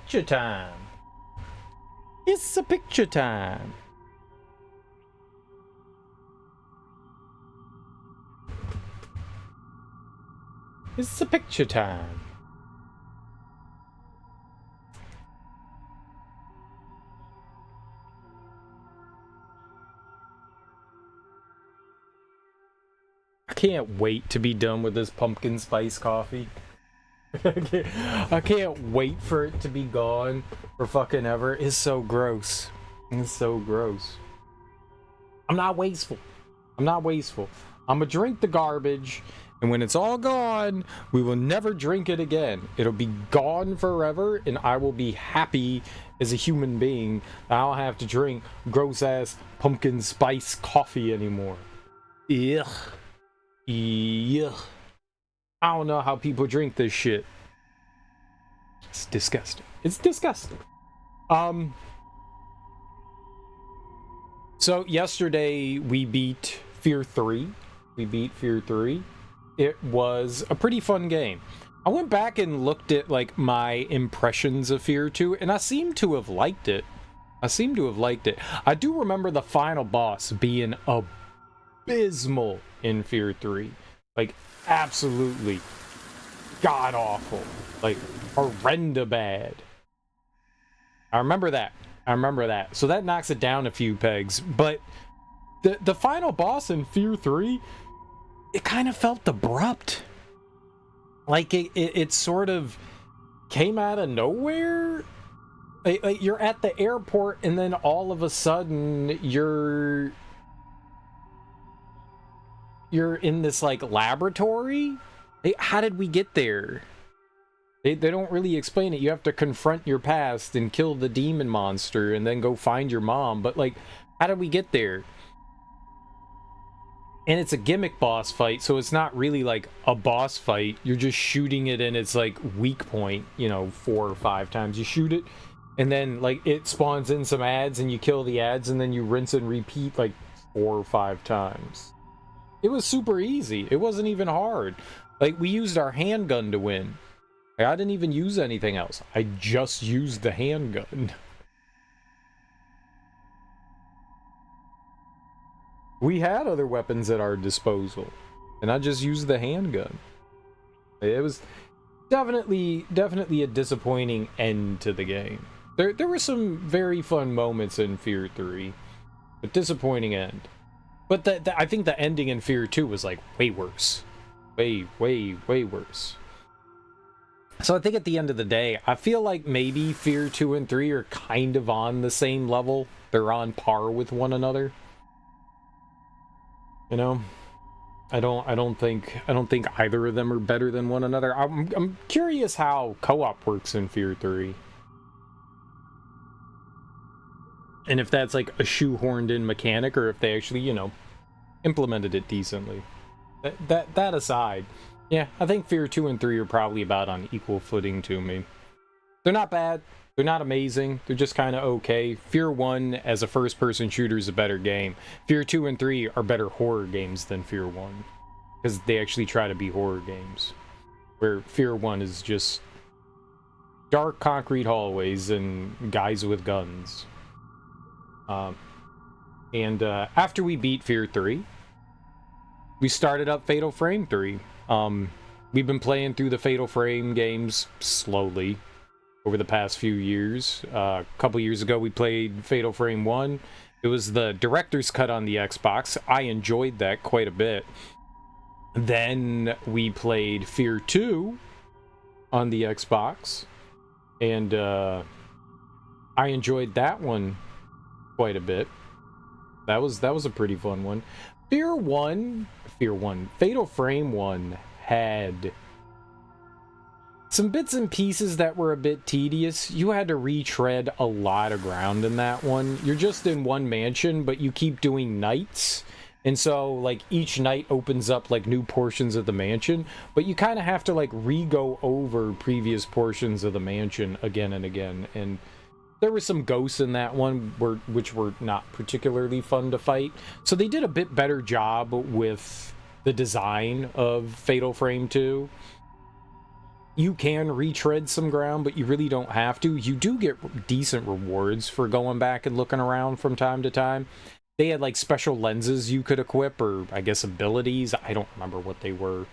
picture time. It's a picture time. It's a picture time. I can't wait to be done with this pumpkin spice coffee. I can't wait for it to be gone for fucking ever. It's so gross. It's so gross. I'm not wasteful. I'm not wasteful. I'm gonna drink the garbage, and when it's all gone, we will never drink it again. It'll be gone forever, and I will be happy as a human being that I don't have to drink gross-ass pumpkin spice coffee anymore. Ugh. Ugh. I don't know how people drink this shit. It's disgusting. It's disgusting. So yesterday we beat Fear 3. We beat Fear 3. It was a pretty fun game. I went back and looked at like my impressions of Fear 2, and I seem to have liked it. I do remember the final boss being abysmal in Fear 3. Like, absolutely god-awful. Like, horrenda bad. I remember that. So that knocks it down a few pegs. But the final boss in Fear 3, it kind of felt abrupt. Like, it sort of came out of nowhere. Like, you're at the airport, and then all of a sudden, you're in this, like, laboratory? How did we get there? They don't really explain it. You have to confront your past and kill the demon monster and then go find your mom. But, like, how did we get there? And it's a gimmick boss fight, so it's not really, like, a boss fight. You're just shooting it in its, like, weak point, 4 or 5 times. You shoot it, and then, like, it spawns in some ads, and you kill the ads, and then you rinse and repeat, like, 4 or 5 times. It was super easy. It wasn't even hard. Like, we used our handgun to win. Like, I didn't even use anything else. I just used the handgun. We had other weapons at our disposal, and I just used the handgun. It was definitely a disappointing end to the game. There were some very fun moments in Fear 3, but disappointing end. But I think the ending in Fear 2 was, like, way worse. Way worse. So I think at the end of the day, I feel like maybe Fear 2 and 3 are kind of on the same level. They're on par with one another. I don't think either of them are better than one another. I'm curious how co-op works in Fear 3. And if that's like a shoehorned in mechanic, or if they actually, implemented it decently. That aside, yeah, I think Fear 2 and 3 are probably about on equal footing to me. They're not bad. They're not amazing. They're just kind of okay. Fear 1 as a first-person shooter is a better game. Fear 2 and 3 are better horror games than Fear 1. Because they actually try to be horror games. Where Fear 1 is just dark concrete hallways and guys with guns. After we beat Fear 3, we started up Fatal Frame 3. We've been playing through the Fatal Frame games slowly over the past few years. A couple years ago, we played Fatal Frame 1. It was the director's cut on the Xbox. I enjoyed that quite a bit. Then we played Fear 2 on the Xbox. And I enjoyed that one quite a bit. That was a pretty fun one. Fatal Frame 1 had some bits and pieces that were a bit tedious. You had to retread a lot of ground in that one. You're just in one mansion, but you keep doing nights. And so, like, each night opens up, like, new portions of the mansion. But you kind of have to, like, re-go over previous portions of the mansion again and again. And there were some ghosts in that one which were not particularly fun to fight. So they did a bit better job with the design of Fatal Frame 2. You can retread some ground, but you really don't have to. You do get decent rewards for going back and looking around from time to time. They had like special lenses you could equip, or I guess abilities. I don't remember what they were.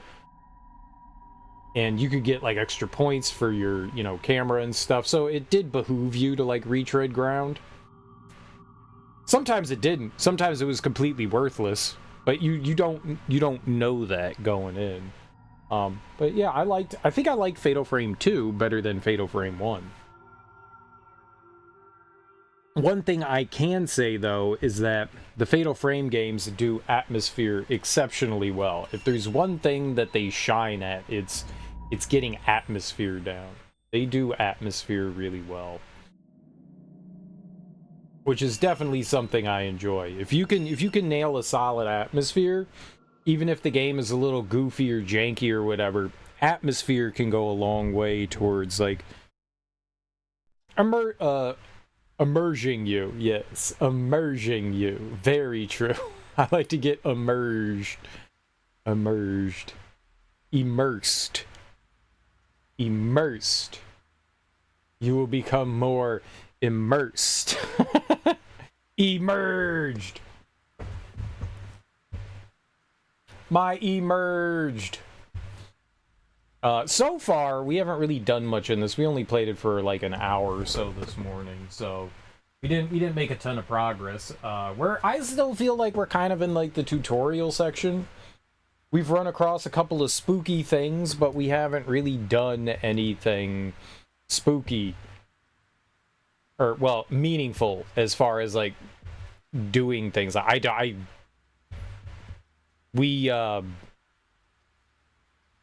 And you could get like extra points for your, you know, camera and stuff. So it did behoove you to like retread ground. Sometimes it didn't. Sometimes it was completely worthless. But you don't know that going in. But yeah, I think I liked Fatal Frame 2 better than Fatal Frame 1. One thing I can say though is that the Fatal Frame games do atmosphere exceptionally well. If there's one thing that they shine at, it's getting atmosphere down. They do atmosphere really well, which is definitely something I enjoy. If you can nail a solid atmosphere, even if the game is a little goofy or janky or whatever, atmosphere can go a long way towards like immersing you. Yes, immersing you. Very true. I like to get immersed. Immersed. Immersed. Immersed. You will become more immersed. Emerged. My emerged. So far, we haven't really done much in this. We only played it for like an hour or so this morning, so we didn't make a ton of progress. I still feel like we're kind of in like the tutorial section. We've run across a couple of spooky things, but we haven't really done anything spooky. Or, well, meaningful as far as like doing things.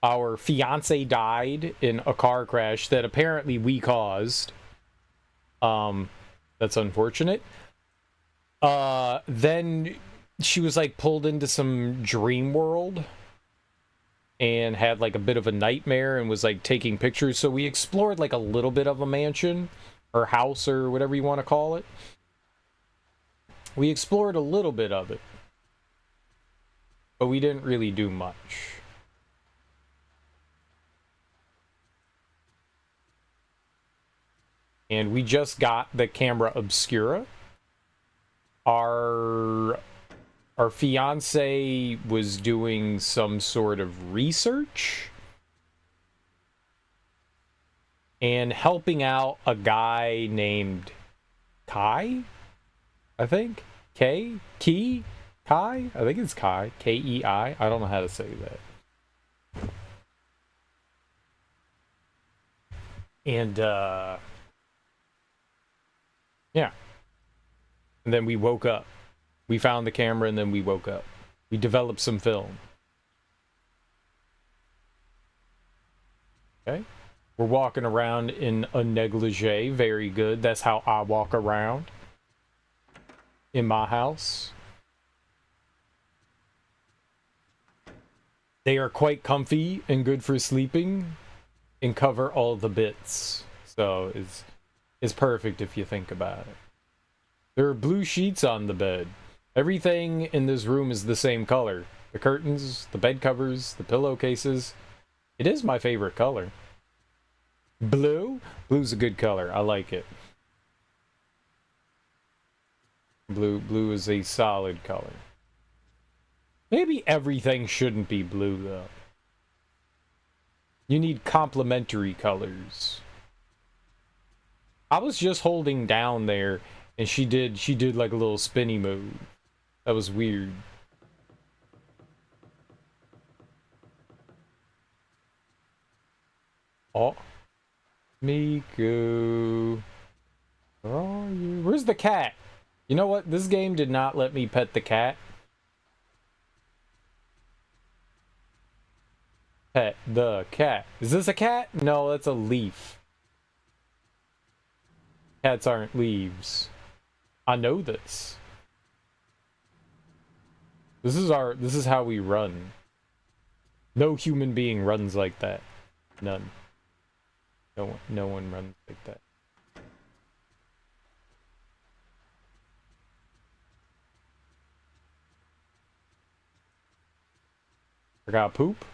Our fiance died in a car crash that apparently we caused. That's unfortunate. Then she was like pulled into some dream world and had like a bit of a nightmare and was like taking pictures. So we explored like a little bit of a mansion or house or whatever you want to call it. We explored a little bit of it, but we didn't really do much. And we just got the camera obscura. Our fiance was doing some sort of research and helping out a guy named Kai, I think. Kai? I think it's Kai. Kei. I don't know how to say that. And, yeah. And then we woke up. We found the camera and then we woke up. We developed some film. Okay. We're walking around in a negligee. Very good. That's how I walk around in my house. They are quite comfy and good for sleeping and cover all the bits. So it's perfect if you think about it. There are blue sheets on the bed. Everything in this room is the same color. The curtains, the bed covers, the pillowcases. It is my favorite color. Blue? Blue's a good color. I like it. Blue is a solid color. Maybe everything shouldn't be blue, though. You need complementary colors. I was just holding down there, and she did like a little spinny move. That was weird. Oh. Miku. Where are you? Where's the cat? You know what? This game did not let me pet the cat. Pet the cat. Is this a cat? No, that's a leaf. Cats aren't leaves. I know this. This is how we run. No human being runs like that. None. No one runs like that. I got poop?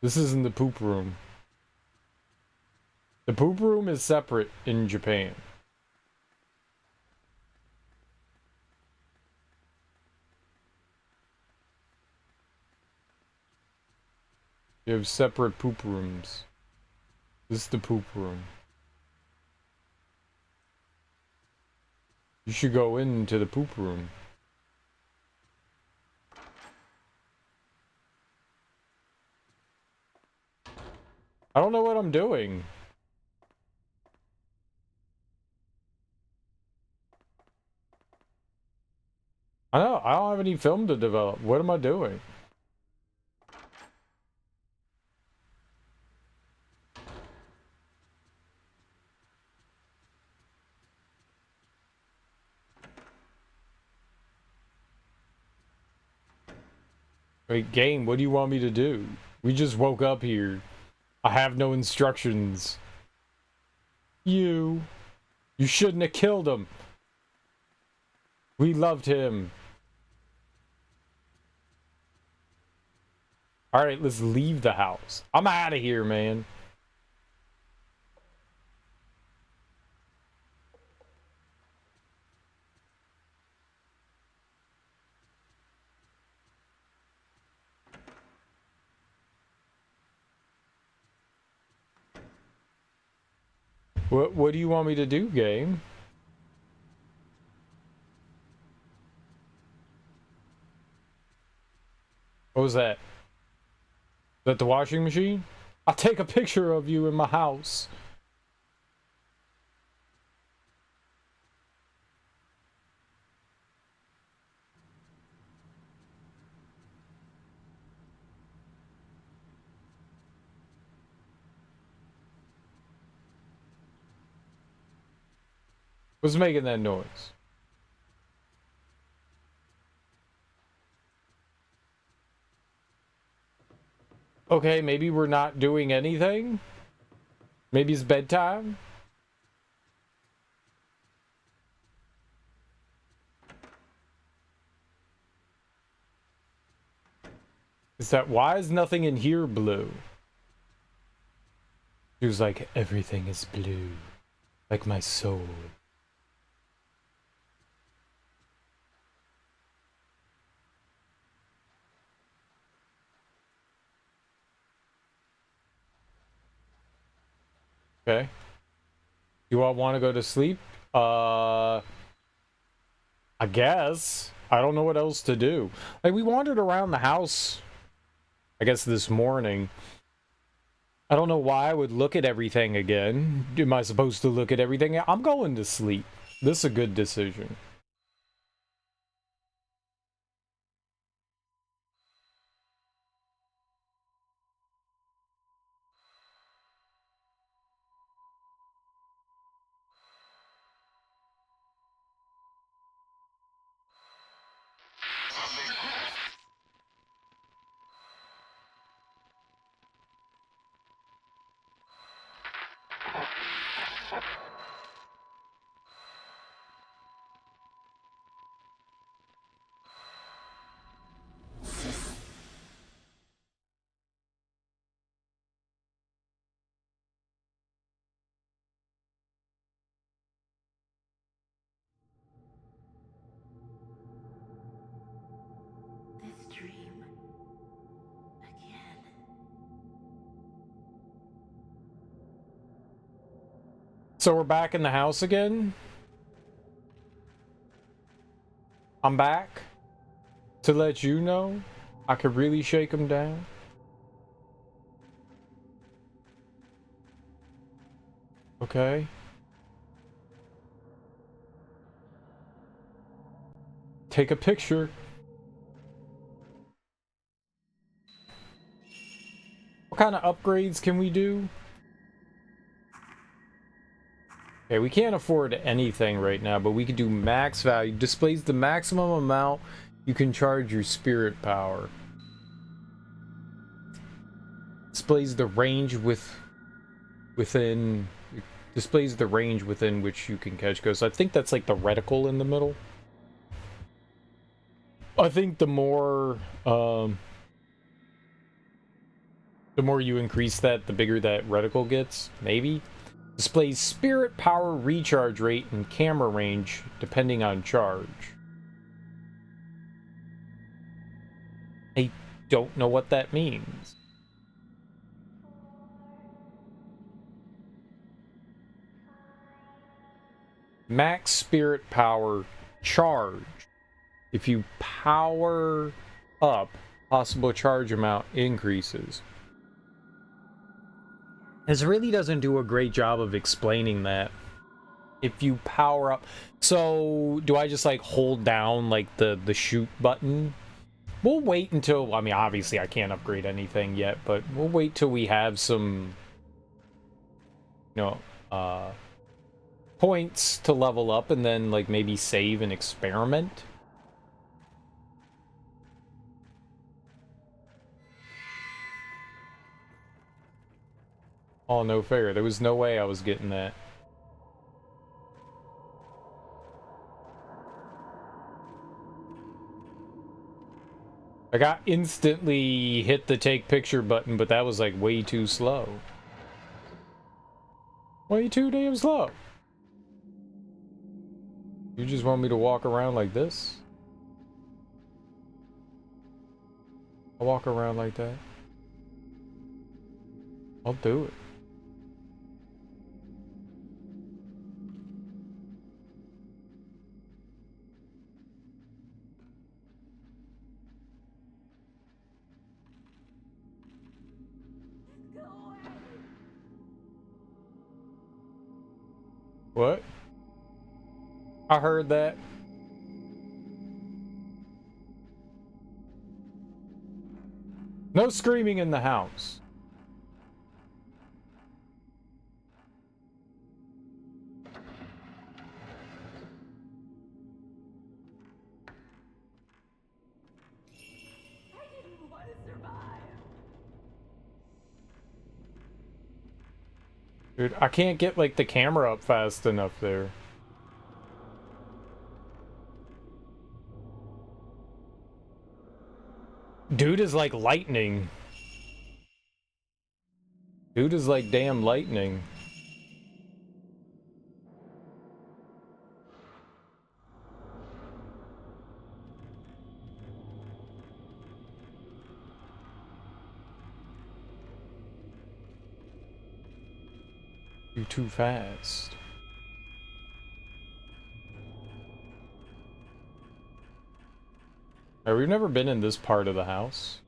This isn't the poop room. The poop room is separate in Japan. You have separate poop rooms. This is the poop room. You should go into the poop room. I don't know what I'm doing. I don't have any film to develop. What am I doing? Wait, game, what do you want me to do? We just woke up here. I have no instructions. You shouldn't have killed him. We loved him. Alright, let's leave the house. I'm out of here, man. What do you want me to do, game? What was that? Is that the washing machine? I'll take a picture of you in my house. What's making that noise? Okay, maybe we're not doing anything? Maybe it's bedtime? Why is nothing in here blue? She was like, everything is blue. Like my soul. Okay. You all want to go to sleep? I guess. I don't know what else to do. Like, we wandered around the house, I guess, this morning. I don't know why I would look at everything again. Am I supposed to look at everything? I'm going to sleep. This is a good decision. This dream again. So we're back in the house again? I'm back to let you know I could really shake him down. Okay. Take a picture. What kind of upgrades can we do? Okay, we can't afford anything right now, but we can do max value. Displays the maximum amount you can charge your spirit power. Displays the range within displays the range within which you can catch ghosts. I think that's like the reticle in the middle. I think the more you increase that, the bigger that reticle gets. Maybe. Displays spirit power recharge rate and camera range depending on charge. I don't know what that means. Max spirit power charge. If you power up, possible charge amount increases. This really doesn't do a great job of explaining that. If you power up, so do I just like hold down like the shoot button? We'll wait until, I mean, obviously I can't upgrade anything yet, but we'll wait till we have some, you know, points to level up and then like maybe save and experiment. Oh, no fair. There was no way I was getting that. I got instantly hit the take picture button, but that was like way too slow. Way too damn slow. You just want me to walk around like this? I'll walk around like that. I'll do it. What? I heard that. No screaming in the house. I didn't want to survive. Dude, I can't get like the camera up fast enough there. Dude is like lightning. Dude is like damn lightning. You're too fast. Alright, we've never been in this part of the house.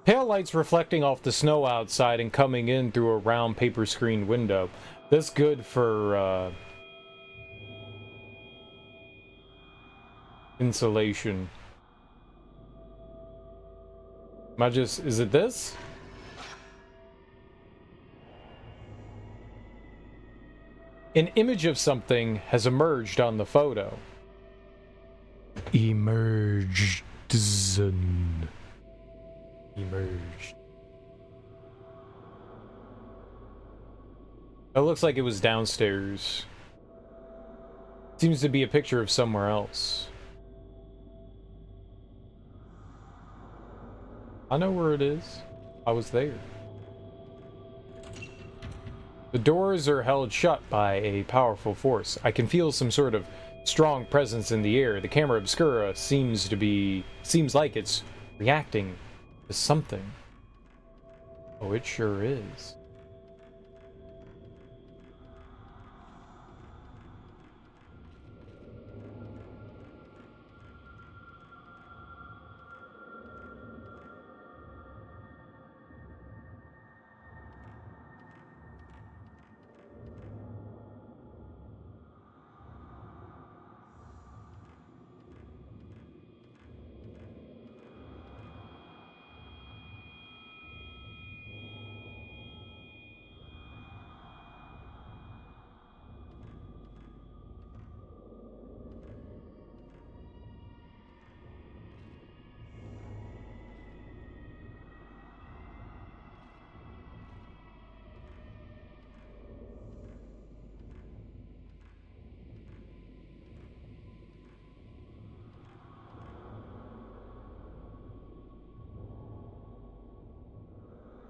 Pale lights reflecting off the snow outside and coming in through a round paper screen window. That's good for insulation. Is it this? An image of something has emerged on the photo. Emerged. Emerged. It looks like it was downstairs. Seems to be a picture of somewhere else. I know where it is. I was there. The doors are held shut by a powerful force. I can feel some sort of strong presence in the air. The camera obscura seems like it's reacting to something. Oh, it sure is.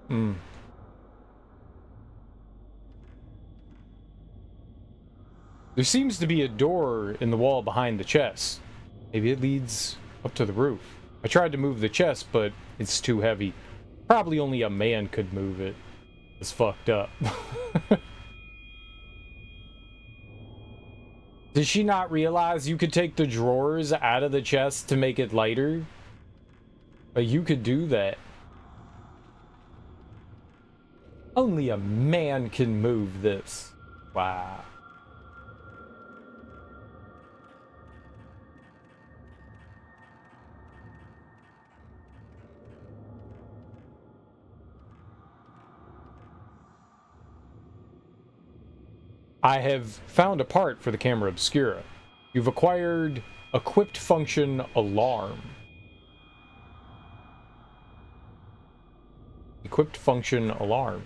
Hmm. There seems to be a door in the wall behind the chest. Maybe it leads up to the roof. I tried to move the chest, but it's too heavy. Probably only a man could move it. It's fucked up. Did she not realize you could take the drawers out of the chest to make it lighter? But you could do that. Only a man can move this. Wow. I have found a part for the camera obscura. You've acquired equipped function alarm. Equipped function alarm.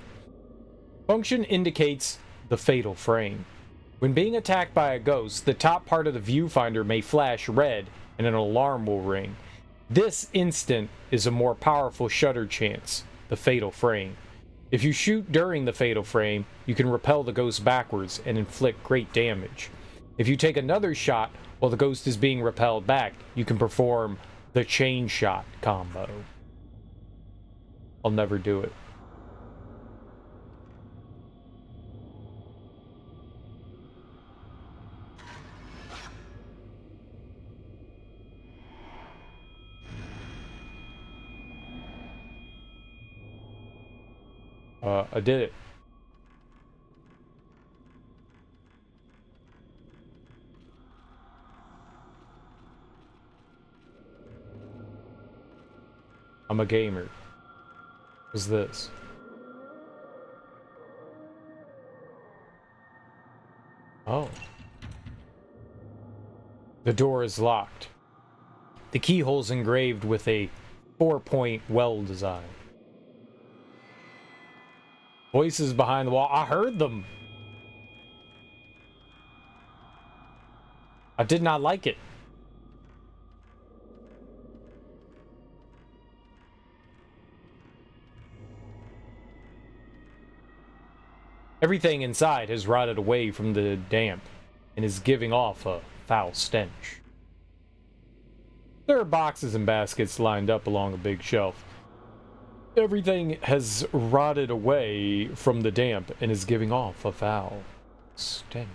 Function indicates the fatal frame. When being attacked by a ghost, the top part of the viewfinder may flash red and an alarm will ring. This instant is a more powerful shutter chance, the fatal frame. If you shoot during the fatal frame, you can repel the ghost backwards and inflict great damage. If you take another shot while the ghost is being repelled back, you can perform the chain shot combo. I'll never do it. I did it. I'm a gamer. What's this? Oh. The door is locked. The keyhole's engraved with a 4-point well design. Voices behind the wall. I heard them. I did not like it. Everything inside has rotted away from the damp and is giving off a foul stench. There are boxes and baskets lined up along a big shelf. Everything has rotted away from the damp and is giving off a foul stench.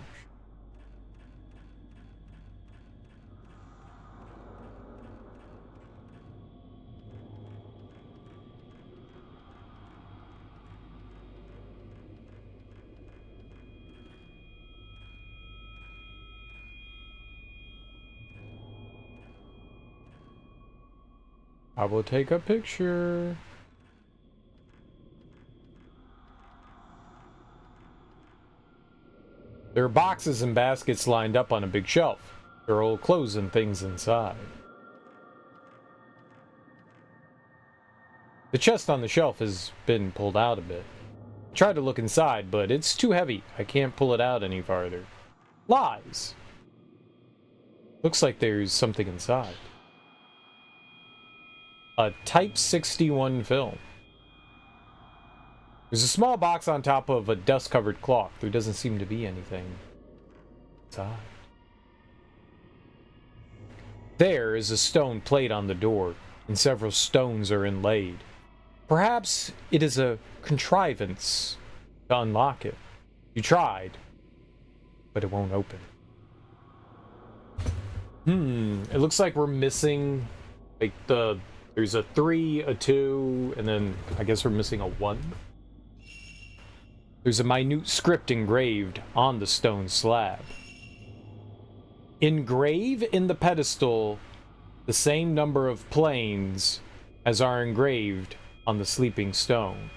I will take a picture. There are boxes and baskets lined up on a big shelf. There are old clothes and things inside. The chest on the shelf has been pulled out a bit. I tried to look inside, but it's too heavy. I can't pull it out any farther. Lies! Looks like there's something inside. A Type 61 film. There's a small box on top of a dust-covered cloth. There doesn't seem to be anything inside. There is a stone plate on the door, and several stones are inlaid. Perhaps it is a contrivance to unlock it. You tried, but it won't open. It looks like we're missing, like, there's a 3, a 2, and then I guess we're missing a 1. There's a minute script engraved on the stone slab. Engrave in the pedestal the same number of planes as are engraved on the sleeping stone.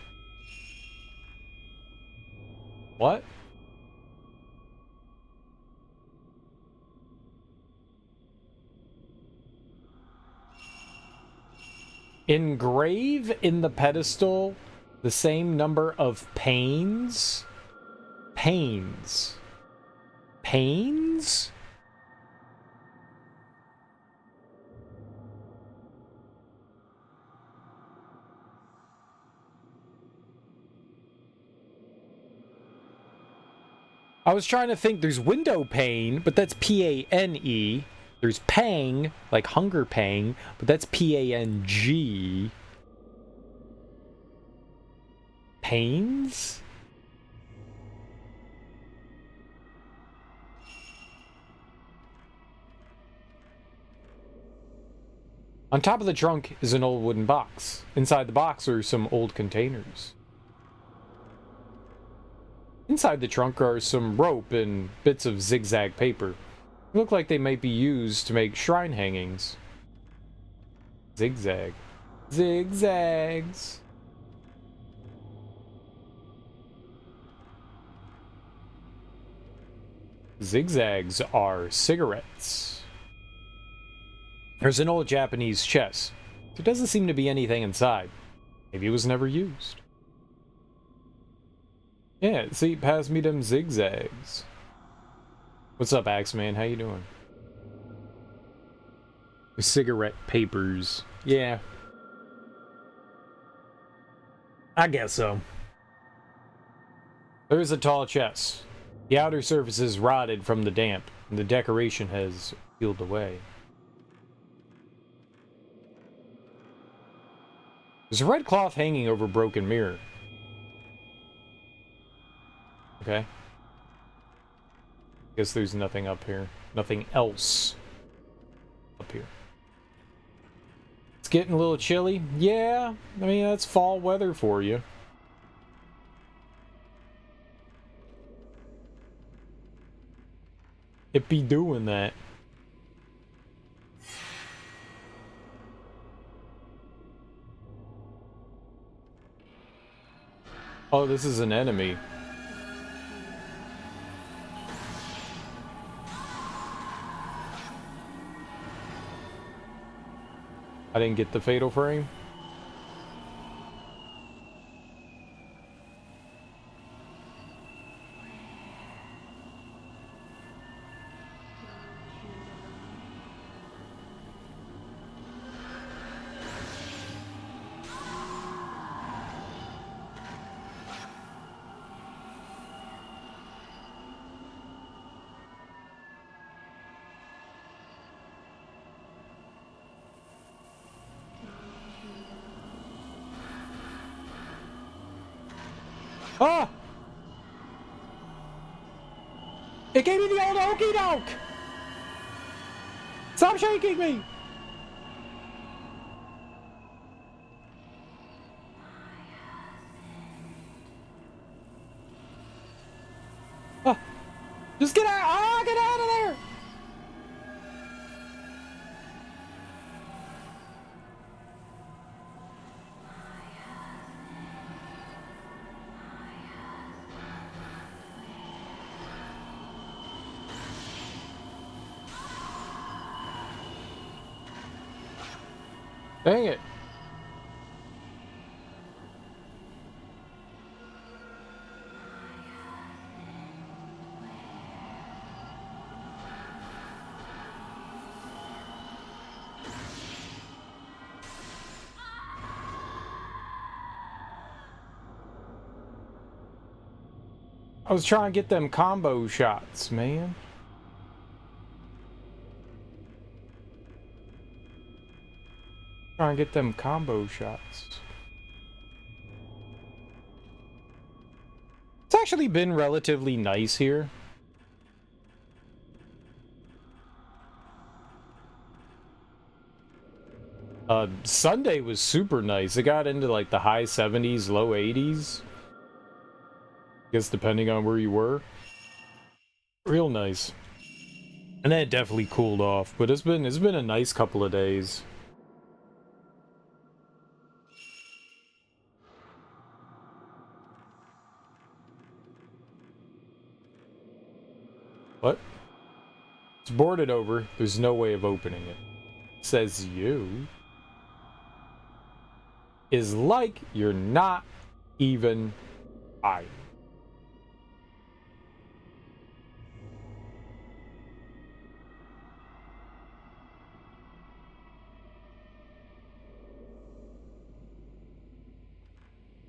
What? Engrave in the pedestal the same number of panes? Panes. Panes? I was trying to think, there's window pane, but that's P-A-N-E. There's pang, like hunger pang, but that's P-A-N-G. Pains? On top of the trunk is an old wooden box. Inside the box are some old containers. Inside the trunk are some rope and bits of zigzag paper. They look like they might be used to make shrine hangings. Zigzag. Zigzags. Zigzags are cigarettes. There's an old Japanese chest. There doesn't seem to be anything inside. Maybe it was never used. Yeah, see, pass me them zigzags. What's up, Axeman? How you doing? Cigarette papers. Yeah. I guess so. There's a tall chest. The outer surface is rotted from the damp, and the decoration has peeled away. There's a red cloth hanging over a broken mirror. Okay. Guess there's nothing up here. Nothing else up here. It's getting a little chilly. Yeah, I mean, that's fall weather for you. It be doing that. Oh, this is an enemy. I didn't get the fatal frame. Ah! It gave me the old okey doke! Stop shaking me! Ah! Just get out! Ah, get out of there! Dang it. I was trying to get them combo shots, man. Trying to get them combo shots. It's actually been relatively nice here. Sunday was super nice. It got into like the high 70s, low 80s. I guess depending on where you were. Real nice. And then it definitely cooled off, but it's been a nice couple of days. What? It's boarded over. There's no way of opening it. Says you. Is like you're not even trying.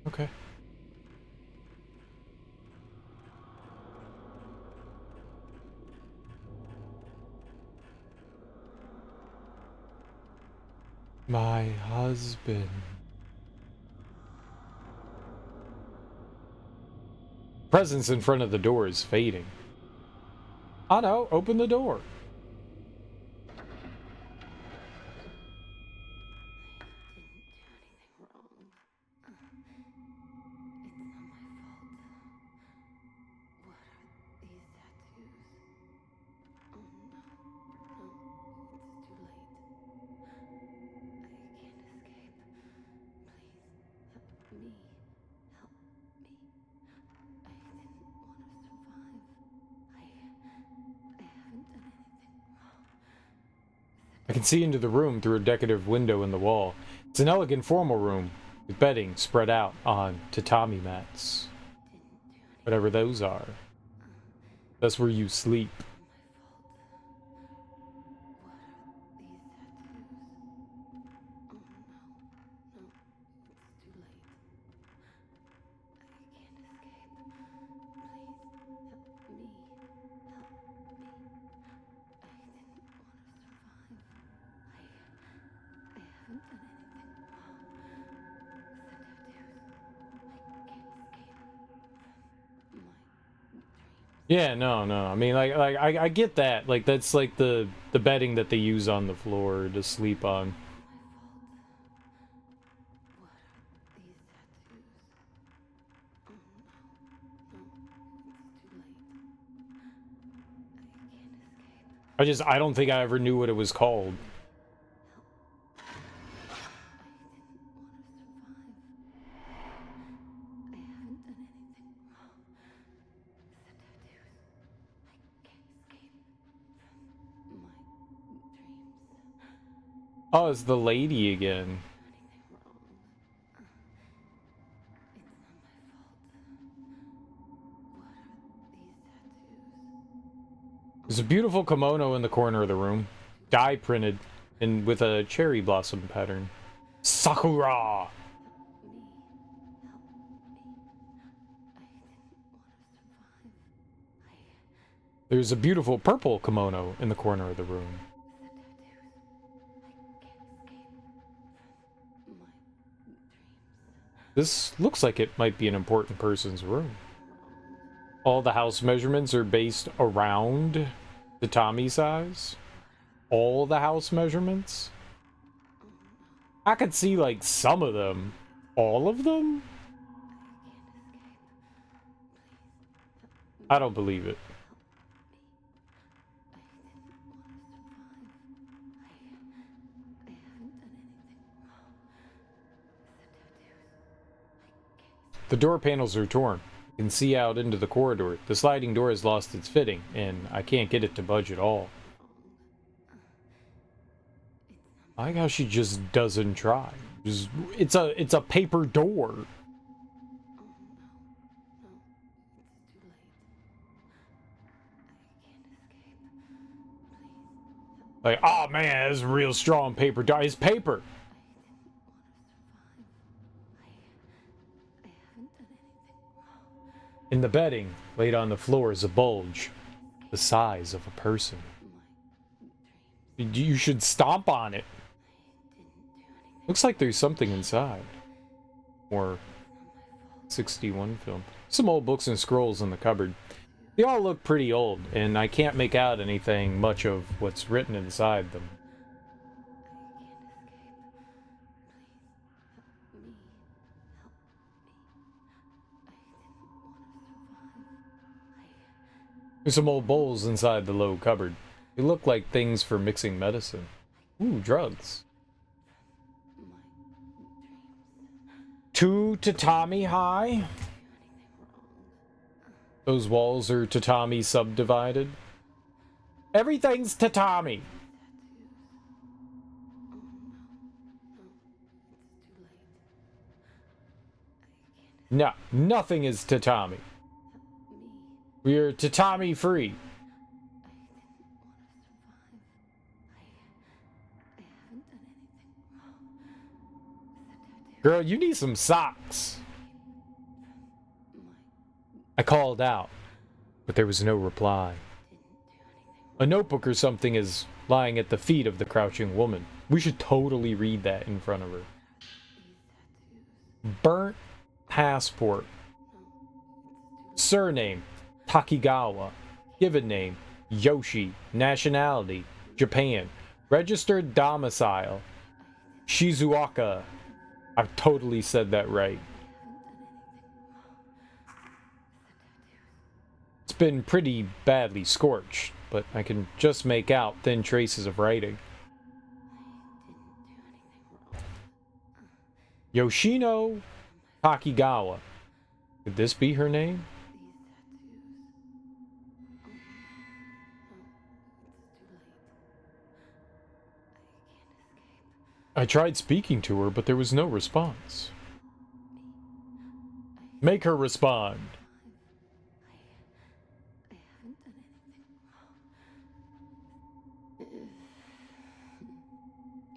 Okay. My husband. Presence in front of the door is fading. Oh no, open the door. I can see into the room through a decorative window in the wall. It's an elegant formal room with bedding spread out on tatami mats. Whatever those are. That's where you sleep. Yeah, no. I mean, like I get that. Like that's like the bedding that they use on the floor to sleep on. I don't think I ever knew what it was called. Oh, it's the lady again. There's a beautiful kimono in the corner of the room, dye printed and with a cherry blossom pattern. Sakura! There's a beautiful purple kimono in the corner of the room. This looks like it might be an important person's room. All the house measurements are based around the Tommy size. All the house measurements? I could see like some of them. All of them? I don't believe it. The door panels are torn. You can see out into the corridor. The sliding door has lost its fitting, and I can't get it to budge at all. I like how she just doesn't try. Just, it's a paper door. Like, oh man, that's a real strong paper door. It's paper. In the bedding, laid on the floor, is a bulge, the size of a person. You should stomp on it. Looks like there's something inside. More 61 film. Some old books and scrolls in the cupboard. They all look pretty old, and I can't make out anything much of what's written inside them. There's some old bowls inside the low cupboard. They look like things for mixing medicine. Ooh, drugs. 2 tatami high. Those walls are tatami subdivided. Everything's tatami. No, nothing is tatami. We're tatami free. Girl, you need some socks. I called out, but there was no reply. A notebook or something is lying at the feet of the crouching woman. We should totally read that in front of her. Burnt passport. Surname, Takigawa. Given name, Yoshi. Nationality, Japan. Registered domicile, Shizuoka. I've totally said that right. It's been pretty badly scorched, but I can just make out thin traces of writing. Yoshino Takigawa. Could this be her name? I tried speaking to her, but there was no response. Make her respond.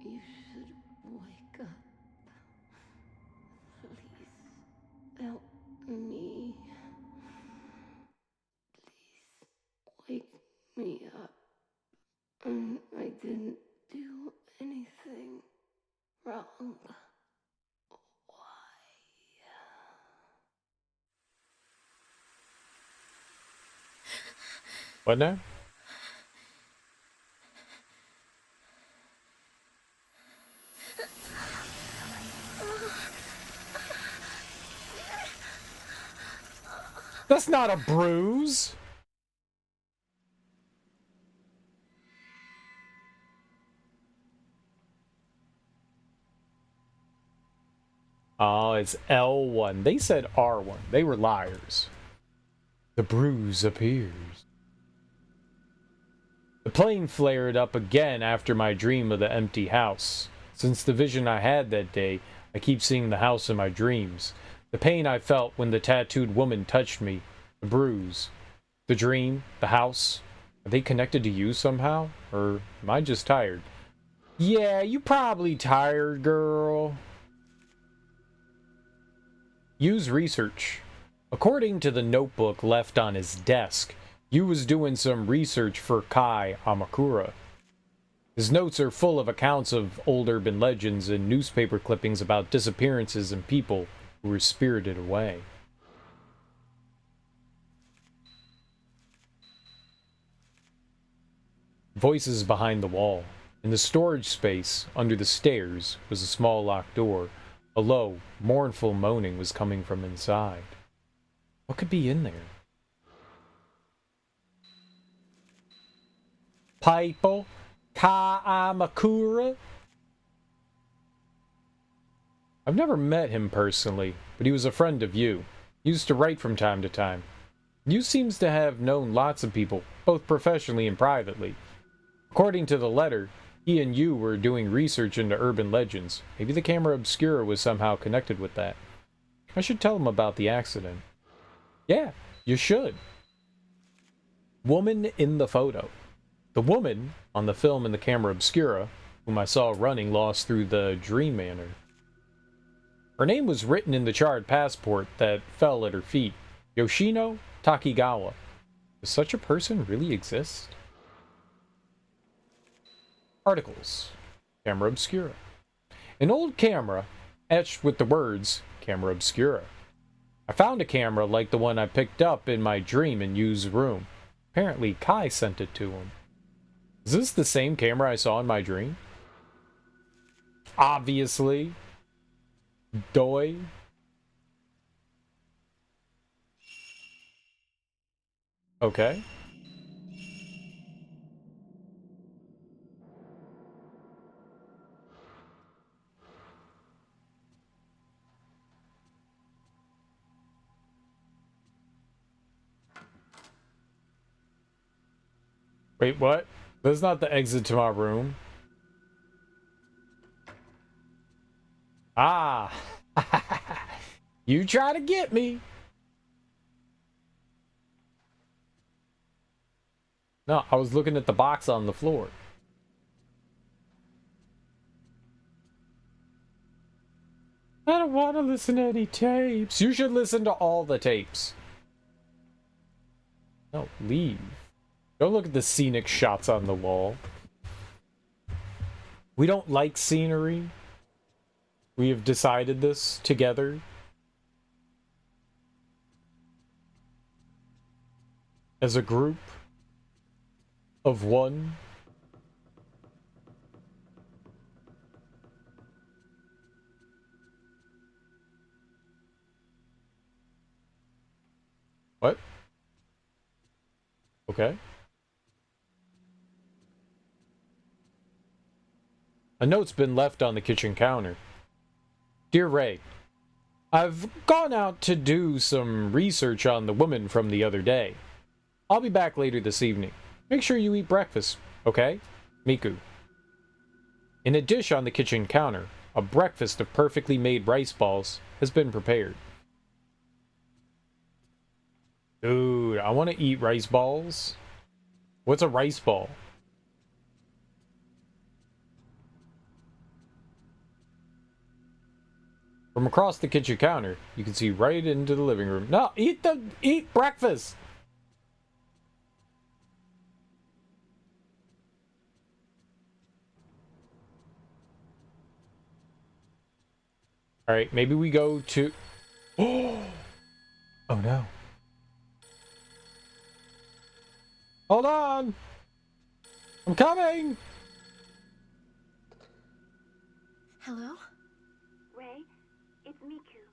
You should wake up. Please help me. Please wake me up. I didn't do anything wrong. What now? That's not a bruise. Oh, it's L1. They said R1. They were liars. The bruise appears. The plane flared up again after my dream of the empty house. Since the vision I had that day, I keep seeing the house in my dreams. The pain I felt when the tattooed woman touched me, the bruise, the dream, the house, are they connected to you somehow? Or am I just tired? Yeah, you probably tired, girl. Use research. According to the notebook left on his desk, Yu was doing some research for Kai Amakura. His notes are full of accounts of old urban legends and newspaper clippings about disappearances and people who were spirited away. Voices behind the wall. In the storage space, under the stairs, was a small locked door. A low, mournful moaning was coming from inside. What could be in there? People, Kaamakura. I've never met him personally, but he was a friend of you. He used to write from time to time. You seems to have known lots of people, both professionally and privately. According to the letter, he and you were doing research into urban legends. Maybe the camera obscura was somehow connected with that. I should tell him about the accident. Yeah, you should. Woman in the photo. The woman on the film in the camera obscura, whom I saw running lost through the Dream Manor. Her name was written in the charred passport that fell at her feet. Yoshino Takigawa. Does such a person really exist? Articles. Camera obscura. An old camera etched with the words Camera obscura. I found a camera like the one I picked up in my dream in Yu's room. Apparently Kai sent it to him. Is this the same camera I saw in my dream? Obviously. Doi. Okay. Wait, what? That's not the exit to my room. Ah! You try to get me! No, I was looking at the box on the floor. I don't want to listen to any tapes. You should listen to all the tapes. No, leave. Don't look at the scenic shots on the wall. We don't like scenery. We have decided this together. As a group of one. What? Okay. A note's been left on the kitchen counter. Dear Ray, I've gone out to do some research on the woman from the other day. I'll be back later this evening. Make sure you eat breakfast, okay? Miku. In a dish on the kitchen counter, a breakfast of perfectly made rice balls has been prepared. Dude, I want to eat rice balls. What's a rice ball? From across the kitchen counter, you can see right into the living room. No, eat breakfast. All right, maybe we go to. Oh no! Hold on, I'm coming. Hello? Ray, it's Miku.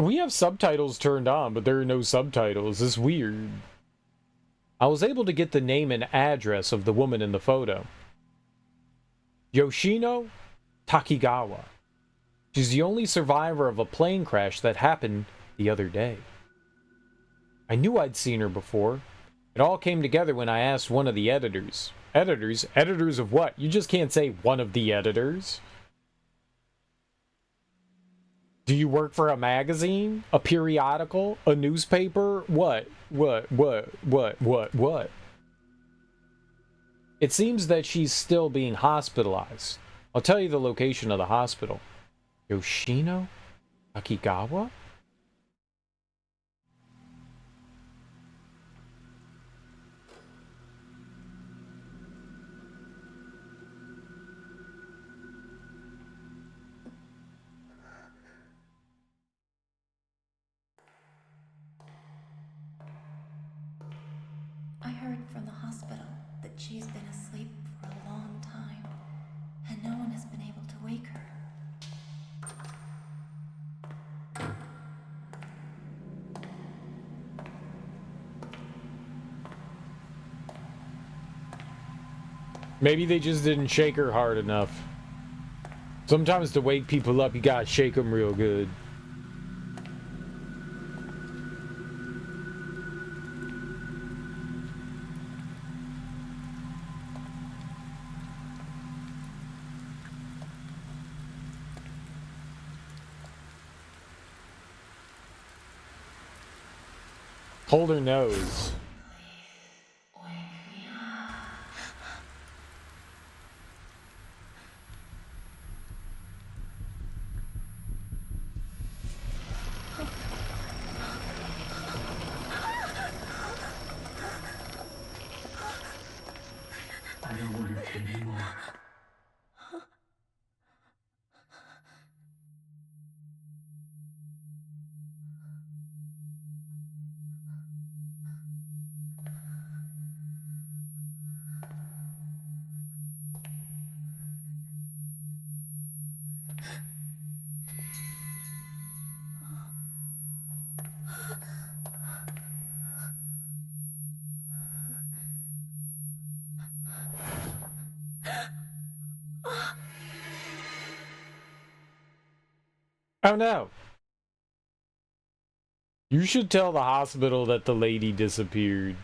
We have subtitles turned on, but there are no subtitles. It's weird. I was able to get the name and address of the woman in the photo. Yoshino Takigawa. She's the only survivor of a plane crash that happened the other day. I knew I'd seen her before. It all came together when I asked one of the editors. Editors? Editors of what? You just can't say one of the editors. Do you work for a magazine? A periodical? A newspaper? What? What? It seems that she's still being hospitalized. I'll tell you the location of the hospital. Yoshino Takigawa? I heard from the hospital that she's been asleep for a long time, and no one has been able to wake her. Maybe they just didn't shake her hard enough. Sometimes to wake people up, you gotta shake them real good. Hold her nose. I don't want it anymore. Oh no! You should tell the hospital that the lady disappeared.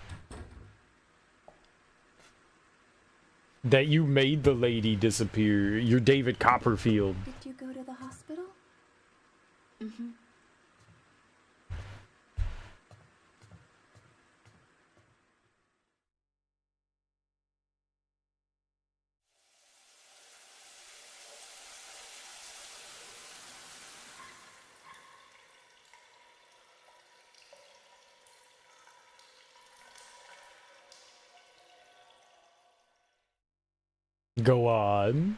That you made the lady disappear. You're David Copperfield. Did you go to the hospital? Mm-hmm. Go on.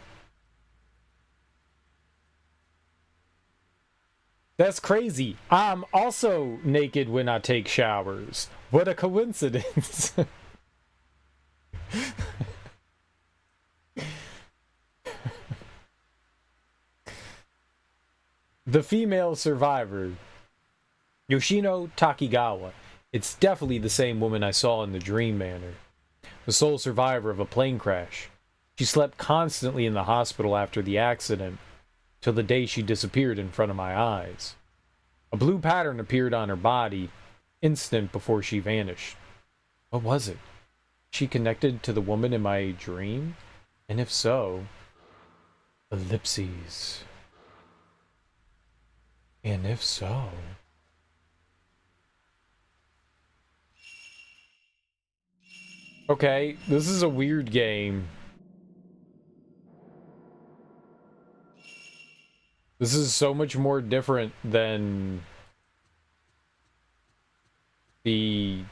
That's crazy. I'm also naked when I take showers. What a coincidence. The female survivor, Yoshino Takigawa. It's definitely the same woman I saw in the Dream Manor. The sole survivor of a plane crash. She slept constantly in the hospital after the accident, till the day she disappeared in front of my eyes. A blue pattern appeared on her body, instant before she vanished. What was it? She connected to the woman in my dream? And if so, ellipses. And if so... Okay, this is a weird game. This is so much more different than the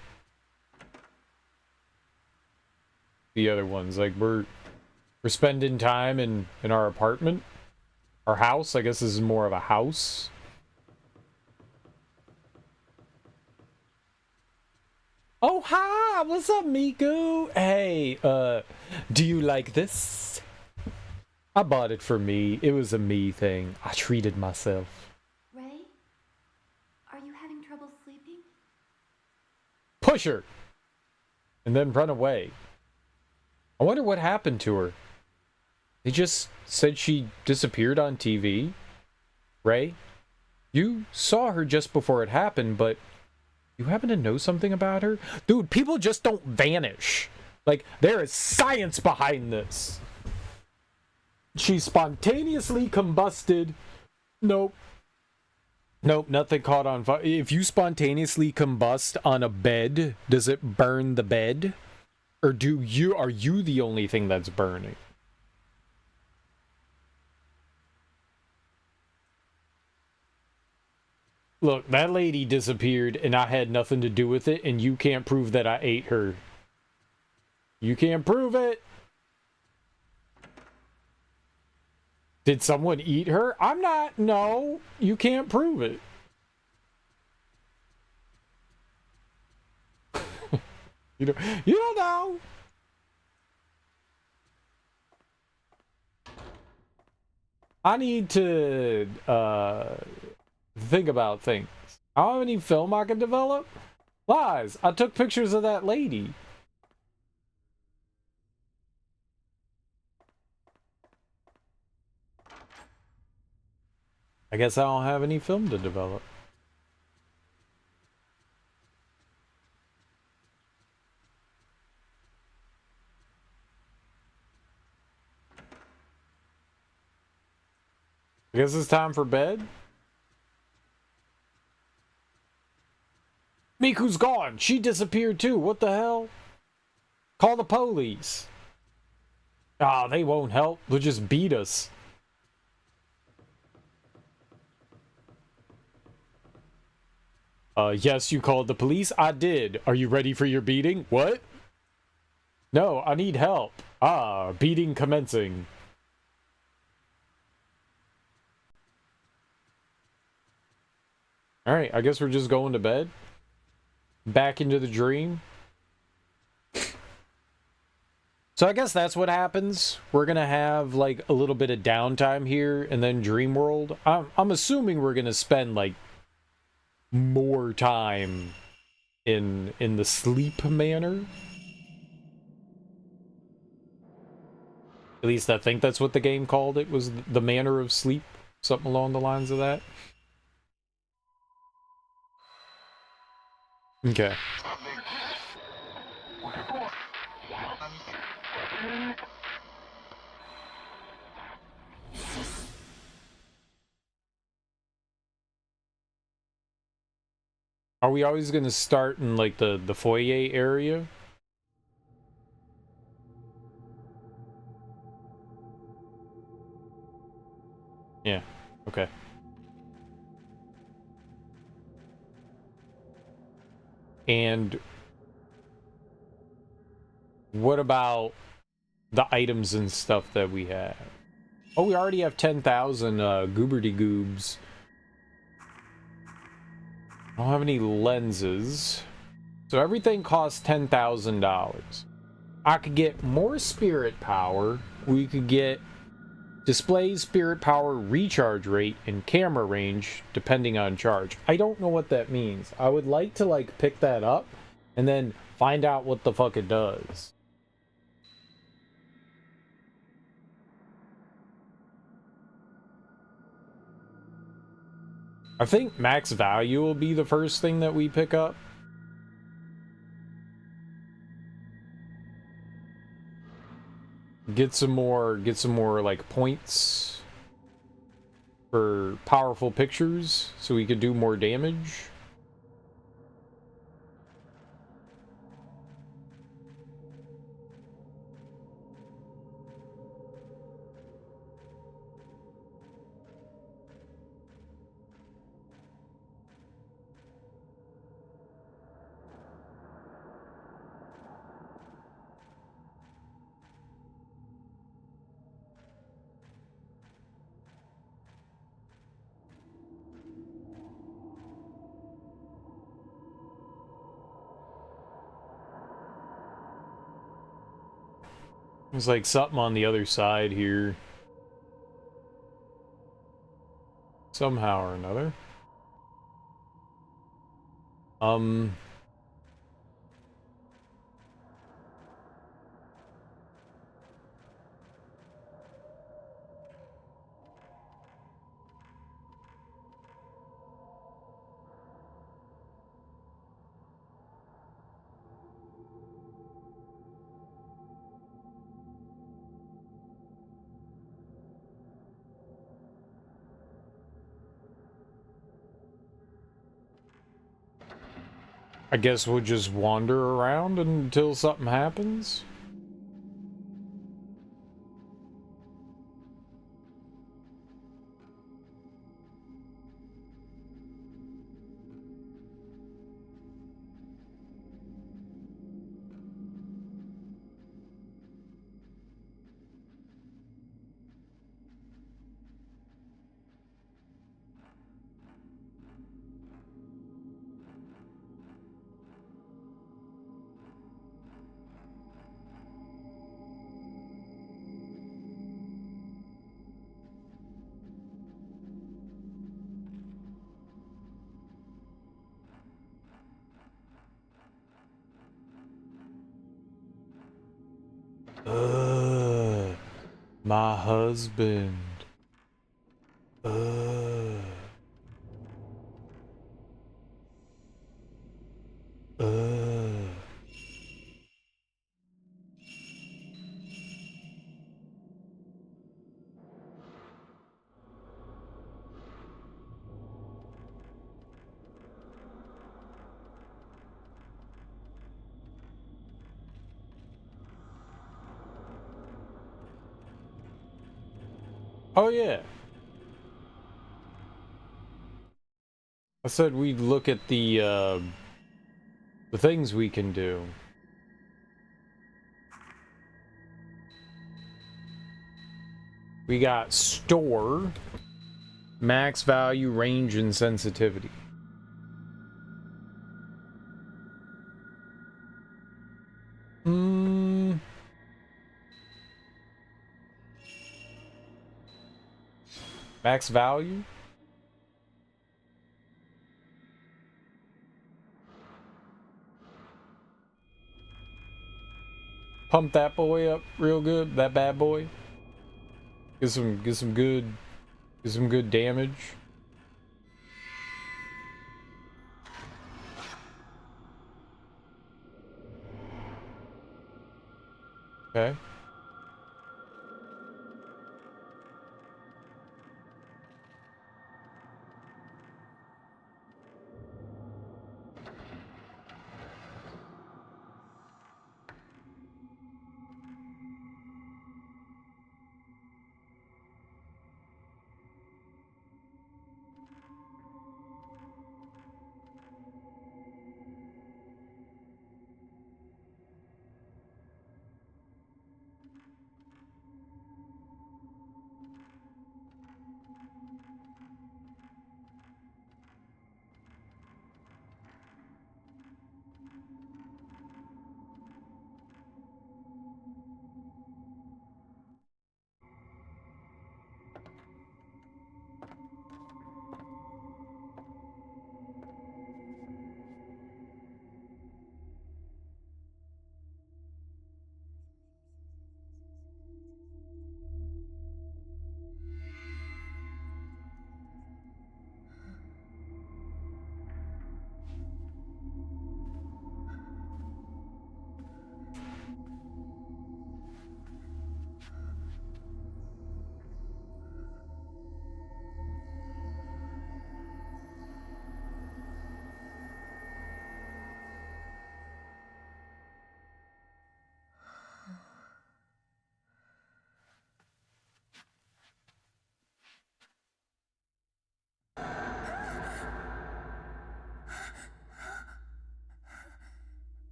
other ones. Like we're spending time in our apartment, our house. I guess this is more of a house. Oh hi, what's up, Miku? Hey, do you like this? I bought it for me. It was a me thing. I treated myself. Ray? Are you having trouble sleeping? Push her! And then run away. I wonder what happened to her. They just said she disappeared on TV. Ray, you saw her just before it happened, but you happen to know something about her? Dude, people just don't vanish. Like, there is science behind this. She spontaneously combusted. Nope. Nope, nothing caught on fire. If you spontaneously combust on a bed, does it burn the bed? Or are you the only thing that's burning? Look, that lady disappeared and I had nothing to do with it, and you can't prove that I ate her. You can't prove it! Did someone eat her? I'm not. No, you can't prove it. You don't know. I need to think about things. I don't have any film I can develop. Lies. I took pictures of that lady. I guess I don't have any film to develop. I guess it's time for bed. Miku's gone. She disappeared too. What the hell? Call the police. Ah, they won't help. They'll just beat us. Yes, you called the police? I did. Are you ready for your beating? What? No, I need help. Ah, beating commencing. Alright, I guess we're just going to bed. Back into the dream. So I guess that's what happens. We're gonna have like a little bit of downtime here and then Dream World. I'm assuming we're gonna spend like more time in the sleep manor. At least I think that's what the game called it, was the manor of sleep, something along the lines of that. Okay. Are we always gonna start in like the foyer area? Yeah, okay. And what about the items and stuff that we have. Oh, we already have 10,000 gooberty goobs. I don't have any lenses. So everything costs $10,000. I could get more spirit power. We could get display spirit power, recharge rate, and camera range depending on charge. I don't know what that means. I would like to like pick that up and then find out what the fuck it does. I think max value will be the first thing that we pick up. Get some more like points for powerful pictures so we could do more damage. There's like something on the other side here. Somehow or another. I guess we'll just wander around until something happens. My husband. Uh. Oh yeah. I said we'd look at the things we can do. We got store, max value, range, and sensitivity. Max value? Pump that boy up real good, that bad boy. Get some good damage. Okay.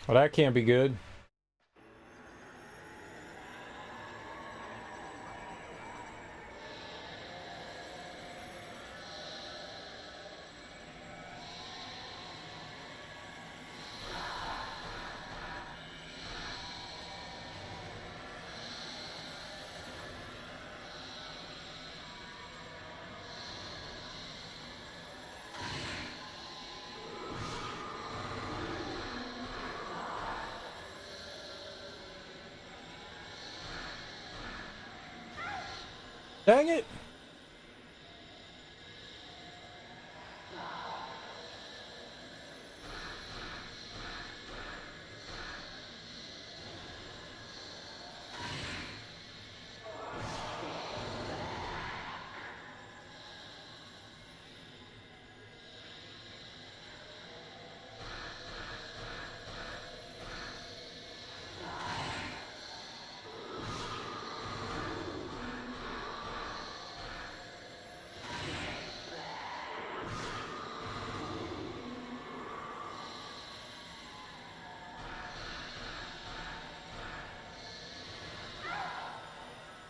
Well, that can't be good. Dang it!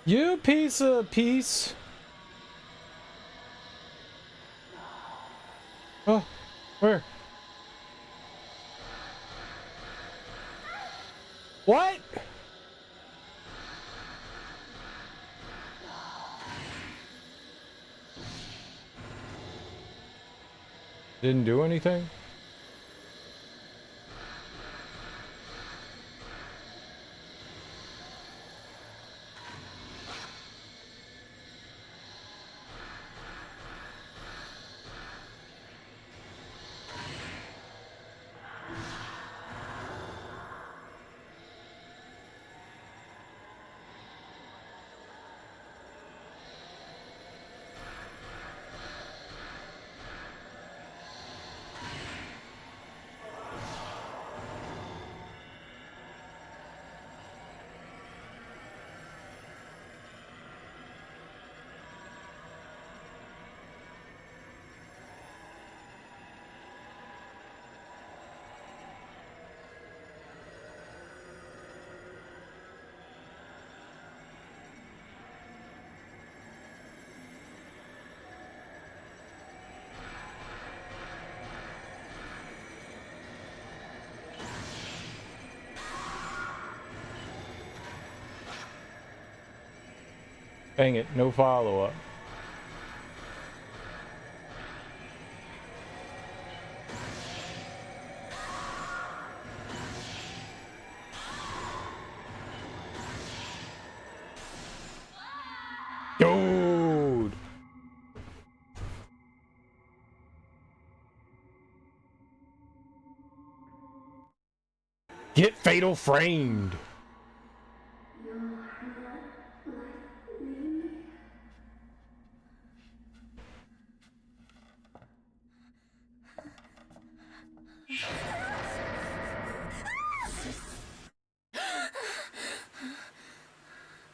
You piece of piece. Oh, where? What? Didn't do anything? Dang it, no follow-up. Dude! Get fatal framed!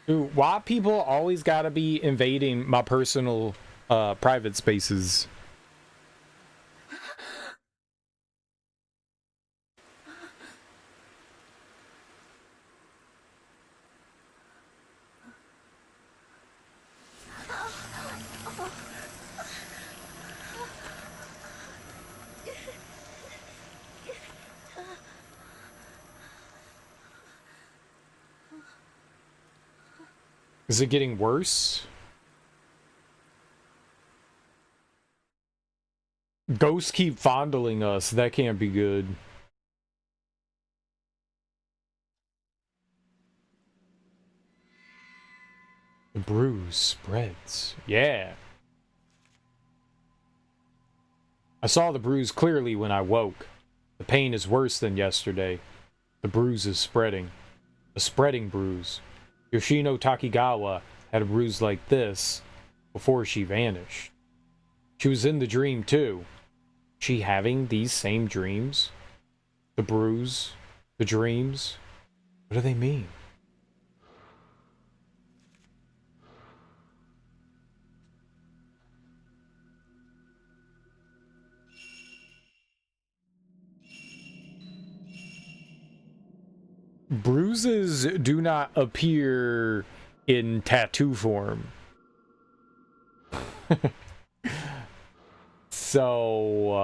Dude, why people always gotta be invading my personal private spaces? Is it getting worse? Ghosts keep fondling us. That can't be good. The bruise spreads. Yeah. I saw the bruise clearly when I woke. The pain is worse than yesterday. The bruise is spreading. A spreading bruise. Yoshino Takigawa had a bruise like this before she vanished. She was in the dream too. She having these same dreams? The bruise? The dreams? What do they mean? bruises do not appear in tattoo form. So,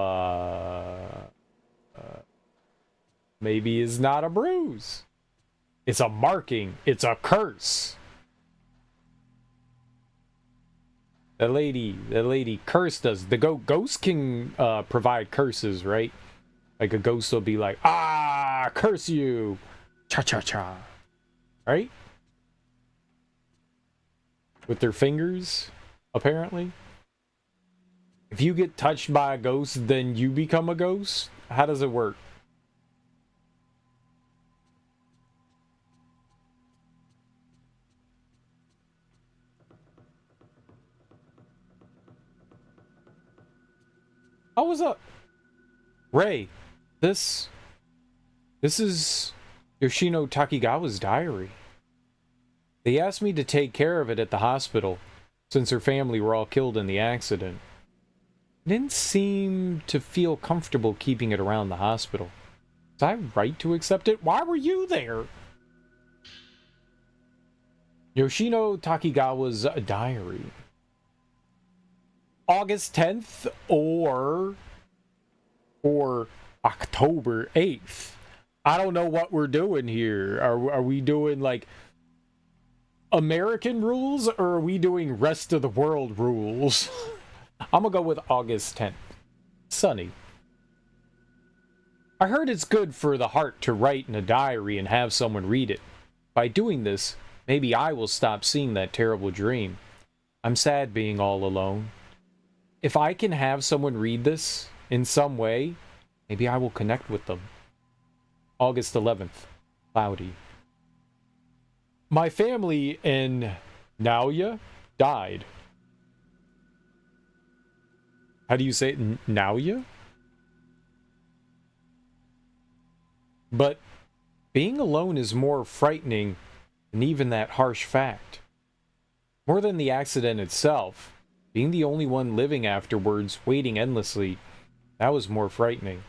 maybe it's not a bruise. It's a marking. It's a curse. That lady cursed us. The ghost can provide curses, right? Like a ghost will be like, ah, curse you. Cha-cha-cha. Right? With their fingers, apparently. If you get touched by a ghost, then you become a ghost? How does it work? Oh, what's up? Ray, this is Yoshino Takigawa's diary. They asked me to take care of it at the hospital, since her family were all killed in the accident. I didn't seem to feel comfortable keeping it around the hospital. Was I right to accept it? Why were you there? Yoshino Takigawa's diary. August 10th or October 8th. I don't know what we're doing here. Are we doing like American rules or are we doing rest of the world rules? I'm gonna go with August 10th. Sunny. I heard it's good for the heart to write in a diary and have someone read it. By doing this, maybe I will stop seeing that terrible dream. I'm sad being all alone. If I can have someone read this in some way, maybe I will connect with them. August 11th. Cloudy. My family in Naoya died. How do you say it? Naoya? But being alone is more frightening than even that harsh fact. More than the accident itself, being the only one living afterwards, waiting endlessly, that was more frightening.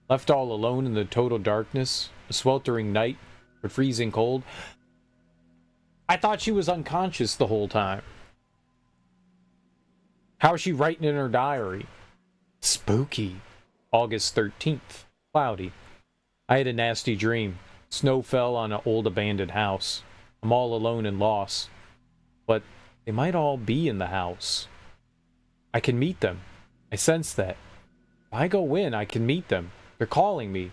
Left all alone in the total darkness, a sweltering night, but freezing cold. I thought she was unconscious the whole time. How is she writing in her diary? Spooky. August 13th. Cloudy. I had a nasty dream. Snow fell on an old abandoned house. I'm all alone and lost. But they might all be in the house. I can meet them. I sense that. If I go in, I can meet them. They're calling me.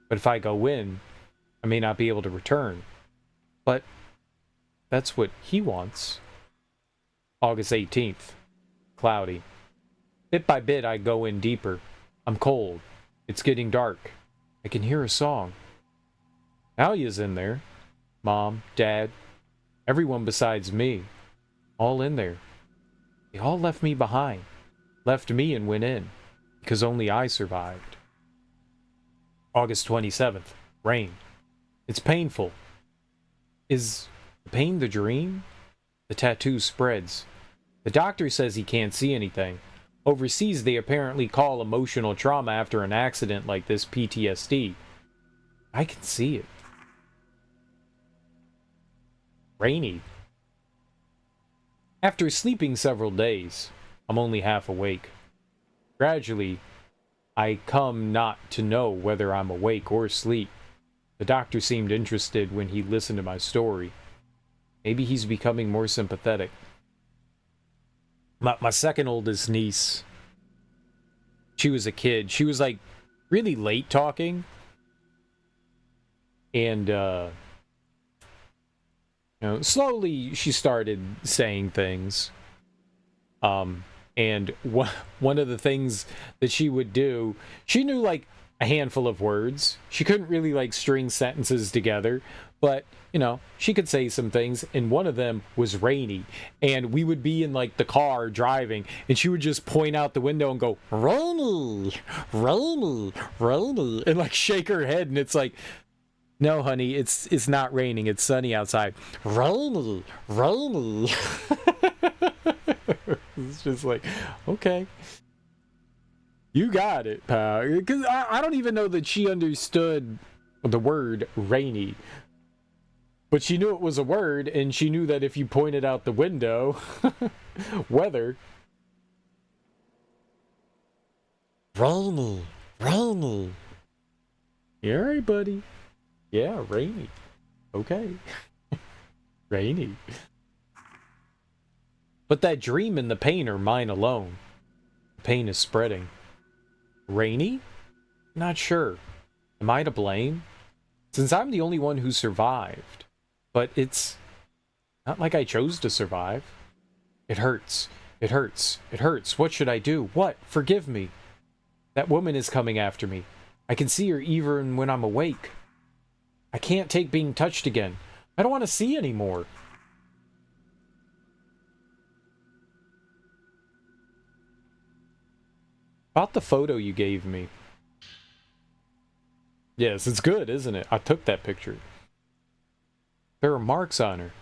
But if I go in, I may not be able to return. But that's what he wants. August 18th. Cloudy. Bit by bit, I go in deeper. I'm cold. It's getting dark. I can hear a song. Alia's in there. Mom, Dad, everyone besides me. All in there. They all left me behind. Left me and went in. Because only I survived. August 27th. Rain. It's painful. Is the pain the dream? The tattoo spreads. The doctor says he can't see anything. Overseas, they apparently call emotional trauma after an accident like this PTSD. I can see it. Rainy. After sleeping several days, I'm only half awake. Gradually, I come not to know whether I'm awake or asleep. The doctor seemed interested when he listened to my story. Maybe he's becoming more sympathetic. My second oldest niece, she was a kid. She was like really late talking. And, slowly she started saying things. And one of the things that she would do, she knew like a handful of words. She couldn't really like string sentences together, but she could say some things, and one of them was rainy. And we would be in like the car driving, and she would just point out the window and go, rainy, rainy, rainy, and like shake her head, and it's like, no, honey, it's not raining, it's sunny outside. Rainy, rainy. It's just like, okay. You got it, pal. Because I don't even know that she understood the word rainy. But she knew it was a word, and she knew that if you pointed out the window, weather. Rainy, rainy. You alright, buddy? Yeah, rainy. Okay. Rainy. But that dream and the pain are mine alone. The pain is spreading. Rainy? Not sure. Am I to blame? Since I'm the only one who survived. But it's not like I chose to survive. It hurts. It hurts. It hurts. What should I do? What? Forgive me. That woman is coming after me. I can see her even when I'm awake. I can't take being touched again. I don't want to see anymore. About the photo you gave me. Yes, it's good, isn't it? I took that picture. There are marks on her.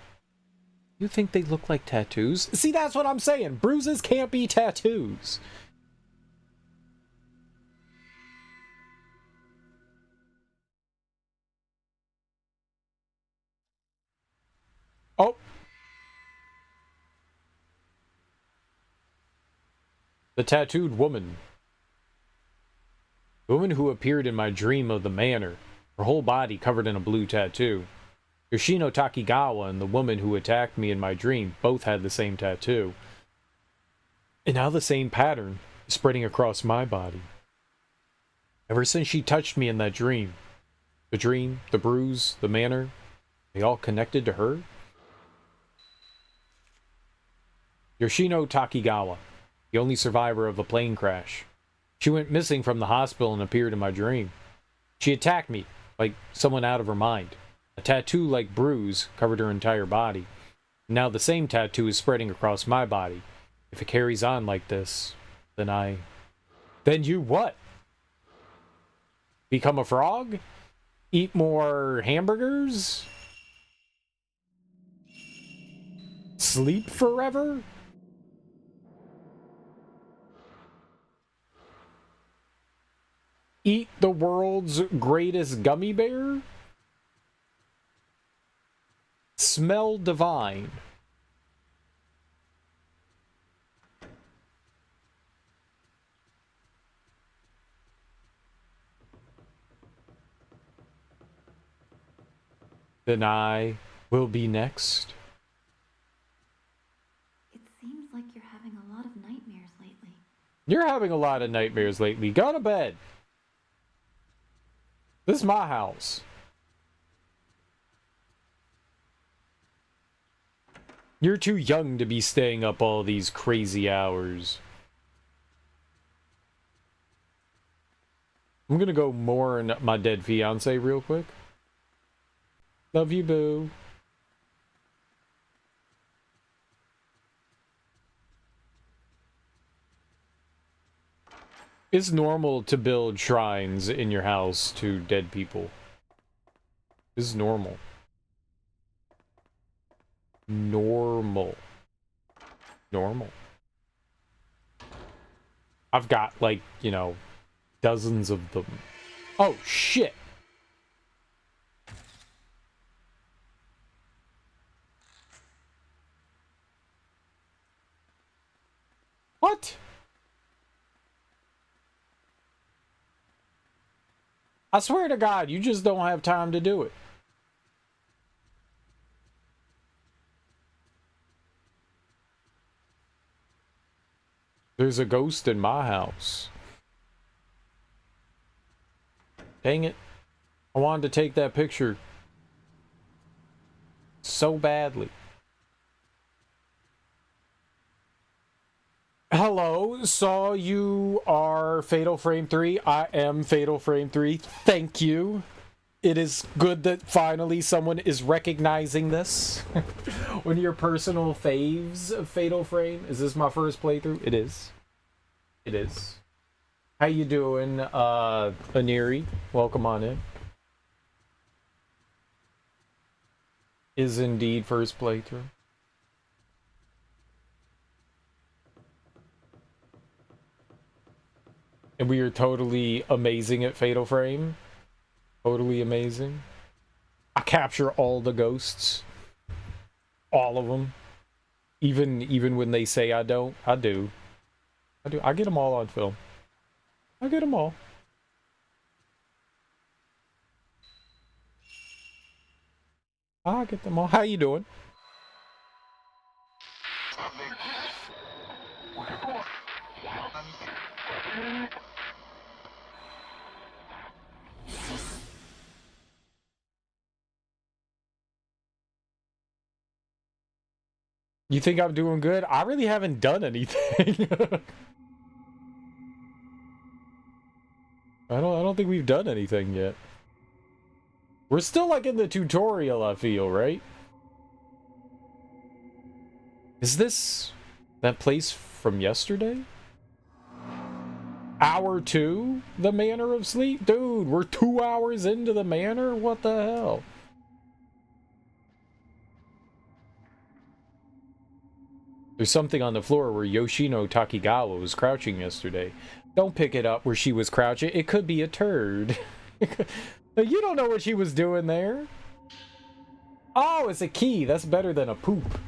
You think they look like tattoos? See, that's what I'm saying. Bruises can't be tattoos. Oh. The tattooed woman. The woman who appeared in my dream of the manor. Her whole body covered in a blue tattoo. Yoshino Takigawa and the woman who attacked me in my dream both had the same tattoo. And now the same pattern is spreading across my body. Ever since she touched me in that dream, the bruise, the manor, they all connected to her? Yoshino Takigawa, the only survivor of the plane crash. She went missing from the hospital and appeared in my dream. She attacked me, like someone out of her mind. A tattoo-like bruise covered her entire body. Now the same tattoo is spreading across my body. If it carries on like this, then you what? Become a frog? Eat more hamburgers? Sleep forever? Eat the world's greatest gummy bear? Smell divine. Then I will be next. It seems like you're having a lot of nightmares lately. You're having a lot of nightmares lately. Go to bed. This is my house. You're too young to be staying up all these crazy hours. I'm gonna go mourn my dead fiance real quick. Love you, boo. It's normal to build shrines in your house to dead people. This is normal. Normal. Normal. I've got, like, you know, dozens of them. Oh, shit! What? I swear to God, you just don't have time to do it. There's a ghost in my house. Dang it. I wanted to take that picture so badly. Hello, saw you are Fatal Frame 3. I am Fatal Frame 3. Thank you. It is good that finally someone is recognizing this. One of your personal faves of Fatal Frame. Is this my first playthrough? It is. It is. How you doing, Aniri? Welcome on in. Is indeed first playthrough. And we are totally amazing at Fatal Frame. Totally amazing. I capture all the ghosts. All of them. Even when they say I don't, I do. I do. I get them all on film. I get them all. I get them all. How you doing? You think I'm doing good? I really haven't done anything. I don't think we've done anything yet. We're still like in the tutorial, I feel, right? Is this that place from yesterday? Hour 2? The Manor of Sleep? Dude, we're 2 hours into the Manor? What the hell? There's something on the floor where Yoshino Takigawa was crouching yesterday. Don't pick it up where she was crouching. It could be a turd. You don't know what she was doing there. Oh, it's a key. That's better than a poop.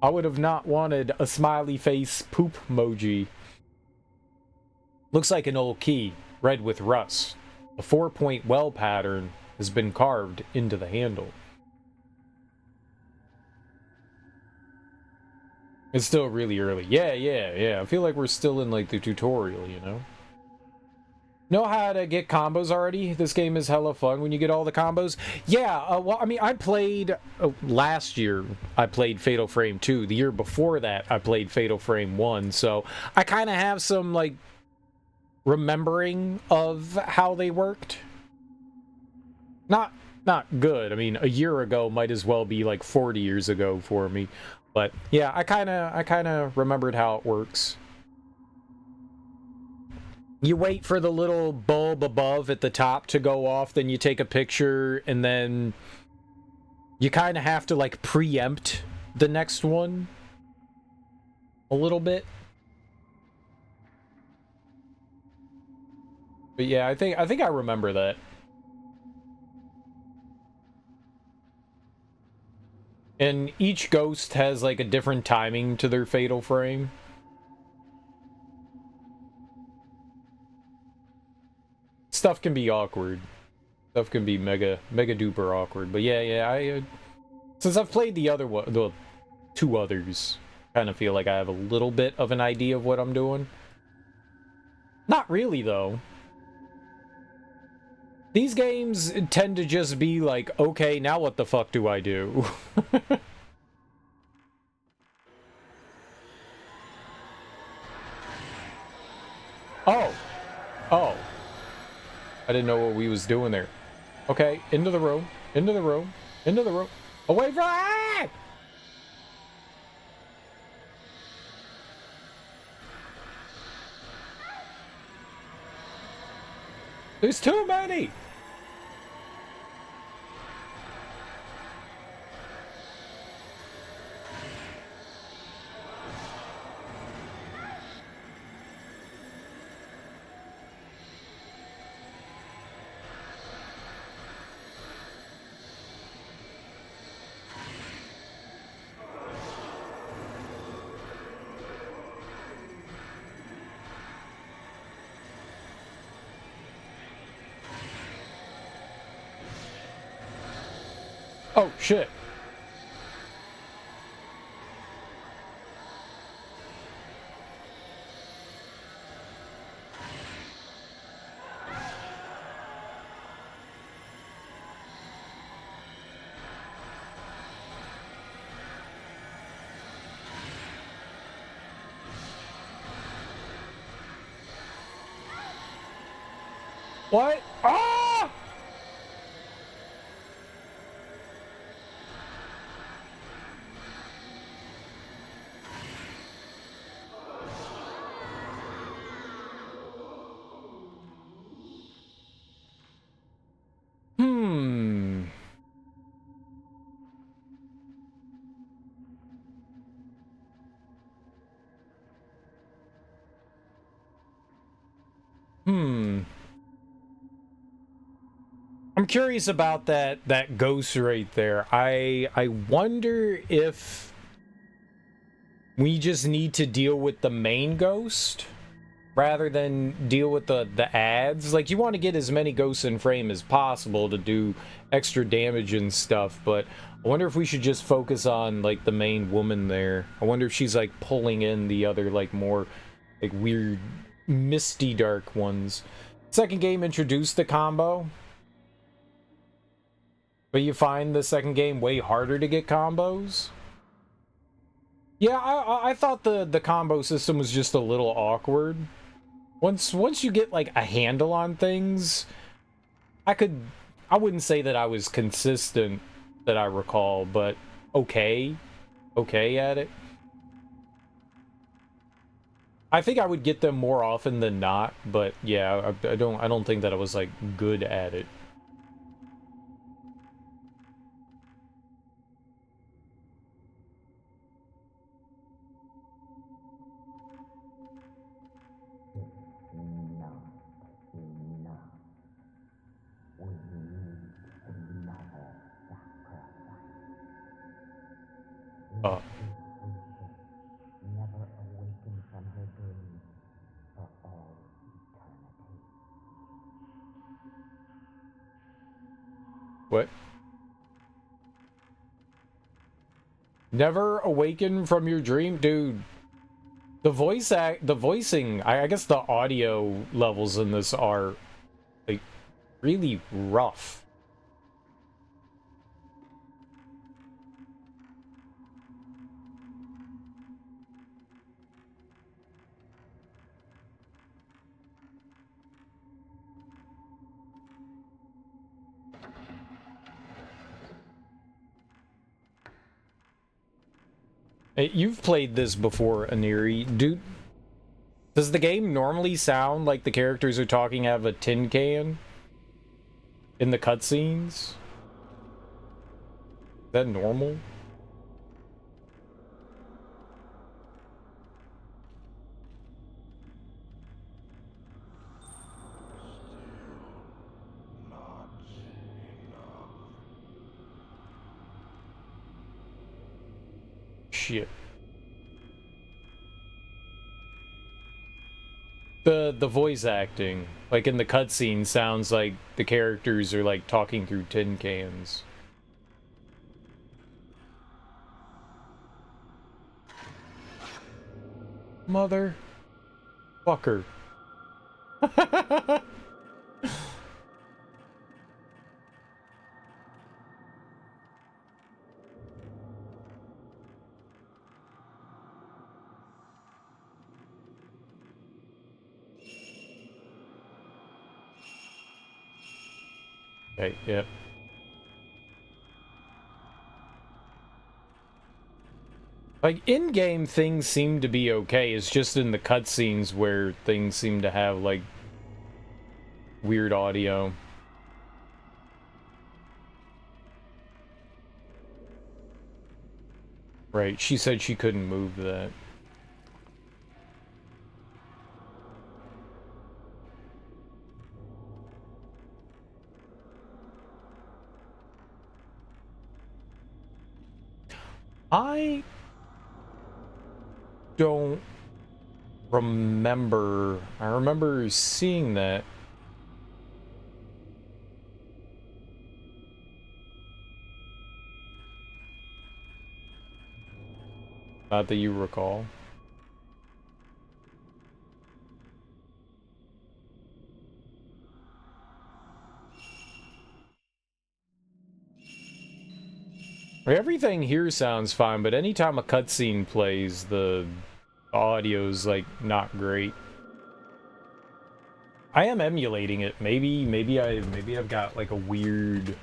I would have not wanted a smiley face poop emoji. Looks like an old key, red with rust. A 4-point well pattern has been carved into the handle. It's still really early. Yeah. I feel like we're still in like the tutorial, you know? Know how to get combos already? This game is hella fun when you get all the combos. Yeah, well, I mean, I played last year. I played Fatal Frame 2. The year before that, I played Fatal Frame 1. So I kind of have some like remembering of how they worked. Not good. I mean, a year ago might as well be like 40 years ago for me. But yeah, I kind of remembered how it works. You wait for the little bulb above at the top to go off, then you take a picture, and then you kind of have to like preempt the next one a little bit. But yeah, I think I remember that. And each ghost has like a different timing to their fatal frame. Stuff can be awkward. Stuff can be mega duper awkward. But yeah, I since I've played the other one, the 2 others, kind of feel like I have a little bit of an idea of what I'm doing. Not really though. These games tend to just be like, okay, now what the fuck do I do? Oh. Oh. I didn't know what we was doing there. Okay, into the room. Into the room. Into the room. Away from it! There's too many! Oh, shit. What? Ah! Hmm. Hmm. I'm curious about that ghost right there. I wonder if we just need to deal with the main ghost rather than deal with the ads. Like, you want to get as many ghosts in frame as possible to do extra damage and stuff, but I wonder if we should just focus on, like, the main woman there. I wonder if she's, like, pulling in the other, like, more, like, weird, misty dark ones. Second game introduced the combo, but you find the second game way harder to get combos? Yeah, I thought the combo system was just a little awkward. Once you get like a handle on things, I wouldn't say that I was consistent that I recall, but okay at it. I think I would get them more often than not, but yeah, I don't think that I was like good at it. Uh, Never awaken from her dream for all eternity. what? Never awaken from your dream, dude. The voicing, I guess the audio levels in this are like really rough. Hey, you've played this before, Aniri. Does the game normally sound like the characters are talking out of a tin can in the cutscenes? Is that normal? Shit. The voice acting, like in the cutscene, sounds like the characters are like talking through tin cans. Mother fucker. Okay, yep. Like, in-game things seem to be okay. It's just in the cutscenes where things seem to have, like, weird audio. Right, she said she couldn't move that. I don't remember. I remember seeing that. Not that you recall. Everything here sounds fine, but anytime a cutscene plays, the audio's like not great. I am emulating it. Maybe I've got like a weird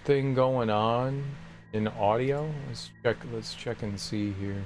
thing going on in audio. Let's check and see here.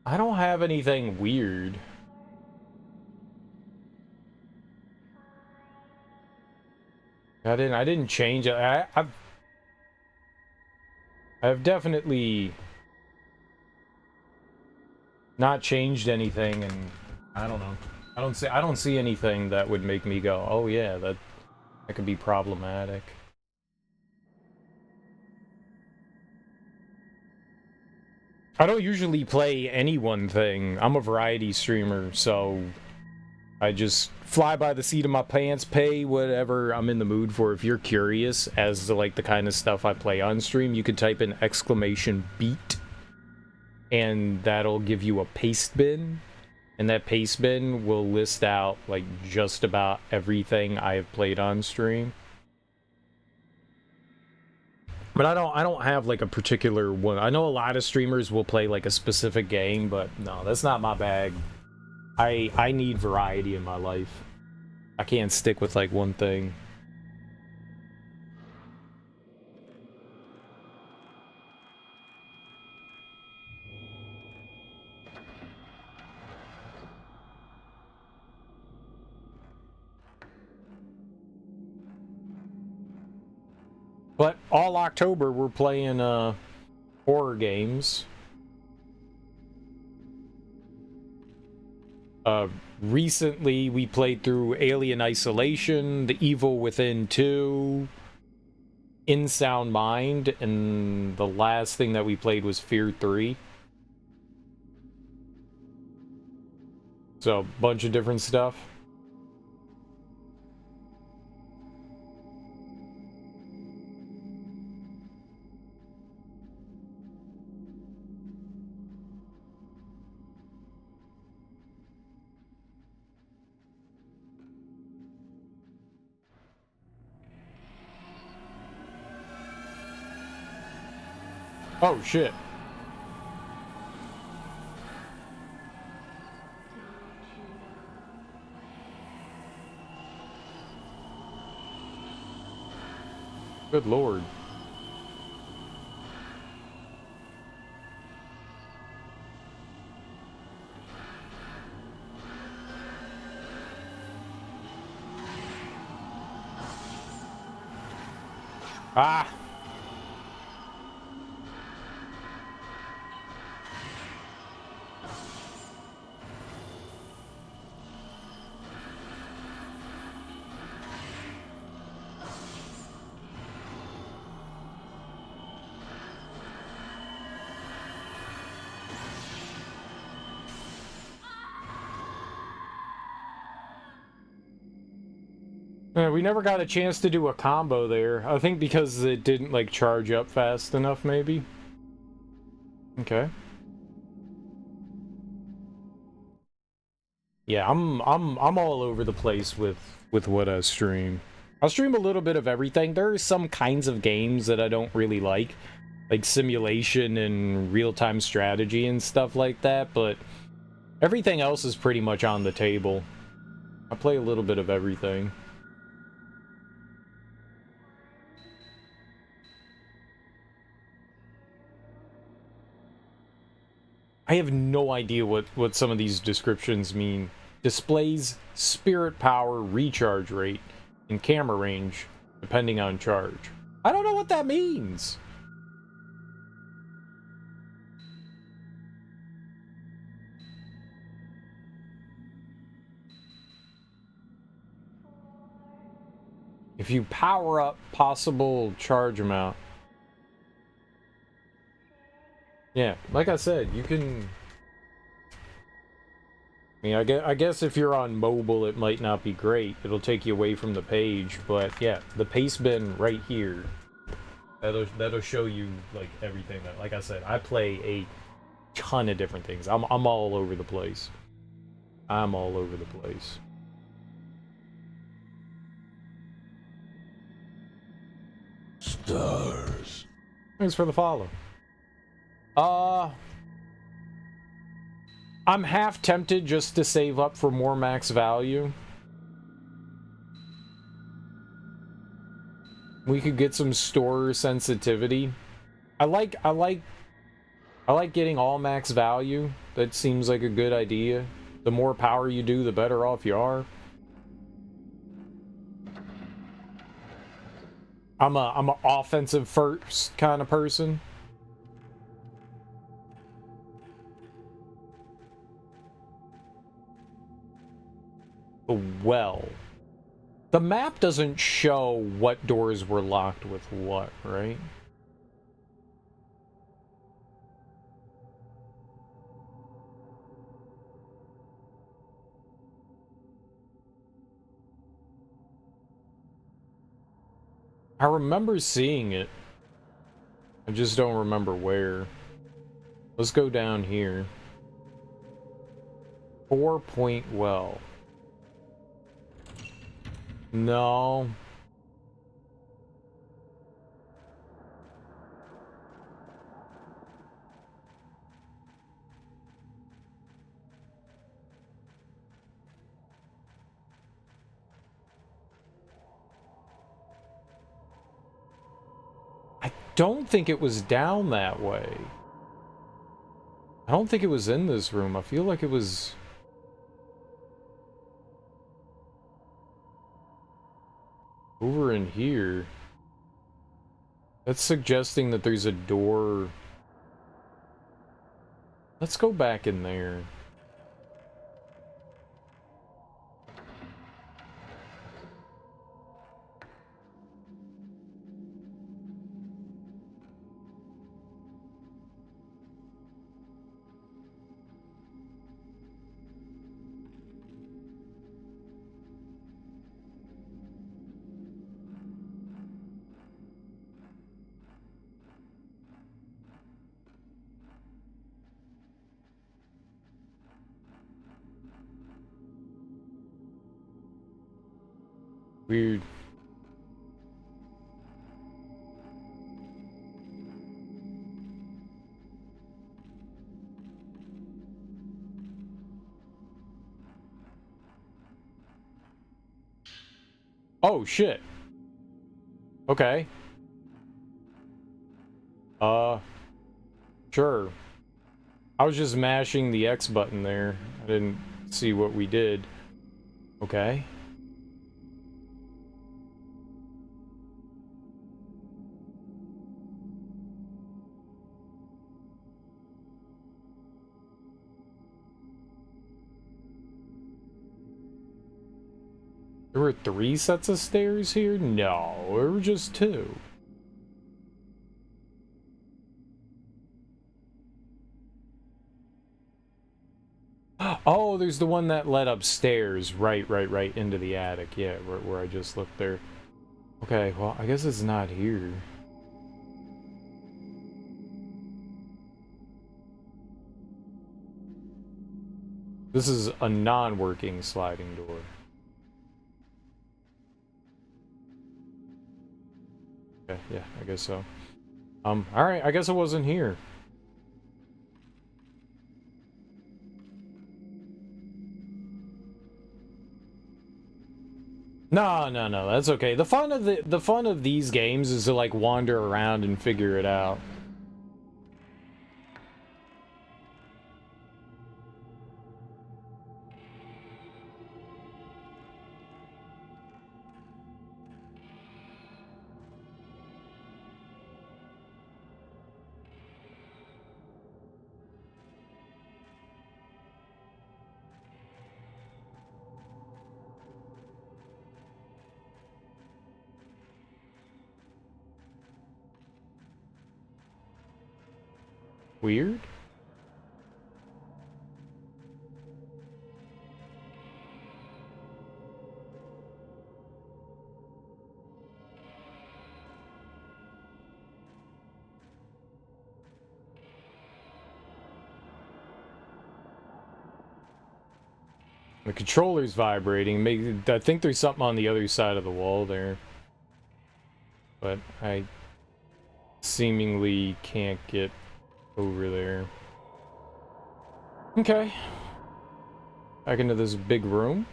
I don't have anything weird. I didn't change it. I've definitely not changed anything, and I don't know. I don't see anything that would make me go, "Oh yeah, that could be problematic." I don't usually play any one thing. I'm a variety streamer, so I just fly by the seat of my pants, pay whatever I'm in the mood for. If you're curious as to like the kind of stuff I play on stream, you could type in !beat, and that'll give you a paste bin, and that paste bin will list out like just about everything I have played on stream. But I don't have like a particular one. I know a lot of streamers will play like a specific game, but no, that's not my bag. I need variety in my life. I can't stick with like one thing. But all October we're playing horror games. Recently we played through Alien Isolation, The Evil Within 2, In Sound Mind, and the last thing that we played was Fear 3. So, bunch of different stuff. Oh shit. Good lord. Ah! We never got a chance to do a combo there. I think because it didn't like charge up fast enough, maybe. Okay. Yeah, I'm all over the place with what I stream. I'll stream a little bit of everything. There are some kinds of games that I don't really like simulation and real-time strategy and stuff like that, but everything else is pretty much on the table. I play a little bit of everything. I have no idea what some of these descriptions mean. Displays spirit power recharge rate and camera range, depending on charge. I don't know what that means. If you power up possible charge amount. Yeah, like I said, you can... I mean, I guess if you're on mobile, it might not be great. It'll take you away from the page, but yeah, the paste bin right here, that'll show you, like, everything. That, like I said, I play a ton of different things. I'm all over the place. I'm all over the place. Stars. Thanks for the follow. I'm half tempted just to save up for more max value. We could get some store sensitivity. I like getting all max value, That seems like a good idea. The more power you do, the better off you are. I'm a offensive first kind of person. Well, the map doesn't show what doors were locked with what, right? I remember seeing it. I just don't remember where. Let's go down here. 4-point well. No. I don't think it was down that way. I don't think it was in this room. I feel like it was over in here. That's suggesting that there's a door. Let's go back in there. Weird. Oh, shit. Okay. Sure. I was just mashing the X button there. I didn't see what we did. Okay. There were 3 sets of stairs here? No, there were just 2. Oh, there's the one that led upstairs. Right, into the attic. Yeah, where I just looked there. Okay, well, I guess it's not here. This is a non-working sliding door. Okay, yeah, I guess so. Alright, I guess it wasn't here. No, that's okay. The fun of these games is to like wander around and figure it out. Weird? The controller's vibrating. I think there's something on the other side of the wall there. But I seemingly can't get over there. Okay. Back into this big room.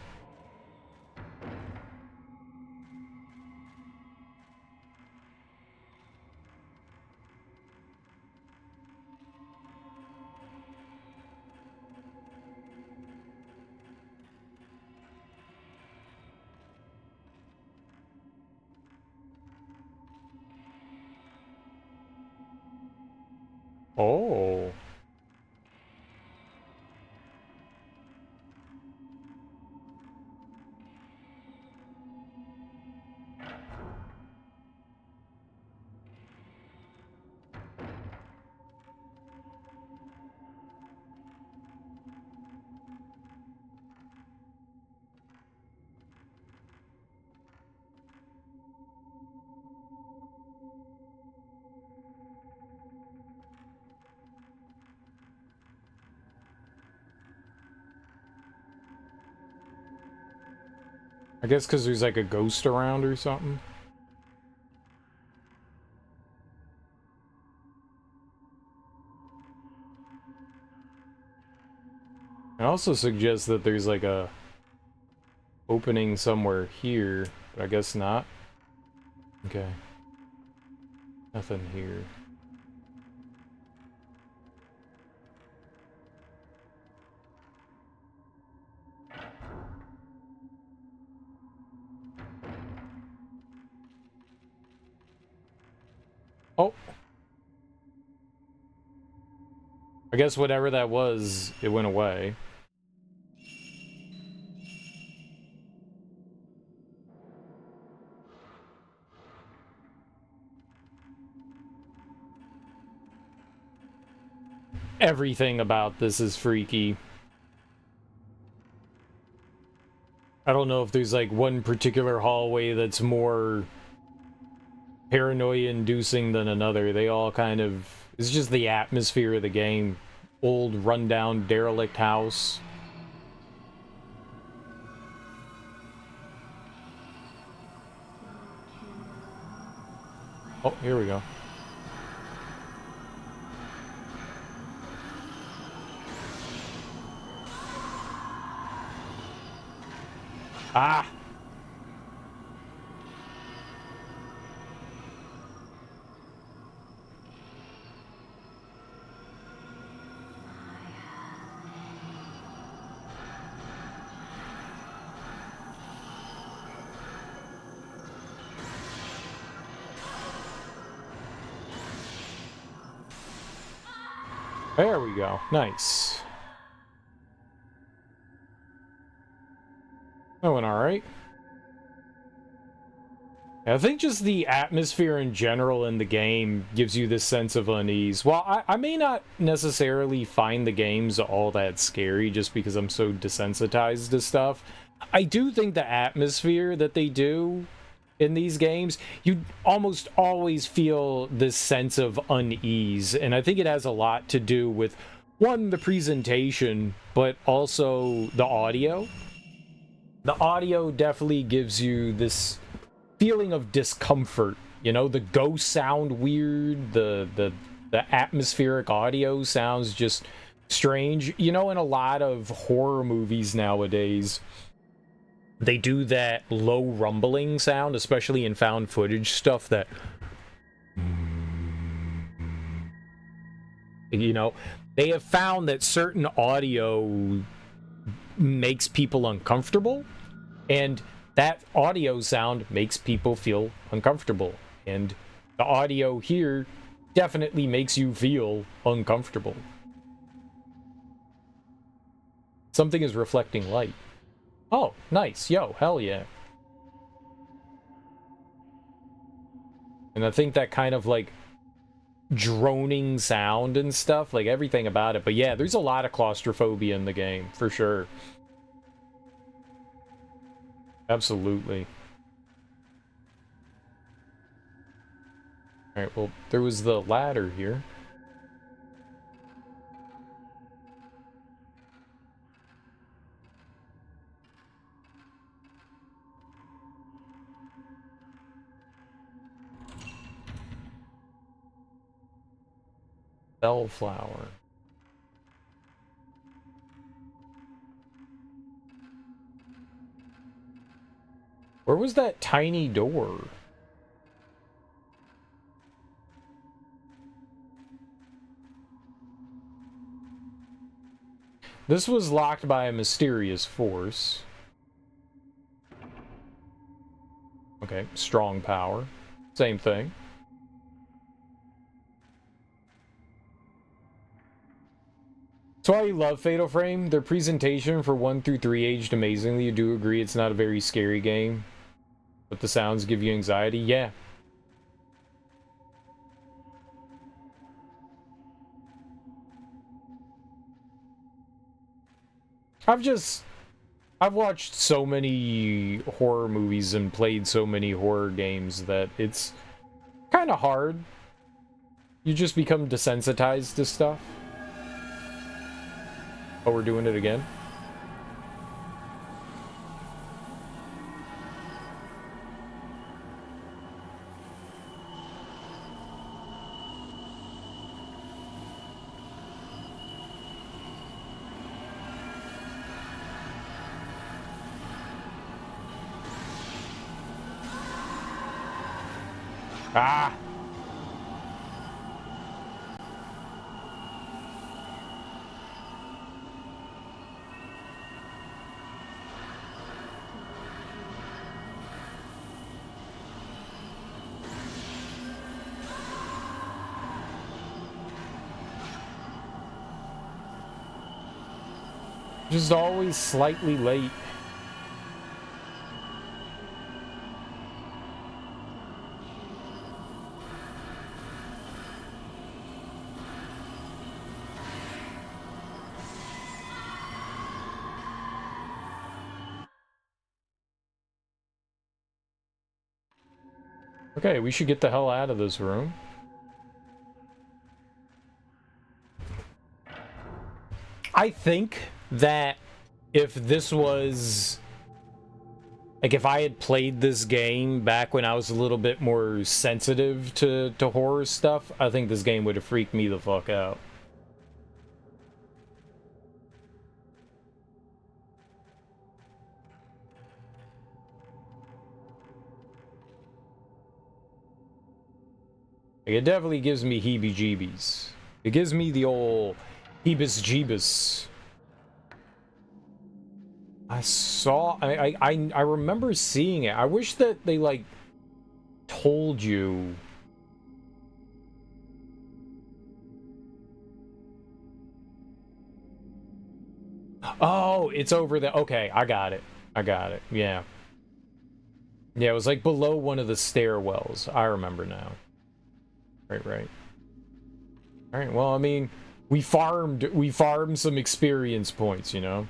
Oh. I guess because there's like a ghost around or something. I also suggest that there's like a opening somewhere here, but I guess not. Okay. Nothing here. Oh. I guess whatever that was, it went away. Everything about this is freaky. I don't know if there's like one particular hallway that's more paranoia-inducing than another. They all kind of... It's just the atmosphere of the game. Old, rundown, derelict house. Oh, here we go. Ah! There we go. Nice. That went alright. I think just the atmosphere in general in the game gives you this sense of unease. While I may not necessarily find the games all that scary just because I'm so desensitized to stuff, I do think the atmosphere that they do in these games, you almost always feel this sense of unease. And I think it has a lot to do with, one, the presentation, but also the audio. The audio definitely gives you this feeling of discomfort. You know, the ghosts sound weird, the atmospheric audio sounds just strange. You know, in a lot of horror movies nowadays, they do that low rumbling sound, especially in found footage stuff, that, you know, they have found that certain audio makes people uncomfortable, and that audio sound makes people feel uncomfortable. And the audio here definitely makes you feel uncomfortable. Something is reflecting light. Oh, nice. Yo, hell yeah. And I think that kind of like droning sound and stuff, like everything about it. But yeah, there's a lot of claustrophobia in the game, for sure. Absolutely. Alright, well, there was the ladder here. Bellflower. Where was that tiny door? This was locked by a mysterious force. Okay, strong power. Same thing. That's why I love Fatal Frame. Their presentation for 1 through 3 aged amazingly. You do agree it's not a very scary game, but the sounds give you anxiety? Yeah. I've watched so many horror movies and played so many horror games that it's kind of hard. You just become desensitized to stuff. Oh, we're doing it again? Ah! Just always slightly late. Okay, we should get the hell out of this room. I think that if this was... like, if I had played this game back when I was a little bit more sensitive to horror stuff, I think this game would have freaked me the fuck out. Like, it definitely gives me heebie-jeebies. It gives me the old heebus-jeebus. I remember seeing it. I wish that they, like, told you. Oh, it's over there. Okay, I got it. I got it. Yeah. Yeah, it was like below one of the stairwells. I remember now. Right, right. All right, well, I mean, we farmed some experience points, you know?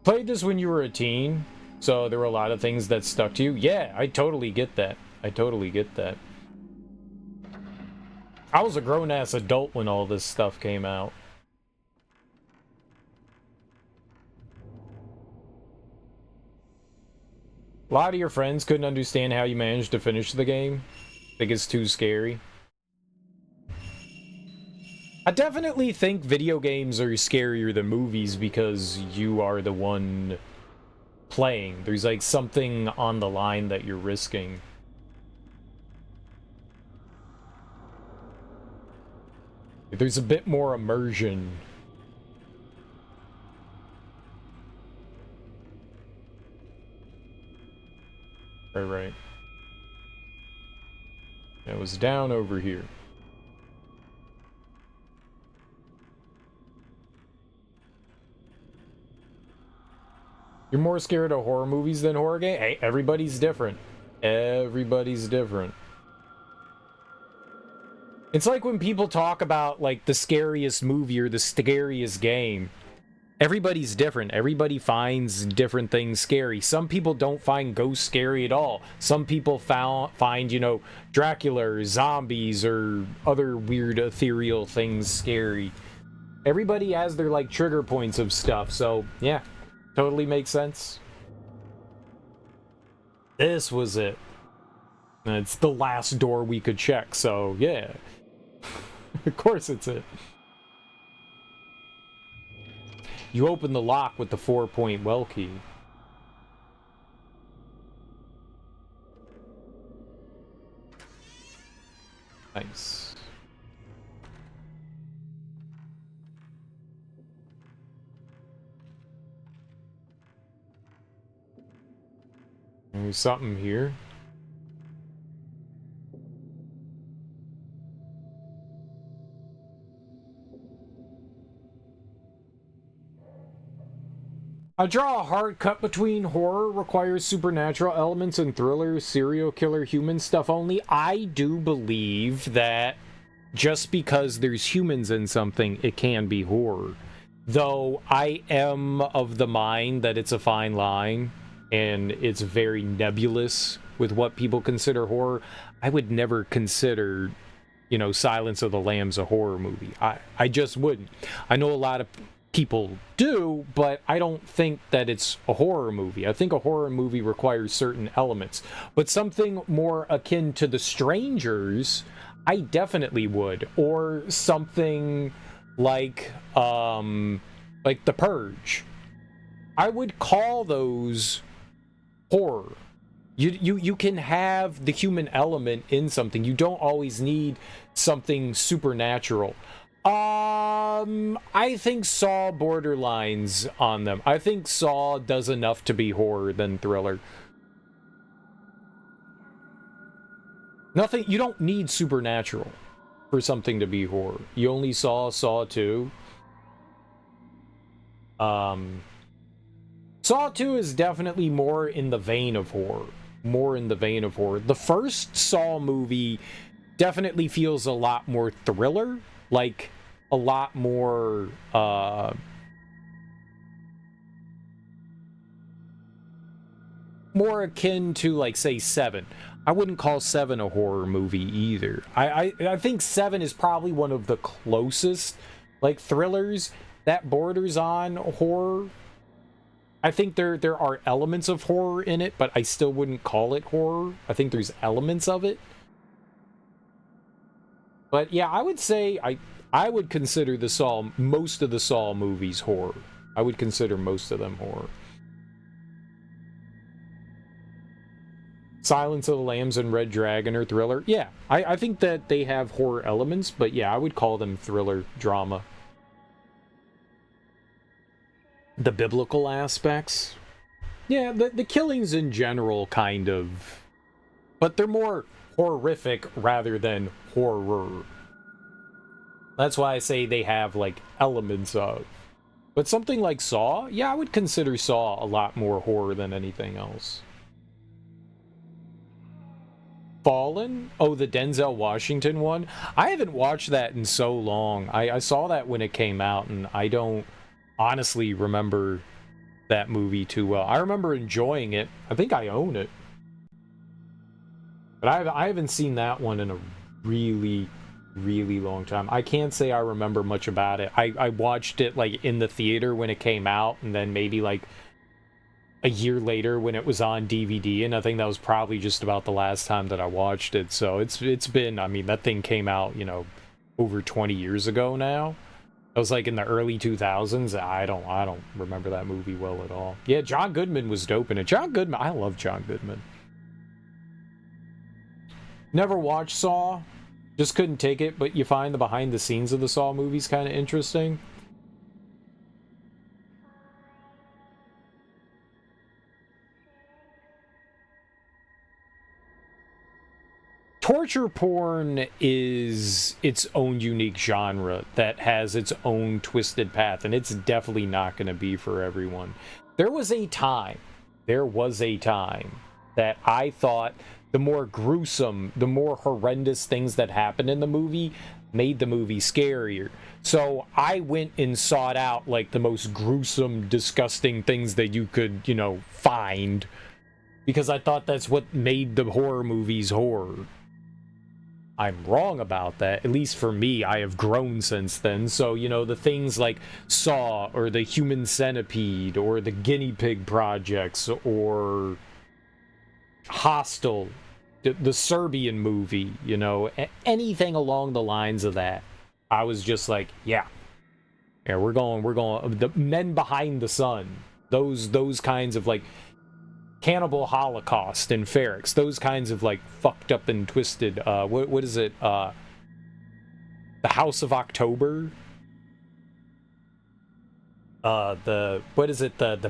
Played this when you were a teen, so there were a lot of things that stuck to you. Yeah, I totally get that. I totally get that. I was a grown-ass adult when all this stuff came out. A lot of your friends couldn't understand how you managed to finish the game. Think it's too scary. I definitely think video games are scarier than movies because you are the one playing. There's like something on the line that you're risking. There's a bit more immersion. Right. It was down over here. You're more scared of horror movies than horror games? Hey, everybody's different. Everybody's different. It's like when people talk about, like, the scariest movie or the scariest game. Everybody's different. Everybody finds different things scary. Some people don't find ghosts scary at all. Some people find, you know, Dracula or zombies or other weird ethereal things scary. Everybody has their, like, trigger points of stuff, so, yeah. Totally makes sense. This was it. And it's the last door we could check, so, yeah. Of course it's it. You open the lock with the 4-point well key. Nice. There's something here. I draw a hard cut between horror requires supernatural elements and thriller, serial killer, human stuff only. I do believe that just because there's humans in something, it can be horror. Though I am of the mind that it's a fine line and it's very nebulous with what people consider horror. I would never consider, you know, Silence of the Lambs a horror movie. I just wouldn't. I know a lot of people do, but I don't think that it's a horror movie. I think a horror movie requires certain elements. But something more akin to The Strangers, I definitely would. Or something like The Purge. I would call those horror. You can have the human element in something. You don't always need something supernatural. I think Saw borderlines on them. I think Saw does enough to be horror than thriller. Nothing, you don't need supernatural for something to be horror. You only saw Saw 2. Saw 2 is definitely more in the vein of horror. More in the vein of horror. The first Saw movie definitely feels a lot more thriller. Like, a lot more, more akin to, like, say, 7. I wouldn't call 7 a horror movie either. I think 7 is probably one of the closest, like, thrillers that borders on horror. I think there are elements of horror in it, but I still wouldn't call it horror. I think there's elements of it. But yeah, I would say I would consider most of the Saw movies horror. I would consider most of them horror. Silence of the Lambs and Red Dragon are thriller. Yeah, I think that they have horror elements, but yeah, I would call them thriller drama. The biblical aspects. Yeah, the killings in general, kind of. But they're more horrific rather than horror. That's why I say they have, like, elements of. But something like Saw, yeah, I would consider Saw a lot more horror than anything else. Fallen? Oh, the Denzel Washington one? I haven't watched that in so long. I saw that when it came out, and I don't honestly remember that movie too well. I remember enjoying it. I think I own it. But I haven't seen that one in a really, really long time. I can't say I remember much about it. I watched it, like, in the theater when it came out, and then maybe, like, a year later when it was on DVD, and I think that was probably just about the last time that I watched it. So it's been, I mean, that thing came out, you know, over 20 years ago now. It was like in the early 2000s. I don't remember that movie well at all. Yeah, John Goodman was dope in it. John Goodman, I love John Goodman. Never watched Saw. Just couldn't take it, but you find the behind the scenes of the Saw movies kind of interesting. Torture porn is its own unique genre that has its own twisted path, and it's definitely not going to be for everyone. There was a time that I thought the more gruesome, the more horrendous things that happened in the movie made the movie scarier. So I went and sought out, like, the most gruesome, disgusting things that you could, you know, find, because I thought that's what made the horror movies horror. I'm wrong about that. At least for me, I have grown since then. So, you know, the things like Saw, or the Human Centipede, or the Guinea Pig Projects, or Hostel, the Serbian movie, you know, anything along the lines of that. I was just like, yeah, we're going, the Men Behind the Sun, those kinds of, like, Cannibal Holocaust and Ferox, those kinds of, like, fucked up and twisted, what is it, The House of October, the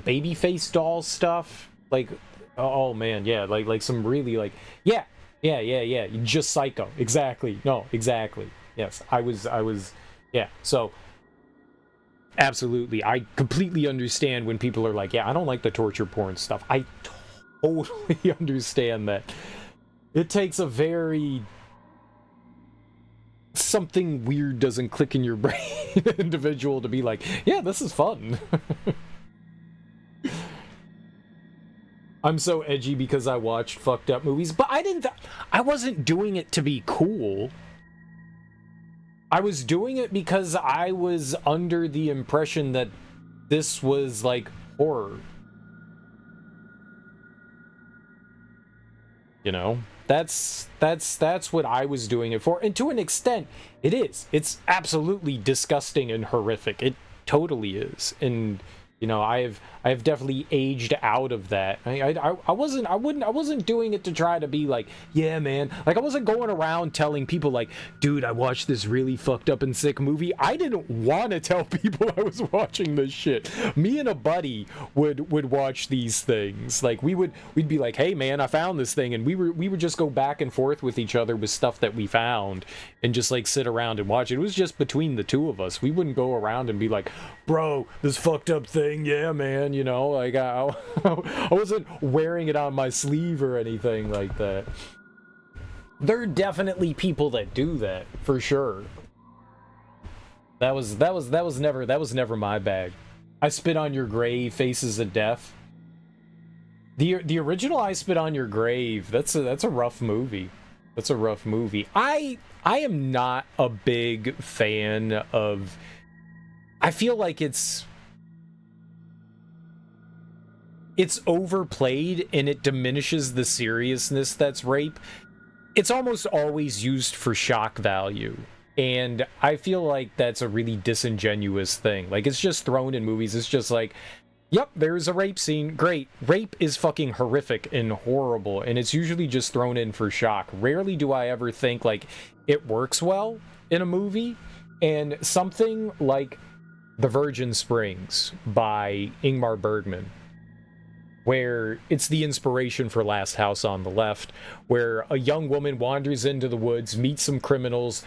baby face doll stuff, like, oh man, yeah, like some really, like, yeah, just Psycho, exactly, no, exactly, yes, I was, yeah, so absolutely. I completely understand when people are like, yeah, I don't like the torture porn stuff. I totally understand that. It takes a very... something weird doesn't click in your brain individual to be like, yeah, this is fun. I'm so edgy because I watched fucked up movies, but I wasn't doing it to be cool. I was doing it because I was under the impression that this was like horror. You know? That's what I was doing it for. And to an extent, it is. It's absolutely disgusting and horrific. It totally is. And you know, I've definitely aged out of that. I wasn't doing it to try to be like, yeah, man. Like I wasn't going around telling people like, dude, I watched this really fucked up and sick movie. I didn't want to tell people I was watching this shit. Me and a buddy would watch these things. Like we'd be like, hey man, I found this thing, and we would just go back and forth with each other with stuff that we found and just like sit around and watch it. It was just between the two of us. We wouldn't go around and be like, bro, this fucked up thing, yeah, man, you know, like I wasn't wearing it on my sleeve or anything like that. There are definitely people that do that, for sure. That was never my bag. I Spit on Your Grave, Faces of Death. The original I Spit on Your Grave, that's a rough movie. That's a rough movie. I am not a big fan of... I feel like it's overplayed and it diminishes the seriousness that's rape. It's almost always used for shock value. And I feel like that's a really disingenuous thing. Like, it's just thrown in movies. It's just like, yep, there's a rape scene. Great. Rape is fucking horrific and horrible. And it's usually just thrown in for shock. Rarely do I ever think, like, it works well in a movie. And something like The Virgin Springs by Ingmar Bergman, where it's the inspiration for Last House on the Left, where a young woman wanders into the woods, meets some criminals,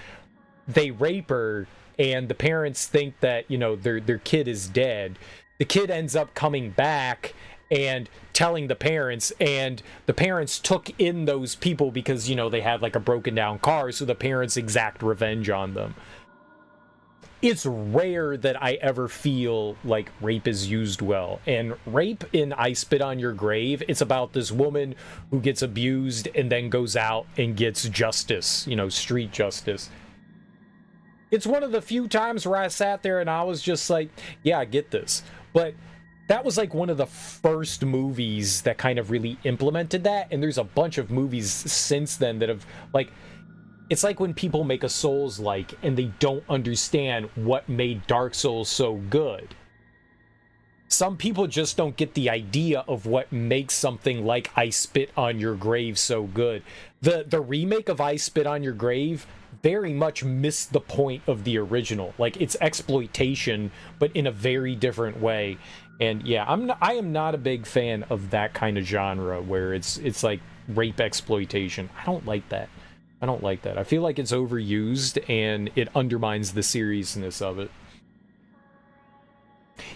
they rape her, and the parents think that, you know, their kid is dead. The kid ends up coming back and telling the parents, and the parents took in those people because, you know, they had like a broken down car, so the parents exact revenge on them. It's rare that I ever feel like rape is used well. And rape in I Spit on Your Grave, it's about this woman who gets abused and then goes out and gets justice, you know, street justice. It's one of the few times where I sat there and I was just like, yeah, I get this. But that was like one of the first movies that kind of really implemented that. And there's a bunch of movies since then that have, like, it's like when people make a Souls-like and they don't understand what made Dark Souls so good. Some people just don't get the idea of what makes something like I Spit on Your Grave so good. The remake of I Spit on Your Grave very much missed the point of the original. Like, it's exploitation, but in a very different way. And yeah, I am not a big fan of that kind of genre where it's like rape exploitation. I don't like that. I don't like that. I feel like it's overused and it undermines the seriousness of it.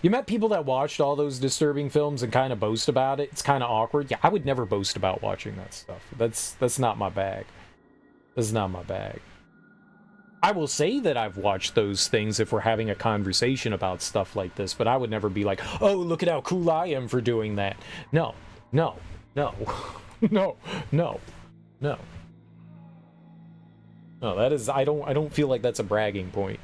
You met people that watched all those disturbing films and kind of boast about it. It's kind of awkward. Yeah, I would never boast about watching that stuff. That's not my bag. That's not my bag. I will say that I've watched those things if we're having a conversation about stuff like this, but I would never be like, oh, look at how cool I am for doing that. No, no, no, no, no, no. No, that is, I don't feel like that's a bragging point.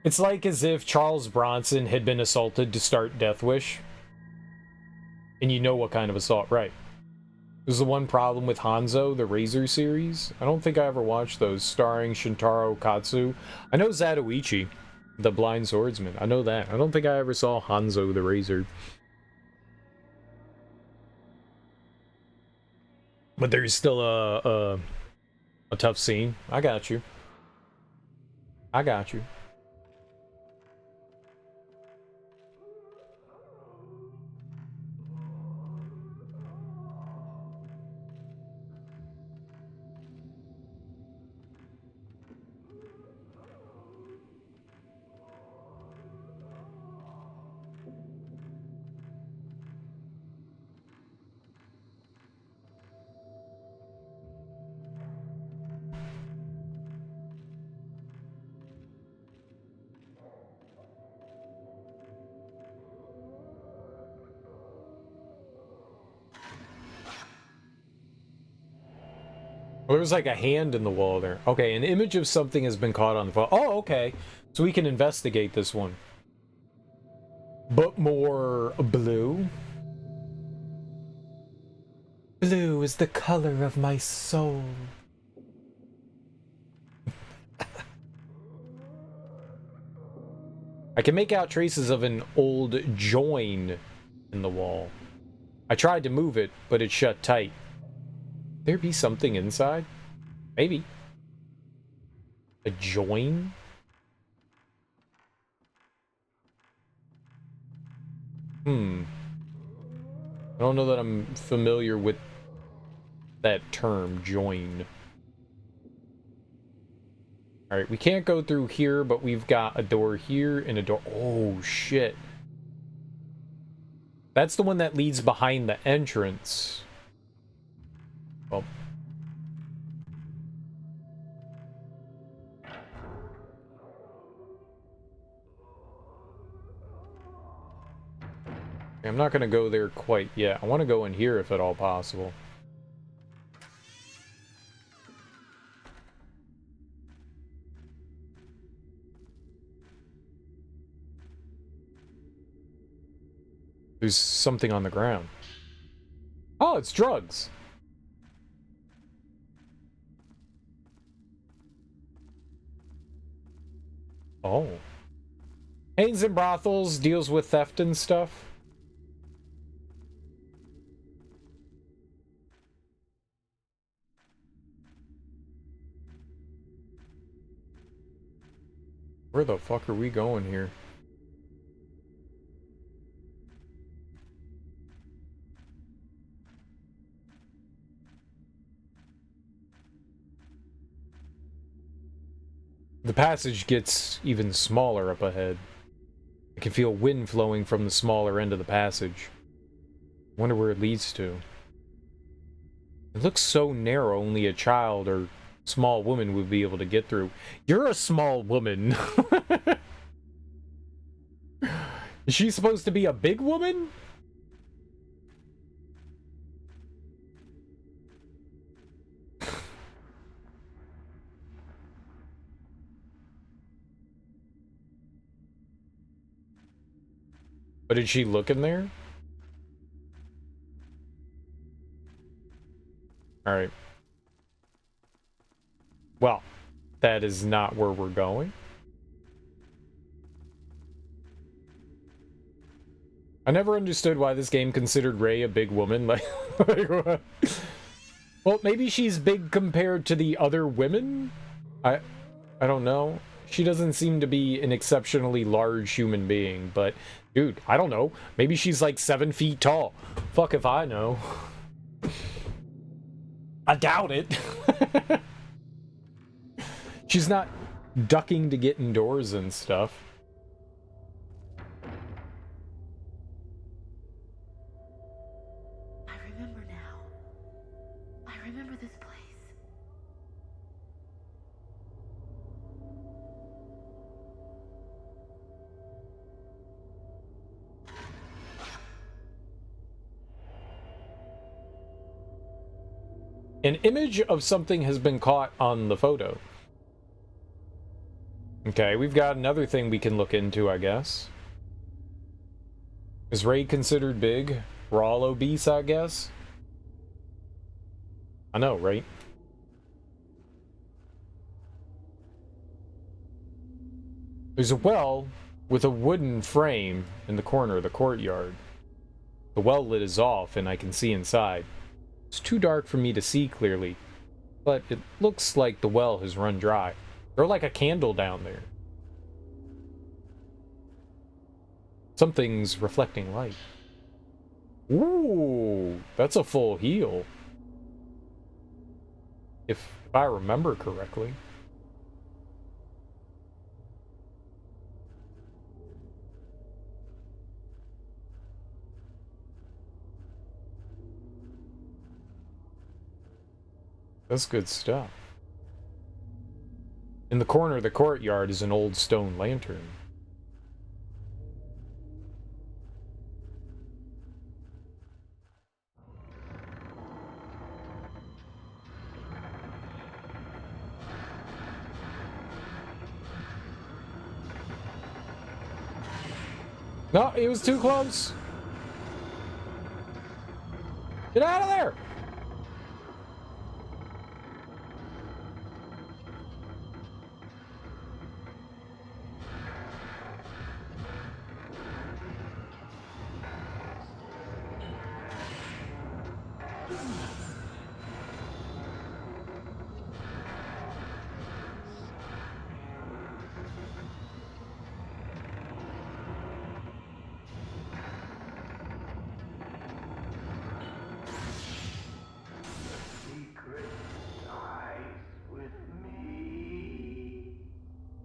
It's like as if Charles Bronson had been assaulted to start Death Wish. And you know what kind of assault, right? There's the one problem with Hanzo, the Razor series. I don't think I ever watched those, starring Shintaro Katsu. I know Zatoichi, the blind swordsman. I know that. I don't think I ever saw Hanzo the Razor. But there's still a tough scene. I got you. I got you. Well, there's like a hand in the wall there. Okay, an image of something has been caught on the phone. Oh, okay. So we can investigate this one. But more blue. Blue is the color of my soul. I can make out traces of an old join in the wall. I tried to move it, but it shut tight. There be something inside? Maybe. A join? I don't know that I'm familiar with that term, join. Alright, we can't go through here, but we've got a door here and a door... Oh, shit. That's the one that leads behind the entrance. Well... I'm not going to go there quite yet. I want to go in here if at all possible. There's something on the ground. Oh, it's drugs. Oh. Haynes and Brothels deals with theft and stuff. Where the fuck are we going here? The passage gets even smaller up ahead. I can feel wind flowing from the smaller end of the passage. I wonder where it leads to. It looks so narrow, only a child or small woman would be able to get through. You're a small woman. Is she supposed to be a big woman? But did she look in there? Alright. Well, that is not where we're going. I never understood why this game considered Rey a big woman. Like well, maybe she's big compared to the other women? I don't know. She doesn't seem to be an exceptionally large human being, but dude, I don't know. Maybe she's like 7 feet tall. Fuck if I know. I doubt it. She's not ducking to get indoors and stuff. I remember now. I remember this place. An image of something has been caught on the photo. Okay, we've got another thing we can look into, I guess. Is Rey considered big? We're all obese, I guess? I know, right? There's a well with a wooden frame in the corner of the courtyard. The well lid is off and I can see inside. It's too dark for me to see clearly, but it looks like the well has run dry. Throw like a candle down there. Something's reflecting light. Ooh, that's a full heal. If I remember correctly. That's good stuff. In the corner of the courtyard is an old stone lantern. No, it was too close. Get out of there.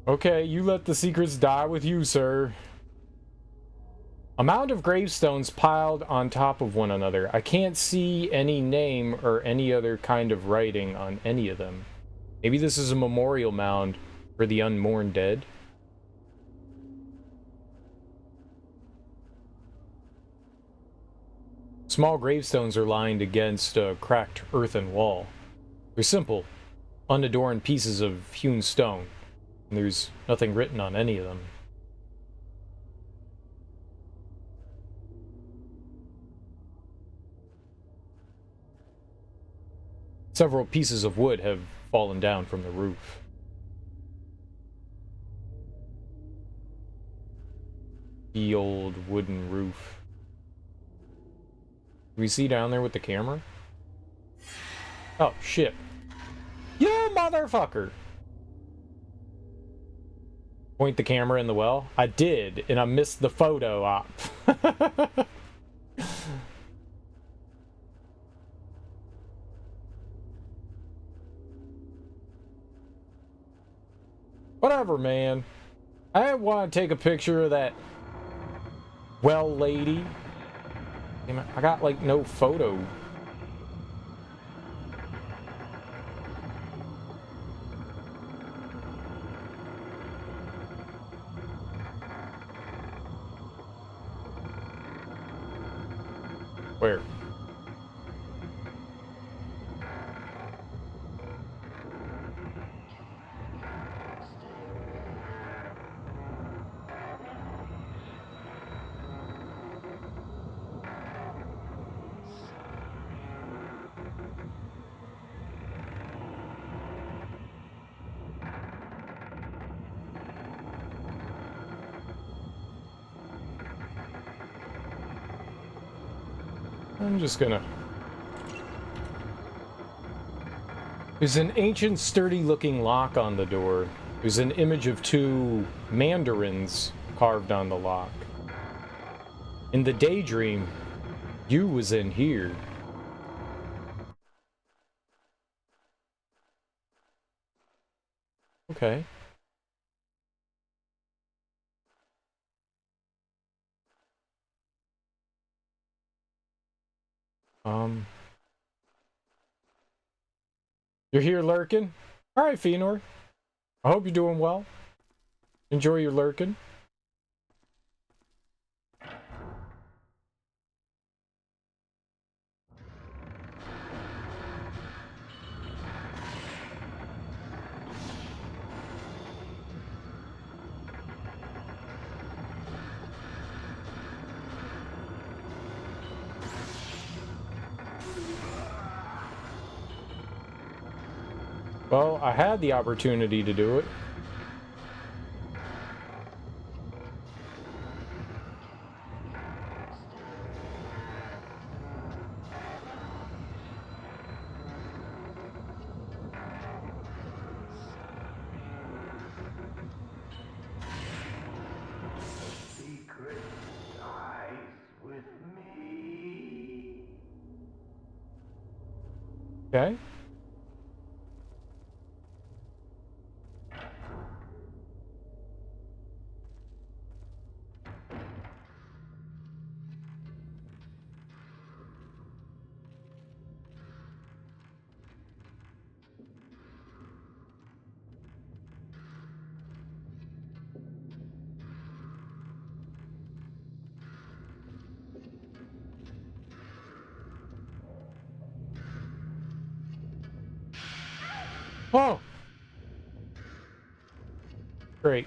Okay, you let the secrets die with you, sir. A mound of gravestones piled on top of one another. I can't see any name or any other kind of writing on any of them. Maybe this is a memorial mound for the unmourned dead. Small gravestones are lined against a cracked earthen wall. They're simple, unadorned pieces of hewn stone, and there's nothing written on any of them. Several pieces of wood have fallen down from the roof. The old wooden roof. Can we see down there with the camera? Oh, shit. You motherfucker! Point the camera in the well? I did, and I missed the photo op. Whatever, man. I want to take a picture of that well lady. Damn it, I got, like, no photo. Where? I'm just gonna... There's an ancient, sturdy-looking lock on the door. There's an image of two mandarins carved on the lock. In the daydream, you was in here. Okay. You're here lurking? Alright, Fëanor. I hope you're doing well. Enjoy your lurking. Well, I had the opportunity to do it. Secret dies with me. Okay. Oh! Great.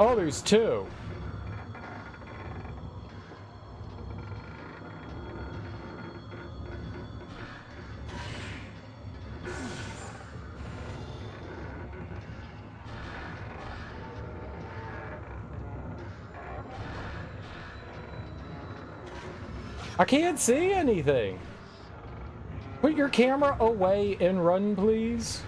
Oh, there's two. I can't see anything. Put your camera away and run, please.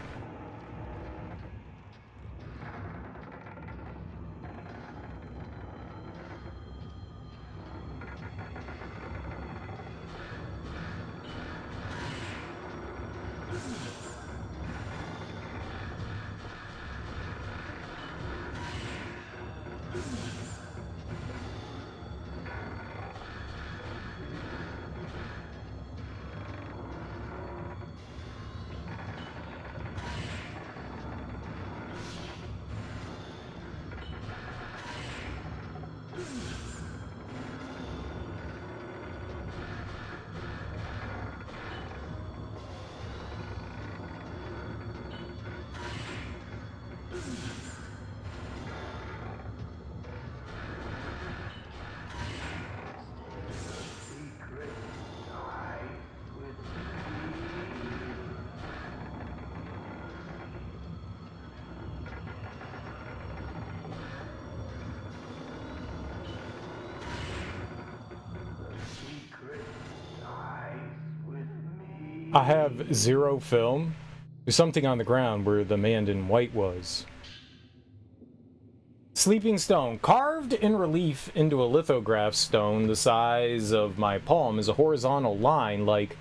I have 0 film. There's something on the ground where the man in white was. Sleeping stone. Carved in relief into a lithograph stone the size of my palm is a horizontal line like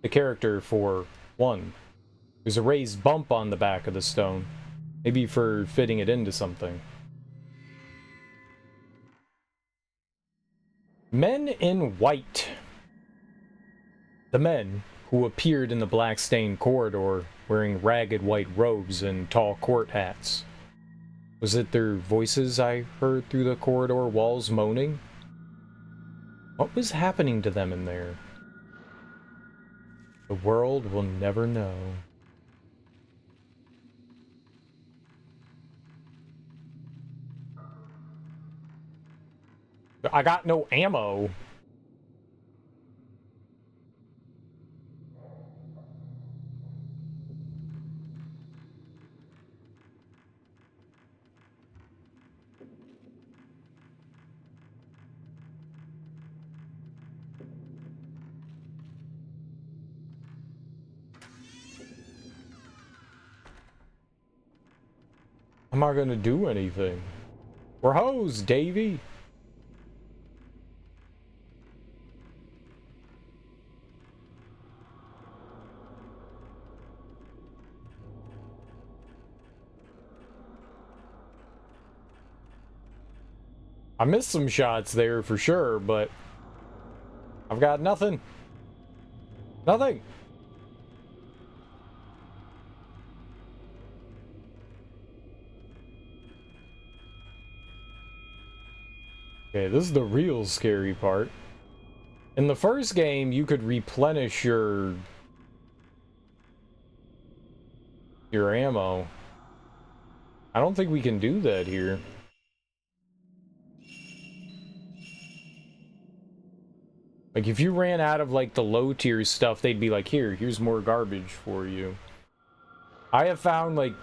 the character for 1. There's a raised bump on the back of the stone. Maybe for fitting it into something. Men in white. The men who appeared in the black-stained corridor wearing ragged white robes and tall court hats. Was it their voices I heard through the corridor walls moaning? What was happening to them in there? The world will never know. I got no ammo. Am I gonna do anything? We're hosed, Davy. I missed some shots there for sure, but I've got nothing. Nothing. Okay, this is the real scary part. In the first game, you could replenish your ammo. I don't think we can do that here. Like, if you ran out of, like, the low-tier stuff, they'd be like, here's more garbage for you. I have found, like...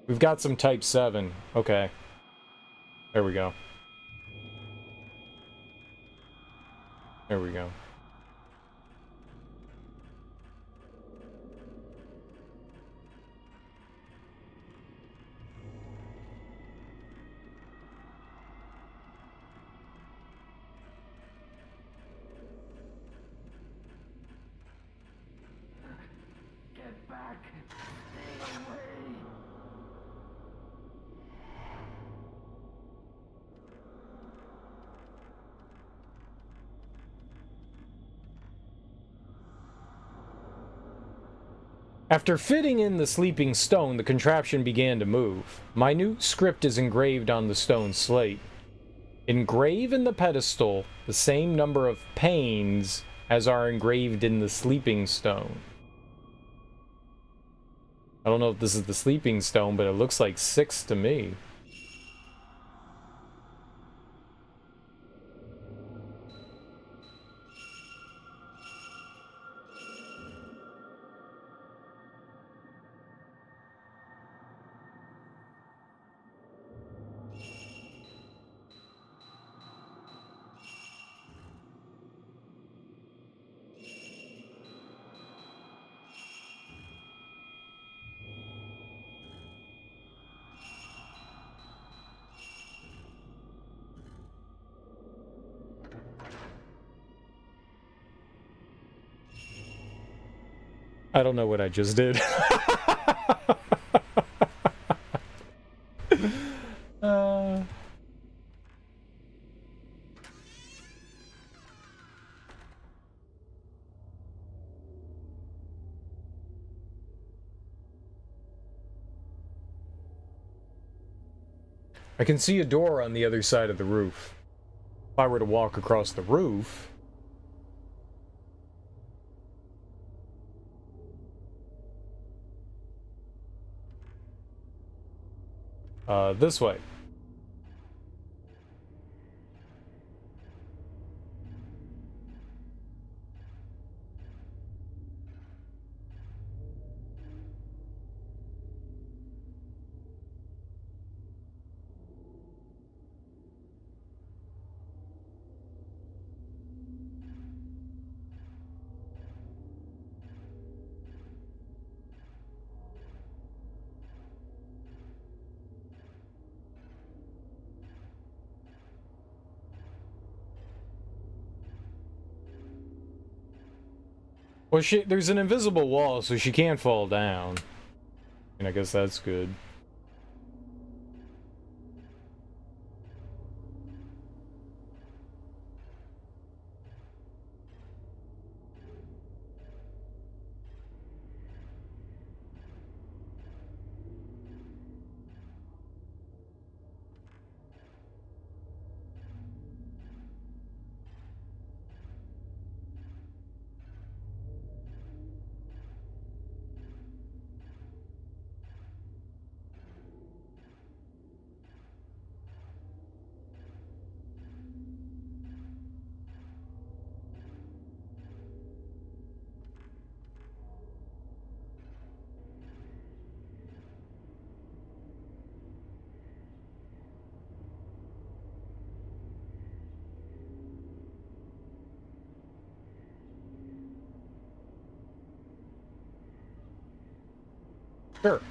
We've got some Type 7. Okay. There we go. There we go. Get back! Stay away! After fitting in the sleeping stone, the contraption began to move. Minute script is engraved on the stone slate. Engrave in the pedestal the same number of panes as are engraved in the sleeping stone. I don't know if this is the sleeping stone, but it looks like 6 to me. I don't know what I just did. I can see a door on the other side of the roof. If I were to walk across the roof... this way. Well, there's an invisible wall, so she can't fall down. And I guess that's good. Sure.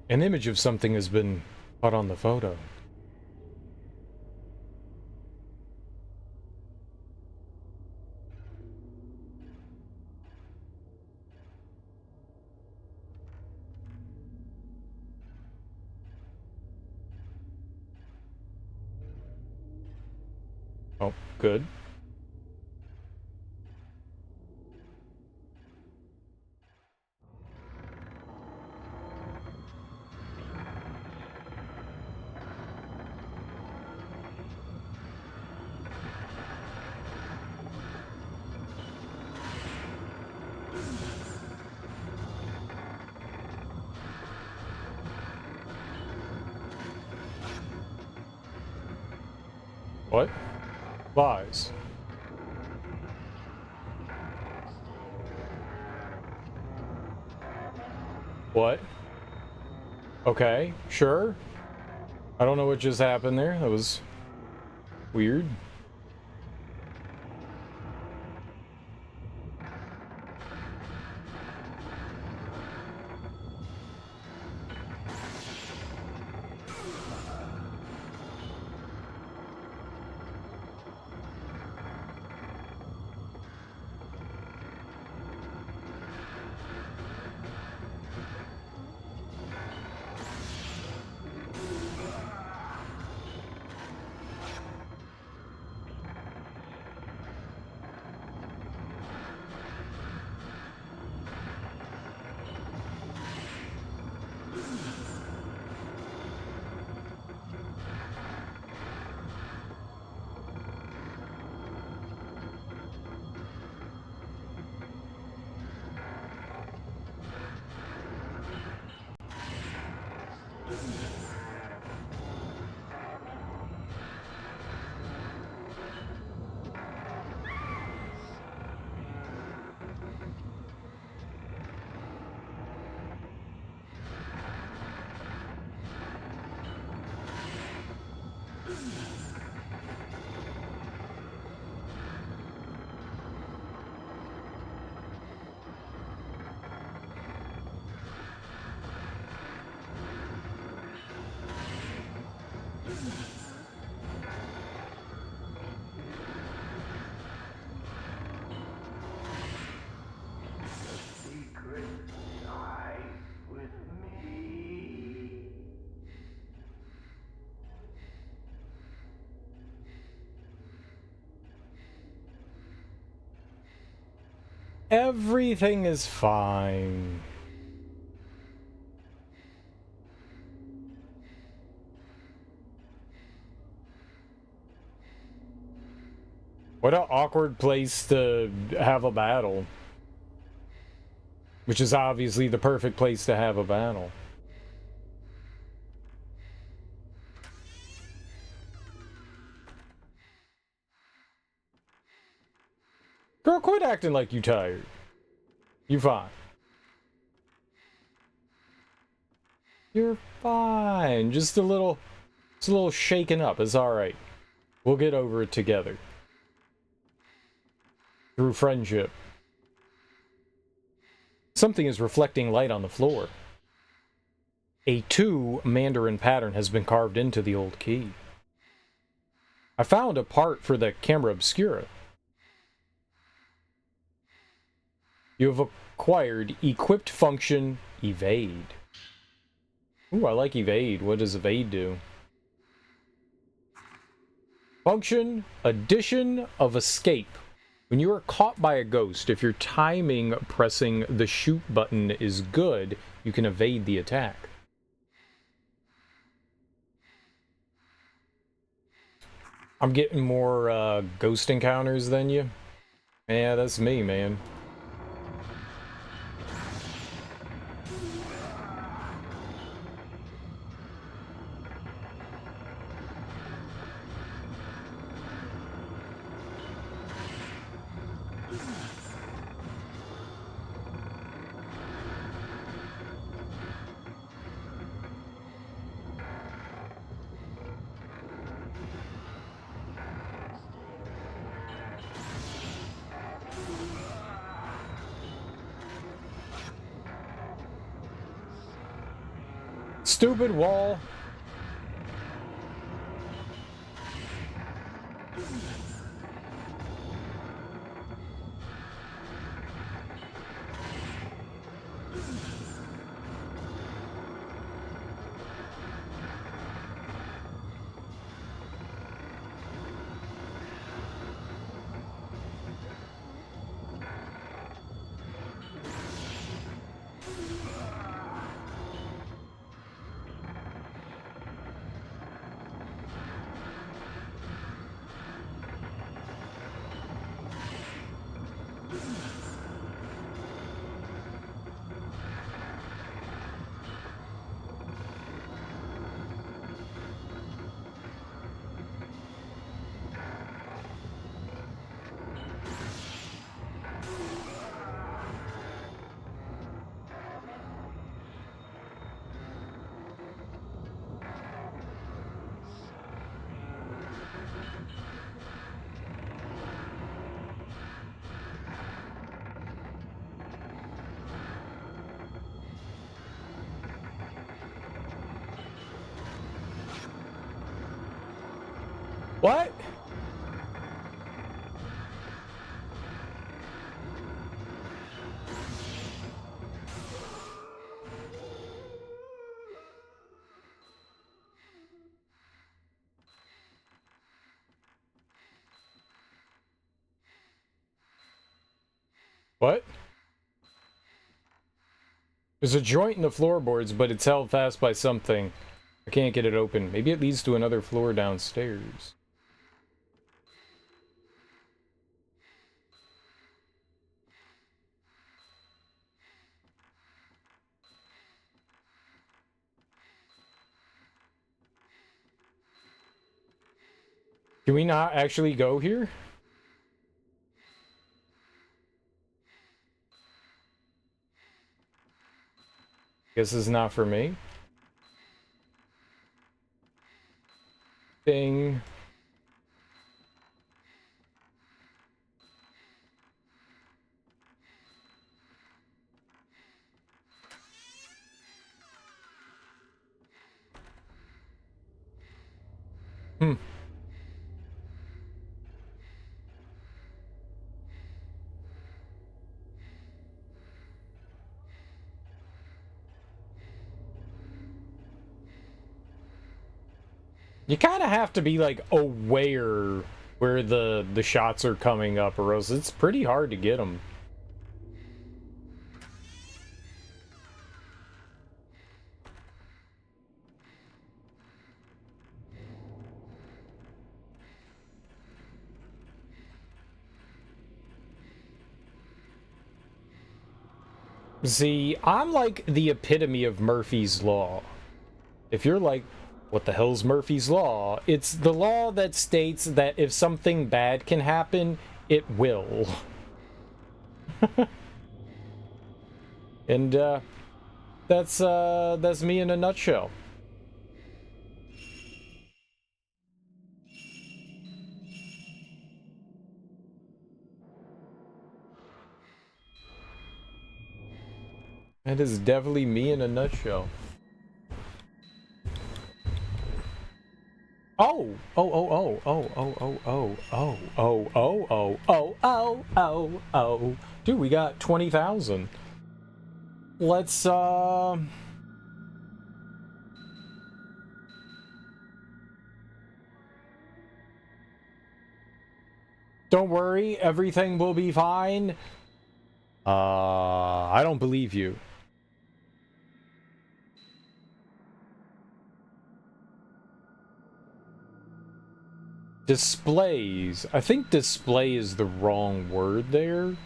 An image of something has been put on the photo. Oh, good. What? Lies. What? Okay, sure. I don't know what just happened there. That was weird. Everything is fine. What an awkward place to have a battle. Which is obviously the perfect place to have a battle. Girl, quit acting like you tired. You fine. You're fine. Just a little shaken up. It's alright. We'll get over it together. Through friendship. Something is reflecting light on the floor. A 2 Mandarin pattern has been carved into the old key. I found a part for the camera obscura. You have acquired equipped function evade. Ooh, I like evade. What does evade do? Function addition of escape. When you are caught by a ghost, if your timing pressing the shoot button is good, you can evade the attack. I'm getting more ghost encounters than you. Yeah, that's me, man. Stupid wall. What? What? There's a joint in the floorboards, but it's held fast by something. I can't get it open. Maybe it leads to another floor downstairs. Can we not actually go here? Guess this is not for me. Ding. Hmm. You kind of have to be, like, aware where the shots are coming up, or else it's pretty hard to get them. See, I'm like the epitome of Murphy's Law. If you're like, what the hell's Murphy's Law? It's the law that states that if something bad can happen, it will. And that's me in a nutshell. That is definitely me in a nutshell. Oh, oh, oh, oh, oh, oh, oh, oh, oh, oh, oh, oh, oh, oh, oh. Dude, we got 20,000. Let's, Don't worry, everything will be fine. I don't believe you. Displays. I think display is the wrong word there.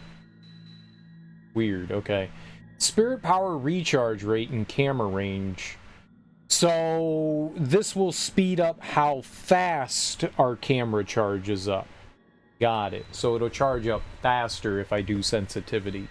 Weird, okay. Spirit power recharge rate and camera range. So this will speed up how fast our camera charges up. Got it. So it'll charge up faster if I do sensitivity.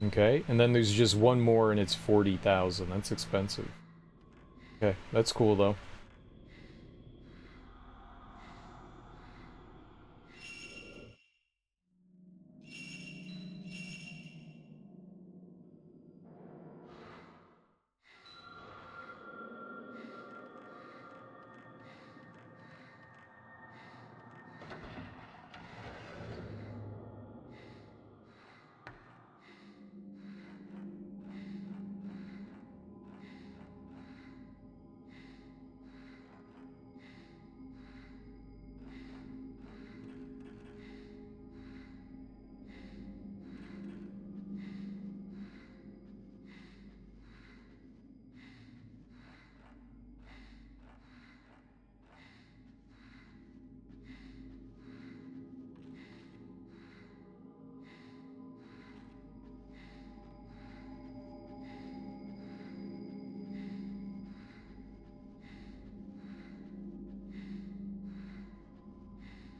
Okay, and then there's just one more and it's 40,000. That's expensive. Okay, that's cool though.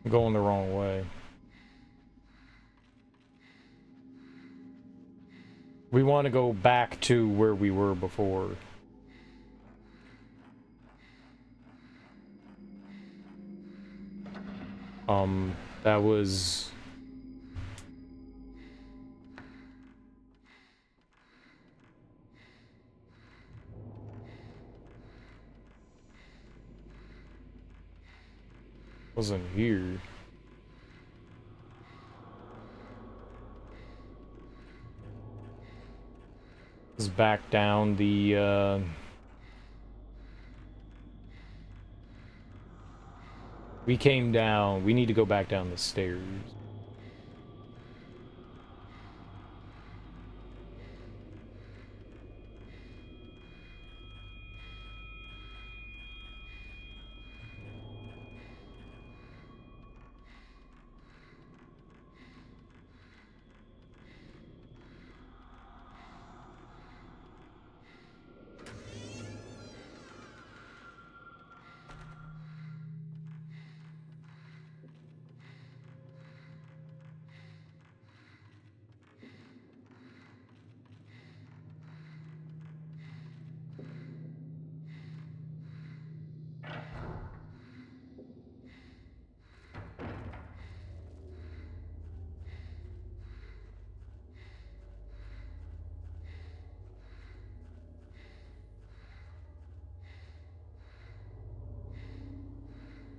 I'm going the wrong way. We want to go back to where we were before. That was... wasn't here. Is back down the, we came down. We need to go back down the stairs.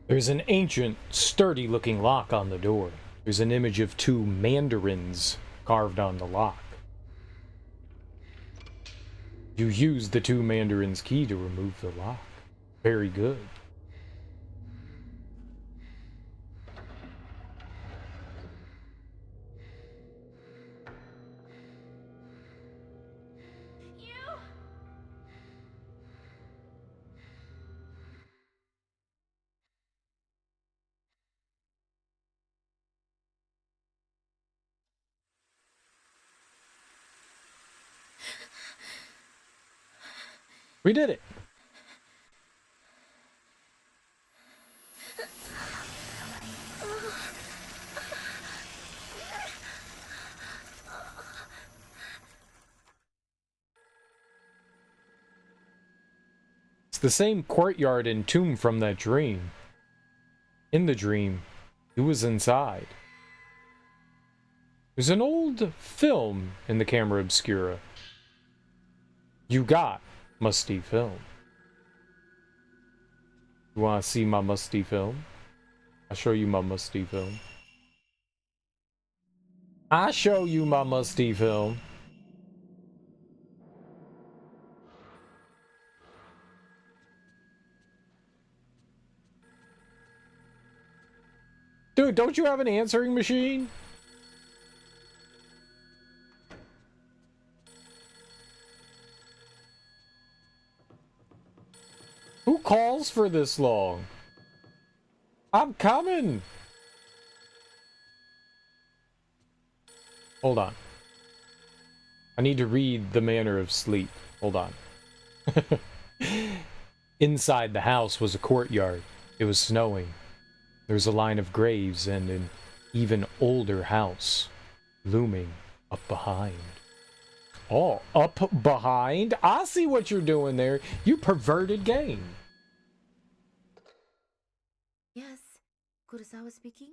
There's an ancient, sturdy-looking lock on the door. There's an image of two mandarins carved on the lock. You use the two mandarins' key to remove the lock. Very good. We did it. It's the same courtyard and tomb from that dream. In the dream, he was inside. There's an old film in the camera obscura. You got musty film. You wanna see my musty film? I'll show you my musty film. I'll show you my musty film. Dude, don't you have an answering machine? Who calls for this long? I'm coming! Hold on. I need to read The Manner of Sleep. Hold on. Inside the house was a courtyard. It was snowing. There was a line of graves and an even older house looming up behind. Oh, up behind? I see what you're doing there. You perverted game. Yes, Kurosawa speaking.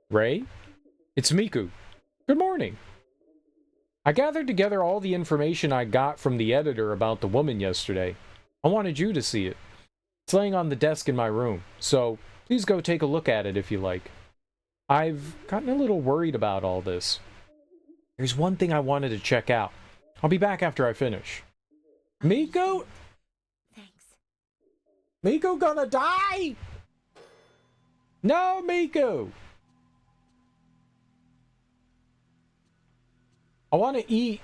Ray? It's Miku. Good morning. I gathered together all the information I got from the editor about the woman yesterday. I wanted you to see it. It's laying on the desk in my room, so please go take a look at it if you like. I've gotten a little worried about all this. There's one thing I wanted to check out. I'll be back after I finish. Miku? Thanks. Miku gonna die? No, Miku! I want to eat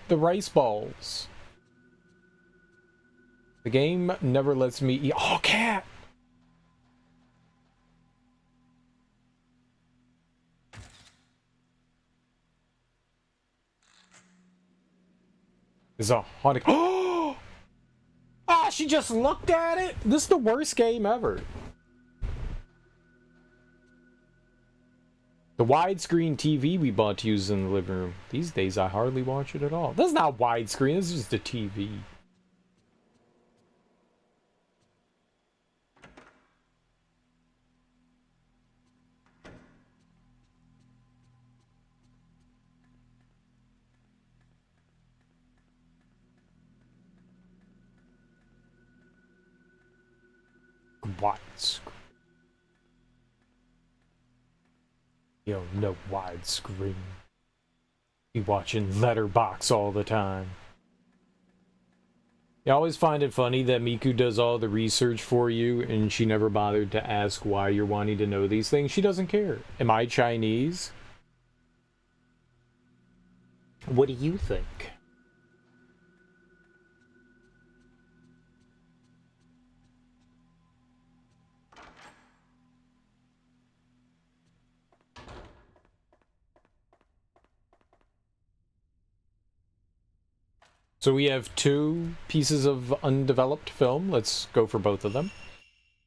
the rice balls. The game never lets me eat. Oh, cat! There's a haunted. Oh! Ah, she just looked at it? This is the worst game ever. The widescreen TV we bought to use in the living room. These days, I hardly watch it at all. That's not widescreen, this is just a TV. Widescreen. Yo, no widescreen. Be watching Letterbox all the time. I always find it funny that Miku does all the research for you and she never bothered to ask why you're wanting to know these things. She doesn't care. Am I Chinese? What do you think? So we have 2 pieces of undeveloped film. Let's go for both of them.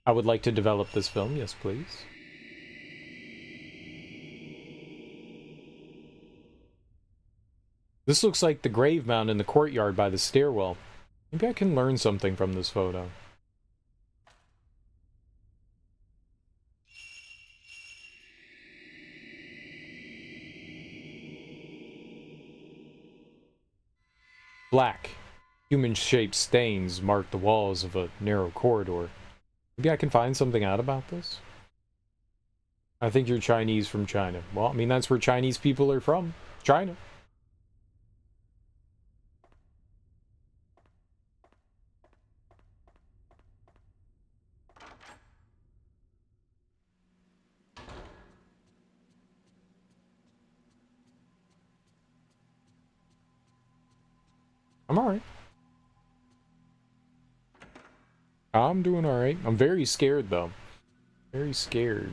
I would like to develop this film. Yes, please. This looks like the grave mound in the courtyard by the stairwell. Maybe I can learn something from this photo. Black, human-shaped stains mark the walls of a narrow corridor. Maybe I can find something out about this? I think you're Chinese from China. Well, I mean, that's where Chinese people are from. China. I'm alright. I'm doing alright. I'm very scared, though. Very scared.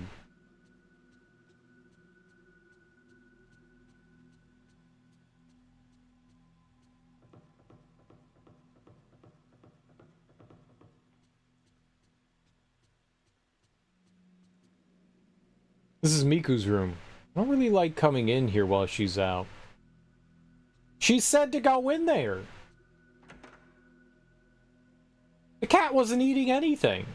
This is Miku's room. I don't really like coming in here while she's out. She said to go in there. The cat wasn't eating anything.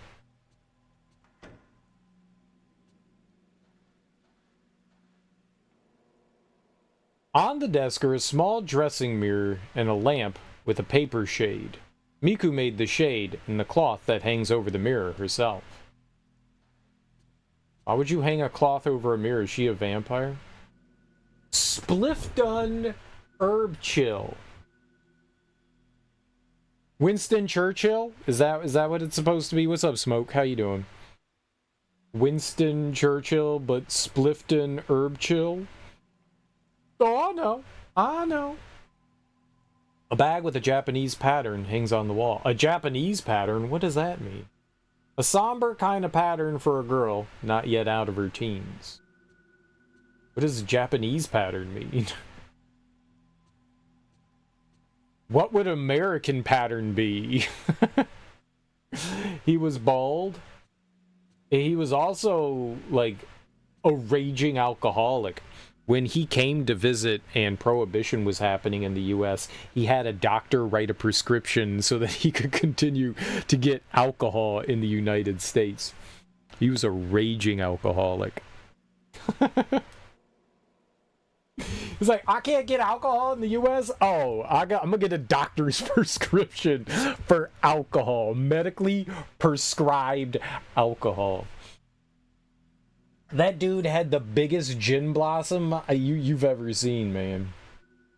On the desk are a small dressing mirror and a lamp with a paper shade. Miku made the shade and the cloth that hangs over the mirror herself. Why would you hang a cloth over a mirror? Is she a vampire? Spliff done herb chill. Winston Churchill? Is that what it's supposed to be? What's up, Smoke? How you doing? Winston Churchill, but Splifton herb chill? Oh, I know. I know. A bag with a Japanese pattern hangs on the wall. A Japanese pattern? What does that mean? A somber kind of pattern for a girl not yet out of her teens. What does a Japanese pattern mean? What would American pattern be? He was bald. He was also, like, a raging alcoholic. When he came to visit and Prohibition was happening in the US, he had a doctor write a prescription so that he could continue to get alcohol in the United States. He was a raging alcoholic. He's like, I can't get alcohol in the US? Oh, I'm gonna get a doctor's prescription for alcohol. Medically prescribed alcohol. That dude had the biggest gin blossom you've ever seen, man.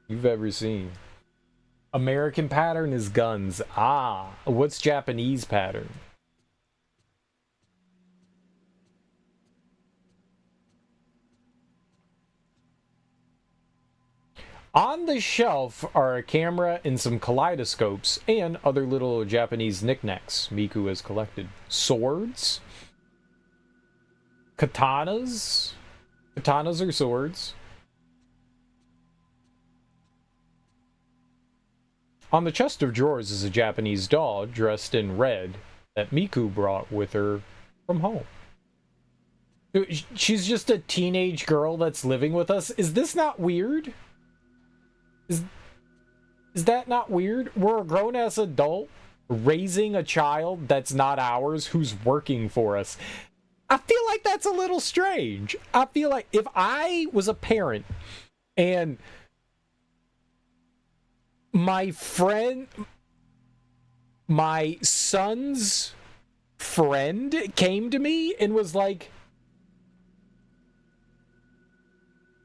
You've ever seen. American pattern is guns. Ah, what's Japanese pattern? On the shelf are a camera and some kaleidoscopes and other little Japanese knickknacks Miku has collected. Swords? Katanas? Katanas are swords. On the chest of drawers is a Japanese doll dressed in red that Miku brought with her from home. She's just a teenage girl that's living with us. Is this not weird? Is that not weird? We're a grown-ass adult raising a child that's not ours who's working for us. I feel like that's a little strange. I feel like if I was a parent and my son's friend came to me and was like,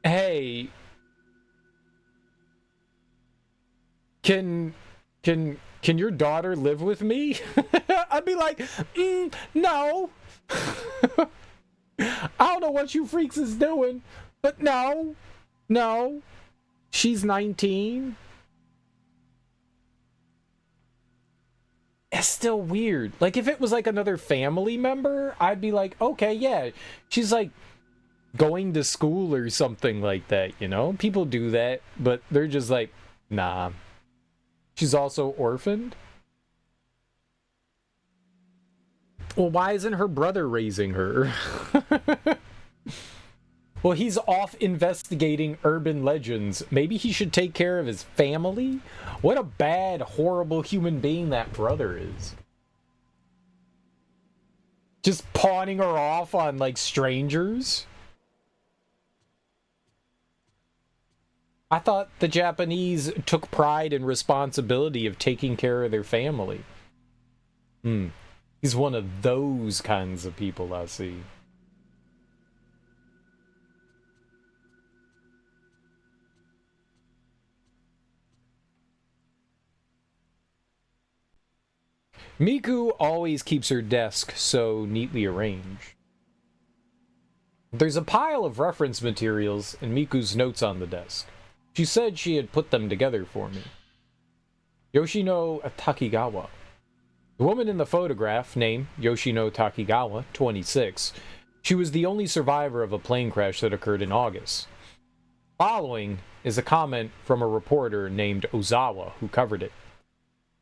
hey, can your daughter live with me? I'd be like, no. I don't know what you freaks is doing, but no. She's 19. It's still weird. Like, if it was like another family member, I'd be like, okay, yeah. She's like going to school or something like that, you know? People do that, but they're just like, nah. She's also orphaned? Well, why isn't her brother raising her? Well, he's off investigating urban legends. Maybe he should take care of his family? What a bad, horrible human being that brother is. Just pawning her off on, like, strangers? I thought the Japanese took pride and responsibility of taking care of their family. He's one of those kinds of people, I see. Miku always keeps her desk so neatly arranged. There's a pile of reference materials and Miku's notes on the desk. She said she had put them together for me. Yoshino Takigawa. The woman in the photograph, named Yoshino Takigawa, 26, she was the only survivor of a plane crash that occurred in August. Following is a comment from a reporter named Ozawa who covered it.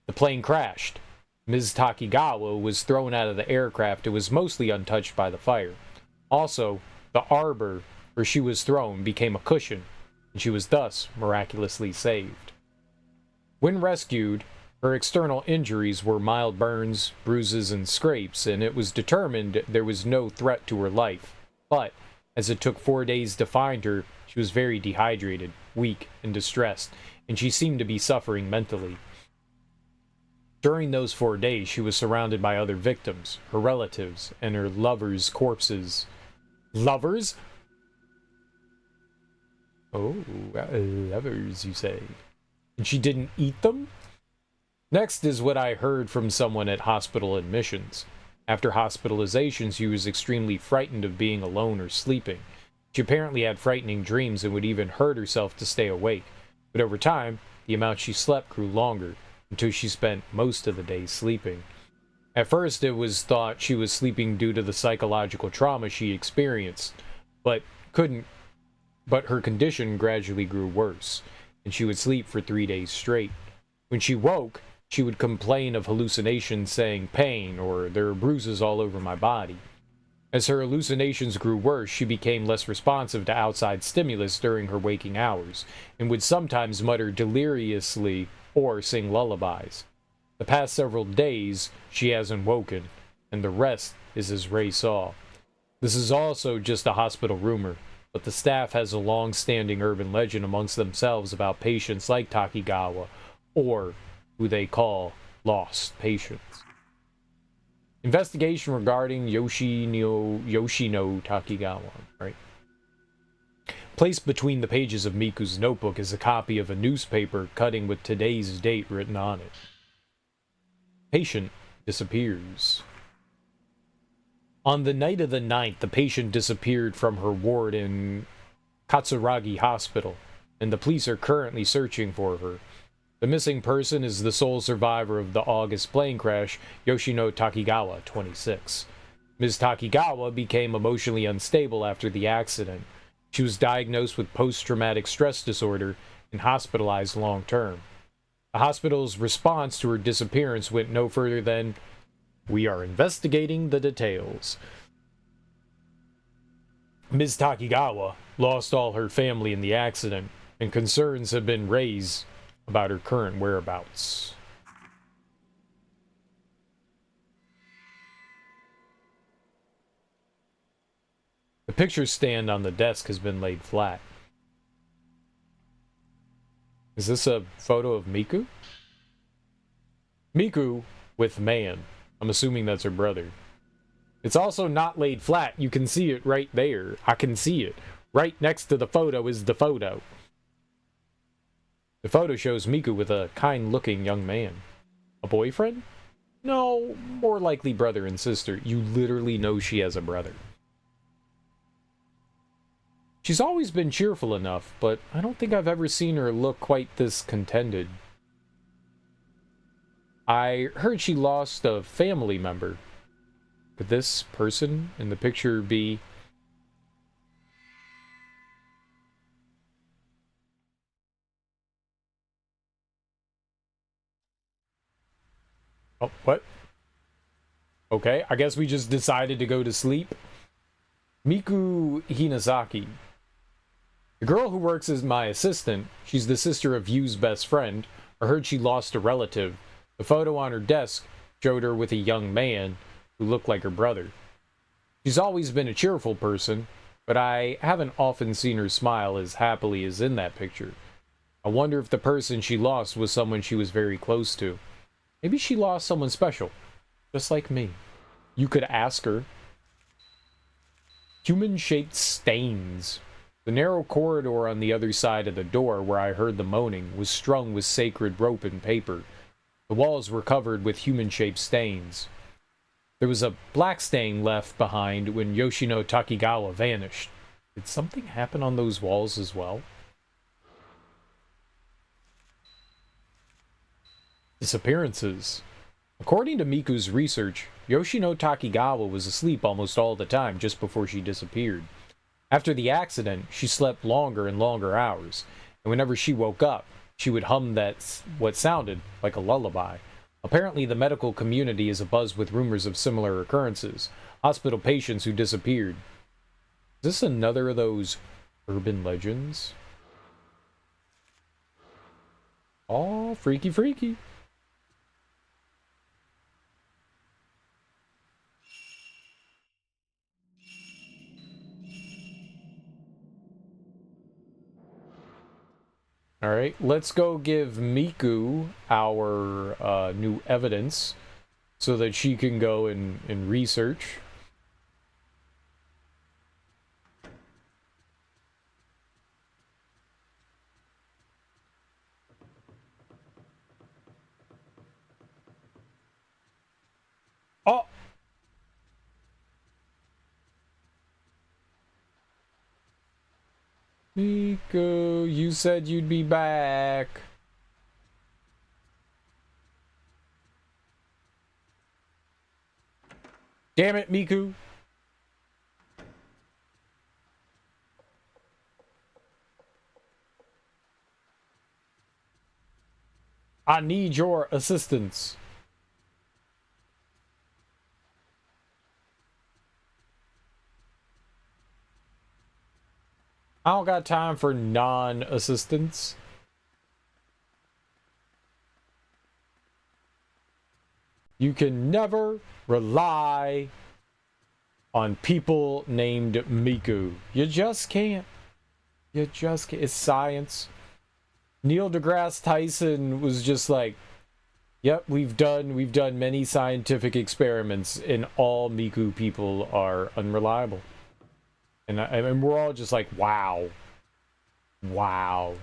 The plane crashed. Ms. Takigawa was thrown out of the aircraft and was mostly untouched by the fire. Also, The arbor where she was thrown became a cushion, and she was thus miraculously saved. When rescued, her external injuries were mild burns, bruises, and scrapes, and it was determined there was no threat to her life. But, as it took 4 days to find her, she was very dehydrated, weak, and distressed, and she seemed to be suffering mentally. During those 4 days, she was surrounded by other victims, her relatives, and her lovers' corpses. Lovers? Oh, lovers, you say. And she didn't eat them? Next is what I heard from someone at hospital admissions. After hospitalization, she was extremely frightened of being alone or sleeping. She apparently had frightening dreams and would even hurt herself to stay awake. But over time, the amount she slept grew longer, until she spent most of the day sleeping. At first, it was thought she was sleeping due to the psychological trauma she experienced, but her condition gradually grew worse, and she would sleep for 3 days straight. When she woke, she would complain of hallucinations saying pain or there are bruises all over my body. As her hallucinations grew worse, she became less responsive to outside stimulus during her waking hours, and would sometimes mutter deliriously or sing lullabies. The past several days, she hasn't woken, and the rest is as Ray saw. This is also just a hospital rumor, but the staff has a long-standing urban legend amongst themselves about patients like Takigawa, or who they call lost patients. Investigation regarding Yoshino Takigawa, right? Placed between the pages of Miku's notebook is a copy of a newspaper cutting with today's date written on it. Patient disappears. On the night of the 9th, the patient disappeared from her ward in Katsuragi Hospital, and the police are currently searching for her. The missing person is the sole survivor of the August plane crash, Yoshino Takigawa, 26. Ms. Takigawa became emotionally unstable after the accident. She was diagnosed with post-traumatic stress disorder and hospitalized long-term. The hospital's response to her disappearance went no further than, "We are investigating the details." Ms. Takigawa lost all her family in the accident, and concerns have been raised about her current whereabouts. The picture stand on the desk has been laid flat. Is this a photo of Miku? Miku with man. I'm assuming that's her brother. It's also not laid flat. You can see it right there. I can see it. Right next to the photo is the photo. The photo shows Miku with a kind-looking young man. A boyfriend? No, more likely brother and sister. You literally know she has a brother. She's always been cheerful enough, but I don't think I've ever seen her look quite this contented. I heard she lost a family member. Could this person in the picture be... Oh, what? Okay, I guess we just decided to go to sleep. Miku Hinazaki. The girl who works as my assistant, she's the sister of Yu's best friend. I heard she lost a relative. The photo on her desk showed her with a young man who looked like her brother. She's always been a cheerful person, but I haven't often seen her smile as happily as in that picture. I wonder if the person she lost was someone she was very close to. Maybe she lost someone special, just like me. You could ask her. Human-shaped stains. The narrow corridor on the other side of the door where I heard the moaning was strung with sacred rope and paper. The walls were covered with human-shaped stains. There was a black stain left behind when Yoshino Takigawa vanished. Did something happen on those walls as well? Disappearances. According to Miku's research, Yoshino Takigawa was asleep almost all the time just before she disappeared. After the accident, she slept longer and longer hours, and whenever she woke up, she would hum what sounded like a lullaby. Apparently, the medical community is abuzz with rumors of similar occurrences, hospital patients who disappeared. this another of those urban legends? Oh, freaky, freaky. All right, let's go give Miku our new evidence so that she can go and research. Oh! Miku, you said you'd be back. Damn it, Miku. I need your assistance. I don't got time for non-assistance. You can never rely on people named Miku. You just can't. You just can't. It's science. Neil deGrasse Tyson was just like, yep, we've done many scientific experiments and all Miku people are unreliable. And we're all just like, wow. Wow.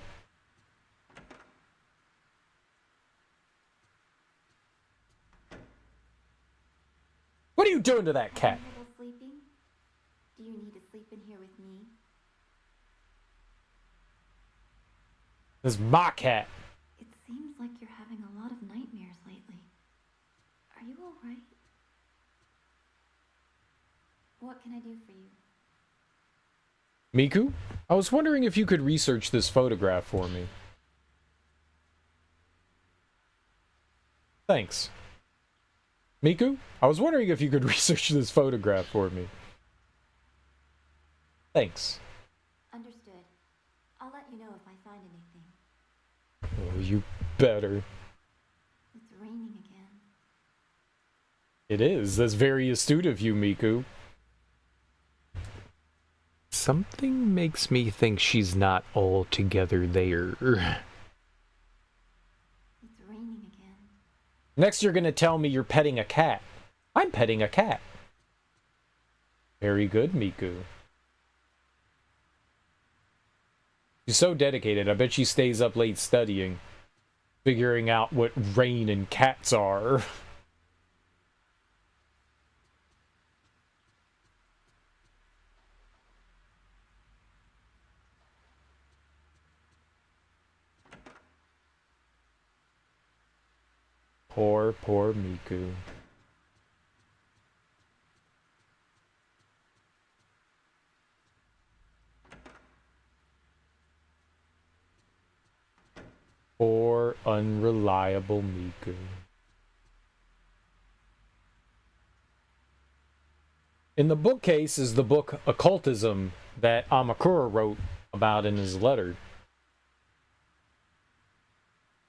What are you doing to that cat? Having trouble sleeping? Do you need to sleep in here with me? This is my cat. It seems like you're having a lot of nightmares lately. Are you all right? What can I do for you? Miku, I was wondering if you could research this photograph for me. Thanks. Miku, I was wondering if you could research this photograph for me. Thanks. Understood. I'll let you know if I find anything. Oh, you better. It's raining again. It is. That's very astute of you, Miku. Something makes me think she's not altogether there. It's raining again. Next, you're gonna tell me you're petting a cat. I'm petting a cat. Very good, Miku. She's so dedicated. I bet she stays up late studying, figuring out what rain and cats are. Poor, poor Miku. Poor, unreliable Miku. In the bookcase is the book Occultism that Amakura wrote about in his letter.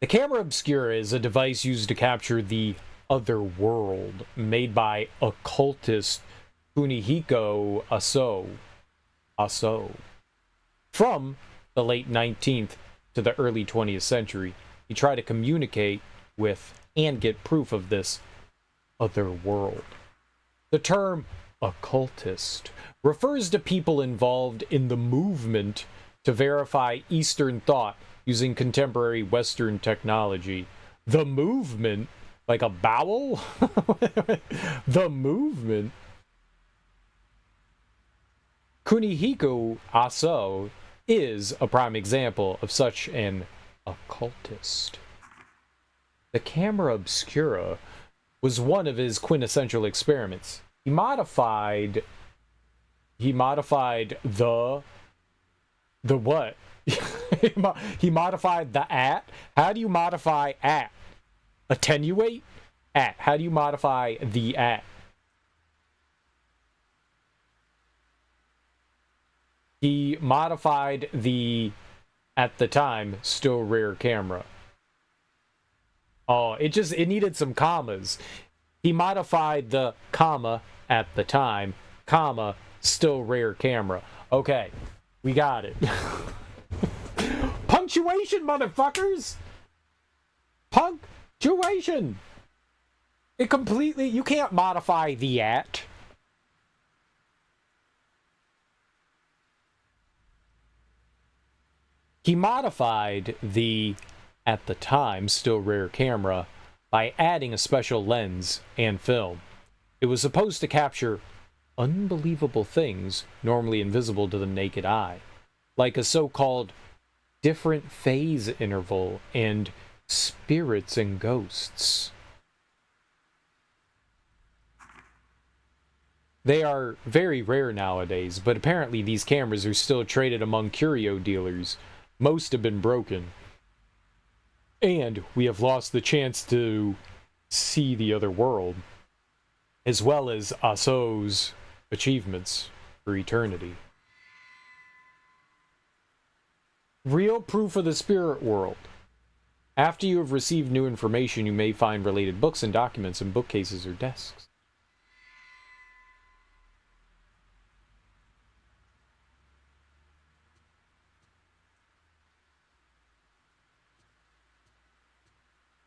The camera obscura is a device used to capture the other world, made by occultist Kunihiko Aso. From the late 19th to the early 20th century, he tried to communicate with and get proof of this other world. The term occultist refers to people involved in the movement to verify Eastern thought using contemporary Western technology. The movement? Like a bowel? The movement? Kunihiko Aso is a prime example of such an occultist. The camera obscura was one of his quintessential experiments. He modified the what? He modified the at. How do you modify at? Attenuate? At. How do you modify the at? He modified the, at the time, still rare camera. Oh, it needed some commas. He modified the comma at the time, comma, still rare camera. Okay, we got it. Punctuation, motherfuckers! Punctuation! It completely, you can't modify the at. He modified the, at the time, still rare camera by adding a special lens and film. It was supposed to capture unbelievable things normally invisible to the naked eye, like a so-called different phase interval and spirits and ghosts. They are very rare nowadays, but apparently these cameras are still traded among curio dealers. Most have been broken. And we have lost the chance to see the other world, as well as Aso's achievements for eternity. Real proof of the spirit world. After you have received new information, you may find related books and documents in bookcases or desks.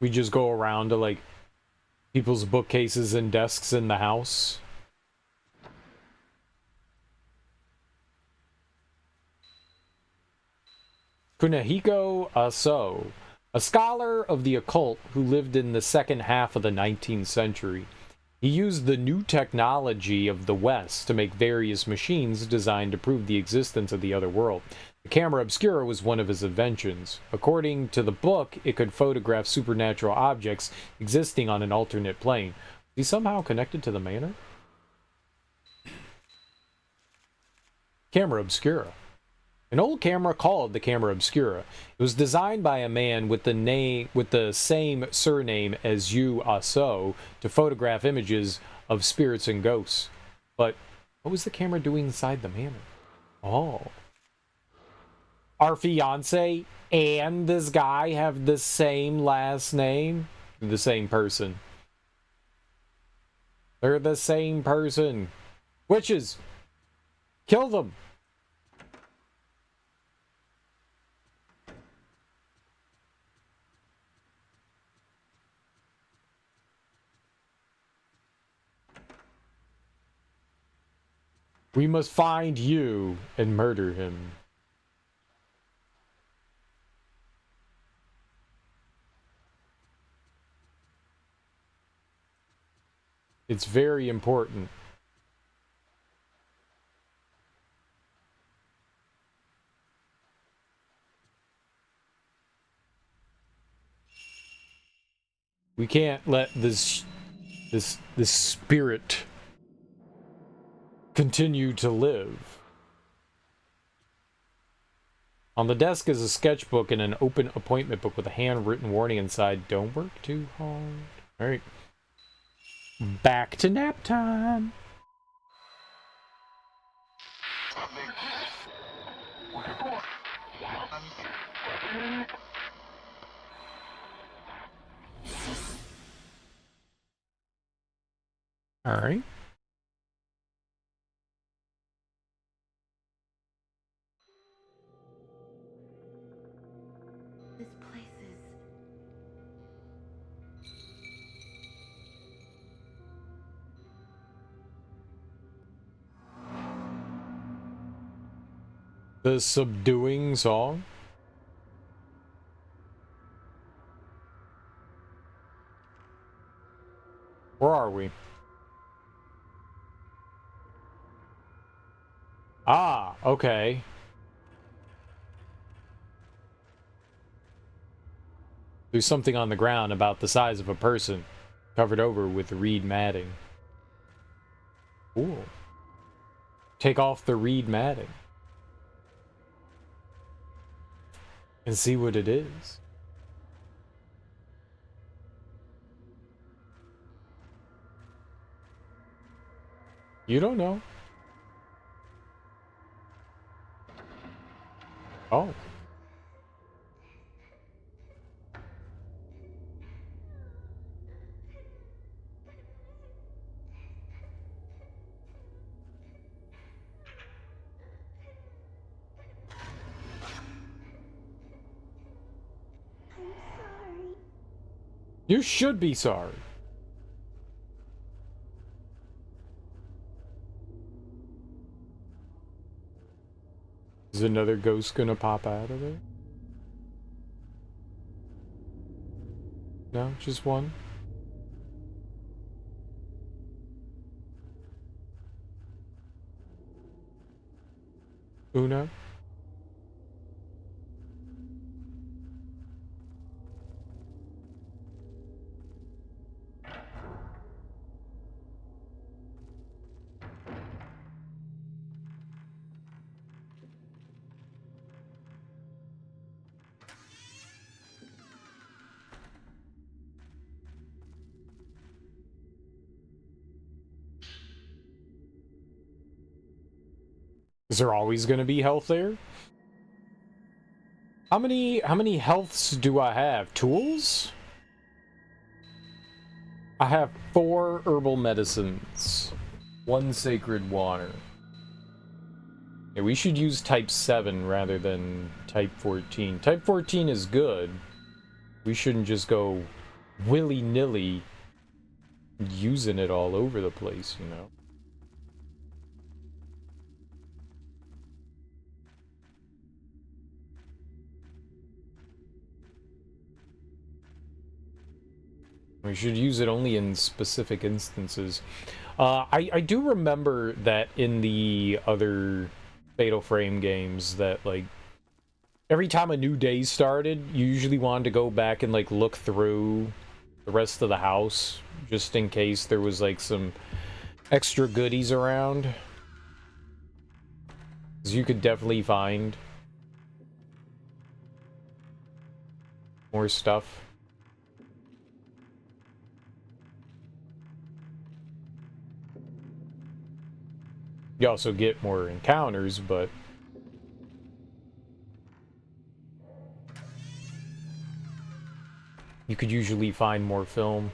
We just go around to, like, people's bookcases and desks in the house. Kunihiko Aso, a scholar of the occult who lived in the second half of the 19th century. He used the new technology of the West to make various machines designed to prove the existence of the other world. The camera obscura was one of his inventions. According to the book, it could photograph supernatural objects existing on an alternate plane. Is he somehow connected to the manor? Camera obscura. An old camera called the camera obscura. It was designed by a man with the same surname as Yu Aso to photograph images of spirits and ghosts. But what was the camera doing inside the manor? Oh. Our fiance and this guy have the same last name? The same person. They're the same person. Witches! Kill them! We must find you and murder him. It's very important. We can't let this spirit continue to live. On the desk is a sketchbook and an open appointment book with a handwritten warning inside. Don't work too hard. All right. Back to nap time. All right. This place is... The subduing song. Where are we? Ah, okay. There's something on the ground about the size of a person, covered over with reed matting. Cool. Take off the reed matting. And see what it is. You don't know. Oh. I'm sorry. You should be sorry. Is another ghost gonna pop out of it? No, just one? Una? Is there always gonna be health there? How many healths do I have? Tools? I have 4 herbal medicines. 1 sacred water. Yeah, we should use type 7 rather than type 14. Type 14 is good. We shouldn't just go willy-nilly using it all over the place, you know? We should use it only in specific instances. I do remember that in the other Fatal Frame games that, like, every time a new day started, you usually wanted to go back and, like, look through the rest of the house, just in case there was, like, some extra goodies around. 'Cause you could definitely find more stuff. You also get more encounters, but you could usually find more film.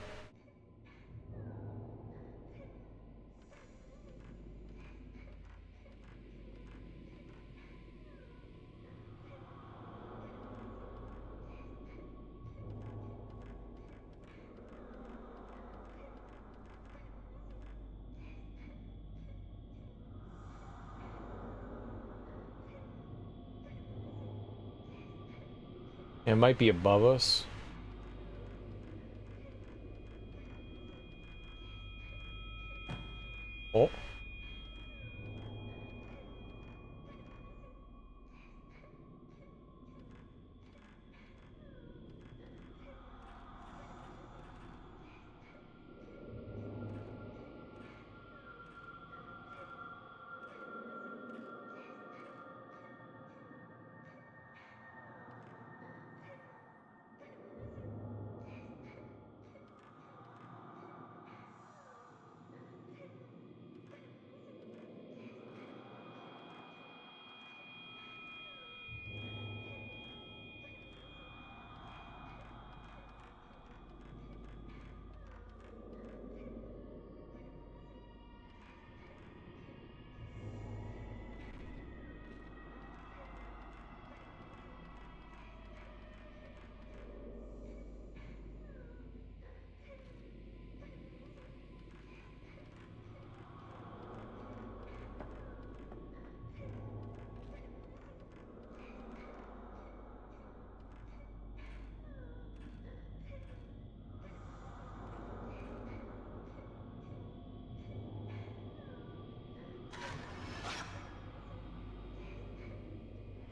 It might be above us. Oh.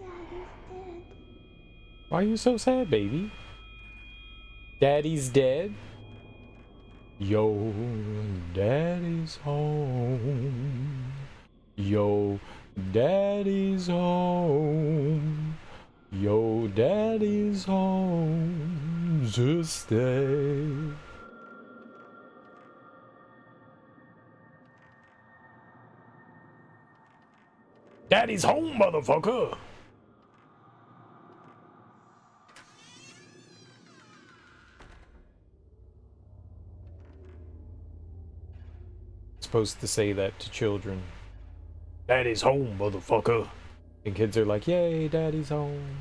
Daddy's dead. Why are you so sad, baby? Daddy's dead? Yo, daddy's home. Yo, daddy's home. Yo, daddy's home. Just stay. Daddy's home, motherfucker! supposed to say that to children. Daddy's home, motherfucker. And kids are like, yay, daddy's home.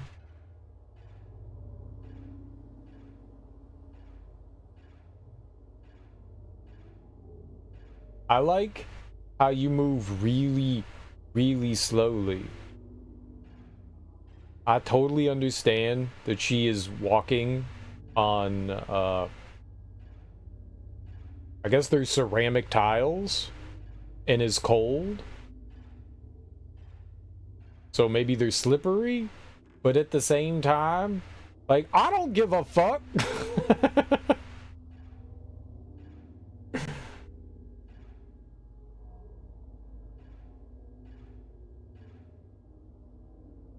I like how you move really, really slowly. I totally understand that she is walking on, I guess there's ceramic tiles and is cold. So maybe they're slippery, but at the same time, like, I don't give a fuck.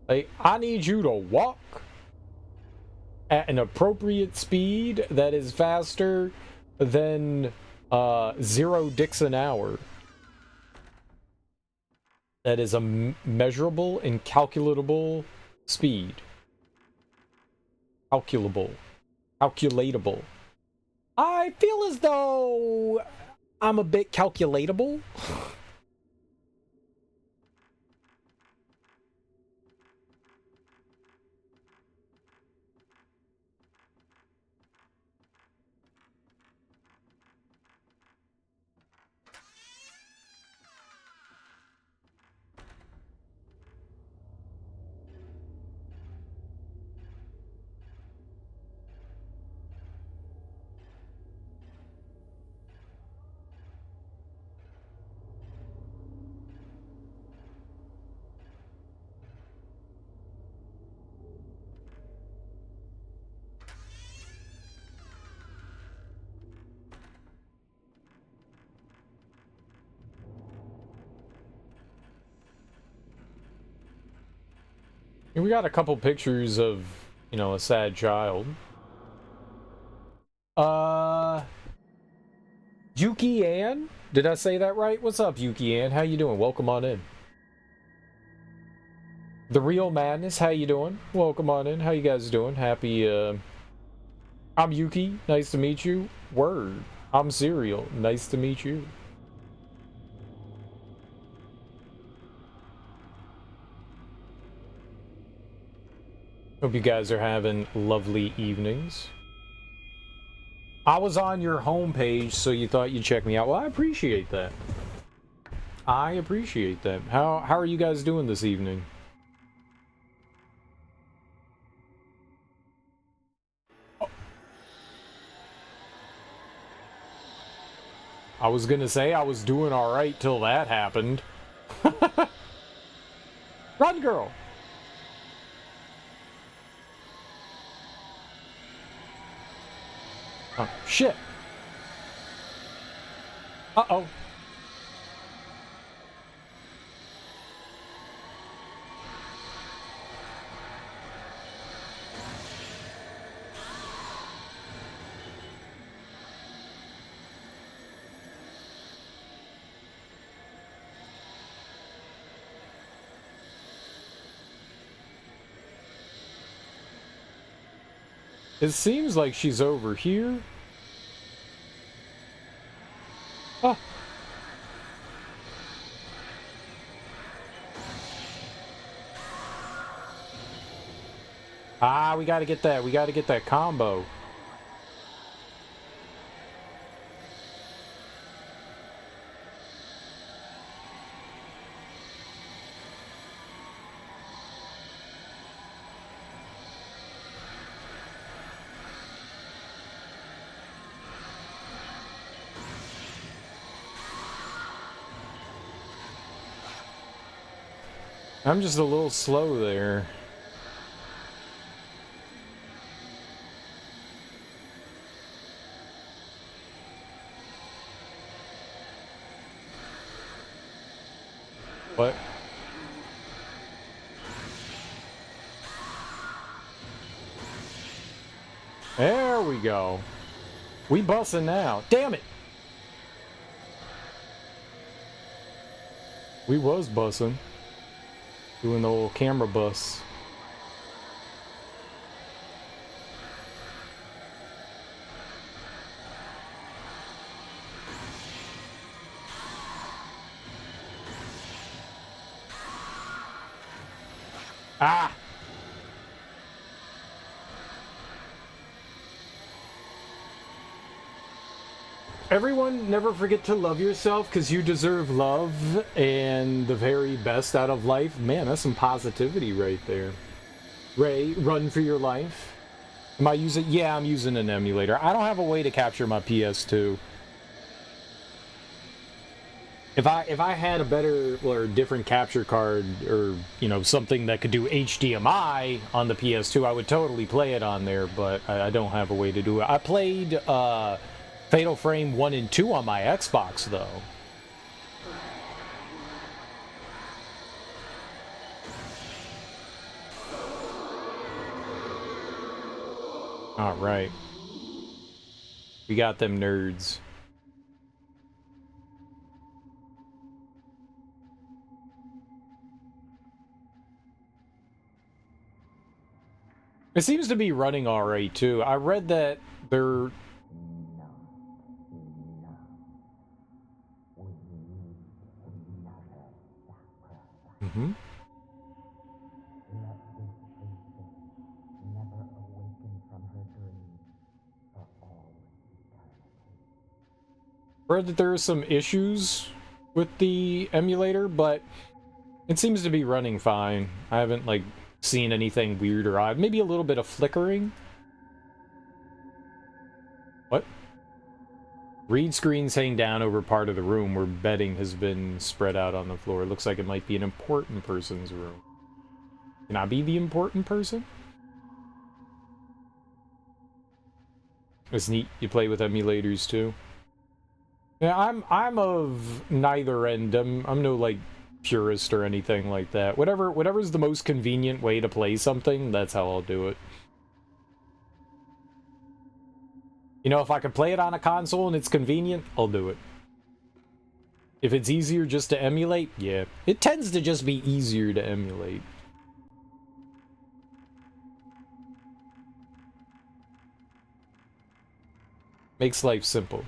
Like, I need you to walk at an appropriate speed that is faster than 0 dicks an hour. That is a measurable and calculatable speed. Calculatable. I feel as though I'm a bit calculatable. We got a couple pictures of, you know, a sad child. Yuki Ann? Did I say that right? What's up, Yuki Ann? How you doing? Welcome on in. The Real Madness, how you doing? Welcome on in. How you guys doing? Happy, I'm Yuki. Nice to meet you. Word. I'm Serial. Nice to meet you. Hope you guys are having lovely evenings. I was on your homepage, so you thought you'd check me out. Well, I appreciate that. I appreciate that. How are you guys doing this evening? I was gonna say I was doing alright till that happened. Run, girl! Oh, shit! Uh-oh. It seems like she's over here. Ah. Ah, we gotta get that. We gotta get that combo. I'm just a little slow there. What? There we go. We bussin' now. Damn it! We was bussin'. Doing the old camera bus. Ah! Everyone, never forget to love yourself, because you deserve love and the very best out of life. Man, that's some positivity right there. Ray, run for your life. Am I using... Yeah, I'm using an emulator. I don't have a way to capture my PS2. If I had a better or different capture card, or, you know, something that could do HDMI on the PS2, I would totally play it on there, but I don't have a way to do it. I played Fatal Frame 1 and 2 on my Xbox, though. Alright. We got them nerds. It seems to be running alright, too. I read that they're... Mm-hmm. Let this princess never awaken from her dream for all eternity. Read that there are some issues with the emulator, but it seems to be running fine. I haven't, like, seen anything weird or odd. Maybe a little bit of flickering. What? Read screens hang down over part of the room where bedding has been spread out on the floor. It looks like it might be an important person's room. Can I be the important person? It's neat. You play with emulators too. Yeah, I'm of neither end. I'm no like purist or anything like that. Whatever's the most convenient way to play something, that's how I'll do it. You know, if I can play it on a console and it's convenient, I'll do it. If it's easier just to emulate, yeah. It tends to just be easier to emulate. Makes life simple.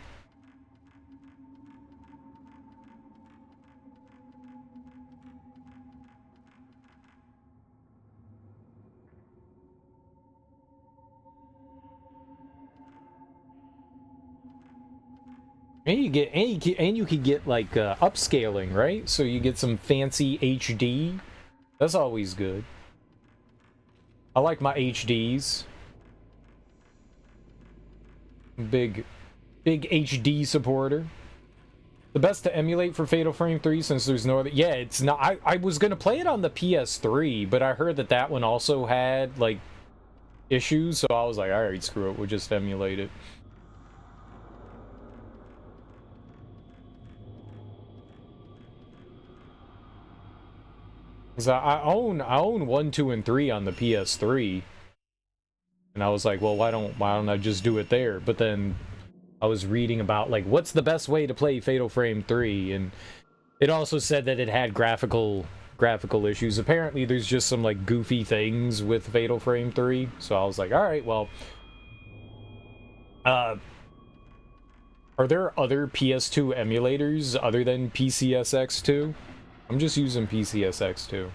And you could get like upscaling, right? So you get some fancy HD. That's always good. I like my HDs. Big HD supporter. The best to emulate for Fatal Frame 3 since there's no other... Yeah, it's not... I was gonna play it on the PS3, but I heard that that one also had, like, issues, so I was like, alright, screw it, we'll just emulate it. Because I own 1, 2, and 3 on the PS3. And I was like, well, why don't I just do it there? But then I was reading about, like, what's the best way to play Fatal Frame 3? And it also said that it had graphical issues. Apparently, there's just some, like, goofy things with Fatal Frame 3. So I was like, alright, well... are there other PS2 emulators other than PCSX2? I'm just using PCSX2.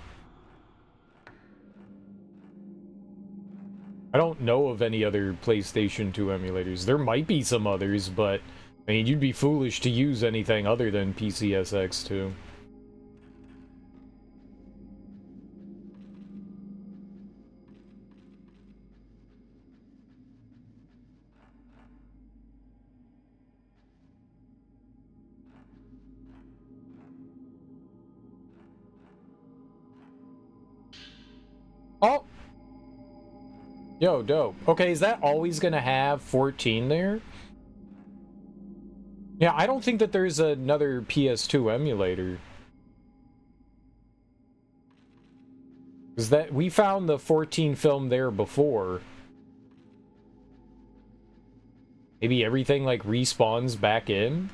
I don't know of any other PlayStation 2 emulators. There might be some others, but I mean, you'd be foolish to use anything other than PCSX2. Oh! Yo, dope. Okay, is that always gonna have 14 there? Yeah, I don't think that there's another PS2 emulator. Is that we found the 14 film there before? Maybe everything like respawns back in?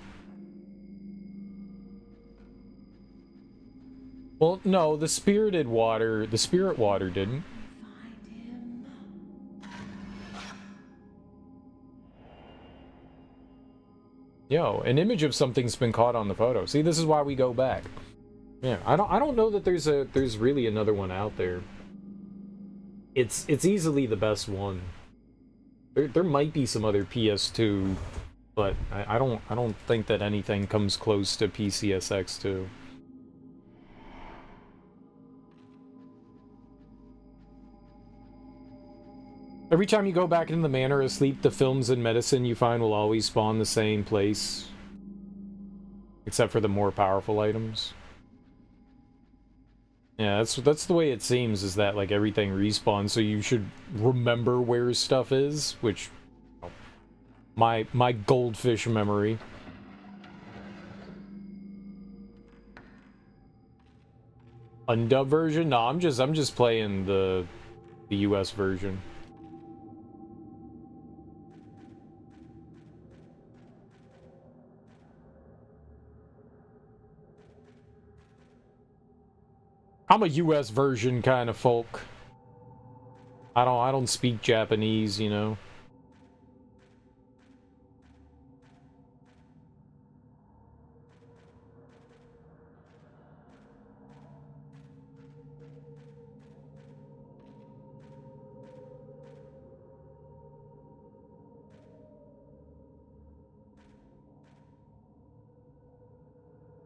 Well, no, the spirit water didn't. Yo, an image of something's been caught on the photo. See, this is why we go back. Yeah, I don't know that there's really another one out there. It's easily the best one. There might be some other PS2, but I don't think that anything comes close to PCSX2. Every time you go back into the manor of sleep, the films and medicine you find will always spawn the same place. Except for the more powerful items. Yeah, that's the way it seems, is that like everything respawns, so you should remember where stuff is, which my goldfish memory. Undub version? No, I'm just playing the US version. I'm a US version kind of folk. I don't speak Japanese, you know.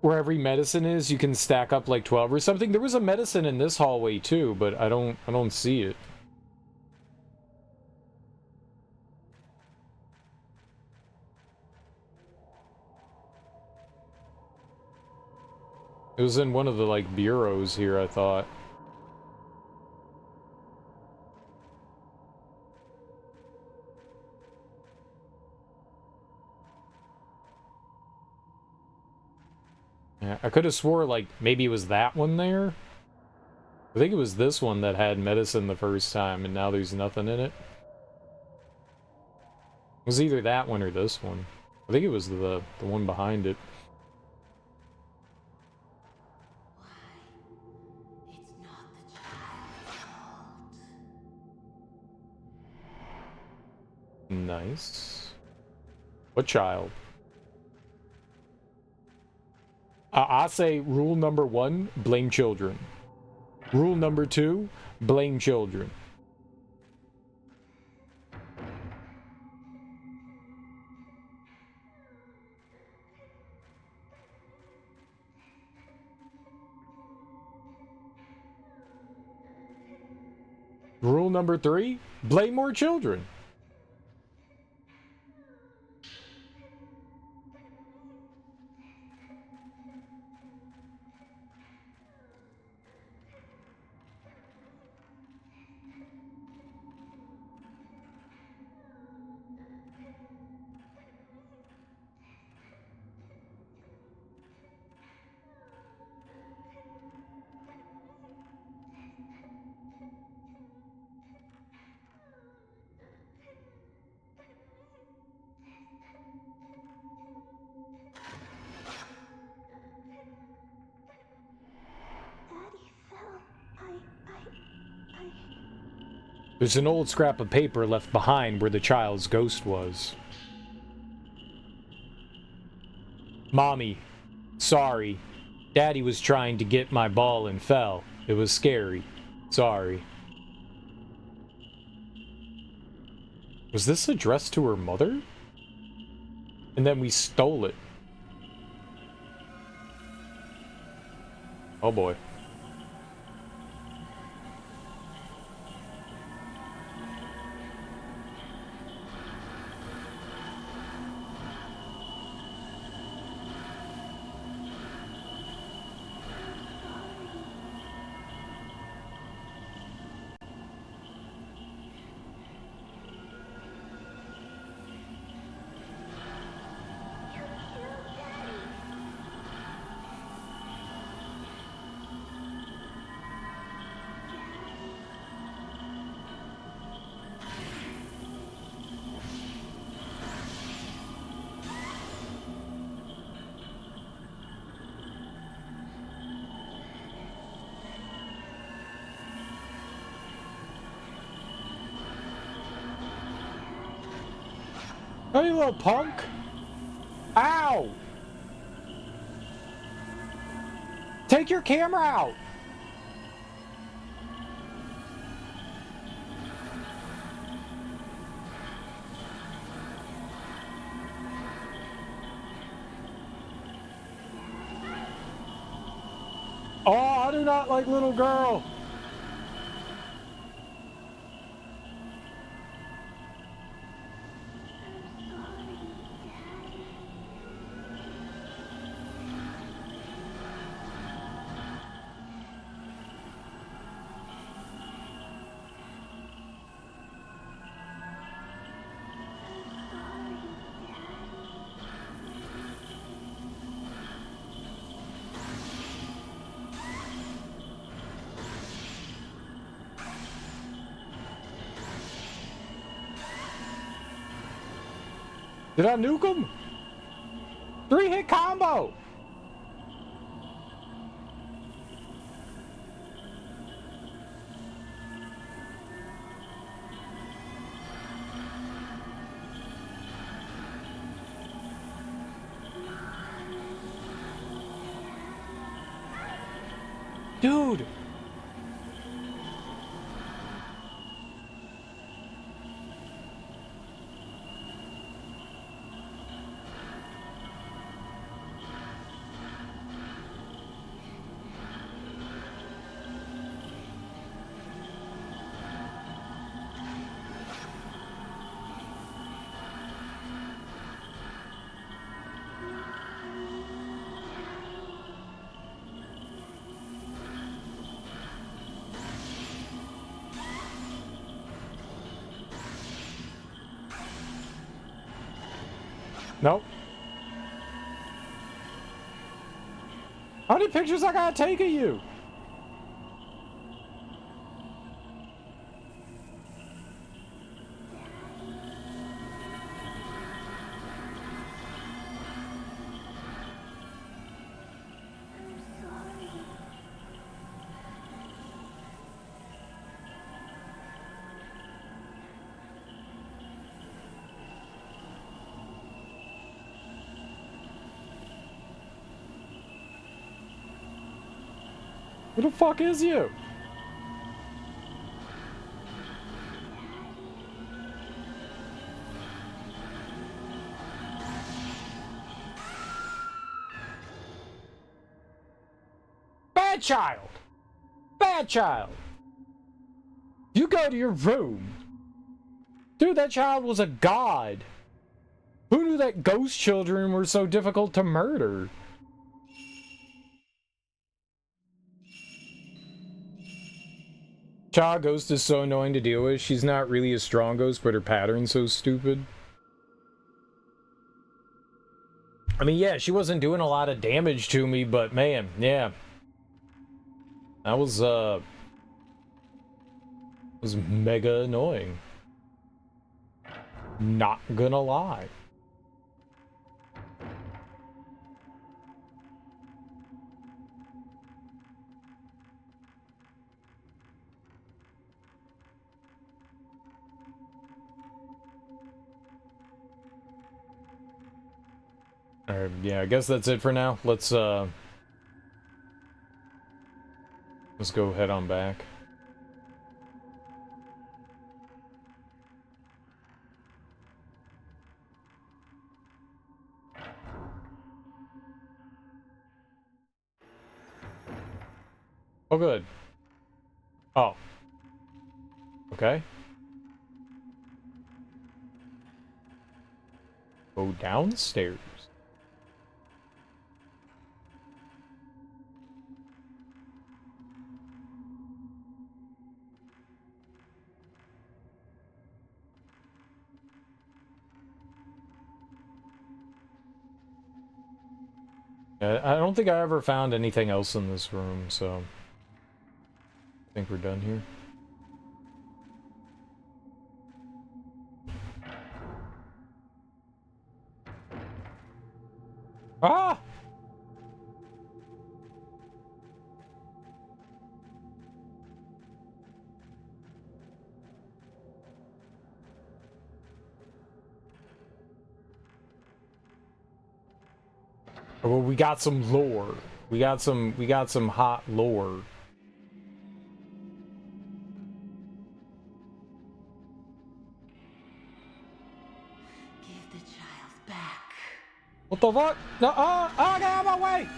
Where every medicine is, you can stack up like 12 or something. There was a medicine in this hallway too, but I don't see it. It was in one of the like bureaus here, I thought. Yeah, I could have swore like maybe it was that one there. I think it was this one that had medicine the first time, and now there's nothing in it. It was either that one or this one. I think it was the one behind it. It's not the child's fault. Nice. What child? I say rule number 1, blame children. Rule number 2, blame children. Rule number 3, blame more children. Daddy fell. I. There's an old scrap of paper left behind where the child's ghost was. Mommy, sorry. Daddy was trying to get my ball and fell. It was scary. Sorry. Was this addressed to her mother? And then we stole it. Oh boy. Oh, you little punk! Ow! Take your camera out! Oh, I do not like little girl. Did I nuke him? 3-hit combo. Dude. Nope. How many pictures I gotta take of you? Who the fuck is you? Bad child! Bad child! You go to your room. Dude, that child was a god. Who knew that ghost children were so difficult to murder? Child ghost is so annoying to deal with. She's not really a strong ghost, but her pattern's so stupid. I mean, yeah, she wasn't doing a lot of damage to me, but man, yeah. That was mega annoying. Not gonna lie. Alright, yeah, I guess that's it for now. Let's go head on back. Oh, good. Oh. Okay. Go downstairs. I don't think I ever found anything else in this room, so I think we're done here. Ah! Well, we got some lore. We got some hot lore. Give the child back. What the fuck? No, get out of my way!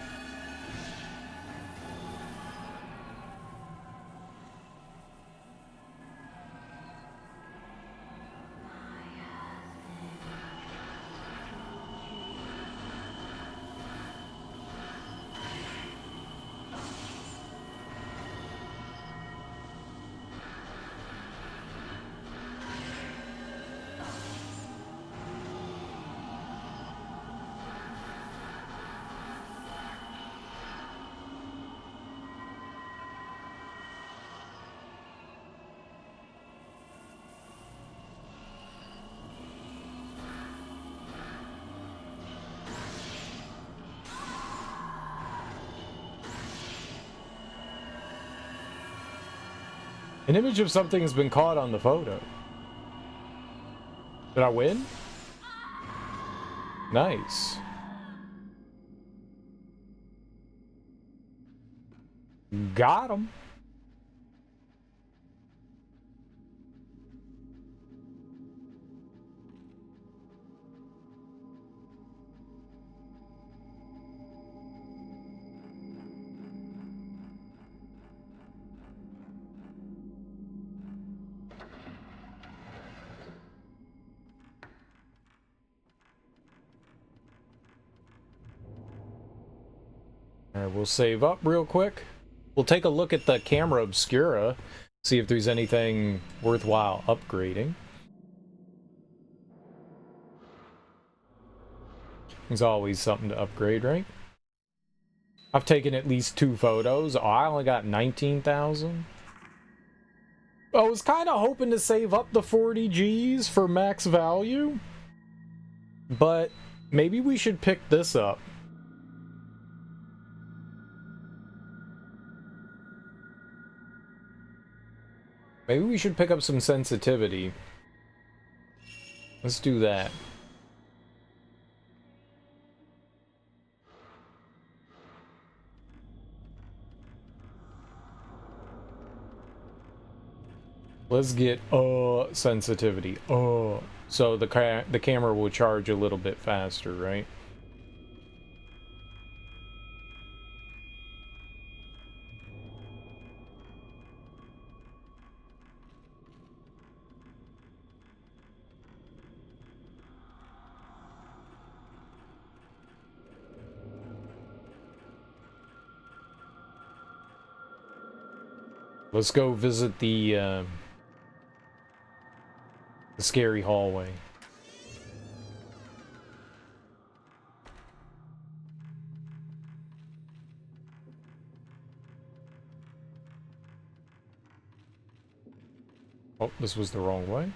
An image of something has been caught on the photo. Did I win? Nice. Got him. Alright, we'll save up real quick. We'll take a look at the camera obscura, see if there's anything worthwhile upgrading. There's always something to upgrade, right? I've taken at least 2 photos. Oh, I only got 19,000. I was kind of hoping to save up the 40 Gs for max value, but maybe we should pick this up. Maybe we should pick up some sensitivity. Let's do that. Let's get sensitivity. So the camera will charge a little bit faster, right? Let's go visit the scary hallway. Oh, this was the wrong way.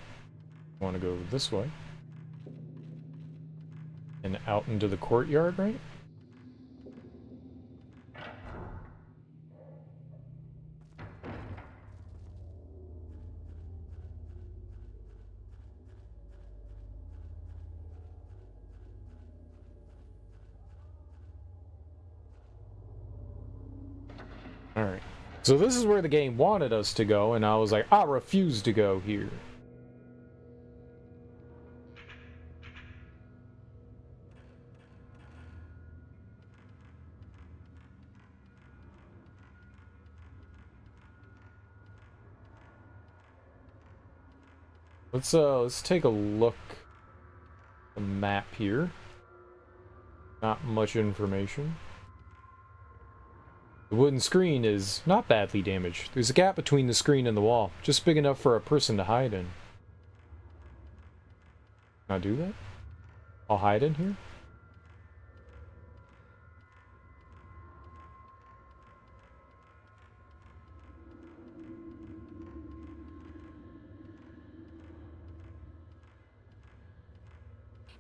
I want to go this way. And out into the courtyard, right? Alright. So this is where the game wanted us to go, and I was like, I refuse to go here. Let's take a look at the map here. Not much information. The wooden screen is not badly damaged. There's a gap between the screen and the wall, just big enough for a person to hide in. Can I do that? I'll hide in here?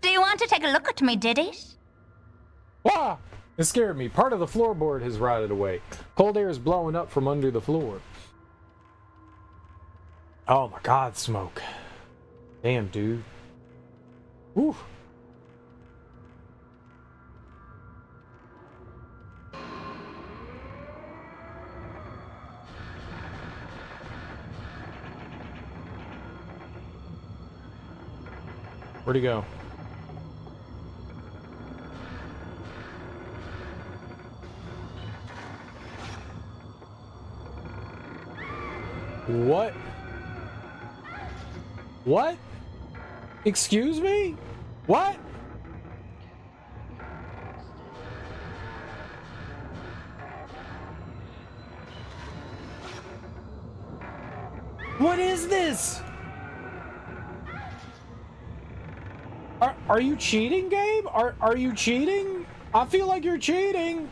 Do you want to take a look at me, did it? Wah! It scared me. Part of the floorboard has rotted away. Cold air is blowing up from under the floor. Oh my god, smoke. Damn, dude. Whew. Where'd he go? What? What? Excuse me? What? What is this? Are you cheating, Gabe? Are you cheating? I feel like you're cheating.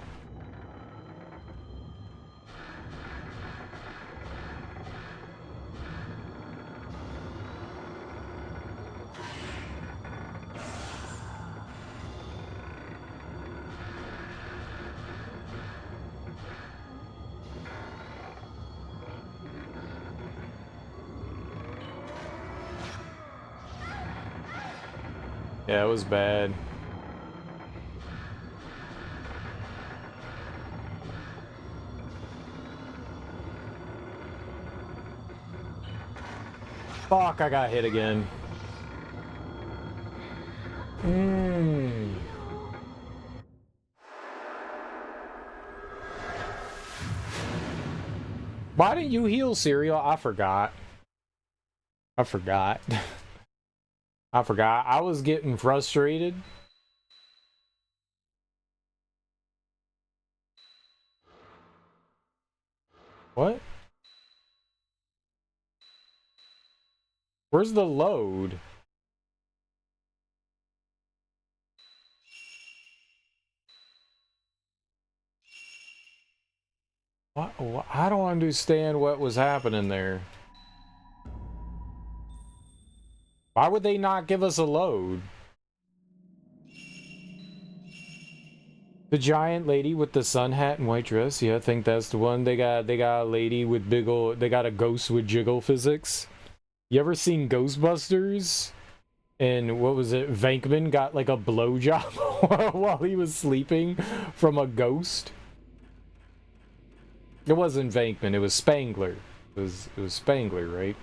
Yeah, it was bad. Fuck, I got hit again. Why didn't you heal, Cereal? I forgot. I forgot. I forgot. I was getting frustrated. What? Where's the load? What? I don't understand what was happening there. Why would they not give us a load? The giant lady with the sun hat and white dress. Yeah, I think that's the one. They got a lady with big ol', they got a ghost with jiggle physics. You ever seen Ghostbusters? And what was it? Venkman got like a blowjob while he was sleeping from a ghost. It wasn't Venkman, it was Spangler. It was Spangler, right?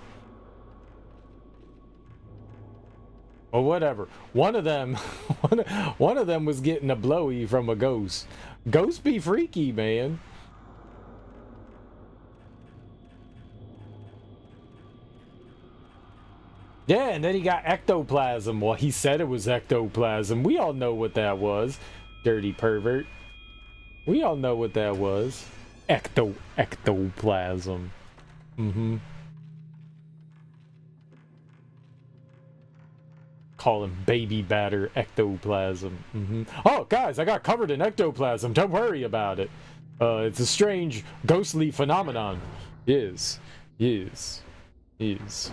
Well, whatever. One of them, one of them was getting a blowy from a ghost. Ghosts be freaky, man. Yeah, and then he got ectoplasm. Well, he said it was ectoplasm. We all know what that was. Dirty pervert. We all know what that was. Ectoplasm. Mm-hmm. Call him baby batter ectoplasm. Mm-hmm. Oh, guys, I got covered in ectoplasm. Don't worry about it. It's a strange, ghostly phenomenon. Yes. Yes. Yes.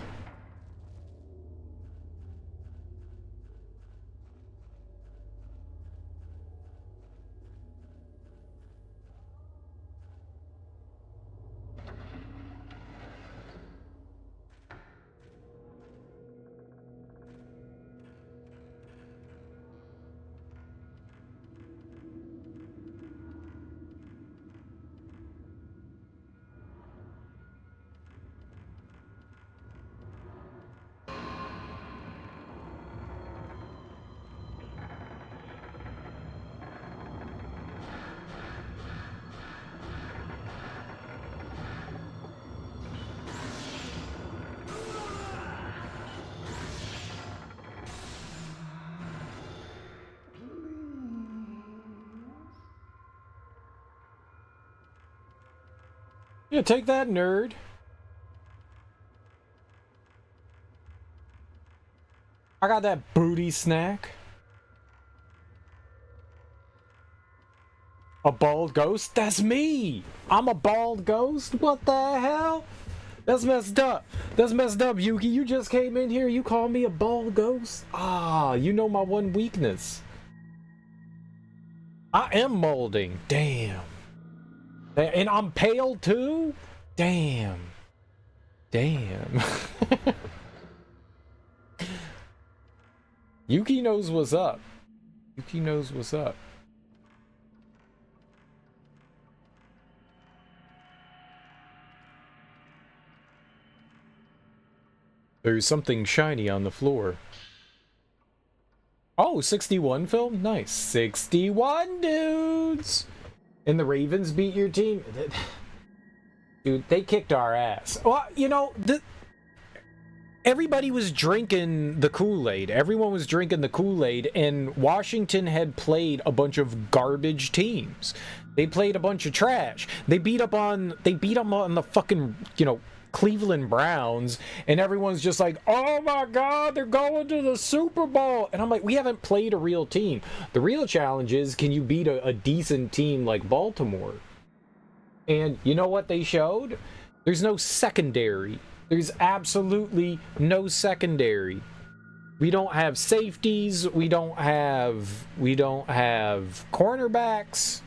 Yeah, take that, nerd. I got that booty snack. A bald ghost? That's me! I'm a bald ghost? What the hell? That's messed up. That's messed up, Yuki. You just came in here, you call me a bald ghost? Ah, you know my one weakness. I am molding. Damn. And I'm pale too? Damn. Damn. Yuki knows what's up. Yuki knows what's up. There's something shiny on the floor. Oh, 61 film? Nice. 61 dudes! And the Ravens beat your team? Dude, they kicked our ass. Well, you know, everybody was drinking the Kool-Aid. Everyone was drinking the Kool-Aid, and Washington had played a bunch of garbage teams. They played a bunch of trash. They beat up on the fucking, you know, Cleveland Browns, and everyone's just like, oh my god, they're going to the Super Bowl. And I'm like, we haven't played a real team. The real challenge is, can you beat a decent team like Baltimore? And you know what they showed? There's no secondary. There's absolutely no secondary. We don't have safeties. We don't have cornerbacks.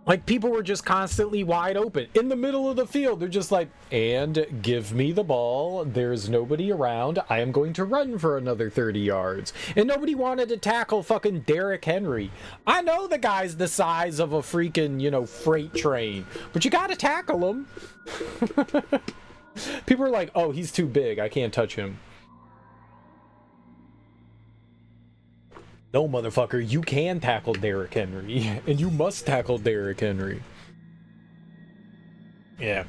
Like, people were just constantly wide open in the middle of the field. They're just like, and give me the ball. There's nobody around. I am going to run for another 30 yards. And nobody wanted to tackle fucking Derrick Henry. I know the guy's the size of a freaking, you know, freight train, but you gotta tackle him. People are like, oh, he's too big. I can't touch him. No, motherfucker, you can tackle Derrick Henry, and you must tackle Derrick Henry. Yeah.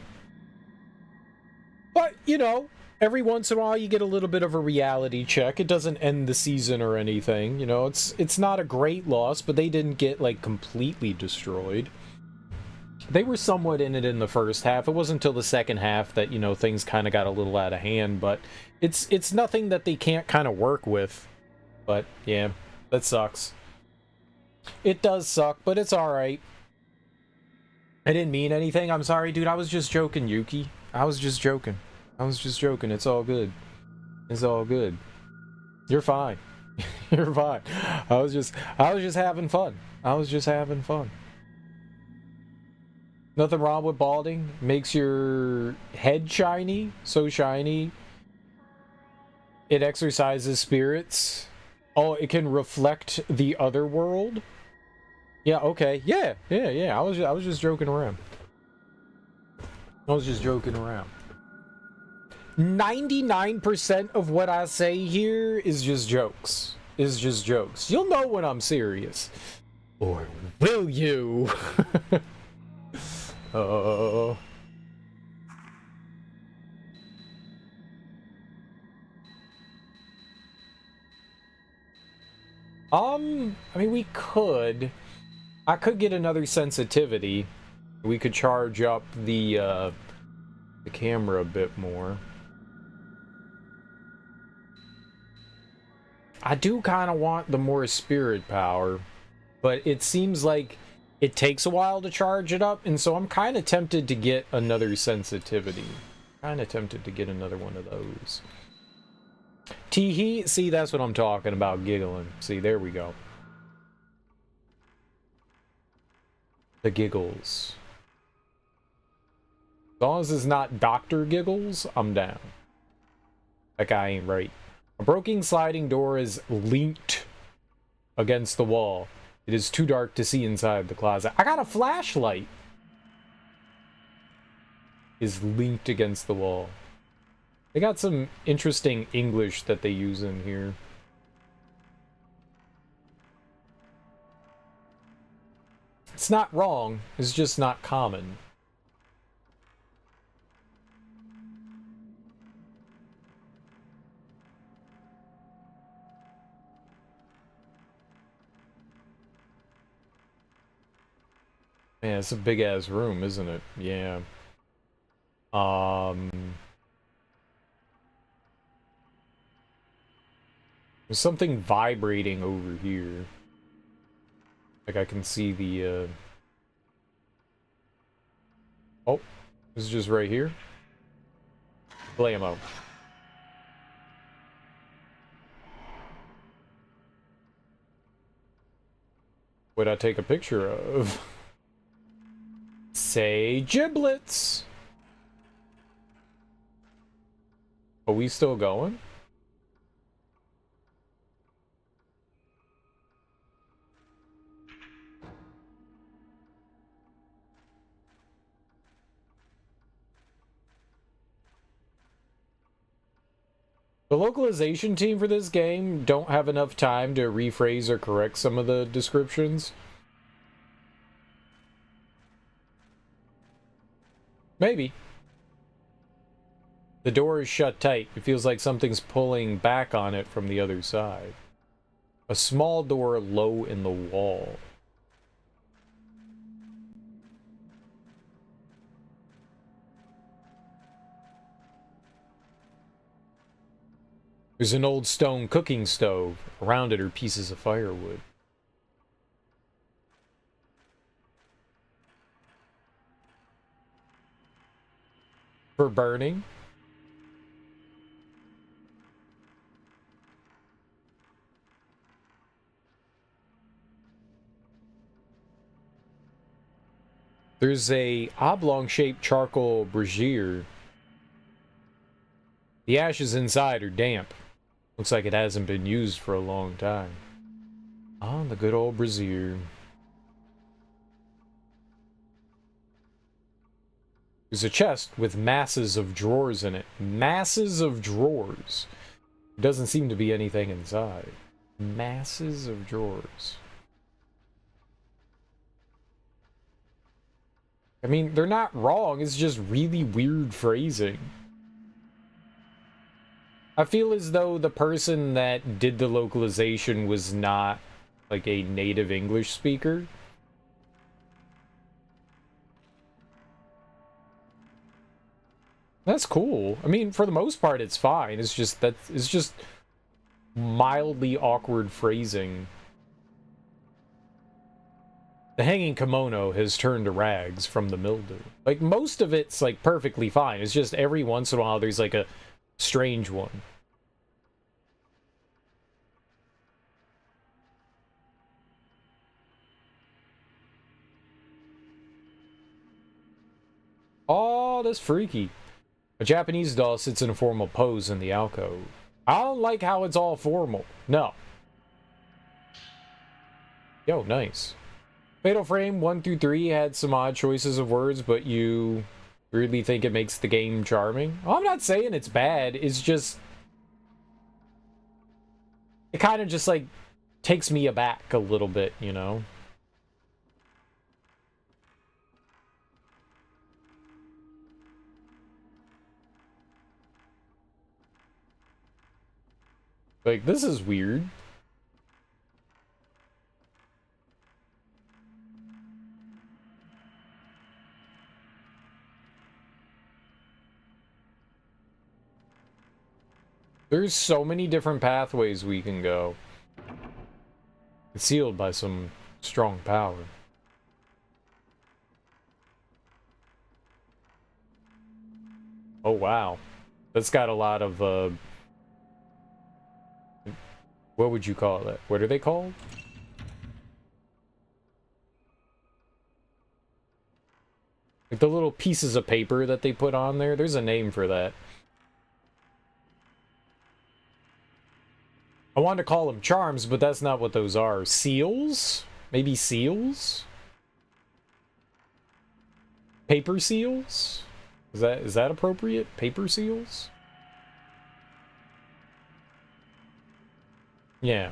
But, you know, every once in a while you get a little bit of a reality check. It doesn't end the season or anything. You know, it's not a great loss, but they didn't get, like, completely destroyed. They were somewhat in it in the first half. It wasn't until the second half that, you know, things kind of got a little out of hand, but it's nothing that they can't kind of work with. But, yeah. That sucks. It does suck, but it's alright. I didn't mean anything. I'm sorry, dude. I was just joking, Yuki. I was just joking. It's all good. It's all good. You're fine. You're fine. I was just having fun. Nothing wrong with balding. Makes your head shiny. So shiny. It exercises spirits. Oh, it can reflect the other world? Yeah, okay. Yeah. I was just joking around. 99% of what I say here is just jokes. You'll know when I'm serious. Or will you? Oh. I mean, we could. I could get another sensitivity. We could charge up the camera a bit more. I do kind of want the more spirit power, but it seems like it takes a while to charge it up, and so I'm kind of tempted to get another sensitivity. Kind of tempted to get another one of those. Teehee, see, that's what I'm talking about, giggling. See, there we go. The giggles. As long as it's not Dr. Giggles, I'm down. That guy ain't right. A broken sliding door is linked against the wall. It is too dark to see inside the closet. I got a flashlight. Is linked against the wall. They got some interesting English that they use in here. It's not wrong, it's just not common. Man, it's a big ass room, isn't it? Yeah. There's something vibrating over here. Like I can see the Oh, this is just right here. Blammo. What'd I take a picture of? Say giblets! Are we still going? The localization team for this game don't have enough time to rephrase or correct some of the descriptions. Maybe. The door is shut tight. It feels like something's pulling back on it from the other side. A small door low in the wall. There's an old stone cooking stove. Around it are pieces of firewood. For burning? There's a oblong-shaped charcoal brazier. The ashes inside are damp. Looks like it hasn't been used for a long time. Ah, the good old brazier. There's a chest with masses of drawers in it. Masses of drawers. Doesn't seem to be anything inside. Masses of drawers. I mean, they're not wrong. It's just really weird phrasing. I feel as though the person that did the localization was not, like, a native English speaker. That's cool. I mean, for the most part, it's fine. It's just that it's just mildly awkward phrasing. The hanging kimono has turned to rags from the mildew. Like, most of it's, like, perfectly fine. It's just every once in a while there's, like, a strange one. Oh, that's freaky. A Japanese doll sits in a formal pose in the alcove. I don't like how it's all formal. No. Yo, nice. Fatal Frame 1 through 3 had some odd choices of words, but you really think it makes the game charming? I'm not saying it's bad, it's just... It kind of just, like, takes me aback a little bit, you know? Like, this is weird. There's so many different pathways we can go. It's sealed by some strong power. Oh, wow. That's got a lot of, what would you call it? What are they called? Like the little pieces of paper that they put on there? There's a name for that. I wanted to call them charms, but that's not what those are. Seals? Maybe seals? Paper seals? Is that appropriate? Paper seals? Yeah.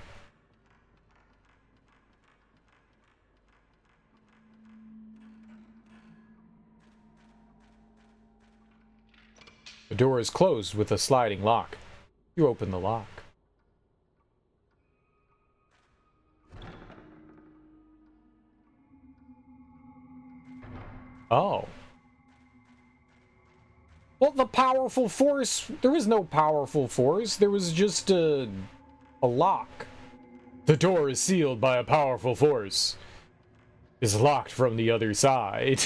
The door is closed with a sliding lock. You open the lock. Oh. Well, the powerful force... There was no powerful force. There was just a lock. The door is sealed by a powerful force. Is locked from the other side.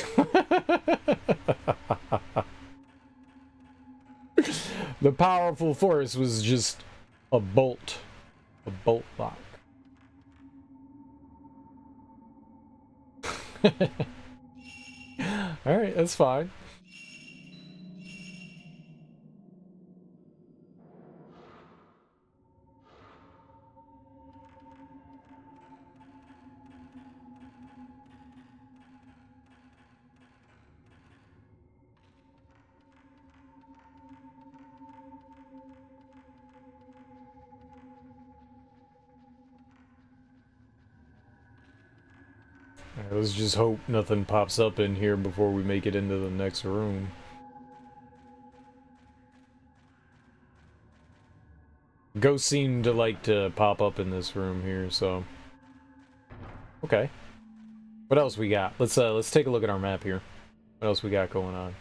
The powerful force was just a bolt. A bolt lock. Alright, that's fine. Let's just hope nothing pops up in here before we make it into the next room. Ghosts seem to like to pop up in this room here, so... Okay. What else we got? Let's take a look at our map here. What else we got going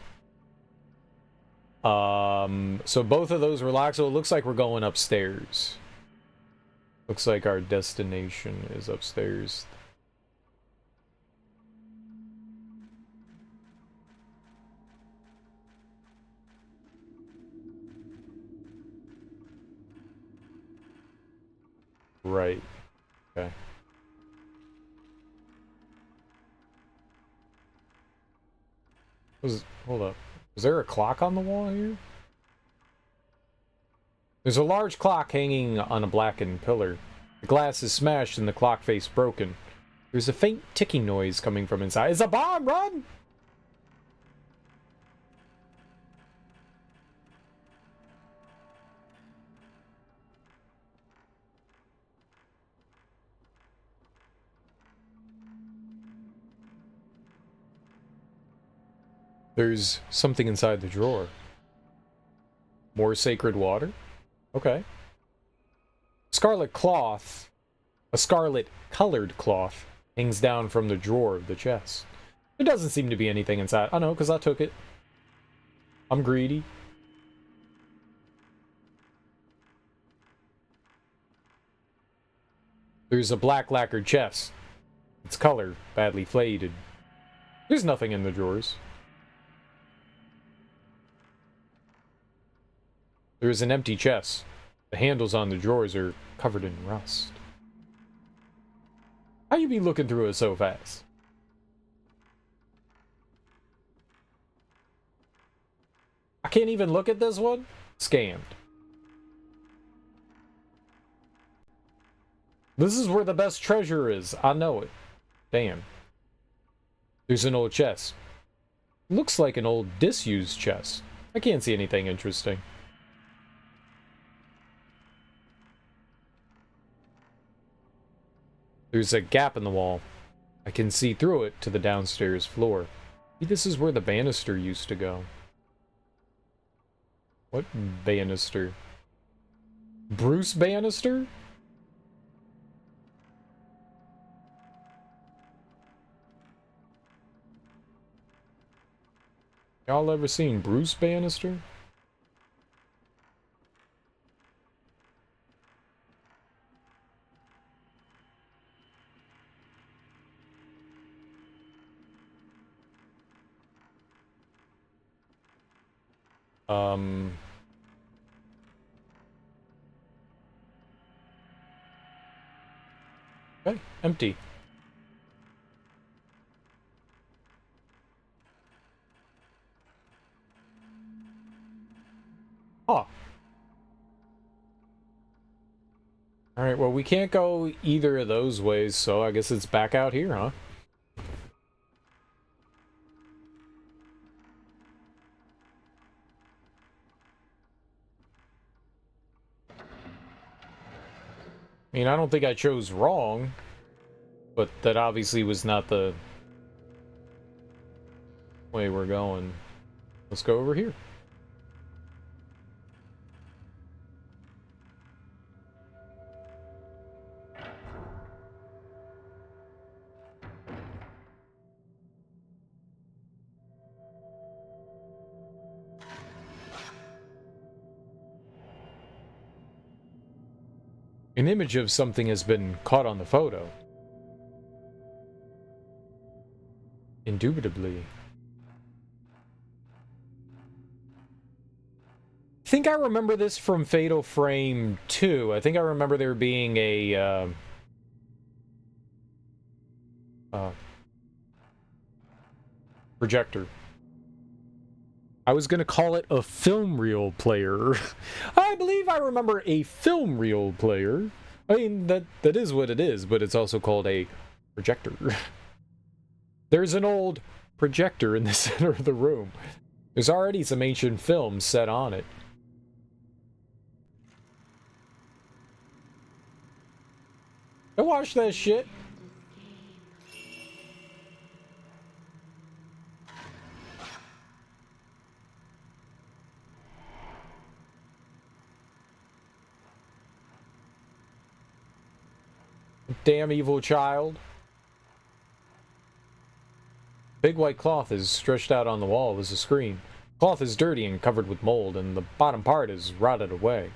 on? So both of those were locked, so it looks like we're going upstairs. Looks like our destination is upstairs. Right. Okay. Hold up. Is there a clock on the wall here? There's a large clock hanging on a blackened pillar. The glass is smashed and the clock face broken. There's a faint ticking noise coming from inside. It's a bomb! Run! There's something inside the drawer. More sacred water? Okay. Scarlet cloth, a scarlet colored cloth, hangs down from the drawer of the chest. There doesn't seem to be anything inside. I know, because I took it. I'm greedy. There's a black lacquered chest. Its color badly faded. There's nothing in the drawers. There is an empty chest. The handles on the drawers are covered in rust. How you be looking through it so fast? I can't even look at this one? Scammed. This is where the best treasure is. I know it. Damn. There's an old chest. Looks like an old disused chest. I can't see anything interesting. There's a gap in the wall. I can see through it to the downstairs floor. Maybe this is where the banister used to go. What banister? Bruce Bannister? Y'all ever seen Bruce Bannister? Okay, empty. Huh. Alright, well, we can't go either of those ways, so I guess it's back out here, huh? I mean, I don't think I chose wrong, but that obviously was not the way we're going. Let's go over here. An image of something has been caught on the photo. Indubitably. I think I remember this from Fatal Frame 2. I think I remember there being a projector. I was going to call it a film reel player. I believe I remember a film reel player. I mean, that is what it is, but it's also called a projector. There's an old projector in the center of the room. There's already some ancient films set on it. Go watch that shit. Damn evil child. Big white cloth is stretched out on the wall as a screen. Cloth is dirty and covered with mold, and the bottom part is rotted away.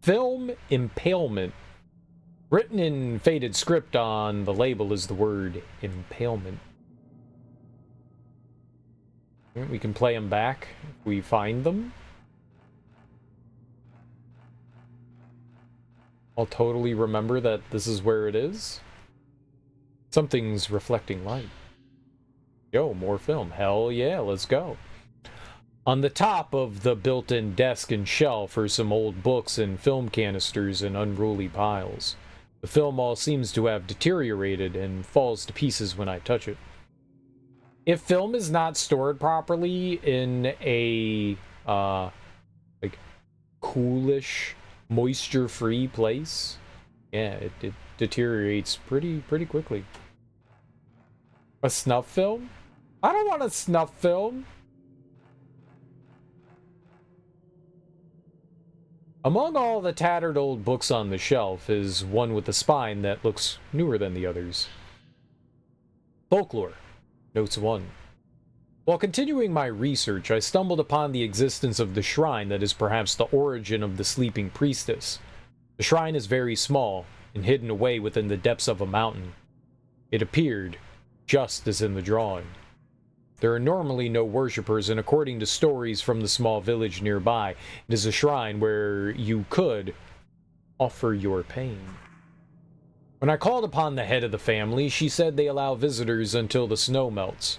Film impalement. Written in faded script on the label is the word impalement. We can play them back if we find them. I'll totally remember that this is where it is. Something's reflecting light. Yo, more film. Hell yeah, let's go. On the top of the built-in desk and shelf are some old books and film canisters in unruly piles. The film all seems to have deteriorated and falls to pieces when I touch it. If film is not stored properly in a like coolish, moisture-free place, yeah, it deteriorates pretty quickly. A snuff film? I don't want a snuff film. Among all the tattered old books on the shelf is one with a spine that looks newer than the others. Folklore, Notes 1. While continuing my research, I stumbled upon the existence of the shrine that is perhaps the origin of the sleeping priestess. The shrine is very small and hidden away within the depths of a mountain. It appeared just as in the drawing. There are normally no worshippers, and according to stories from the small village nearby, it is a shrine where you could offer your pain. When I called upon the head of the family, she said they allow visitors until the snow melts.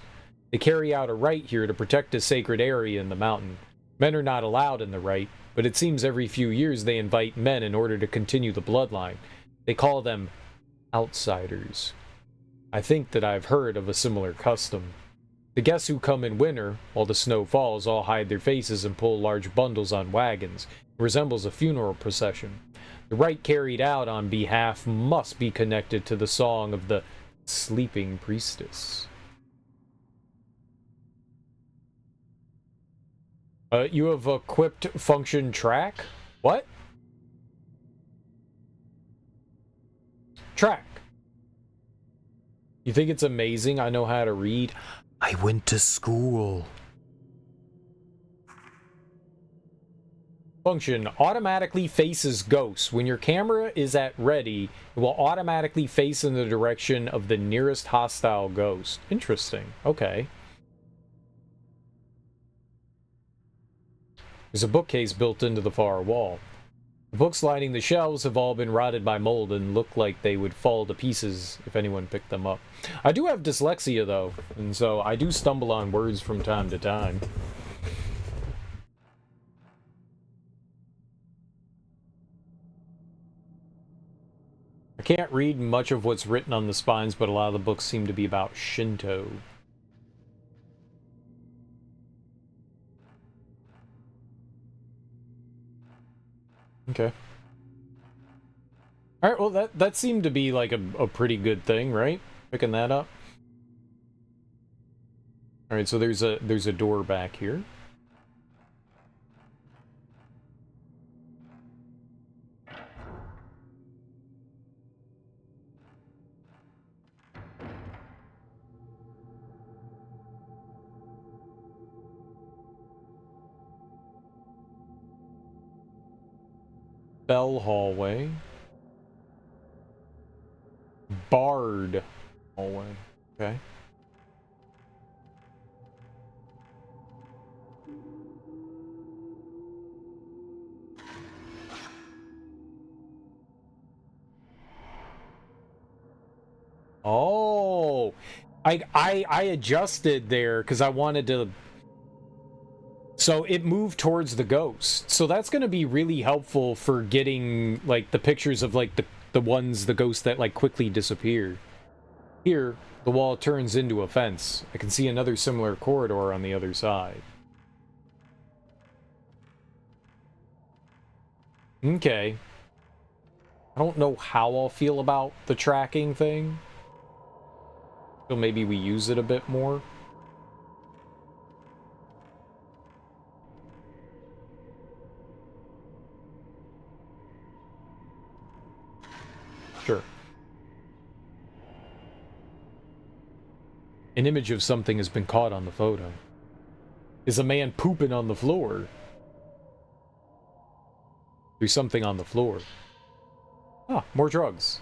They carry out a rite here to protect a sacred area in the mountain. Men are not allowed in the rite, but it seems every few years they invite men in order to continue the bloodline. They call them outsiders. I think that I've heard of a similar custom. The guests who come in winter, while the snow falls, all hide their faces and pull large bundles on wagons. It resembles a funeral procession. The rite carried out on behalf must be connected to the song of the sleeping priestess. You have equipped function track? What? Track. You think it's amazing I know how to read? I went to school. Function automatically faces ghosts. When your camera is at ready, it will automatically face in the direction of the nearest hostile ghost. Interesting. Okay. There's a bookcase built into the far wall. The books lining the shelves have all been rotted by mold and look like they would fall to pieces if anyone picked them up. I do have dyslexia, though, and so I do stumble on words from time to time. I can't read much of what's written on the spines, but a lot of the books seem to be about Shinto. Okay. Alright, well, that seemed to be like a pretty good thing, right? Picking that up. Alright, so there's a door back here. Bell hallway. Barred hallway. Okay. Oh, I adjusted there because I wanted to. So it moved towards the ghost. So that's going to be really helpful for getting like the pictures of like the ghosts that like quickly disappear. Here, the wall turns into a fence. I can see another similar corridor on the other side. Okay. I don't know how I'll feel about the tracking thing. So maybe we use it a bit more. Sure. An image of something has been caught on the photo. Is a man pooping on the floor? There's something on the floor. Ah, more drugs.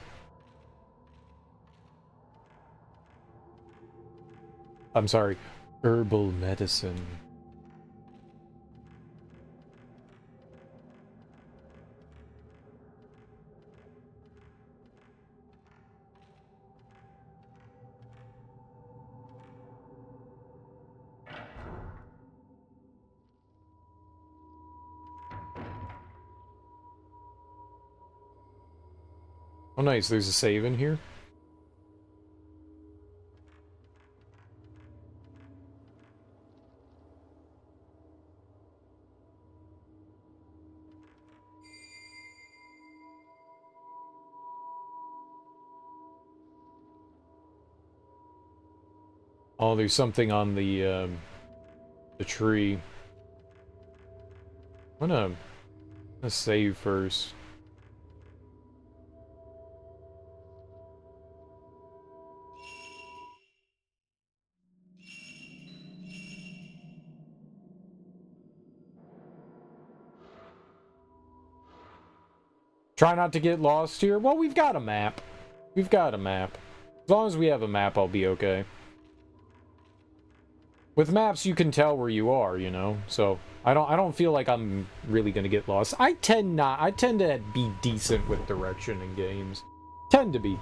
I'm sorry, herbal medicine. Oh, nice. There's a save in here. Oh, there's something on the tree. I'm gonna save first. Try not to get lost here. Well, we've got a map. We've got a map. As long as we have a map, I'll be okay. With maps, you can tell where you are, you know? So, I don't feel like I'm really gonna get lost. I tend to be decent with direction in games. Tend to be.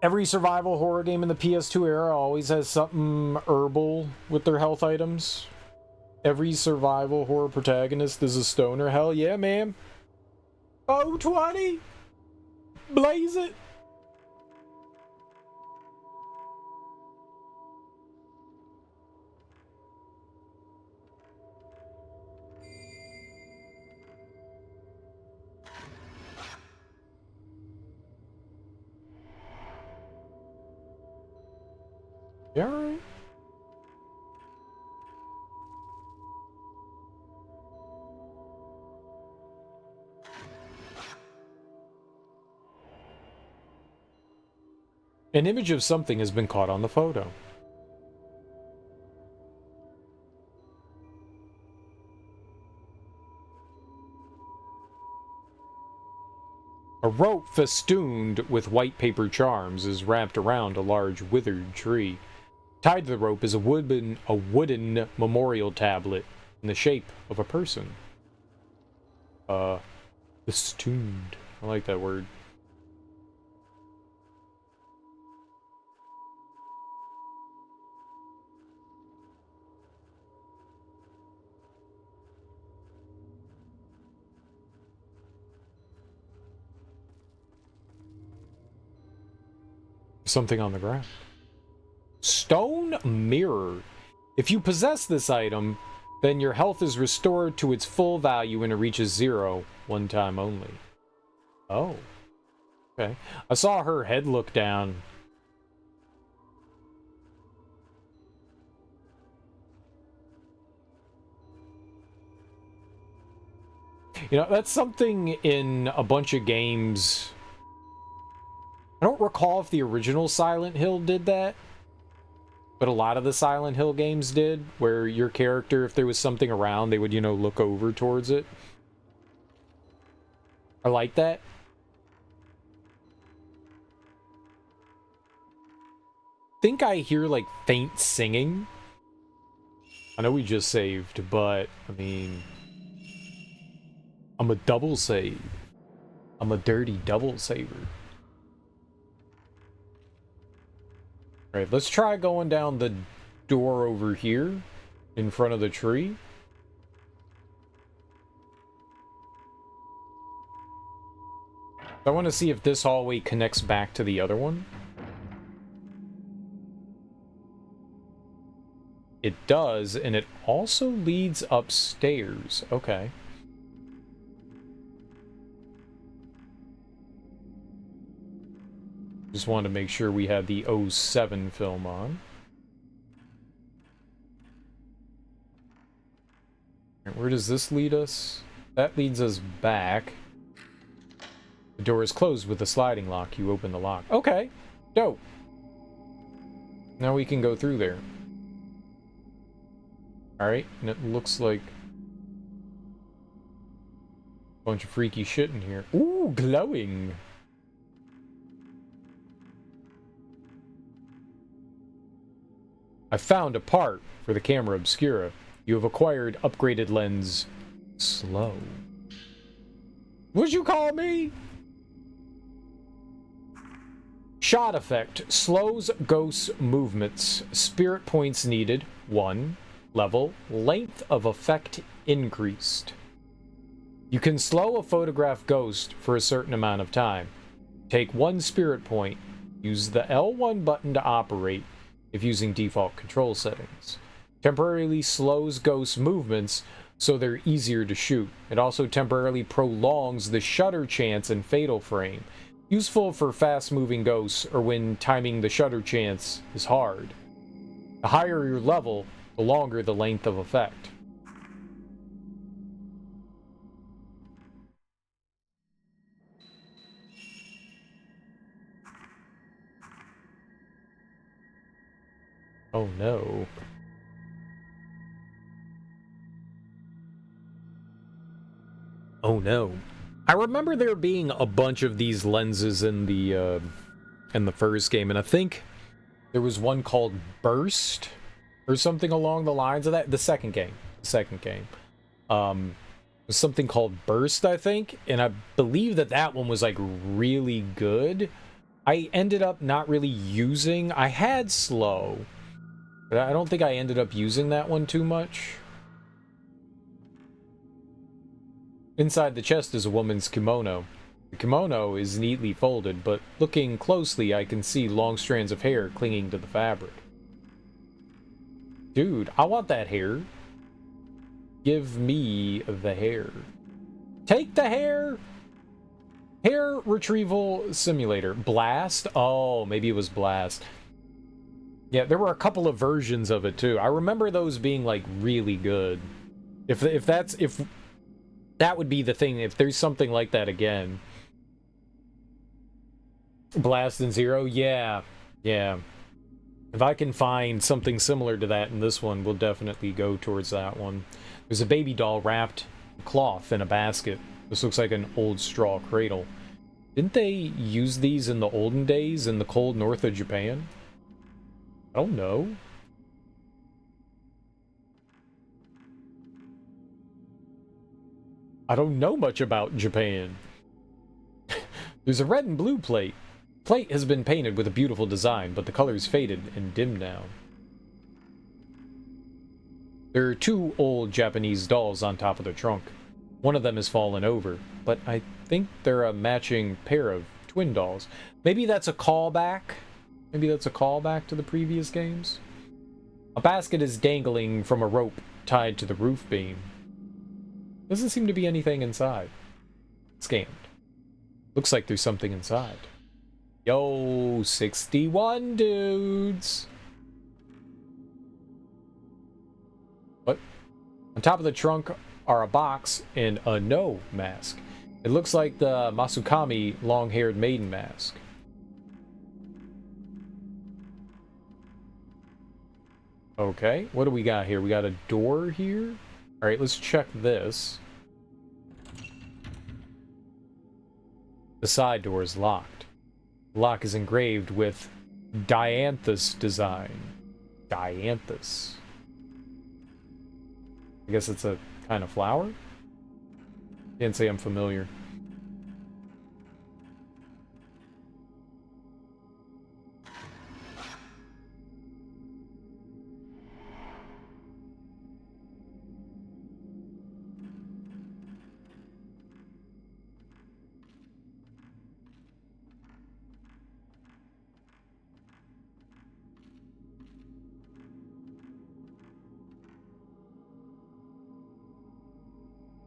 Every survival horror game in the PS2 era always has something herbal with their health items. Every survival horror protagonist is a stoner. Hell yeah, man. Oh, 20! Blaze it! You alright? An image of something has been caught on the photo. A rope festooned with white paper charms is wrapped around a large withered tree. Tied to the rope is a wooden memorial tablet in the shape of a person. Festooned. I like that word. Something on the ground. Stone mirror. If you possess this item, then your health is restored to its full value when it reaches 0, one time only. Oh. Okay. I saw her head look down. You know, that's something in a bunch of games. I don't recall if the original Silent Hill did that, but a lot of the Silent Hill games did, where your character, if there was something around, they would, you know, look over towards it. I like that. Think I hear, like, faint singing. I know we just saved, but, I mean, I'm a double save. I'm a dirty double saver. Alright, let's try going down the door over here in front of the tree. I want to see if this hallway connects back to the other one. It does, and it also leads upstairs. Okay. Just wanted to make sure we had the 07 film on. Where does this lead us? That leads us back. The door is closed with a sliding lock. You open the lock. Okay. Dope. Now we can go through there. Alright, and it looks like a bunch of freaky shit in here. Ooh, glowing. I found a part for the camera obscura. You have acquired upgraded lens slow. What'd you call me? Shot effect. Slows ghosts' movements. Spirit points needed. 1. Level. Length of effect increased. You can slow a photograph ghost for a certain amount of time. Take 1 spirit point. Use the L1 button to operate if using default control settings. Temporarily slows ghosts' movements so they're easier to shoot. It also temporarily prolongs the shutter chance and fatal frame. Useful for fast-moving ghosts or when timing the shutter chance is hard. The higher your level, the longer the length of effect. Oh no. Oh no. I remember there being a bunch of these lenses in the first game, and I think there was one called Burst or something along the lines of that. The second game. Was something called Burst, I think, and I believe that one was like really good. I ended up not really using. I had slow, but I don't think I ended up using that one too much. Inside the chest is a woman's kimono. The kimono is neatly folded, but looking closely, I can see long strands of hair clinging to the fabric. Dude, I want that hair. Give me the hair. Take the hair! Hair retrieval simulator. Blast? Oh, maybe it was Blast. Yeah, there were a couple of versions of it too. I remember those being like really good. If that would be the thing, if there's something like that again. Blast and Zero? Yeah. If I can find something similar to that in this one, we'll definitely go towards that one. There's a baby doll wrapped in cloth in a basket. This looks like an old straw cradle. Didn't they use these in the olden days in the cold north of Japan? I don't know. I don't know much about Japan. There's a red and blue plate. Plate has been painted with a beautiful design, but the color's faded and dim now. There are 2 old Japanese dolls on top of the trunk. One of them has fallen over, but I think they're a matching pair of twin dolls. Maybe that's a callback? Maybe that's a callback to the previous games? A basket is dangling from a rope tied to the roof beam. Doesn't seem to be anything inside. Scanned. Looks like there's something inside. Yo, 61 dudes! What? On top of the trunk are a box and a no mask. It looks like the Masukami long-haired maiden mask. Okay, what do we got here? We got a door here? Alright, let's check this. The side door is locked. The lock is engraved with Dianthus design. Dianthus. I guess it's a kind of flower? Can't say I'm familiar.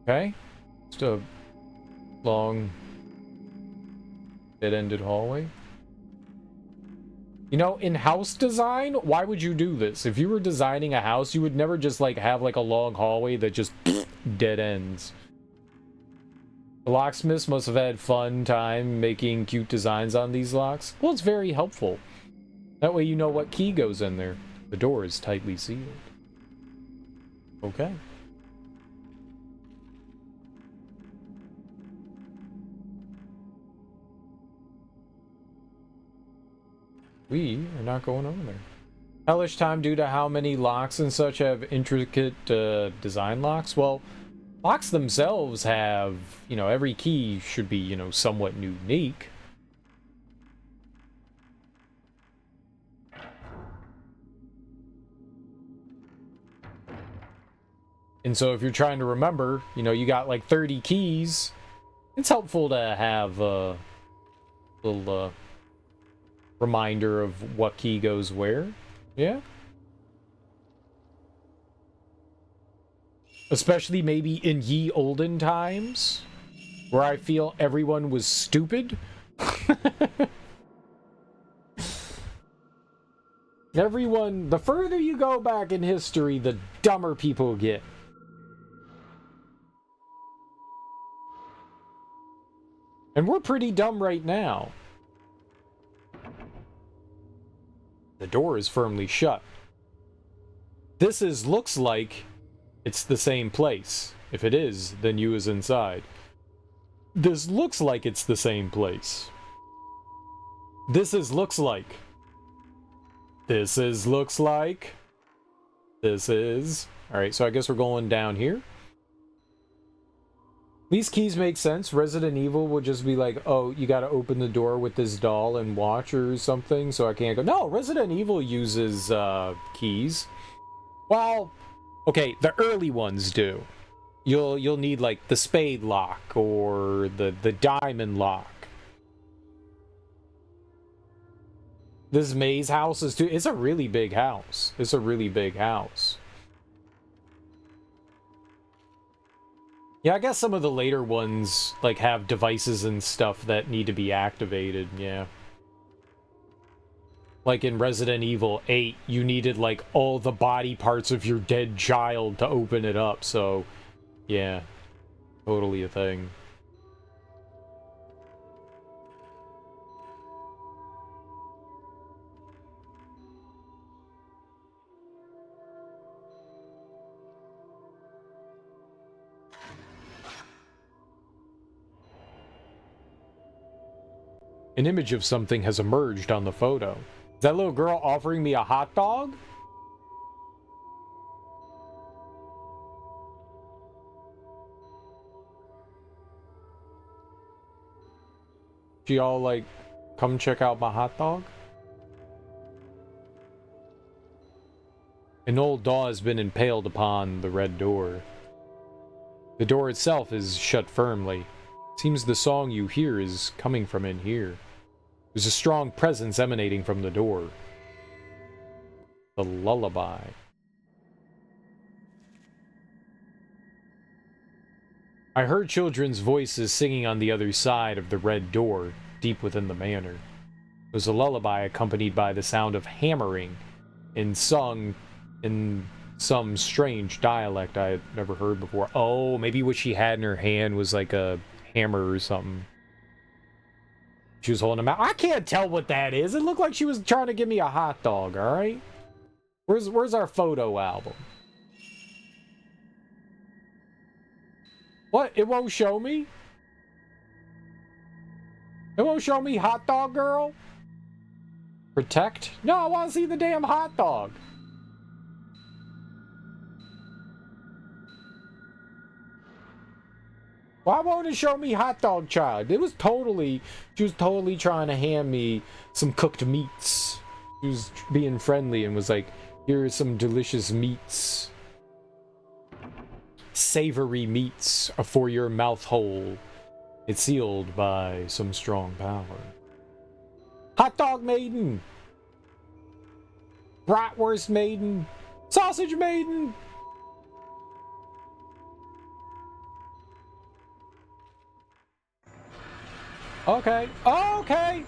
Okay. Just a long, dead-ended hallway. You know, in house design, why would you do this? If you were designing a house, you would never just, like, have, like, a long hallway that just dead ends. The locksmiths must have had fun time making cute designs on these locks. Well, it's very helpful. That way you know what key goes in there. The door is tightly sealed. Okay. We are not going over there. Hellish time due to how many locks and such have intricate design locks? Well, locks themselves have, you know, every key should be, you know, somewhat unique. And so if you're trying to remember, you know, you got like 30 keys, it's helpful to have a little reminder of what key goes where. Yeah. Especially maybe in ye olden times, where I feel everyone was stupid. Everyone, the further you go back in history, the dumber people get. And we're pretty dumb right now. The door is firmly shut. Looks like it's the same place. If it is, then you is inside. This looks like it's the same place. Looks like. Looks like. Alright, so I guess we're going down here. These keys make sense. Resident Evil would just be like, oh, you gotta open the door with this doll and watch or something, so I can't go. No, Resident Evil uses keys. Well, okay, the early ones do. You'll need like the spade lock or the diamond lock. This maze house is too. It's a really big house. It's a really big house. Yeah, I guess some of the later ones like have devices and stuff that need to be activated. Yeah. Like in Resident Evil 8, you needed like all the body parts of your dead child to open it up. So, yeah, totally a thing. An image of something has emerged on the photo. Is that little girl offering me a hot dog? She all like, come check out my hot dog? An old doll has been impaled upon the red door. The door itself is shut firmly. Seems the song you hear is coming from in here. There's a strong presence emanating from the door. The lullaby. I heard children's voices singing on the other side of the red door, deep within the manor. It was a lullaby accompanied by the sound of hammering, and sung in some strange dialect I had never heard before. Oh, maybe what she had in her hand was like a hammer or something. She was holding him out. I can't tell what that is. It looked like she was trying to give me a hot dog, alright? Where's our photo album? What? It won't show me? It won't show me hot dog girl? Protect? No, I want to see the damn hot dog. Why won't it show me hot dog child? She was totally trying to hand me some cooked meats. She was being friendly and was like, here are some delicious meats. Savory meats for your mouth hole. It's sealed by some strong power. Hot dog maiden! Bratwurst maiden! Sausage maiden! Okay. Okay.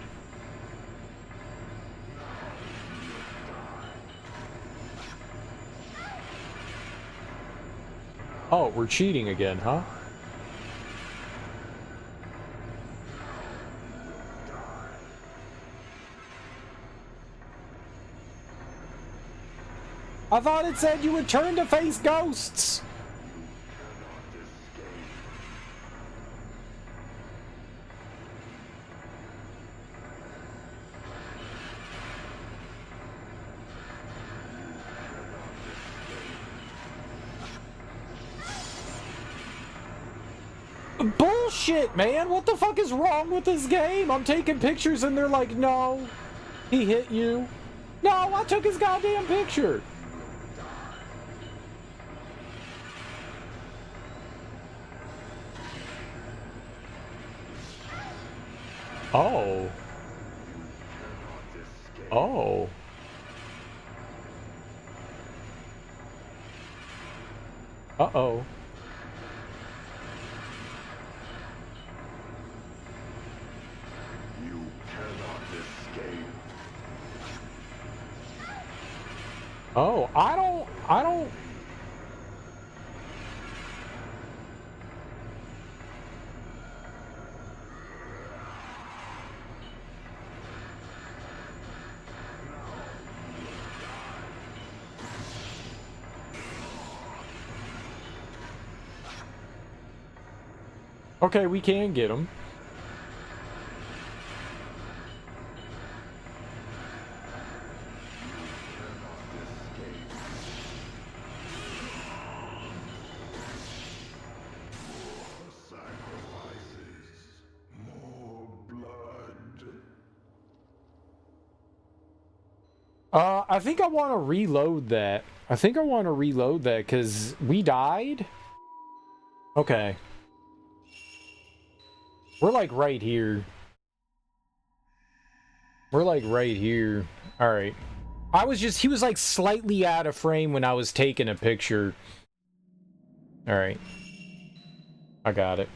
Oh, we're cheating again, huh? I thought it said you would turn to face ghosts. Bullshit, man! What the fuck is wrong with this game? I'm taking pictures and they're like, no, he hit you. No, I took his goddamn picture. Oh. Oh. Uh-oh. You cannot escape. Oh, I don't. Okay, we can get him. Sacrifices. More blood. I think I want to reload that. I think I want to reload that because we died. Okay. We're like right here. We're like right here. All right. He was like slightly out of frame when I was taking a picture. All right. I got it.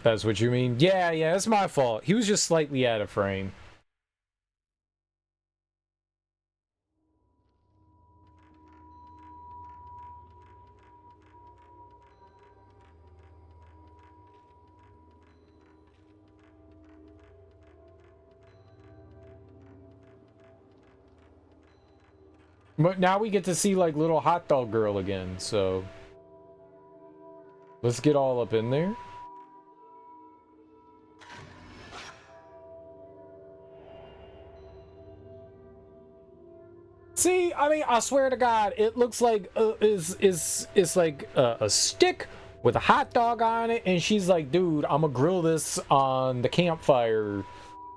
That's what you mean? Yeah, it's my fault. He was just slightly out of frame. But now we get to see like little hot dog girl again, so let's get all up in there. See, I mean, I swear to God, it looks like is like a stick with a hot dog on it, and she's like, "Dude, I'm gonna grill this on the campfire,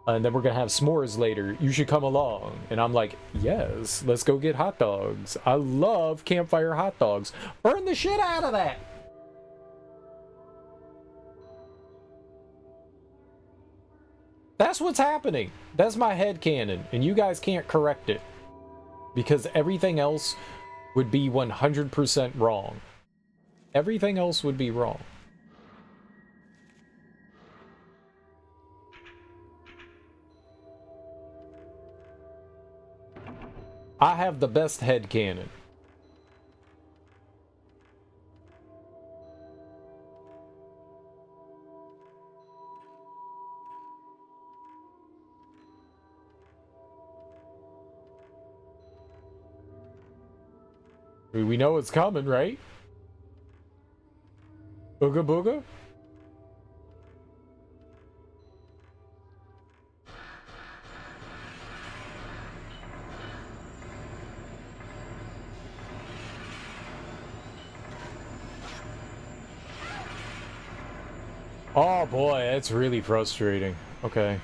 and then we're gonna have s'mores later. You should come along." And I'm like, "Yes, let's go get hot dogs. I love campfire hot dogs. Burn the shit out of that." That's what's happening. That's my headcanon, and you guys can't correct it. Because everything else would be 100% wrong. Everything else would be wrong. I have the best headcanon. We know it's coming, right? Booga booga? Oh boy, that's really frustrating. Okay.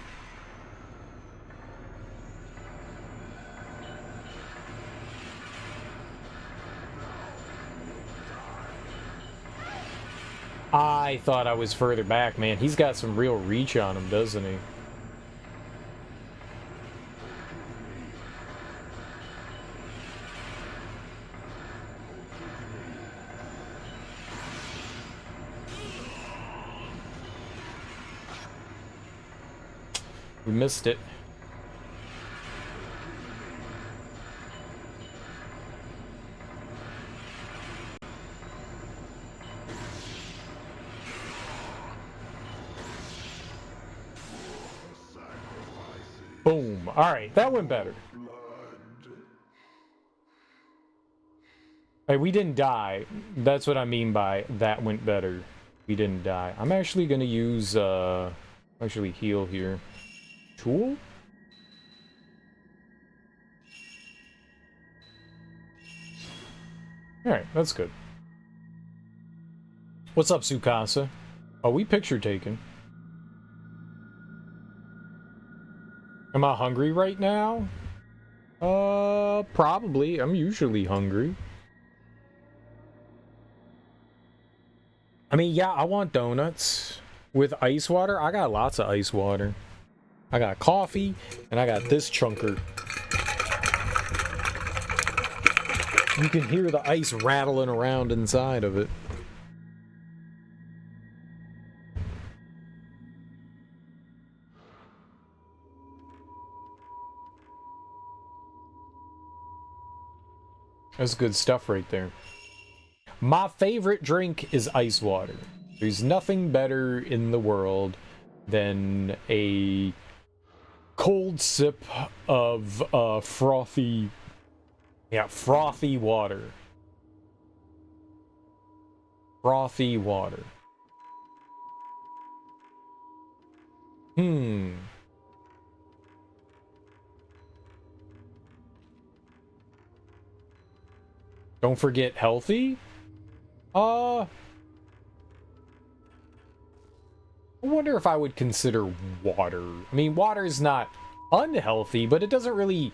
I thought I was further back, man. He's got some real reach on him, doesn't he? We missed it. Boom. All right, that went better. Hey, we didn't die. That's what I mean by that went better. We didn't die. I'm actually gonna use actually heal here. Tool? Alright, that's good. What's up, Sukasa? Oh, we picture taken. Am I hungry right now? Probably. I'm usually hungry. I mean, yeah, I want donuts with ice water. I got lots of ice water. I got coffee, and I got this chunker. You can hear the ice rattling around inside of it. That's good stuff right there. My favorite drink is ice water. There's nothing better in the world than a cold sip of frothy water. Frothy water. Don't forget healthy? I wonder if I would consider water. I mean, water is not unhealthy, but it doesn't really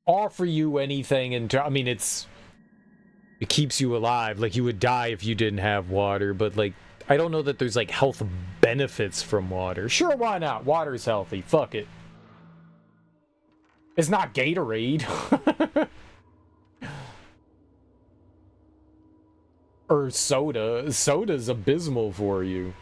offer you anything I mean, it keeps you alive. Like, you would die if you didn't have water, but, like, I don't know that there's, like, health benefits from water. Sure, why not? Water's healthy. Fuck it. It's not Gatorade. Or soda. Soda's abysmal for you.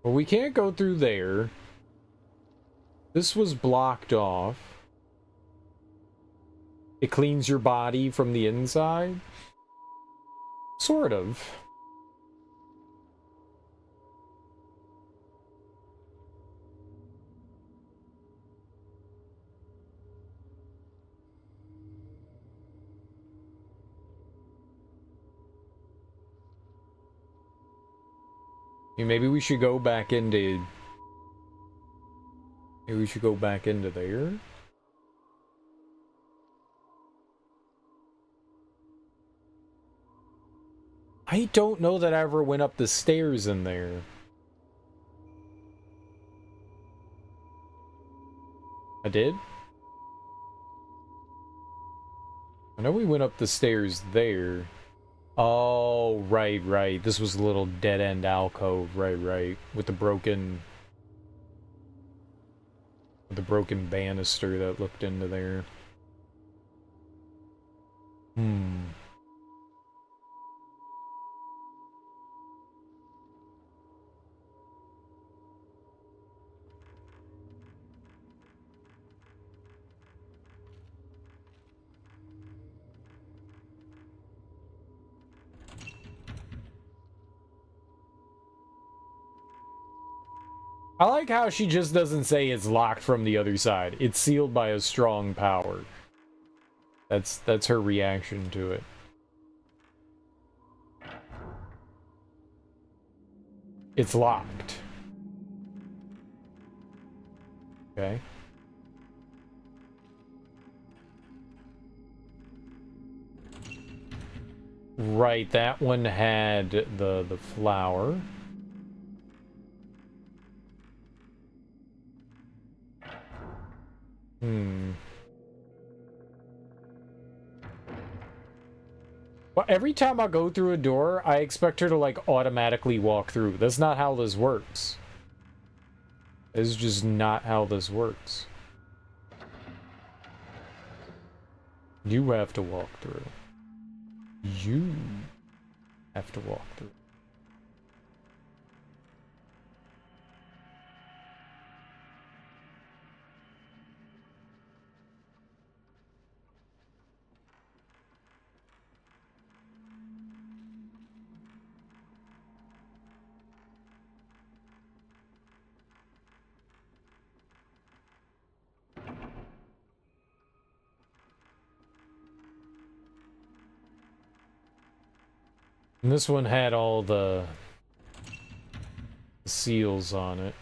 Well, we can't go through there. This was blocked off. It cleans your body from the inside? Sort of. Maybe we should go back into... Maybe we should go back into there? I don't know that I ever went up the stairs in there. I did? I know we went up the stairs there. Oh, right. This was a little dead-end alcove. Right. With the broken banister that looked into there. I like how she just doesn't say it's locked from the other side. It's sealed by a strong power. That's her reaction to it. It's locked. Okay. Right, that one had the flower. Well, every time I go through a door, I expect her to, like, automatically walk through. That's not how this works. This is just not how this works. You have to walk through. You have to walk through. And this one had all the seals on it.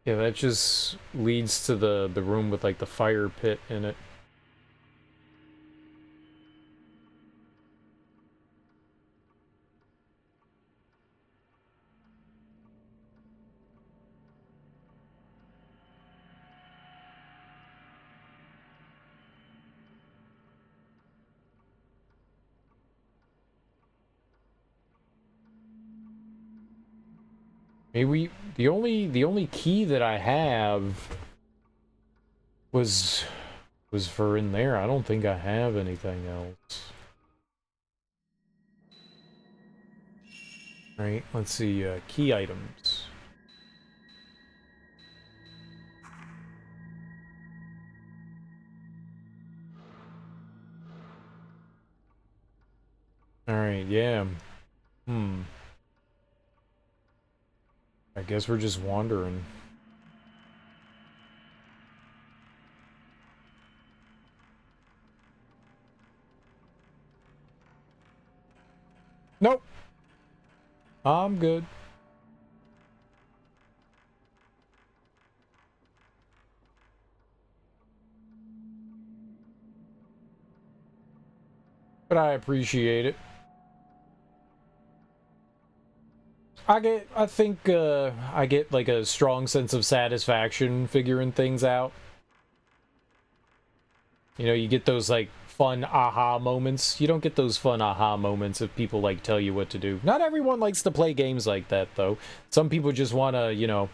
Yeah, that just leads to the room with like the fire pit in it. Maybe the only key that I have was for in there. I don't think I have anything else. Right, let's see, key items. Alright, yeah. I guess we're just wandering. Nope. I'm good. But I appreciate it. I think I get like a strong sense of satisfaction figuring things out. You know, you get those like fun aha moments. You don't get those fun aha moments if people like tell you what to do. Not everyone likes to play games like that though. Some people just want to, you know,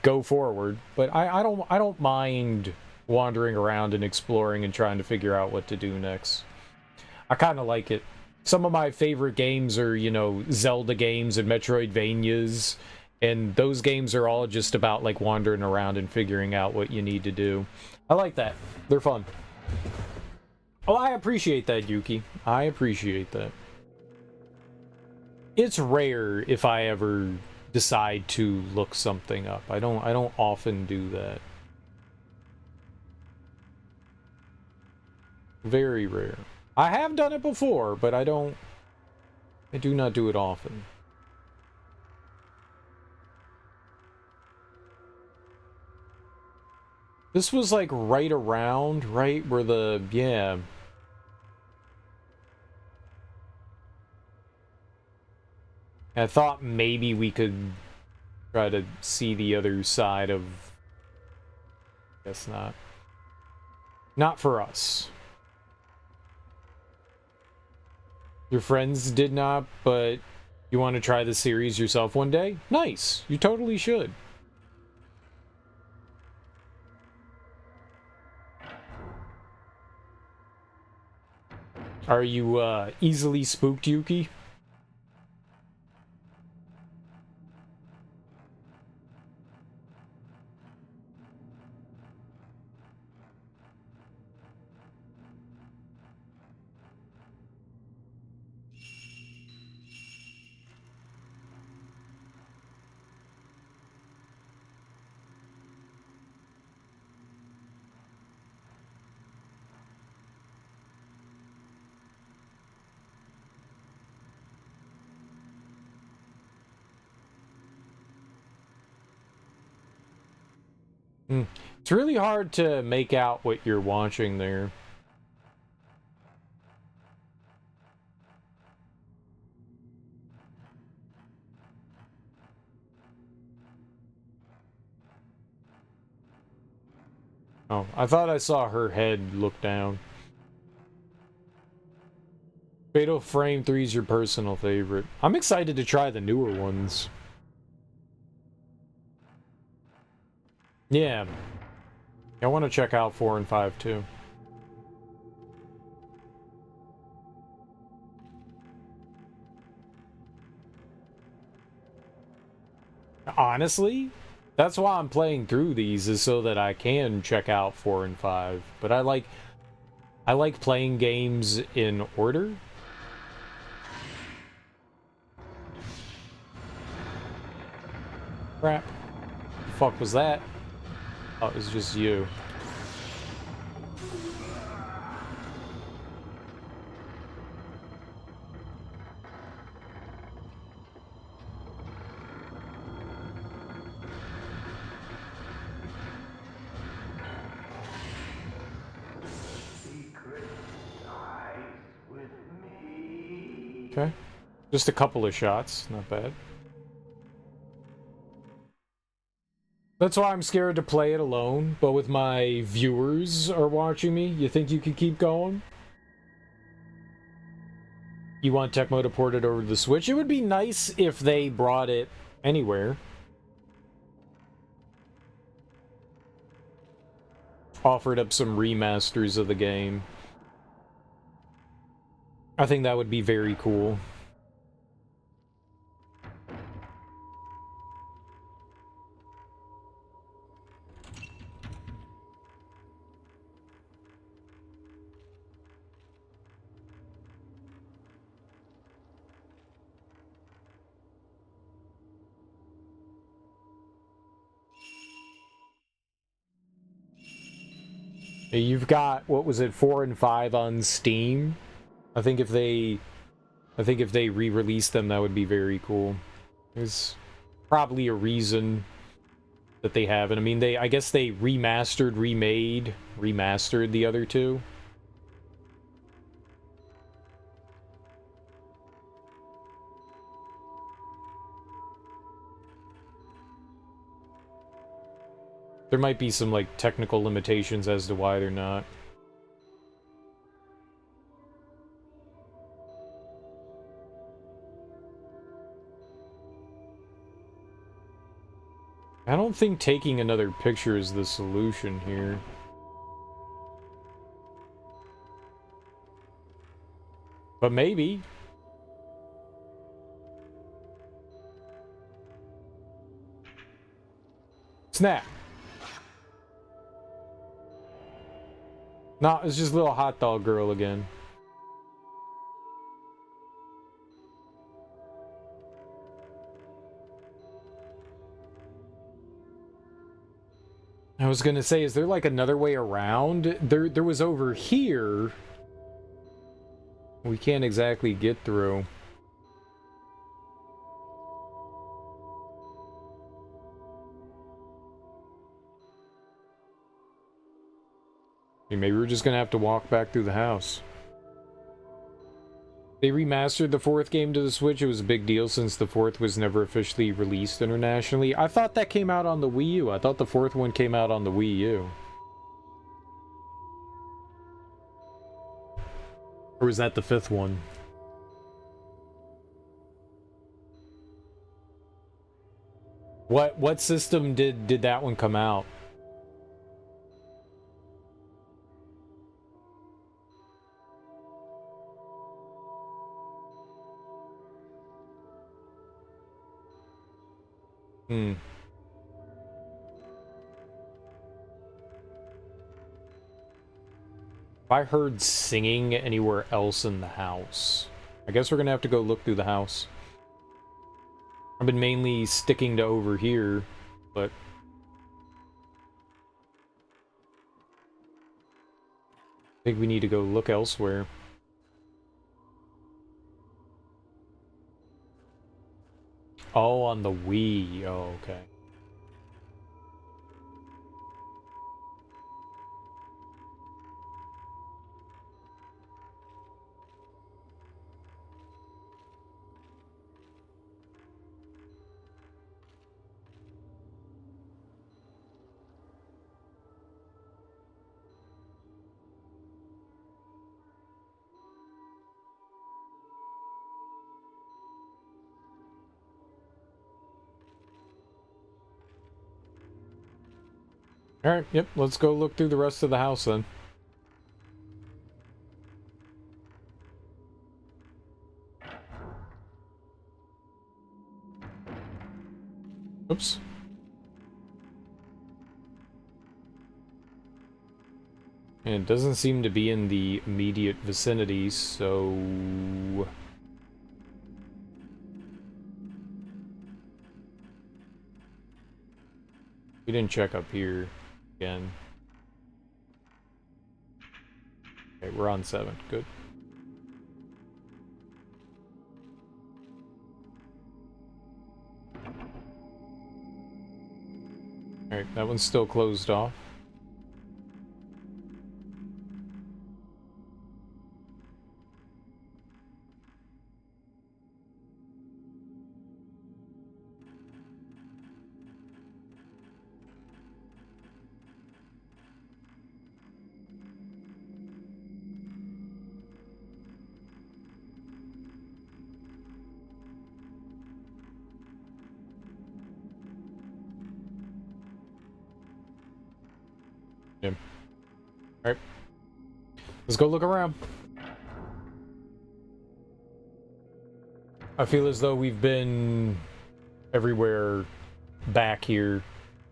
go forward. But I don't mind wandering around and exploring and trying to figure out what to do next. I kind of like it. Some of my favorite games are, you know, Zelda games and Metroidvanias, and those games are all just about, like, wandering around and figuring out what you need to do. I like that. They're fun. Oh, I appreciate that, Yuki. I appreciate that. It's rare if I ever decide to look something up. I don't often do that. Very rare. I have done it before, but I do not do it often. This was like right around, right, where the, yeah. I thought maybe we could try to see the other side of, guess not. Not for us. Your friends did not, but you want to try the series yourself one day? Nice. You totally should. Are you easily spooked, Yuki? It's really hard to make out what you're watching there. Oh, I thought I saw her head look down. Fatal Frame 3 is your personal favorite. I'm excited to try the newer ones. Yeah. I want to check out 4 and 5 too. Honestly, that's why I'm playing through these, is so that I can check out 4 and 5. But I like playing games in order. Crap. The fuck was that? Oh, it was just you. Okay. Just a couple of shots, not bad. That's why I'm scared to play it alone, but with my viewers are watching me, you think you could keep going? You want Tecmo to port it over to the Switch? It would be nice if they brought it anywhere. Offered up some remasters of the game. I think that would be very cool. You've got, what was it, 4 and 5 on Steam? I think if they re-release them, that would be very cool. There's probably a reason that they haven't. I mean, I guess they remastered the other two. There might be some, like, technical limitations as to why they're not. I don't think taking another picture is the solution here. But maybe. Snap. No, it's just little hot dog girl again. I was gonna say, is there like another way around? There was over here. We can't exactly get through. Maybe we're just gonna have to walk back through the house. They remastered the 4th game to the Switch. It was a big deal since the 4th was never officially released internationally. I thought that came out on the Wii U. I thought the 4th one came out on the Wii U. Or was that the 5th one? What system did that one come out? If I heard singing anywhere else in the house, I guess we're gonna have to go look through the house. I've been mainly sticking to over here, but I think we need to go look elsewhere. Oh, on the Wii. Oh, okay. Alright, yep, let's go look through the rest of the house then. Oops. And it doesn't seem to be in the immediate vicinity, so... we didn't check up here again. Okay, we're on 7. Good. Alright, that one's still closed off. Yeah. Alright. Let's go look around. I feel as though we've been everywhere back here.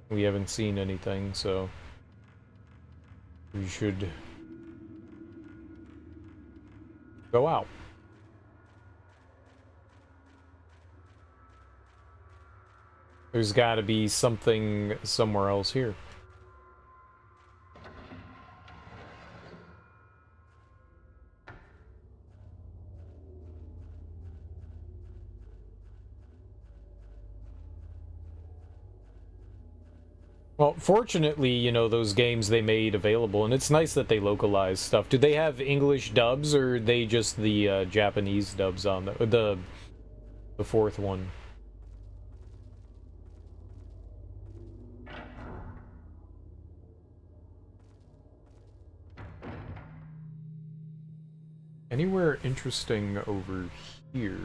We haven't seen anything, so we should go out. There's got to be something somewhere else here. Well, fortunately, you know, those games they made available, and it's nice that they localize stuff. Do they have English dubs, or are they just the Japanese dubs on the fourth one? Anywhere interesting over here?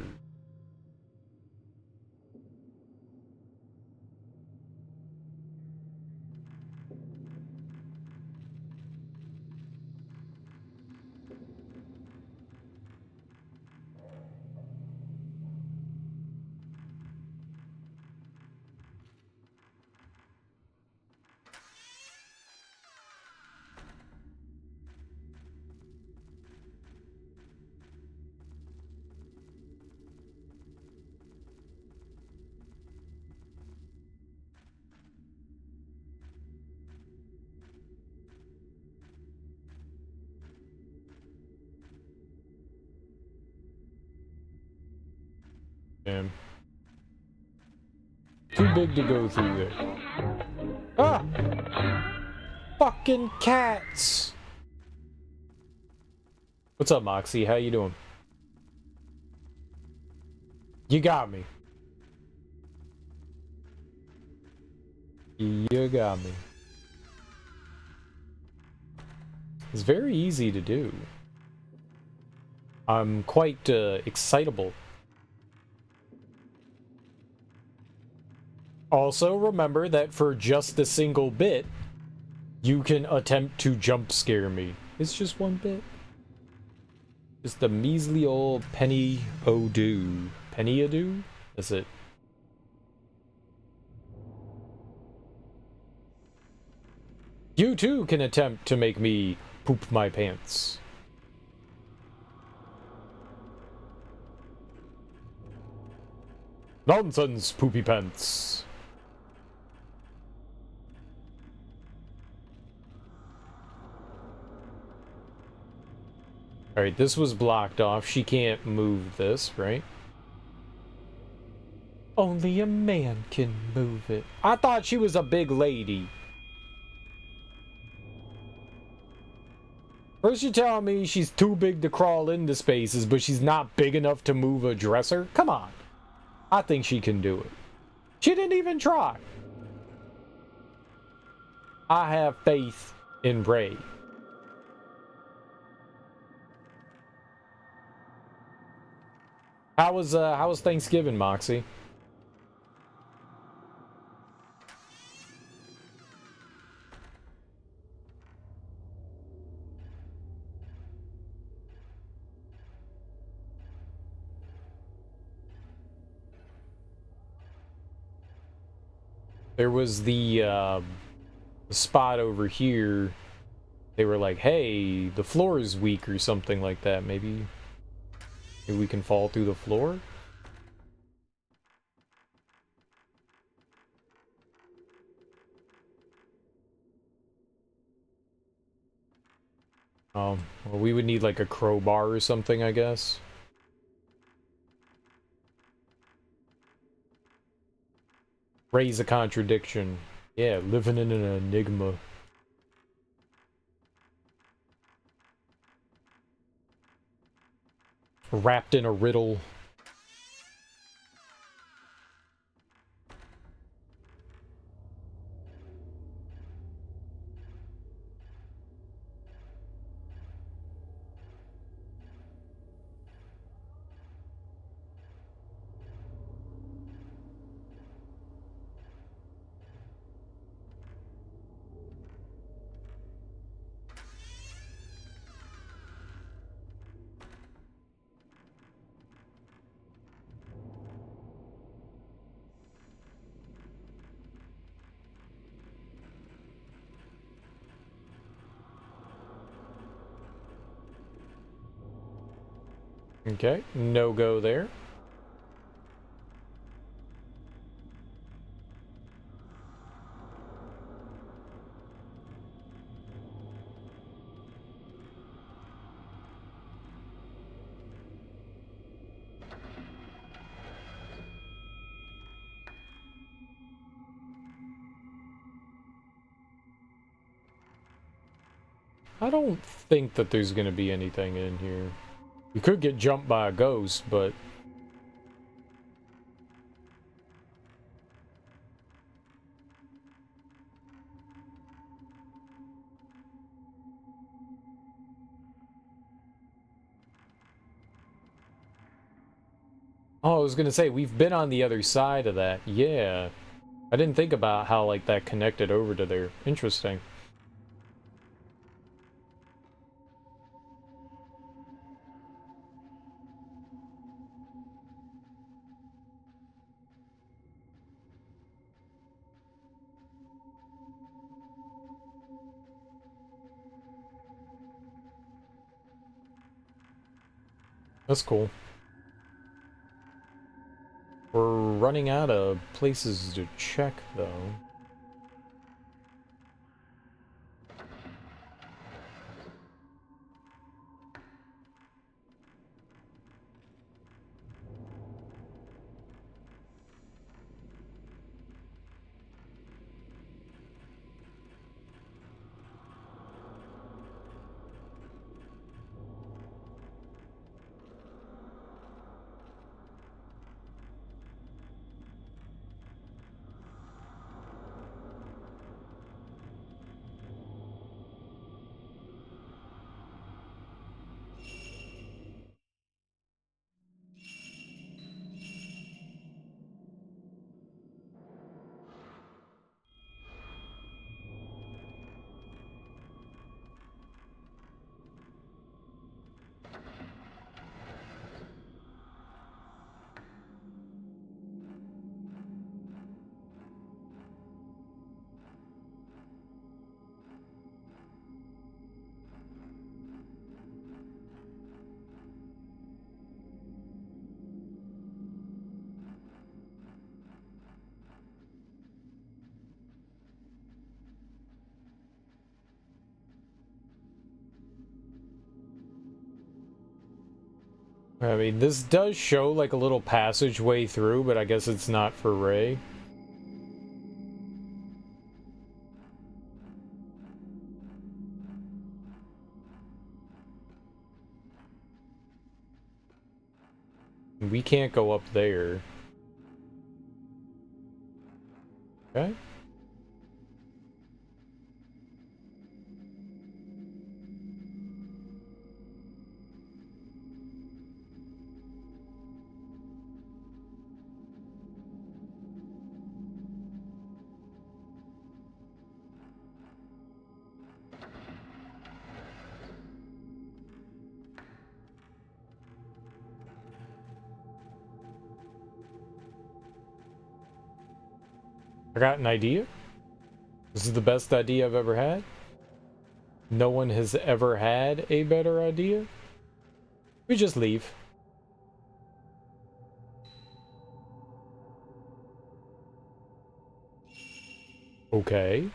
Damn. Too big to go through there. Ah! Fucking cats! What's up, Moxie? How you doing? You got me. You got me. It's very easy to do. I'm quite excitable. Also, remember that for just a single bit, you can attempt to jump scare me. It's just one bit. Just a measly old penny o-do. Penny a-do? That's it. You too can attempt to make me poop my pants. Nonsense, poopy pants. Alright, this was blocked off. She can't move this, right? Only a man can move it. I thought she was a big lady. First you're telling me she's too big to crawl into spaces, but she's not big enough to move a dresser? Come on. I think she can do it. She didn't even try. I have faith in Ray. How was Thanksgiving, Moxie? There was the spot over here. They were like, hey, the floor is weak or something like that. Maybe we can fall through the floor? Well, we would need like a crowbar or something, I guess. Raise a contradiction. Yeah, living in an enigma. Wrapped in a riddle. Okay, no go there. I don't think that there's gonna be anything in here. You could get jumped by a ghost, but... Oh, I was gonna say, we've been on the other side of that. Yeah. I didn't think about how, like, that connected over to there. Interesting. That's cool. We're running out of places to check, though. I mean, this does show, like, a little passageway through, but I guess it's not for Ray. We can't go up there. Okay. I got an idea. This is the best idea I've ever had. No one has ever had a better idea. We just leave. Okay.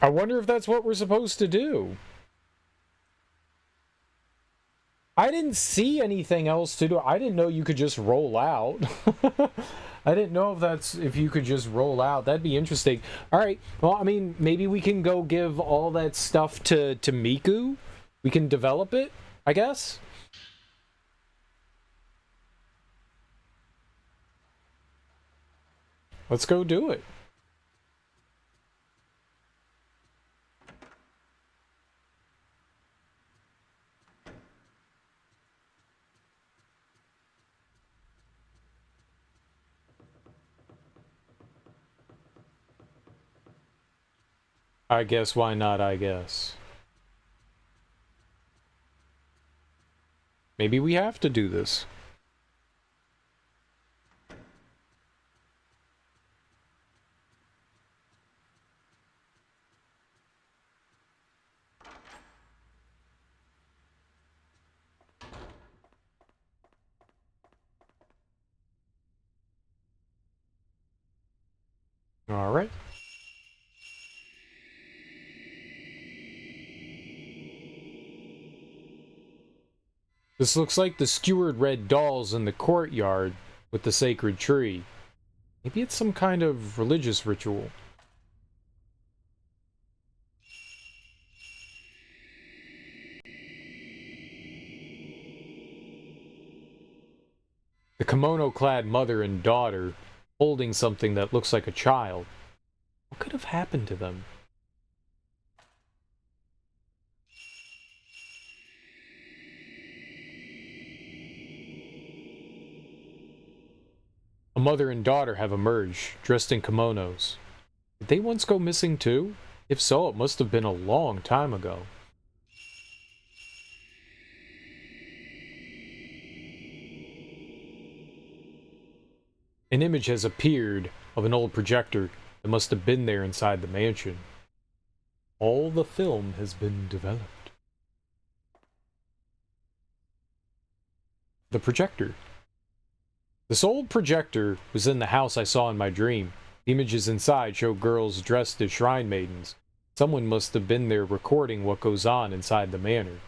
I wonder if that's what we're supposed to do. I didn't see anything else to do. I didn't know you could just roll out. I didn't know if you could just roll out. That'd be interesting. All right. Well, I mean, maybe we can go give all that stuff to Miku. We can develop it, I guess. Let's go do it. I guess, why not, I guess. Maybe we have to do this. All right. This looks like the skewered red dolls in the courtyard with the sacred tree. Maybe it's some kind of religious ritual. The kimono-clad mother and daughter holding something that looks like a child. What could have happened to them? A mother and daughter have emerged, dressed in kimonos. Did they once go missing too? If so, it must have been a long time ago. An image has appeared of an old projector that must have been there inside the mansion. All the film has been developed. The projector. This old projector was in the house I saw in my dream. The images inside show girls dressed as shrine maidens. Someone must have been there recording what goes on inside the manor.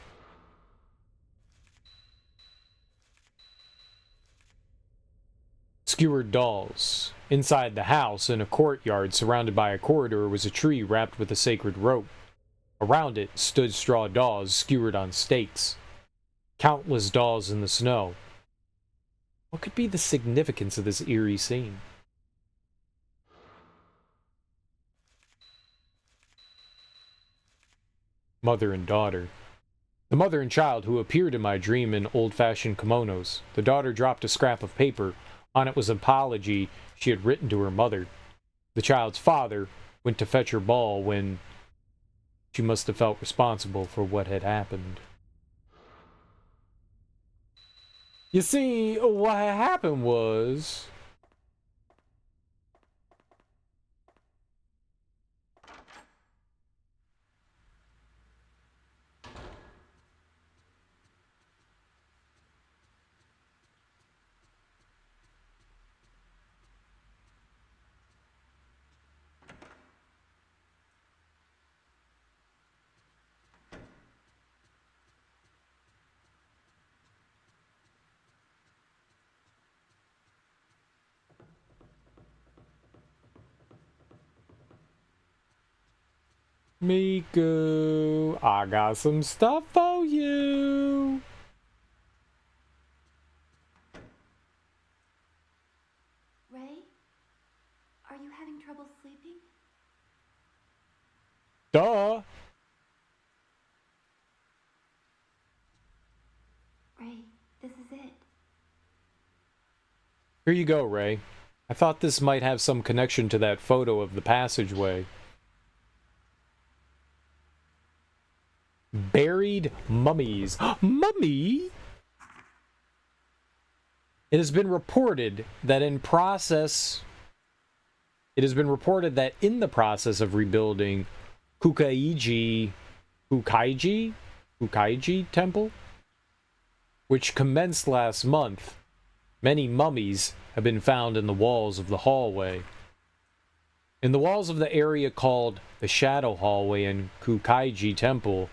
Skewered dolls. Inside the house, in a courtyard surrounded by a corridor, was a tree wrapped with a sacred rope. Around it stood straw dolls skewered on stakes. Countless dolls in the snow. What could be the significance of this eerie scene? Mother and daughter. The mother and child who appeared in my dream in old-fashioned kimonos. The daughter dropped a scrap of paper. On it was an apology she had written to her mother. The child's father went to fetch her ball when she must have felt responsible for what had happened. You see, what happened was... Miku, I got some stuff for you. Ray? Are you having trouble sleeping? Duh. Ray, this is it. Here you go, Ray. I thought this might have some connection to that photo of the passageway. Buried mummies. Mummy? It has been reported that in the process of rebuilding Kukaiji Temple, which commenced last month, many mummies have been found in the walls of the hallway. In the walls of the area called the Shadow Hallway in Kukaiji Temple,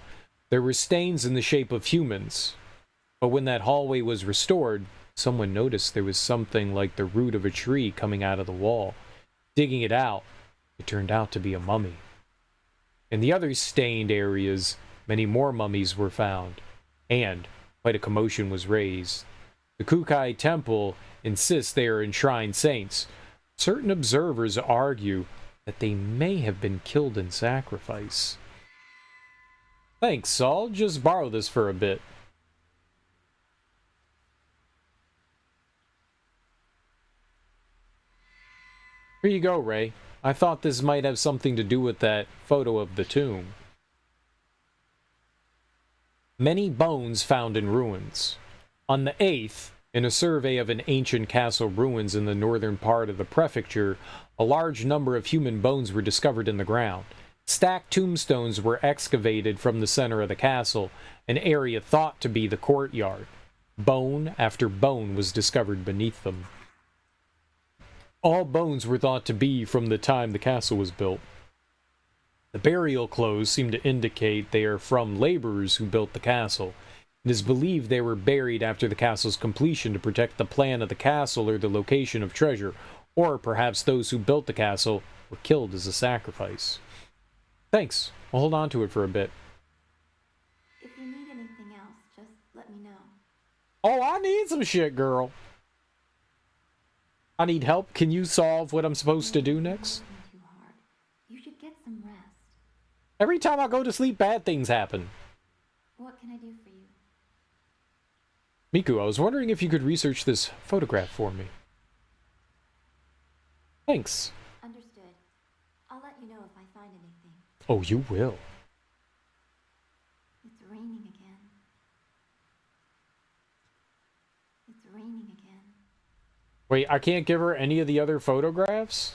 there were stains in the shape of humans. But when that hallway was restored, someone noticed there was something like the root of a tree coming out of the wall. Digging it out, it turned out to be a mummy. In the other stained areas, many more mummies were found, and quite a commotion was raised. The Kukai Temple insists they are enshrined saints. Certain observers argue that they may have been killed in sacrifice. Thanks, Saul. Just borrow this for a bit. Here you go, Ray. I thought this might have something to do with that photo of the tomb. Many bones found in ruins. On the 8th, in a survey of an ancient castle ruins in the northern part of the prefecture, a large number of human bones were discovered in the ground. Stacked tombstones were excavated from the center of the castle, an area thought to be the courtyard. Bone after bone was discovered beneath them. All bones were thought to be from the time the castle was built. The burial clothes seem to indicate they are from laborers who built the castle. It is believed they were buried after the castle's completion to protect the plan of the castle or the location of treasure, or perhaps those who built the castle were killed as a sacrifice. Thanks. I'll hold on to it for a bit. If you need anything else, just let me know. Oh, I need some shit, girl. I need help. Can you solve what I'm supposed to do next? Too hard. You should get some rest. Every time I go to sleep, bad things happen. What can I do for you? Miku, I was wondering if you could research this photograph for me. Thanks. Understood. I'll let you know if I find anything. Oh, you will. It's raining again. It's raining again. Wait, I can't give her any of the other photographs?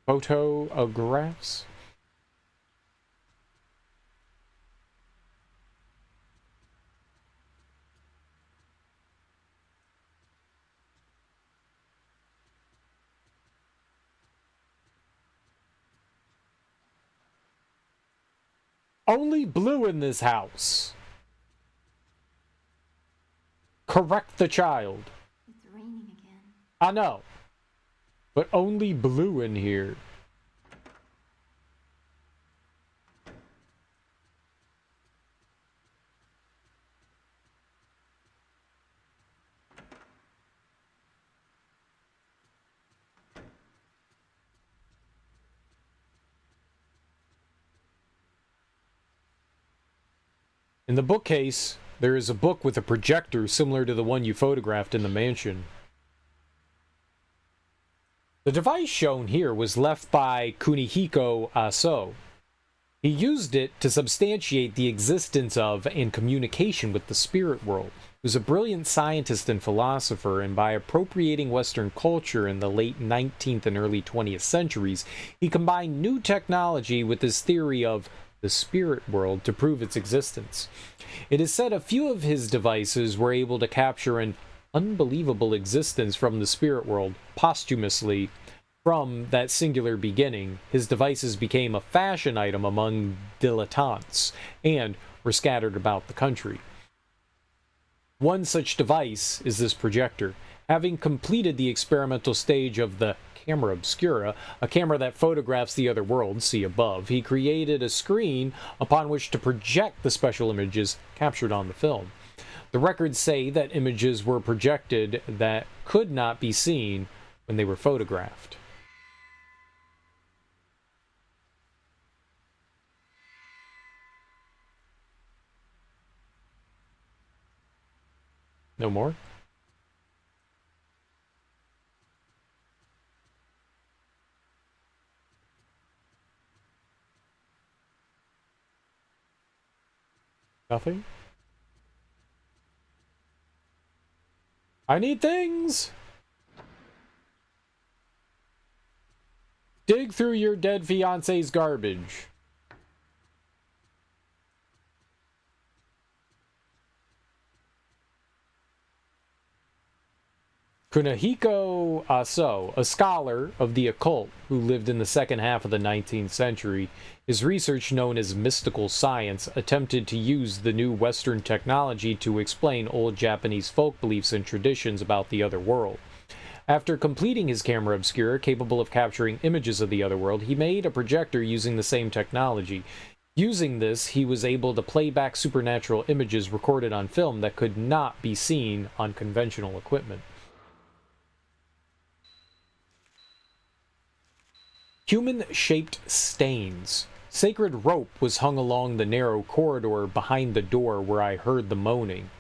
Photographs? Only blue in this house. Correct the child. It's raining again. I know. But only blue in here. In the bookcase, there is a book with a projector similar to the one you photographed in the mansion. The device shown here was left by Kunihiko Aso. He used it to substantiate the existence of and communication with the spirit world. He was a brilliant scientist and philosopher, and by appropriating Western culture in the late 19th and early 20th centuries, he combined new technology with his theory of the spirit world to prove its existence. It is said a few of his devices were able to capture an unbelievable existence from the spirit world posthumously. From that singular beginning, his devices became a fashion item among dilettantes and were scattered about the country. One such device is this projector. Having completed the experimental stage of the camera obscura, a camera that photographs the other world, see above, he created a screen upon which to project the special images captured on the film. The records say that images were projected that could not be seen when they were photographed. No more? Nothing? I need things! Dig through your dead fiance's garbage. Kunihiko Aso, a scholar of the occult who lived in the second half of the 19th century, his research known as mystical science attempted to use the new Western technology to explain old Japanese folk beliefs and traditions about the other world. After completing his camera obscura capable of capturing images of the other world, he made a projector using the same technology. Using this, he was able to play back supernatural images recorded on film that could not be seen on conventional equipment. Human-shaped stains. Sacred rope was hung along the narrow corridor behind the door where I heard the moaning,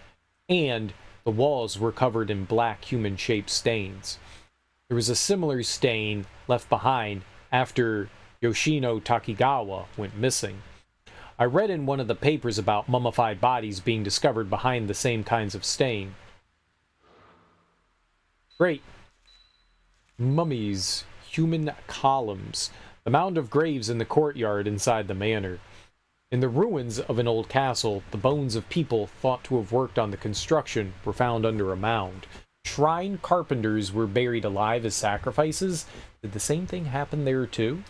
and the walls were covered in black human-shaped stains. There was a similar stain left behind after Yoshino Takigawa went missing. I read in one of the papers about mummified bodies being discovered behind the same kinds of stain. Great. Mummies, human columns, the mound of graves in the courtyard inside the manor. In the ruins of an old castle, the bones of people thought to have worked on the construction were found under a mound. Shrine carpenters were buried alive as sacrifices. Did the same thing happen there too?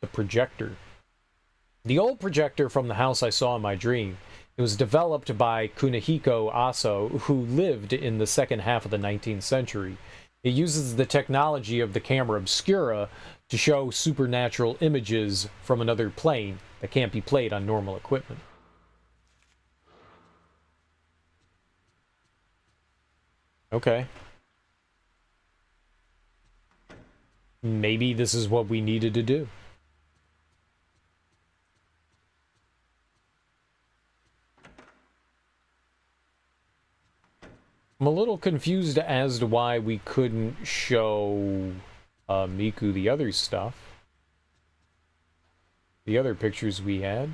The projector. The old projector from the house I saw in my dream. It was developed by Kunihiko Aso, who lived in the second half of the 19th century. It uses the technology of the camera obscura to show supernatural images from another plane that can't be played on normal equipment. Okay. Maybe this is what we needed to do. I'm a little confused as to why we couldn't show Miku the other stuff. The other pictures we had.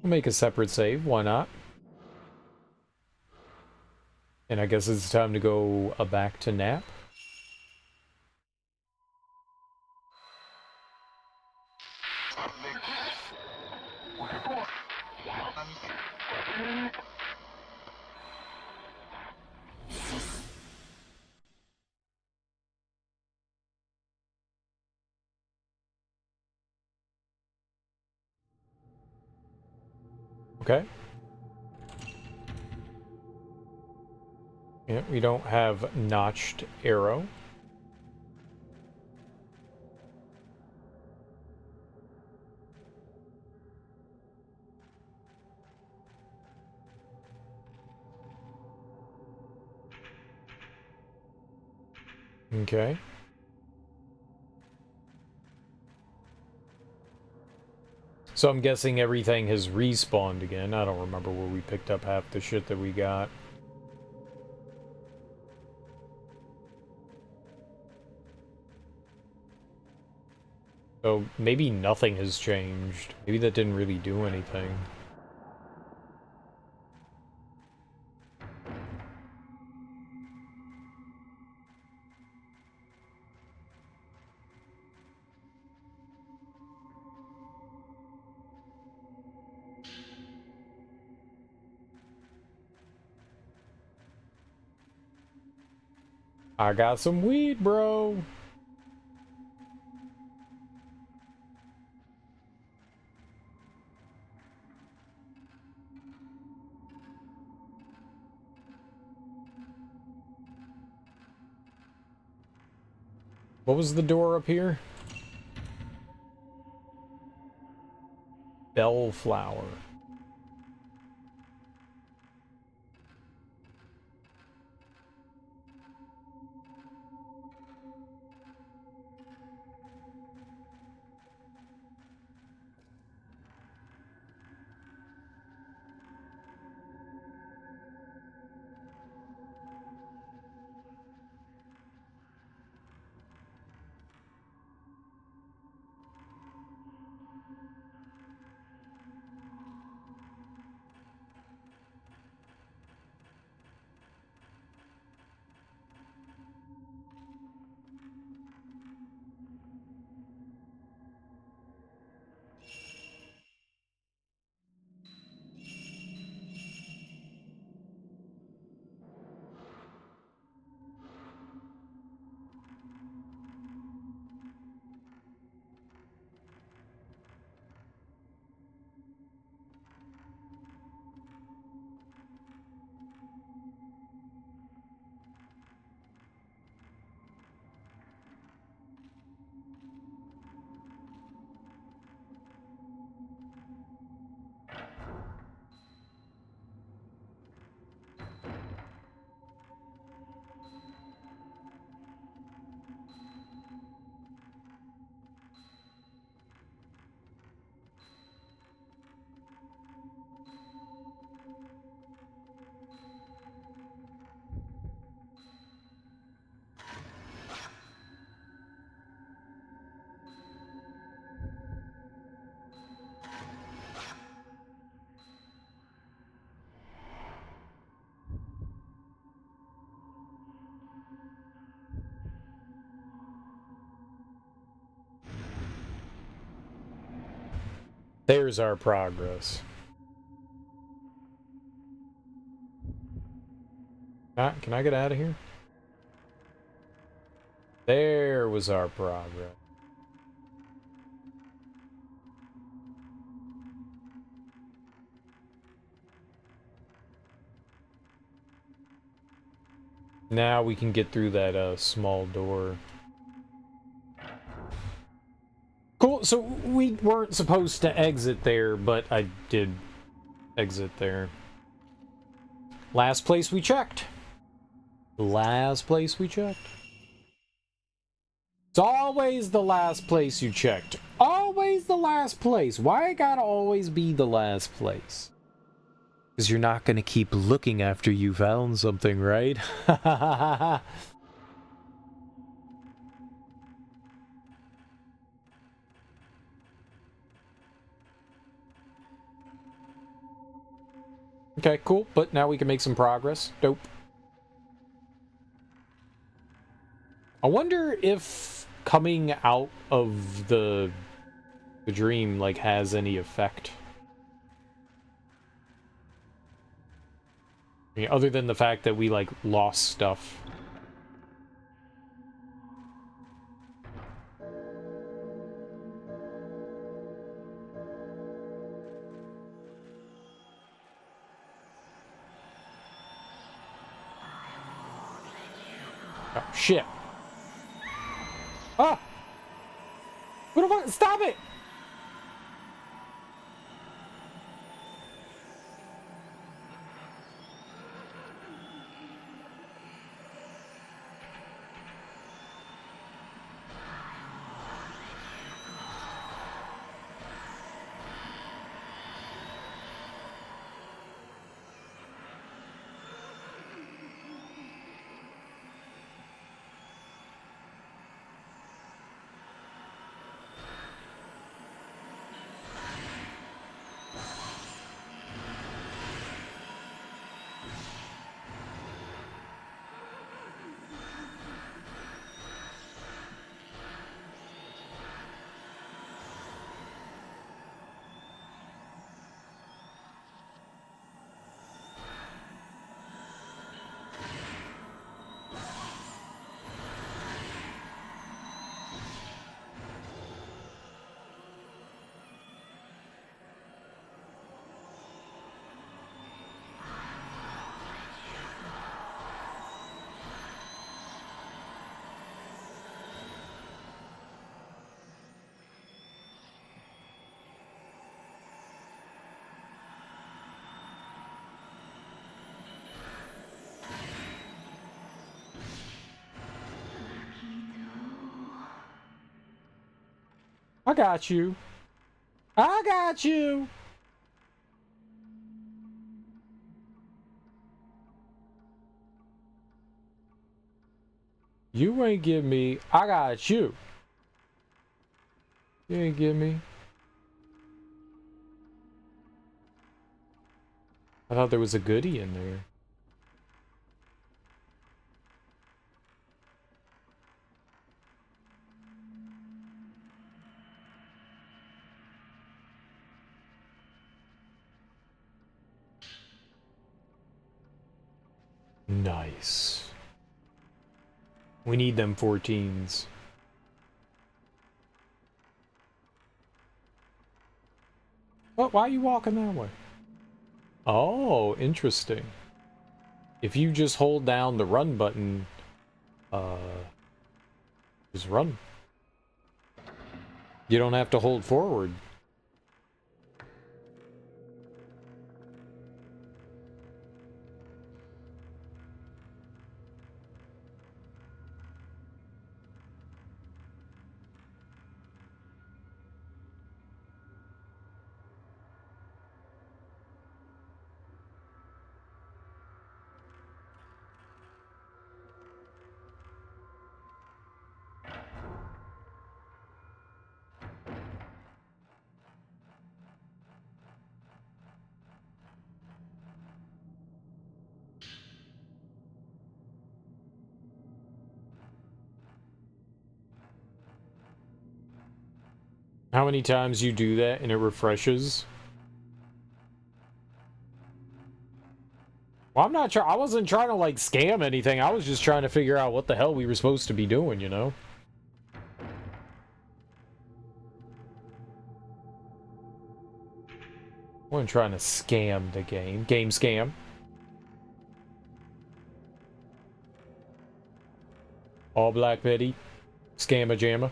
We'll make a separate save, why not? And I guess it's time to go back to nap. Okay. Yeah, we don't have notched arrow. Okay. So I'm guessing everything has respawned again. I don't remember where we picked up half the shit that we got. So maybe nothing has changed. Maybe that didn't really do anything. I got some weed, bro. What was the door up here? Bellflower. There's our progress. Can I get out of here? There was our progress. Now we can get through that small door. Cool, so we weren't supposed to exit there, but I did exit there. Last place we checked. Last place we checked. It's always the last place you checked. Always the last place. Why it gotta always be the last place? Because you're not gonna keep looking after you found something, right? Okay, cool. But now we can make some progress. Dope. I wonder if coming out of the dream, like, has any effect. I mean, other than the fact that we, like, lost stuff. Oh, shit. Ah! What the fuck? Stop it! I got you. I got you. You ain't get me. I got you. You ain't get me. I thought there was a goodie in there. Nice. We need them 14s. What? Why are you walking that way? Oh, interesting. If you just hold down the run button, just run. You don't have to hold forward. How many times you do that and it refreshes? Well, I'm not sure. I wasn't trying to, like, scam anything. I was just trying to figure out what the hell we were supposed to be doing, you know? I wasn't trying to scam the game. Game scam. All Black Betty. Scamma jamma.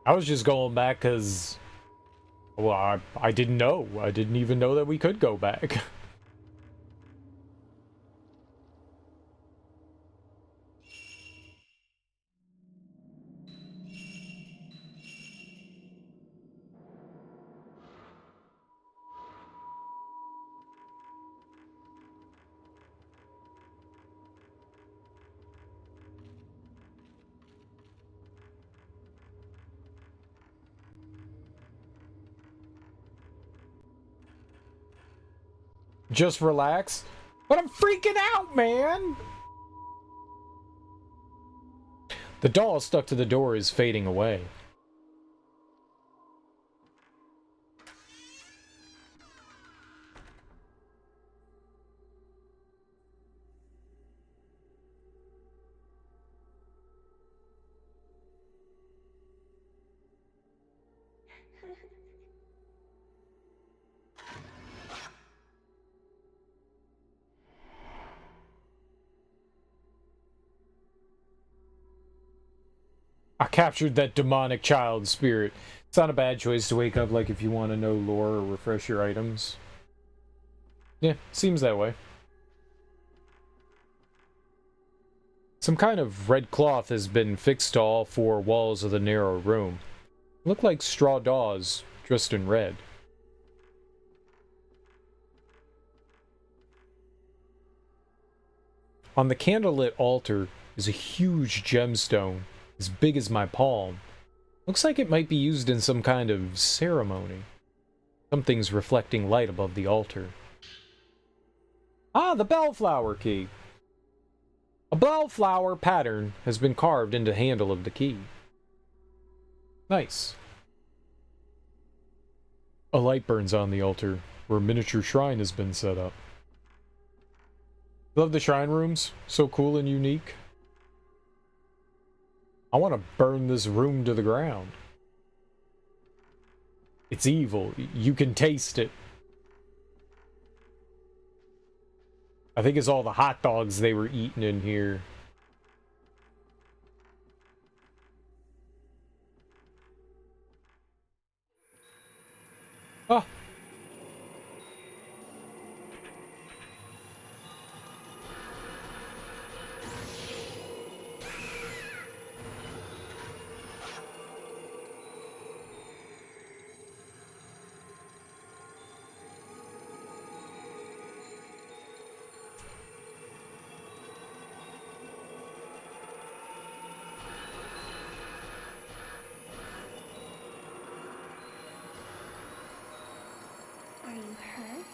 I was just going back because, well, I didn't know. I didn't even know that we could go back. Just relax. But I'm freaking out, man! The doll stuck to the door is fading away. I captured that demonic child spirit. It's not a bad choice to wake up like if you want to know lore or refresh your items. Yeah, seems that way. Some kind of red cloth has been fixed to all four walls of the narrow room. Look like straw dolls dressed in red. On the candlelit altar is a huge gemstone, as big as my palm. Looks like it might be used in some kind of ceremony. Something's reflecting light above the altar. Ah, the bellflower key! A bellflower pattern has been carved into the handle of the key. Nice. A light burns on the altar, where a miniature shrine has been set up. Love the shrine rooms, so cool and unique. I want to burn this room to the ground. It's evil. You can taste it. I think it's all the hot dogs they were eating in here. Ah. Are you hurt?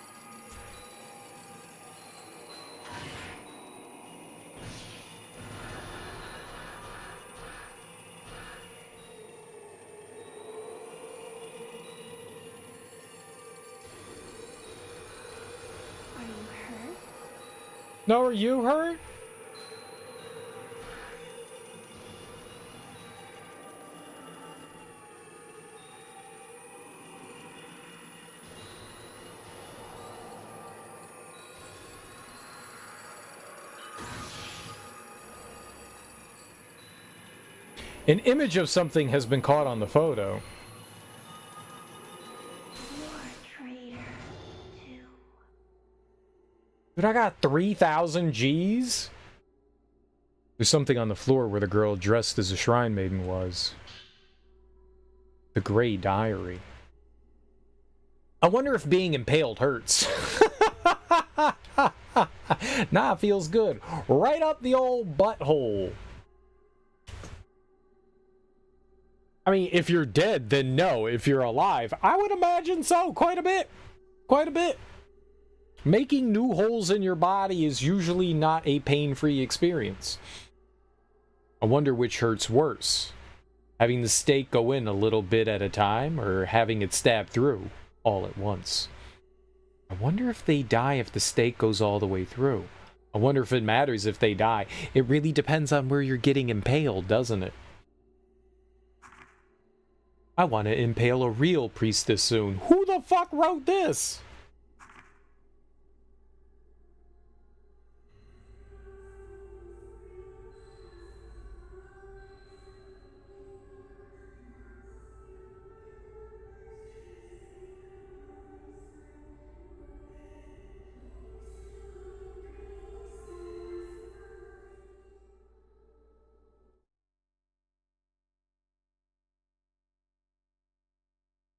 Are you hurt? No, are you hurt? An image of something has been caught on the photo. You're a traitor, too. Dude, I got 3,000 Gs? There's something on the floor where the girl dressed as a shrine maiden was. The Grey Diary. I wonder if being impaled hurts. Nah, it feels good. Right up the old butthole. I mean, if you're dead, then no. If you're alive, I would imagine so. Quite a bit. Quite a bit. Making new holes in your body is usually not a pain-free experience. I wonder which hurts worse. Having the stake go in a little bit at a time, or having it stab through all at once. I wonder if they die if the stake goes all the way through. I wonder if it matters if they die. It really depends on where you're getting impaled, doesn't it? I want to impale a real priestess soon. Who the fuck wrote this?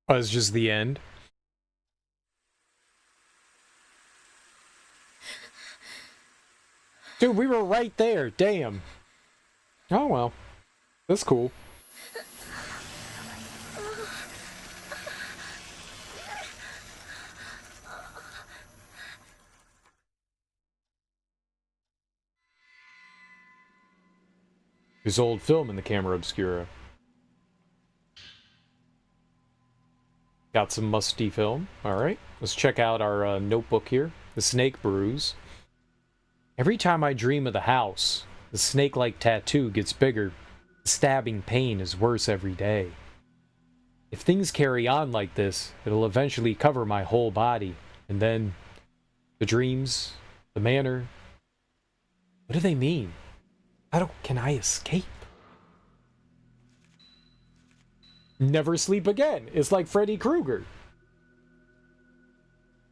Oh, it's just the end. Dude, we were right there. Damn. Oh, well. That's cool. There's old film in the camera obscura. Got some musty film. Alright, let's check out our notebook here. The Snake Brews. Every time I dream of the house, the snake-like tattoo gets bigger. The stabbing pain is worse every day. If things carry on like this, it'll eventually cover my whole body. And then, the dreams, the manor. What do they mean? Can I escape? Never sleep again. It's like Freddy Krueger.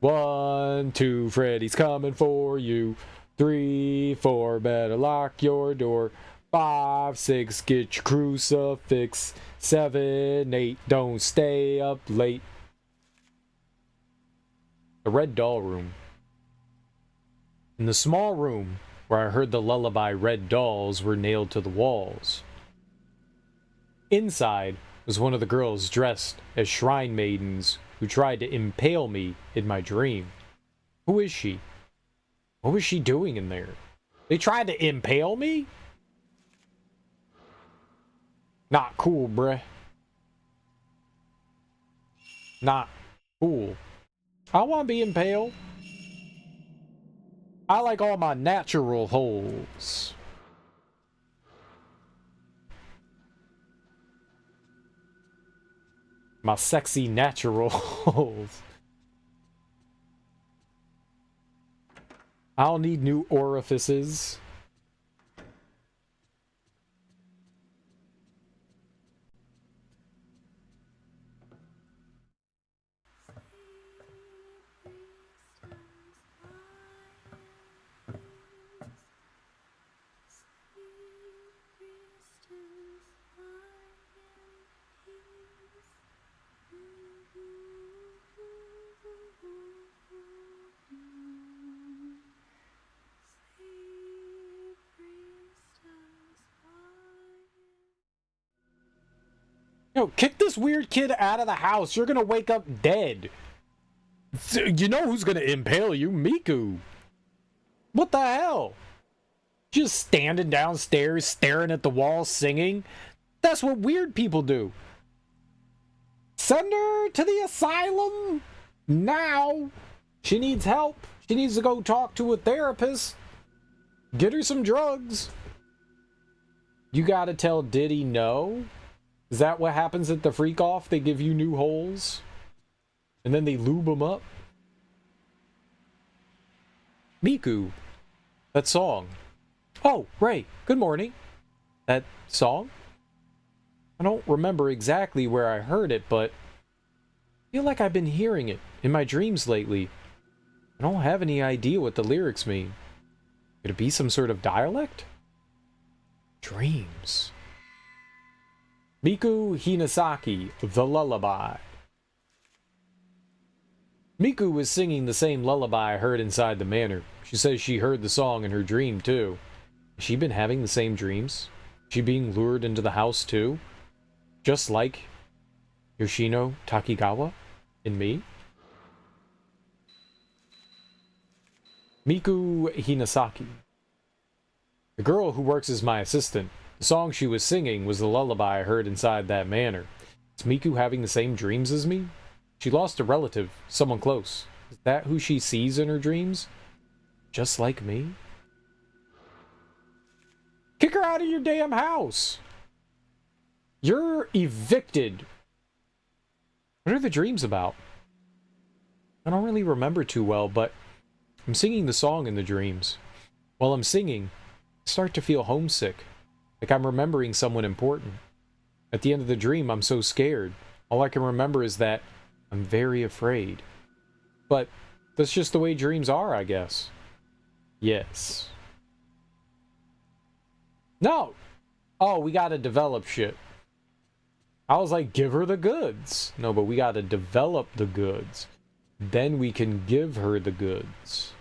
1, 2, Freddy's coming for you. 3, 4, better lock your door. 5, 6, get your crucifix. 7, 8, don't stay up late. The Red Doll Room. In the small room where I heard the lullaby, red dolls were nailed to the walls. Inside was one of the girls dressed as shrine maidens who tried to impale me in my dream. Who is she? What was she doing in there? They tried to impale me? Not cool, bruh. Not cool. I want to be impaled. I like all my natural holes. My sexy natural holes. I don't need new orifices. Yo, kick this weird kid out of the house. You're gonna wake up dead. You know who's gonna impale you? Miku. What the hell? Just standing downstairs, staring at the wall, singing? That's what weird people do. Send her to the asylum now. She needs help. She needs to go talk to a therapist. Get her some drugs. You gotta tell Diddy no? Is that what happens at the freak off? They give you new holes? And then they lube them up? Miku. That song. Oh, Ray. Good morning. That song? I don't remember exactly where I heard it, but I feel like I've been hearing it in my dreams lately. I don't have any idea what the lyrics mean. Could it be some sort of dialect? Dreams. Miku Hinasaki, The Lullaby. Miku was singing the same lullaby I heard inside the manor. She says she heard the song in her dream, too. Has she been having the same dreams? Is she being lured into the house, too? Just like Yoshino Takigawa and me? Miku Hinasaki. The girl who works as my assistant. The song she was singing was the lullaby I heard inside that manor. Is Miku having the same dreams as me? She lost a relative, someone close. Is that who she sees in her dreams? Just like me? Kick her out of your damn house! You're evicted. What are the dreams about? I don't really remember too well, but I'm singing the song in the dreams. While I'm singing, I start to feel homesick, like I'm remembering someone important. At the end of the dream, I'm so scared. All I can remember is that I'm very afraid. But that's just the way dreams are, I guess. Yes. No! Oh, we gotta develop shit. I was like, give her the goods. No, but we gotta develop the goods. Then we can give her the goods.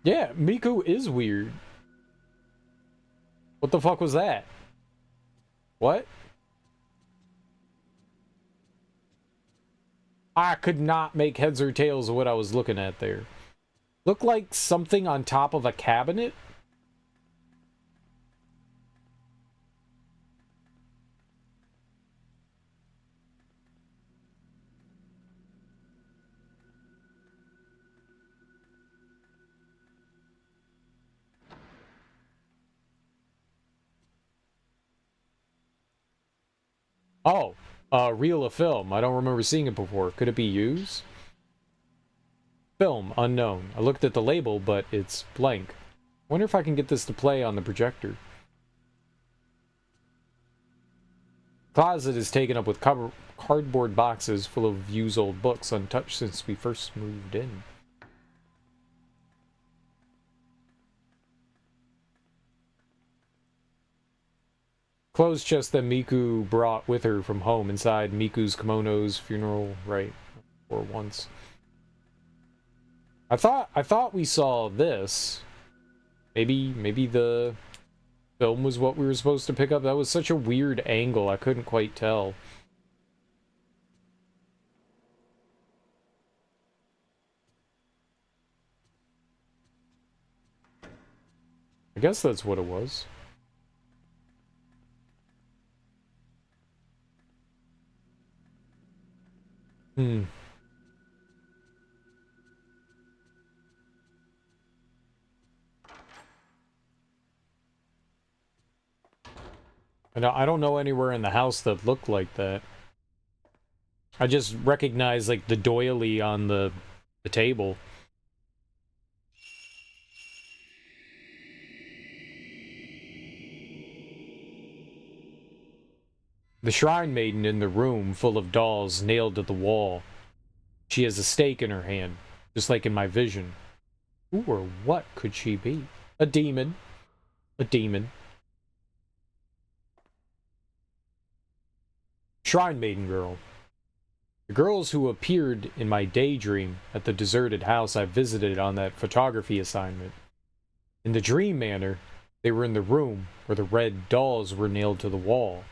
Yeah, Miku is weird. What the fuck was that? What? I could not make heads or tails of what I was looking at there. Looked like something on top of a cabinet? Oh, reel of film. I don't remember seeing it before. Could it be used? Film, unknown. I looked at the label, but it's blank. Wonder if I can get this to play on the projector. Closet is taken up with cardboard boxes full of used old books, untouched since we first moved in. Clothes chest that Miku brought with her from home inside Miku's kimono's funeral rite. Or once. I thought we saw this. Maybe the film was what we were supposed to pick up. That was such a weird angle, I couldn't quite tell. I guess that's what it was. And I don't know anywhere in the house that looked like that. I just recognize like the doily on the table. The shrine maiden in the room full of dolls nailed to the wall. She has a stake in her hand, just like in my vision. Who or what could she be? A demon. A demon. Shrine maiden girl. The girls who appeared in my daydream at the deserted house I visited on that photography assignment. In the dream manor, they were in the room where the red dolls were nailed to the wall.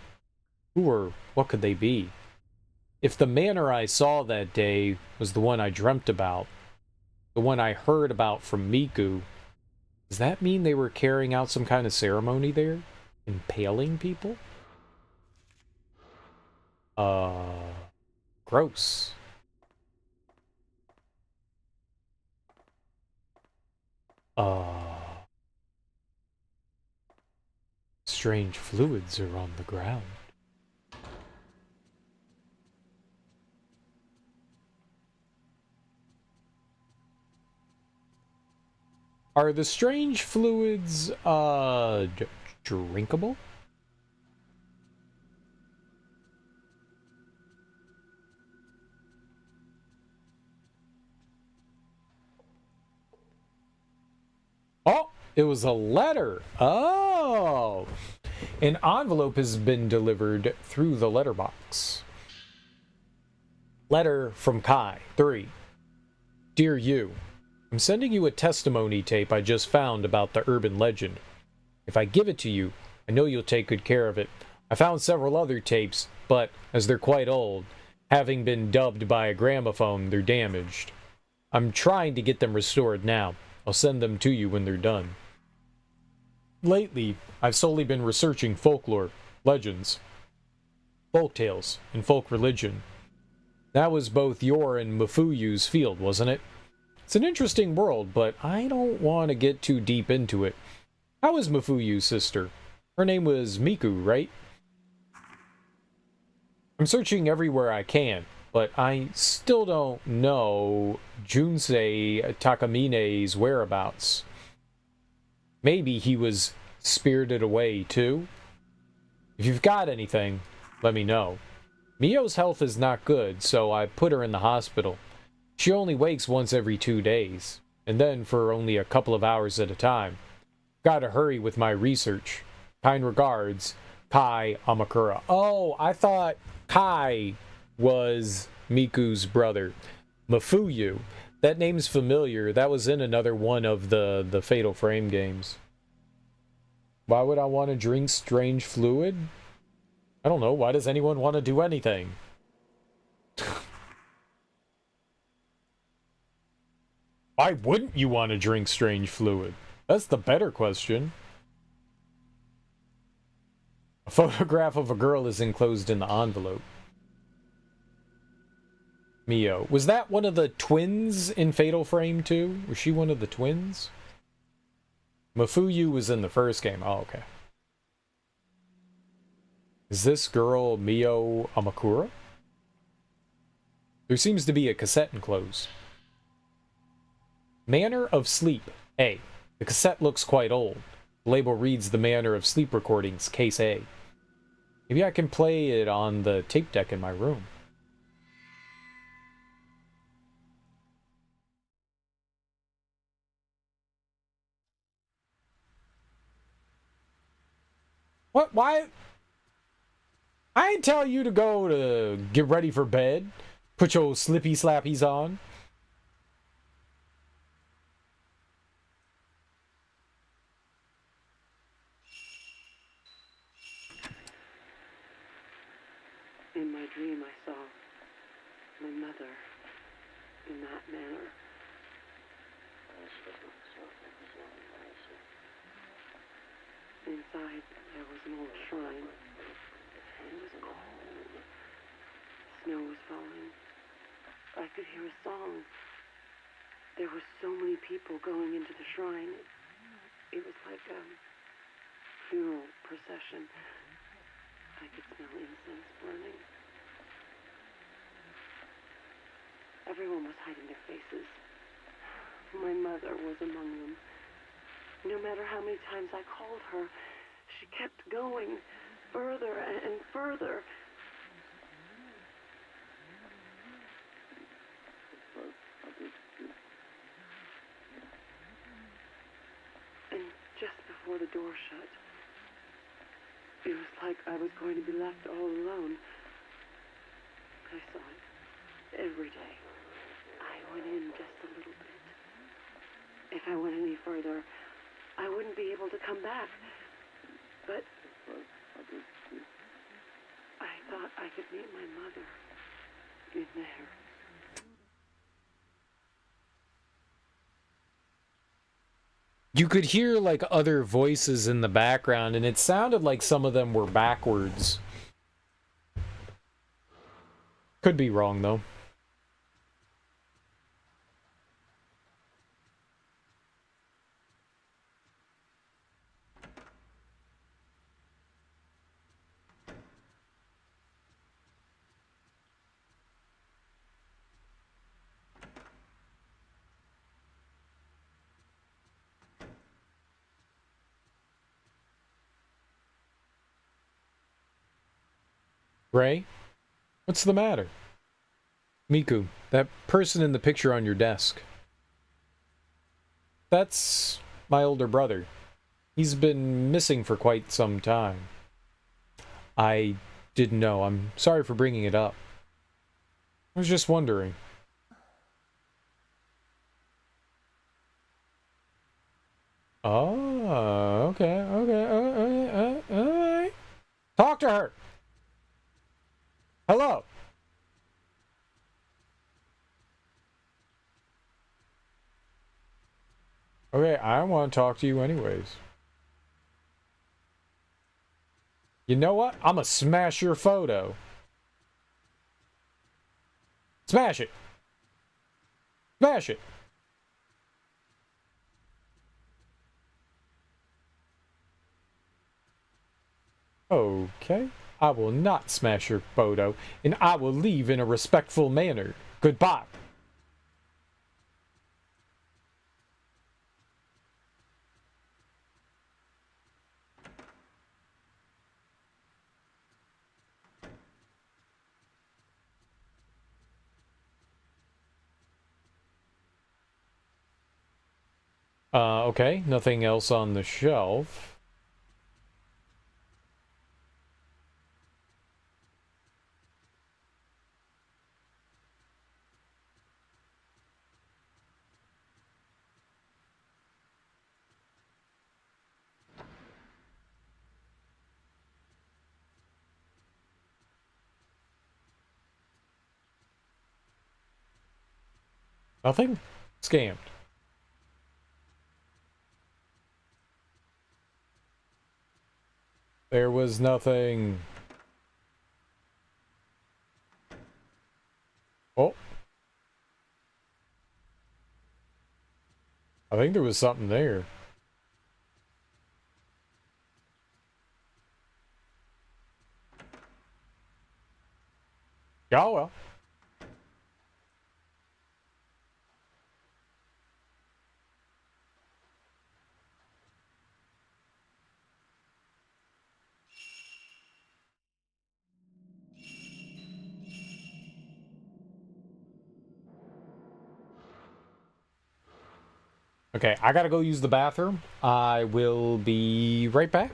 Who or what could they be? If the manor I saw that day was the one I dreamt about, the one I heard about from Miku, does that mean they were carrying out some kind of ceremony there? Impaling people? Gross. Strange fluids are on the ground. Are the strange fluids, drinkable? Oh, it was a letter. Oh, an envelope has been delivered through the letterbox. Letter from Kai, 3. Dear you, I'm sending you a testimony tape I just found about the urban legend. If I give it to you, I know you'll take good care of it. I found several other tapes, but as they're quite old, having been dubbed by a gramophone, they're damaged. I'm trying to get them restored now. I'll send them to you when they're done. Lately, I've solely been researching folklore, legends, folk tales, and folk religion. That was both your and Mafuyu's field, wasn't it? It's an interesting world, but I don't want to get too deep into it. How is Mafuyu's sister? Her name was Miku, right? I'm searching everywhere I can, but I still don't know Junsei Takamine's whereabouts. Maybe he was spirited away, too? If you've got anything, let me know. Mio's health is not good, so I put her in the hospital. She only wakes once every 2 days, and then for only a couple of hours at a time. Gotta hurry with my research. Kind regards, Kai Amakura. Oh, I thought Kai was Miku's brother. Mafuyu. That name's familiar. That was in another one of the Fatal Frame games. Why would I want to drink strange fluid? I don't know. Why does anyone want to do anything? Why wouldn't you want to drink strange fluid? That's the better question. A photograph of a girl is enclosed in the envelope. Mio. Was that one of the twins in Fatal Frame 2? Was she one of the twins? Mafuyu was in the first game. Oh, okay. Is this girl Mio Amakura? There seems to be a cassette enclosed. Manner of Sleep, A. The cassette looks quite old. The label reads the Manner of Sleep Recordings, Case A. Maybe I can play it on the tape deck in my room. What? Why? I ain't tell you to go to get ready for bed. Put your slippy slappies on. In my dream, I saw my mother in that manner. Inside, there was an old shrine. It was cold. Snow was falling. I could hear a song. There were so many people going into the shrine. It was like a funeral procession. I could smell incense burning. Everyone was hiding their faces. My mother was among them. No matter how many times I called her, she kept going further and further. And just before the door shut, it was like I was going to be left all alone. I saw it every day. I went in just a little bit. If I went any further, I wouldn't be able to come back. But I thought I could meet my mother in there. You could hear like other voices in the background, and it sounded like some of them were backwards. Could be wrong though. Ray? What's the matter? Miku, that person in the picture on your desk. That's my older brother. He's been missing for quite some time. I didn't know. I'm sorry for bringing it up. I was just wondering. Oh, okay, okay, all right. Talk to her. Hello. Okay, I want to talk to you anyways. You know what? I'm gonna smash your photo. Smash it. Smash it. Okay. I will not smash your photo, and I will leave in a respectful manner. Goodbye. Okay. Nothing else on the shelf. Nothing? Scammed. There was nothing. Oh. I think there was something there. Yeah, well. Okay, I gotta go use the bathroom. I will be right back.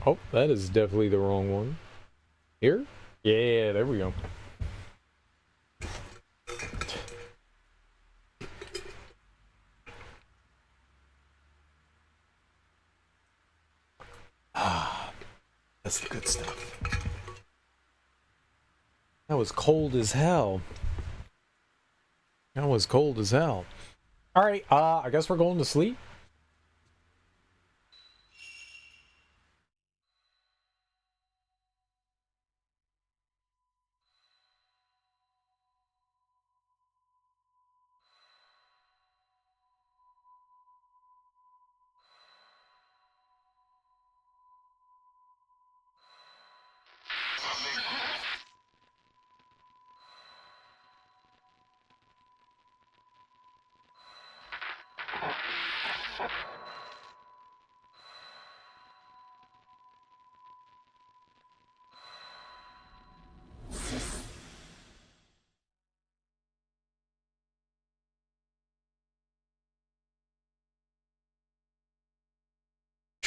Oh, that is definitely the wrong one. Here? Yeah, there we go. Ah, that's the good stuff. That was cold as hell. That was cold as hell. All right, I guess we're going to sleep.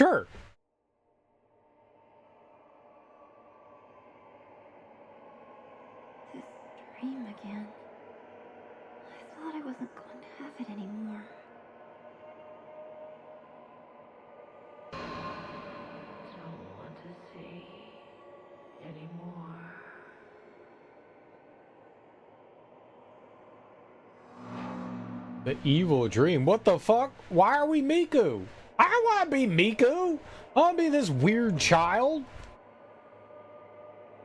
Sure. This dream again. I thought I wasn't going to have it anymore. Don't want to see anymore. The evil dream. What the fuck? Why are we Miku? I don't want to be Miku. I want to be this weird child.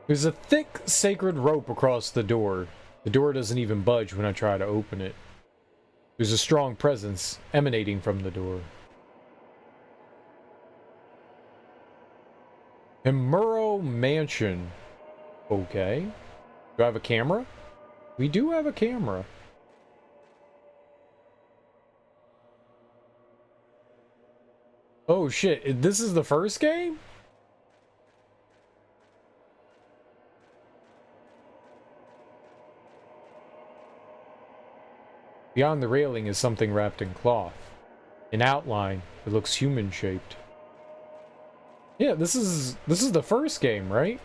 There's a thick, sacred rope across the door. The door doesn't even budge when I try to open it. There's a strong presence emanating from the door. Himuro Mansion. Okay. Do I have a camera? We do have a camera. Oh shit, this is the first game? Beyond the railing is something wrapped in cloth. In outline, it looks human-shaped. Yeah, this is the first game, right?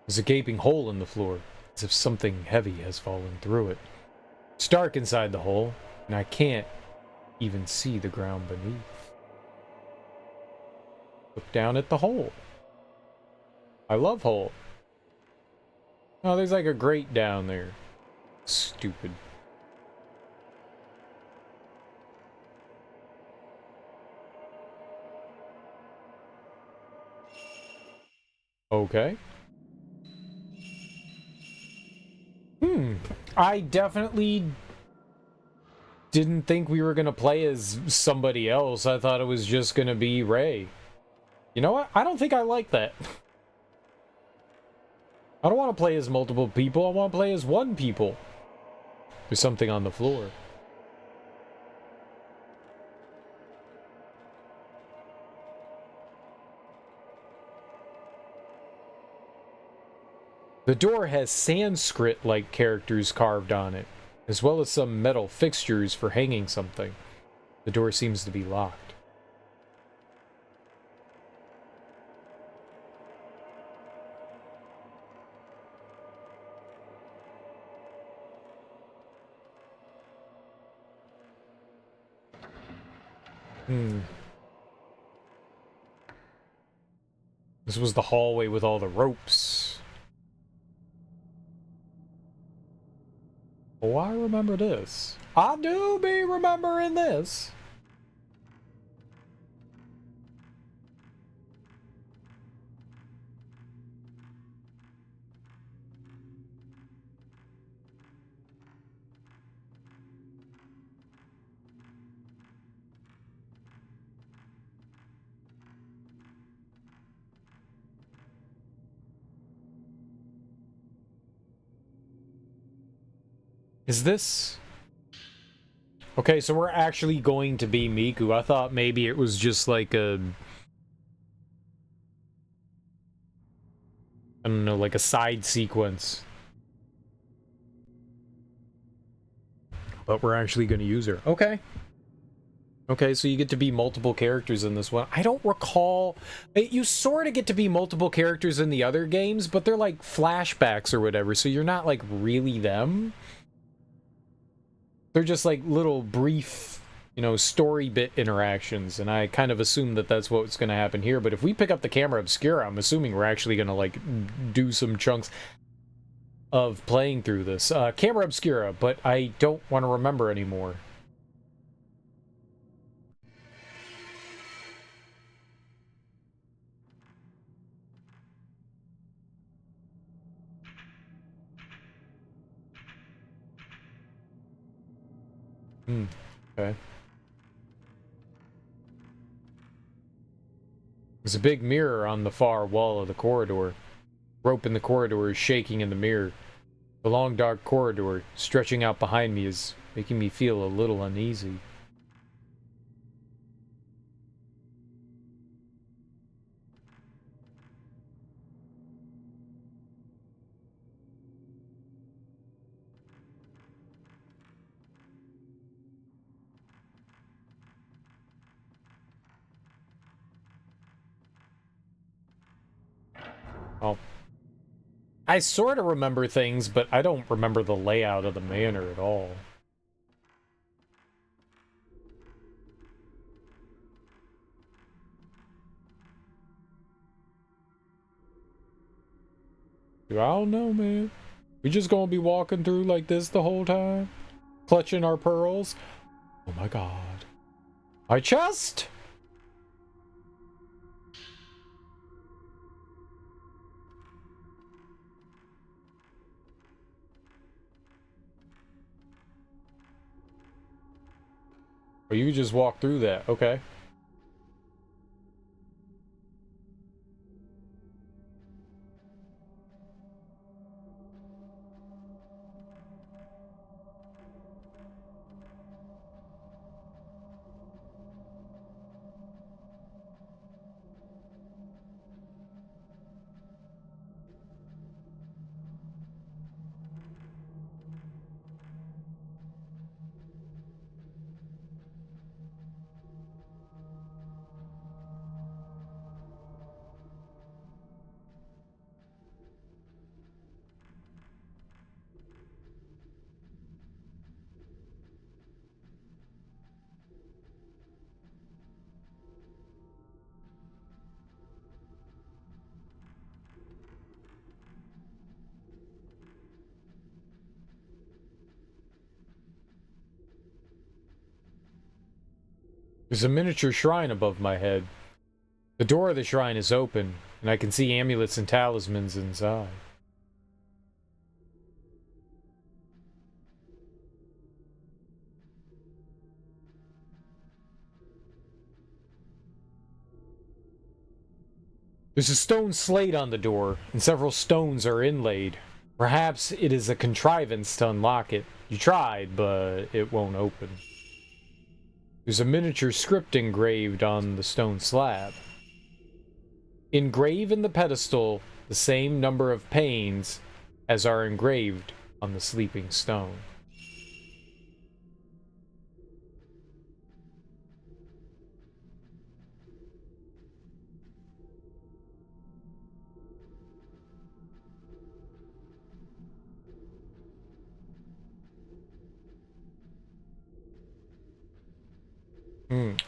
There's a gaping hole in the floor, as if something heavy has fallen through it. It's dark inside the hole, and I can't even see the ground beneath. Look down at the hole. I love hole. Oh, there's like a grate down there. Stupid. Okay. I definitely didn't think we were gonna play as somebody else. I thought it was just gonna be Ray. You know what? I don't think I like that. I don't want to play as multiple people. I want to play as one people. There's something on the floor. The door has Sanskrit-like characters carved on it, as well as some metal fixtures for hanging something. The door seems to be locked. This was the hallway with all the ropes. Oh, I remember this. I do be remembering this. Is this... Okay, so we're actually going to be Miku. I thought maybe it was just like a... I don't know, like a side sequence. But we're actually going to use her. Okay. Okay, so you get to be multiple characters in this one. I don't recall... You sort of get to be multiple characters in the other games, but they're like flashbacks or whatever, so you're not like really them. They're just like little brief, you know, story bit interactions, and I kind of assume that that's what's going to happen here. But if we pick up the camera obscura, I'm assuming we're actually going to like do some chunks of playing through this. Camera obscura, but I don't want to remember anymore. Okay. There's a big mirror on the far wall of the corridor. Rope in the corridor is shaking in the mirror. The long dark corridor stretching out behind me is making me feel a little uneasy. Well, I sort of remember things, but I don't remember the layout of the manor at all. Dude, I don't know, man. We just gonna be walking through like this the whole time? Clutching our pearls? Oh my god. My chest! Oh, you just walk through that. Okay. There's a miniature shrine above my head. The door of the shrine is open, and I can see amulets and talismans inside. There's a stone slate on the door, and several stones are inlaid. Perhaps it is a contrivance to unlock it. You tried, but it won't open. There's a miniature script engraved on the stone slab. Engrave in the pedestal the same number of panes as are engraved on the sleeping stone.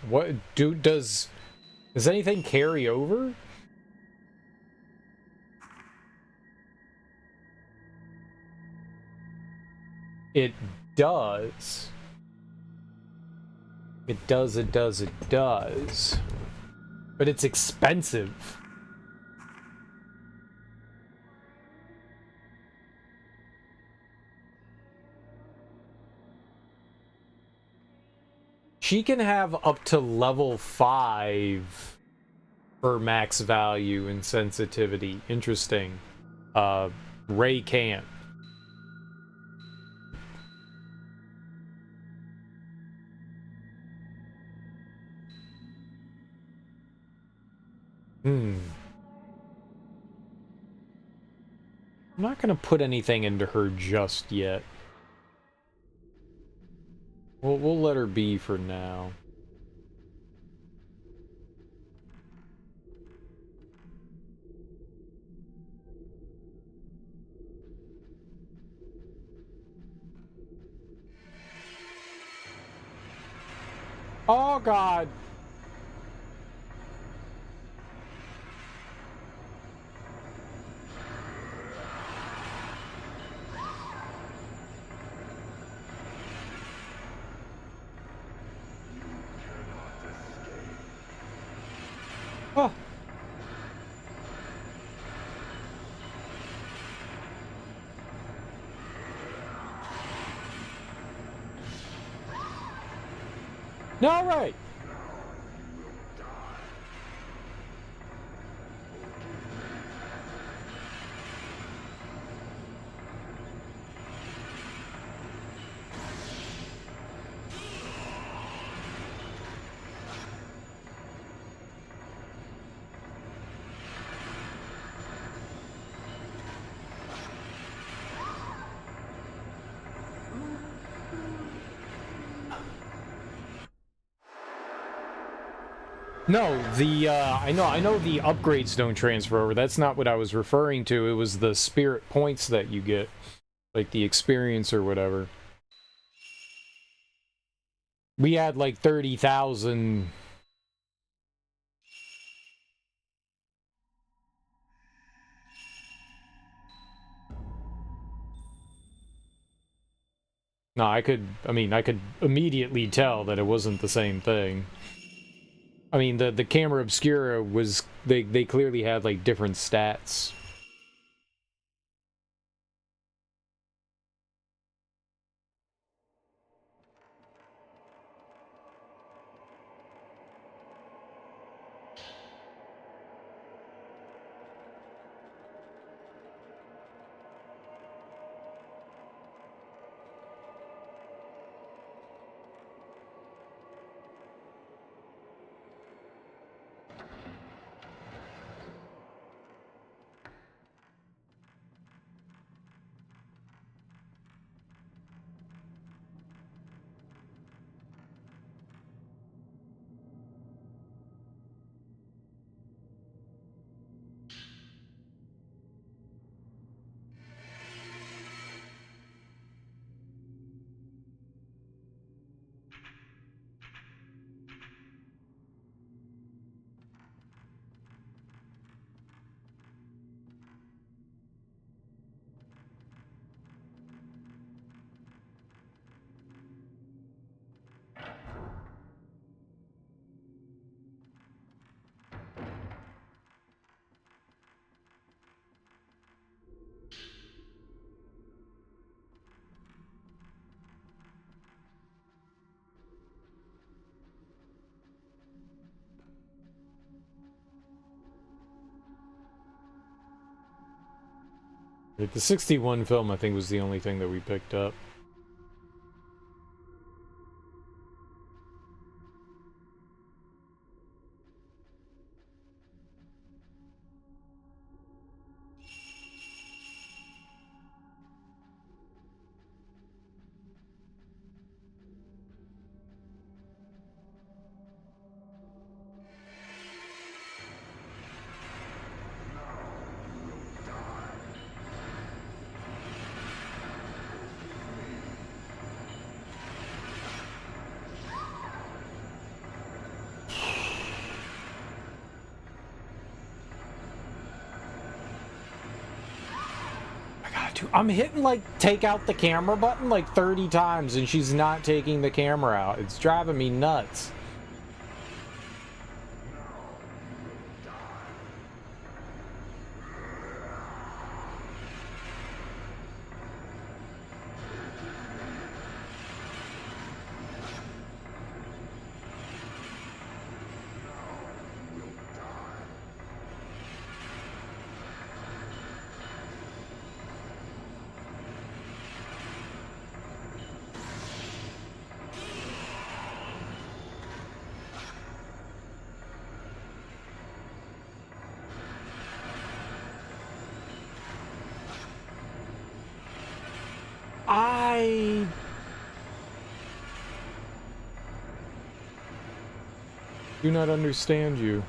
What does anything carry over? It does. It does. But it's expensive. She can have up to level 5 for max value and sensitivity. Interesting. Ray can't. I'm not gonna put anything into her just yet. We'll let her be for now. Oh god. Oh. No, all right. No, the I know the upgrades don't transfer over. That's not what I was referring to. It was the spirit points that you get, like the experience or whatever. We had like 30,000. No, I could immediately tell that it wasn't the same thing. I mean, the camera obscura was, they clearly had like different stats. Like the 61 film, I think, was the only thing that we picked up. I'm hitting, like, take out the camera button, like, 30 times, and she's not taking the camera out. It's driving me nuts. I do not understand you.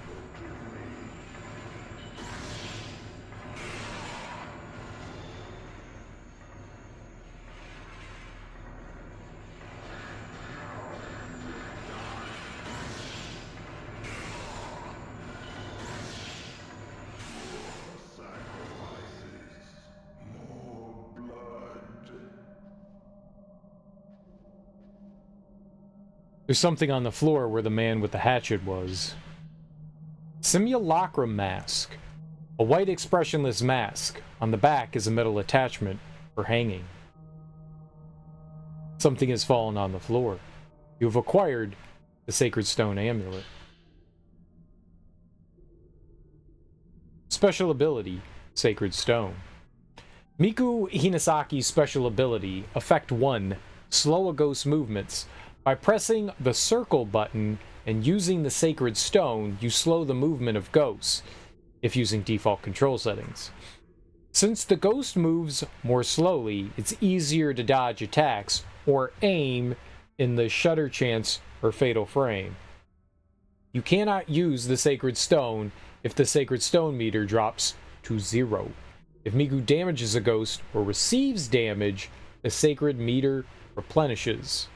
There's something on the floor where the man with the hatchet was. Simulacrum mask. A white expressionless mask. On the back is a metal attachment for hanging. Something has fallen on the floor. You have acquired the Sacred Stone Amulet. Special ability, Sacred Stone. Miku Hinasaki's special ability, Effect 1, slow a ghost's movements. By pressing the circle button and using the Sacred Stone, you slow the movement of ghosts, if using default control settings. Since the ghost moves more slowly, it's easier to dodge attacks or aim in the shutter chance or fatal frame. You cannot use the Sacred Stone if the Sacred Stone meter drops to 0. If Miku damages a ghost or receives damage, the Sacred meter replenishes.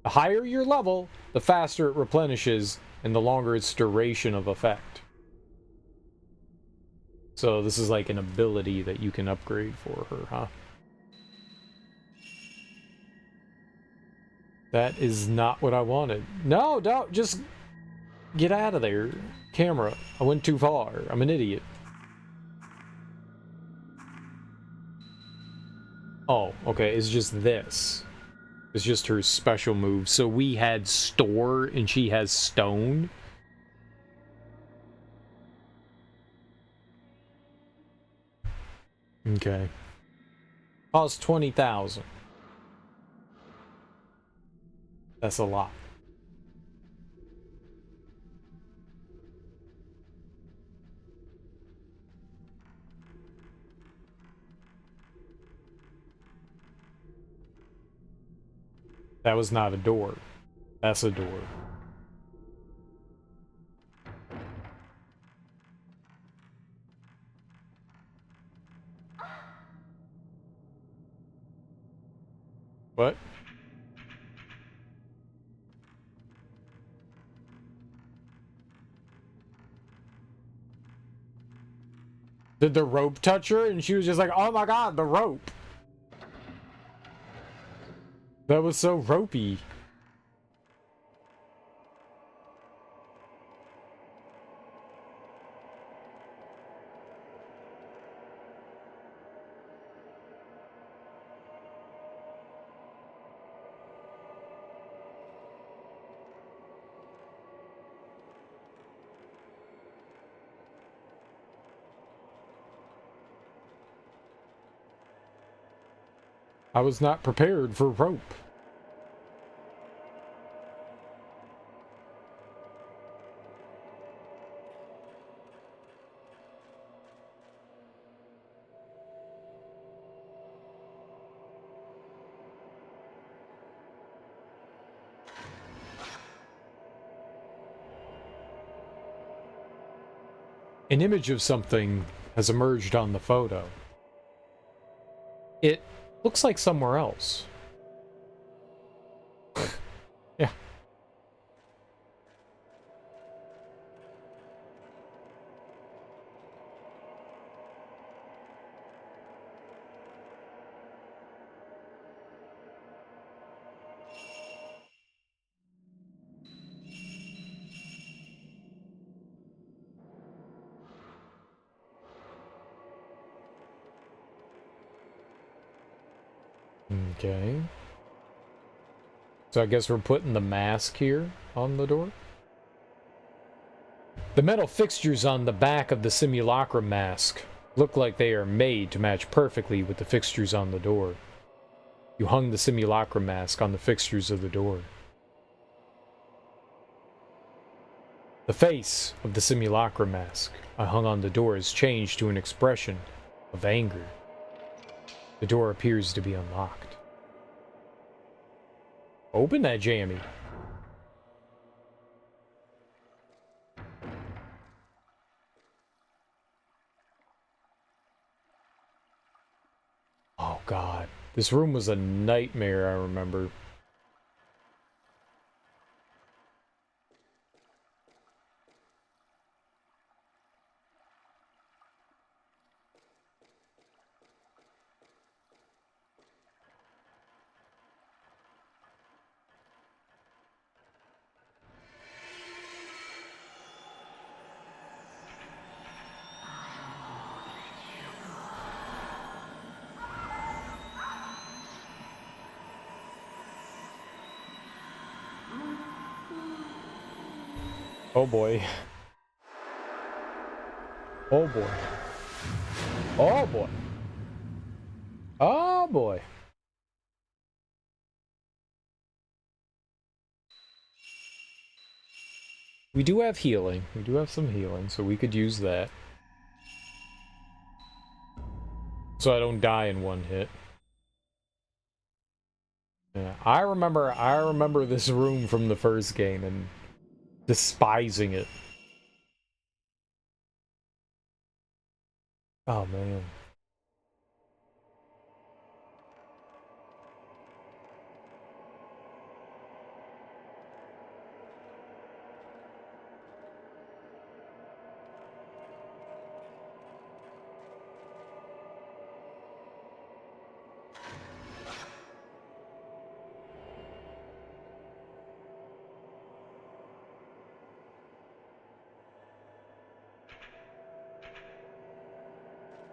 The higher your level, the faster it replenishes, and the longer its duration of effect. So this is like an ability that you can upgrade for her, huh? That is not what I wanted. No, don't, just get out of there. Camera, I went too far. I'm an idiot. Oh, okay, it's just this. It's just her special move. So we had Store and she has Stone. Okay. Cost 20,000. That's a lot. That was not a door. That's a door. What? Did the rope touch her? And she was just like, oh my god, the rope. That was so ropey. I was not prepared for rope. An image of something has emerged on the photo. It looks like somewhere else. Yeah. Okay. So I guess we're putting the mask here on the door. The metal fixtures on the back of the simulacrum mask look like they are made to match perfectly with the fixtures on the door. You hung the simulacrum mask on the fixtures of the door. The face of the simulacrum mask I hung on the door has changed to an expression of anger. The door appears to be unlocked. Open that jammy. Oh god. This room was a nightmare, I remember. Oh boy. Oh boy. Oh boy. Oh boy. We do have healing. We do have some healing, so we could use that. So I don't die in one hit. Yeah, I remember this room from the first game, and despising it. Oh, man.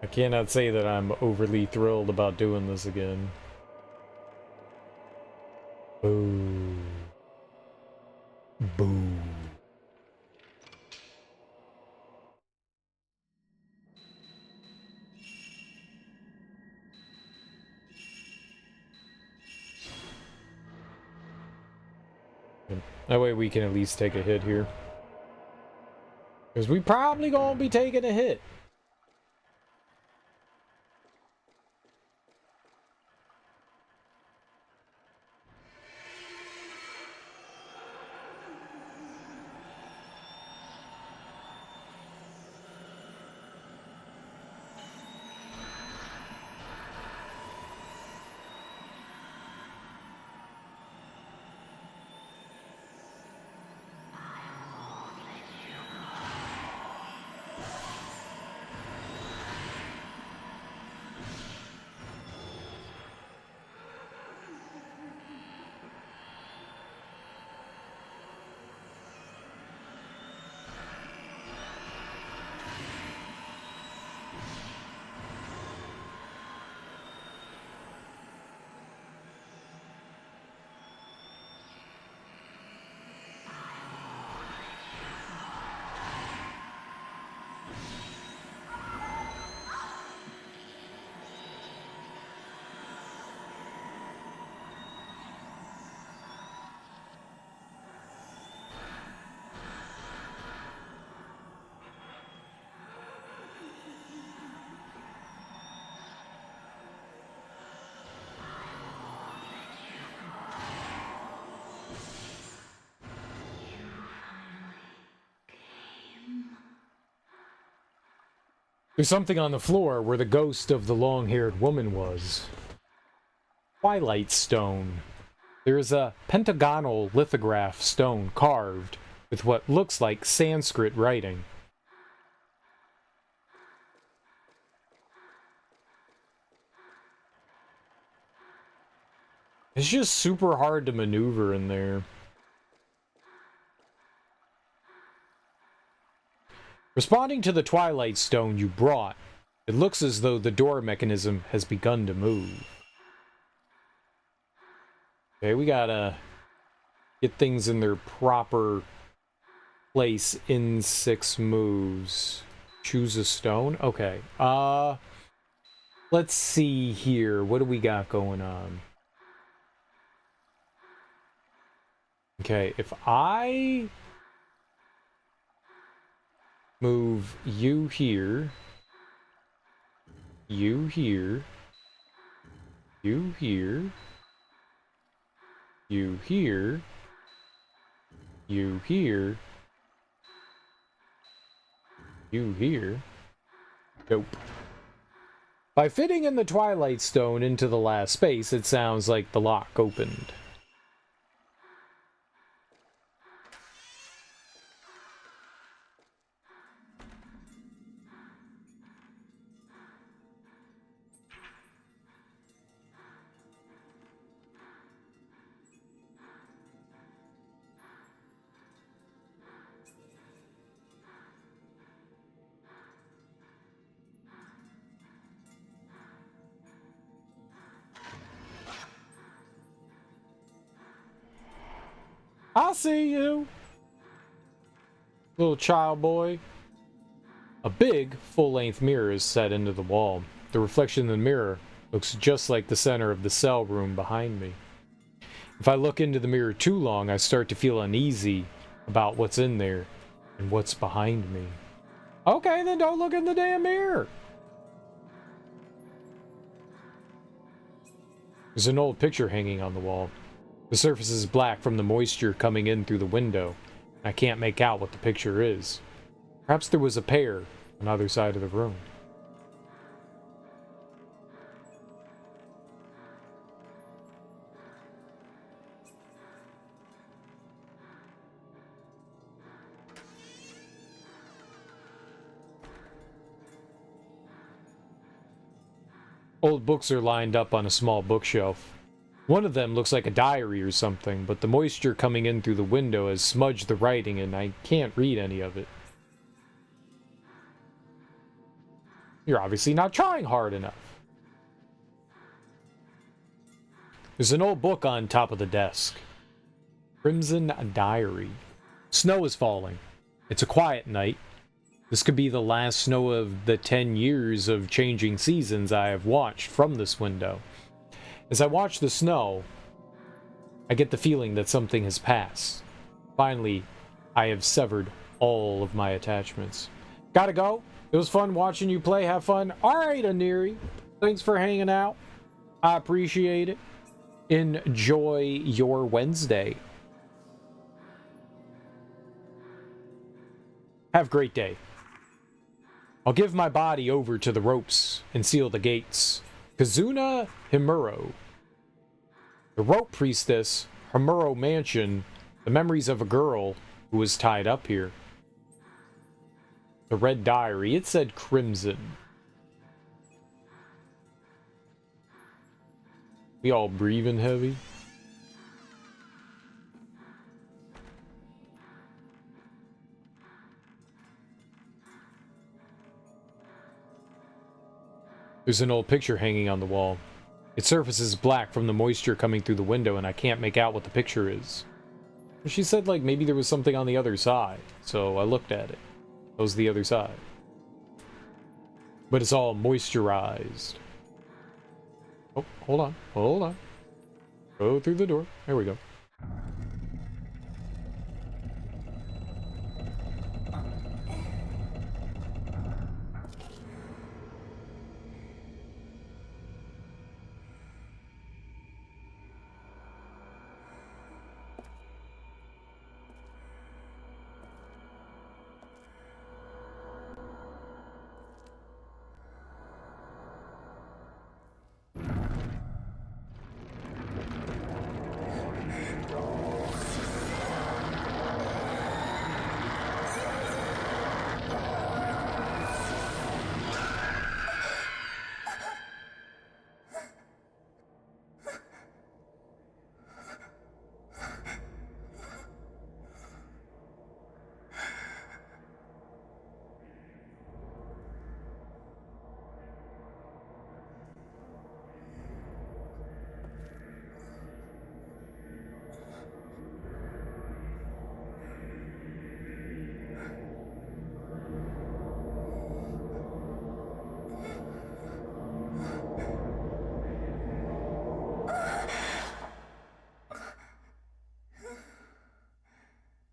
I cannot say that I'm overly thrilled about doing this again. Boo. Boo. That way we can at least take a hit here. Because we probably gonna be taking a hit. There's something on the floor where the ghost of the long-haired woman was. Twilight stone. There is a pentagonal lithograph stone carved with what looks like Sanskrit writing. It's just super hard to maneuver in there. Responding to the Twilight Stone you brought, it looks as though the door mechanism has begun to move. Okay, we gotta get things in their proper place in 6 moves. Choose a stone? Okay. Let's see here. What do we got going on? Okay, if I move you here, you here, you here, you here, you here, you here. Nope. By fitting in the Twilight Stone into the last space, it sounds like the lock opened. I see you, little child boy. A big, full-length mirror is set into the wall. The reflection in the mirror looks just like the center of the cell room behind me. If I look into the mirror too long, I start to feel uneasy about what's in there and what's behind me. Okay, then don't look in the damn mirror. There's an old picture hanging on the wall. The surface is black from the moisture coming in through the window, I can't make out what the picture is. Perhaps there was a pair on the other side of the room. Old books are lined up on a small bookshelf. One of them looks like a diary or something, but the moisture coming in through the window has smudged the writing and I can't read any of it. You're obviously not trying hard enough. There's an old book on top of the desk. Crimson Diary. Snow is falling. It's a quiet night. This could be the last snow of the 10 years of changing seasons I have watched from this window. As I watch the snow, I get the feeling that something has passed. Finally, I have severed all of my attachments. Gotta go. It was fun watching you play. Have fun. Alright, Aniri. Thanks for hanging out. I appreciate it. Enjoy your Wednesday. Have a great day. I'll give my body over to the ropes and seal the gates. Kazuna Himuro. The rope priestess, Himuro Mansion, the memories of a girl who was tied up here. The red diary, it said crimson. We all breathing heavy. There's an old picture hanging on the wall. Its surface is black from the moisture coming through the window, and I can't make out what the picture is. She said, like, maybe there was something on the other side, so I looked at it. That was the other side. But it's all moisturized. Oh, hold on. Hold on. Go through the door. There we go.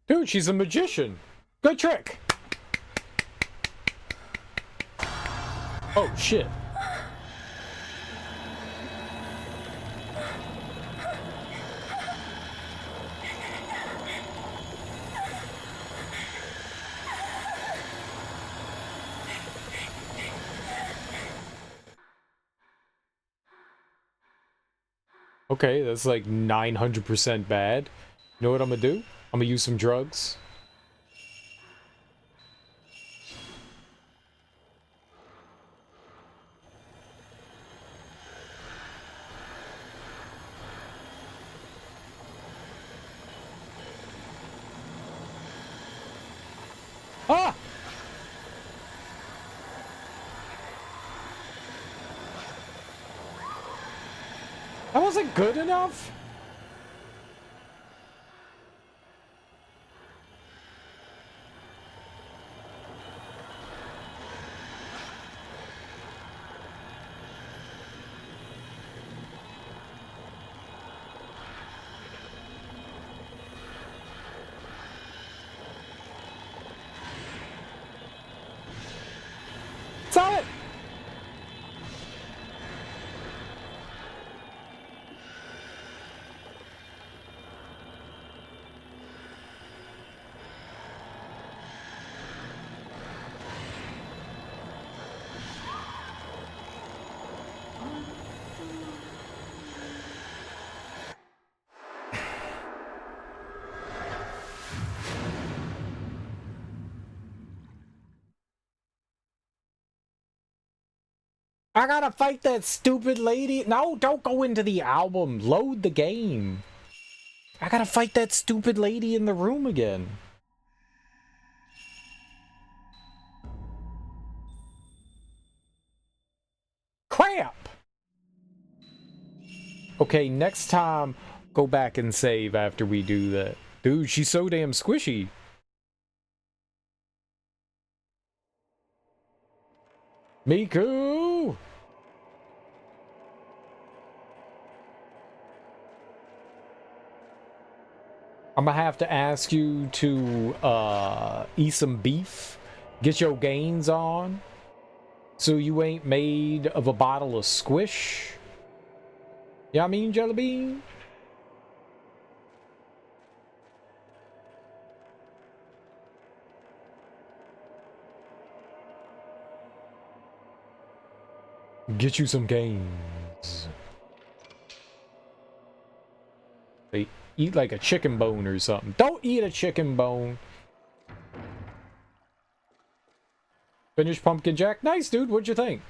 Dude, she's a magician. Good trick. Oh, shit. Okay, that's like 900% bad. You know what I'm gonna do? I'm gonna use some drugs. Ah! That wasn't good enough? Stop it! I gotta fight that stupid lady. No, don't go into the album. Load the game. I gotta fight that stupid lady in the room again. Crap! Okay, next time, go back and save after we do that. Dude, she's so damn squishy. Miku! I'm gonna have to ask you to eat some beef, get your gains on, so you ain't made of a bottle of squish. You know what I mean, Jelly Bean? Get you some gains. They eat like a chicken bone or something. Don't eat a chicken bone. Finish Pumpkin Jack. Nice, dude. What'd you think?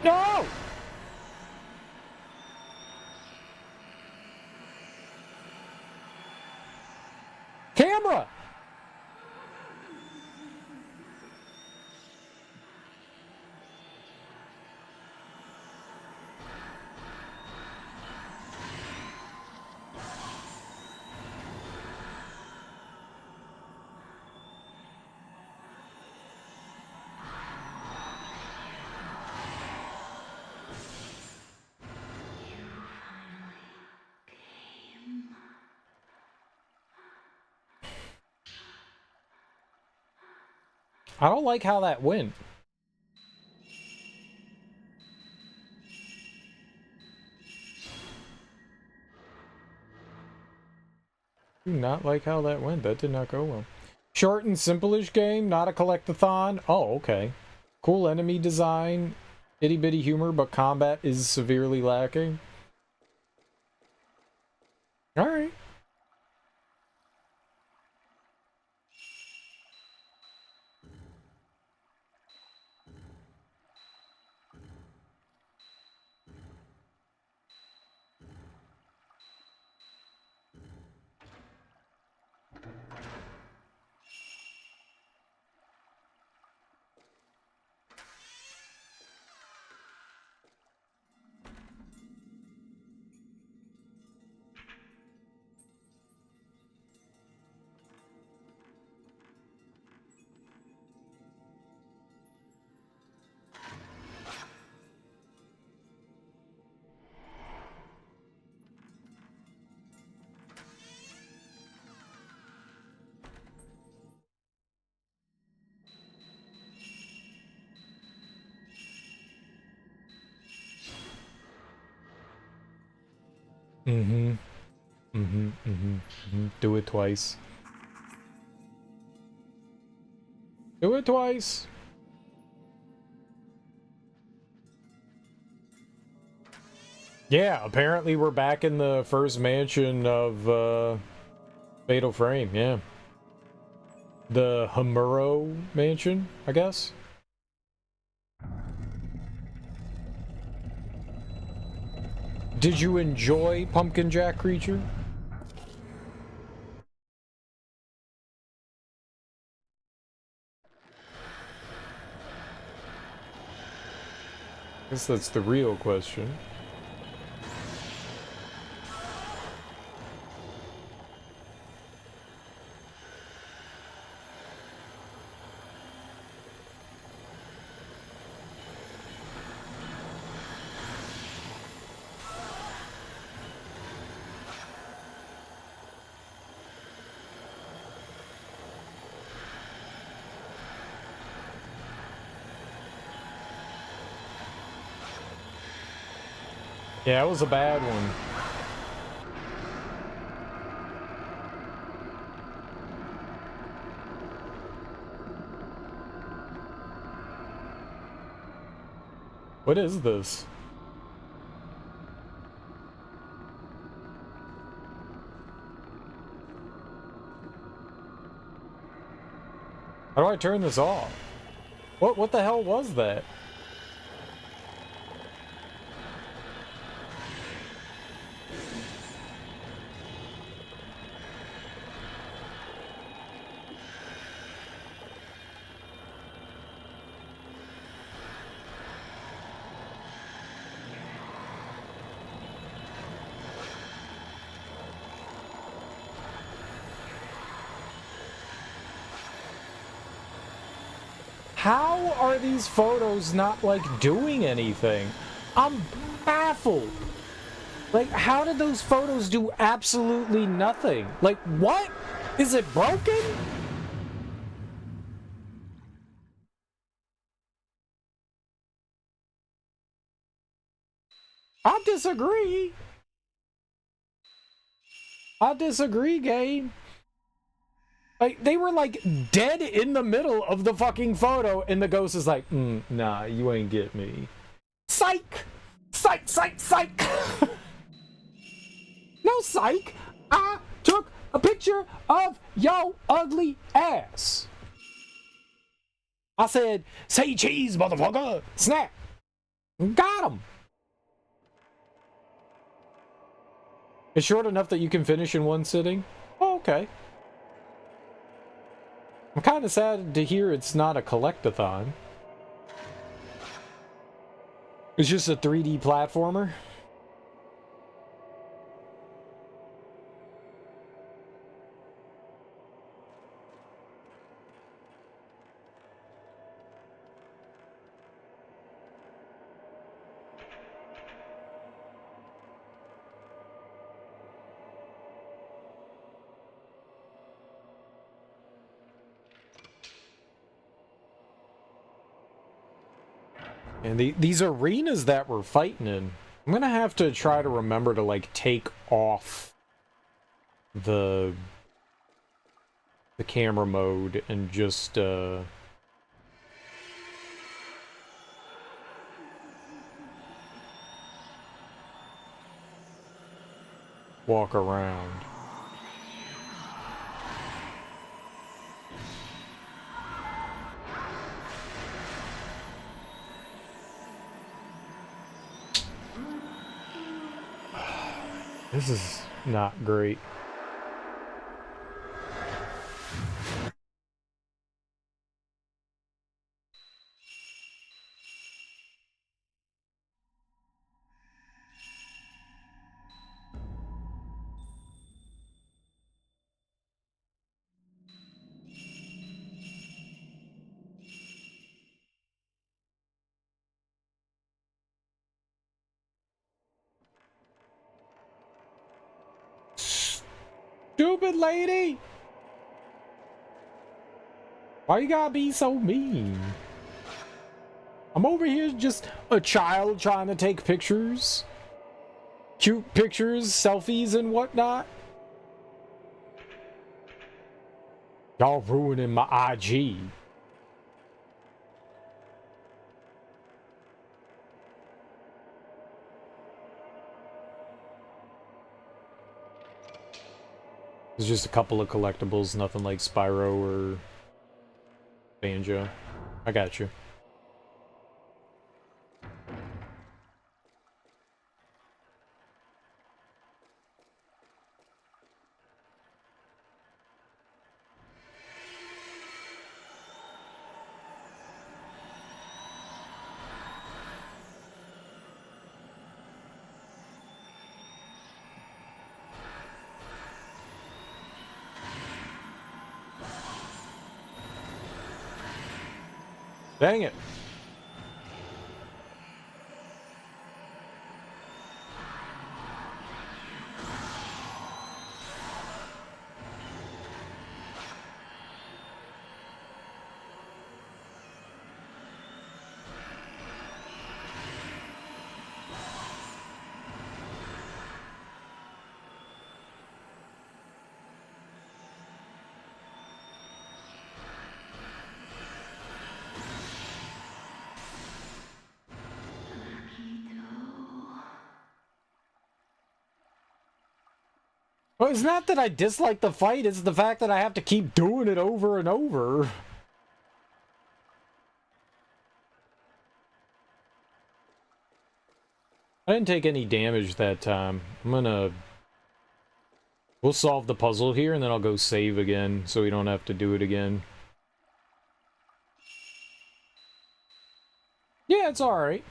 No! Camera! I don't like how that went. Do not like how that went. That did not go well. Short and simple-ish game, not a collectathon. Oh, okay. Cool enemy design, itty-bitty humor, but combat is severely lacking. Alright. Do it twice. Do it twice. Yeah, apparently we're back in the first mansion of Fatal Frame, yeah. The Hamuro mansion, I guess. Did you enjoy Pumpkin Jack Creature? I guess that's the real question. Yeah, it was a bad one. What is this? How do I turn this off? What the hell was that? How are these photos not, like, doing anything? I'm baffled. Like, how did those photos do absolutely nothing? Like, what? Is it broken? I disagree. I disagree, game. Like, they were, like, dead in the middle of the fucking photo, and the ghost is like, nah, you ain't get me. Psych! Psych, psych, psych! No psych! I took a picture of yo ugly ass. I said, say cheese, motherfucker! Snap! Got him! It's short enough that you can finish in one sitting? Oh, okay. I'm kind of sad to hear it's not a collectathon. It's just a 3D platformer. And these arenas that we're fighting in, I'm gonna have to try to remember to, like, take off the camera mode and just walk around. This is not great. Stupid lady! Why you gotta be so mean? I'm over here just a child trying to take pictures. Cute pictures, selfies, and whatnot. Y'all ruining my IG. There's just a couple of collectibles, nothing like Spyro or Banjo. I got you. Dang it. Well, it's not that I dislike the fight, it's the fact that I have to keep doing it over and over. I didn't take any damage that time. We'll solve the puzzle here, and then I'll go save again, so we don't have to do it again. Yeah, it's alright.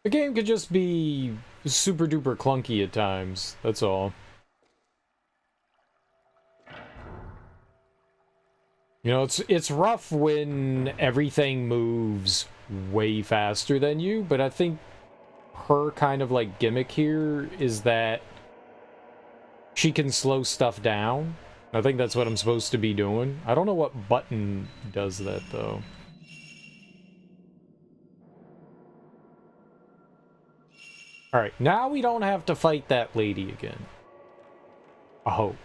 The game could just be super duper clunky at times, that's all. You know, it's rough when everything moves way faster than you, but I think her kind of like gimmick here is that she can slow stuff down. I think that's what I'm supposed to be doing. I don't know what button does that though. Alright, now we don't have to fight that lady again. I hope.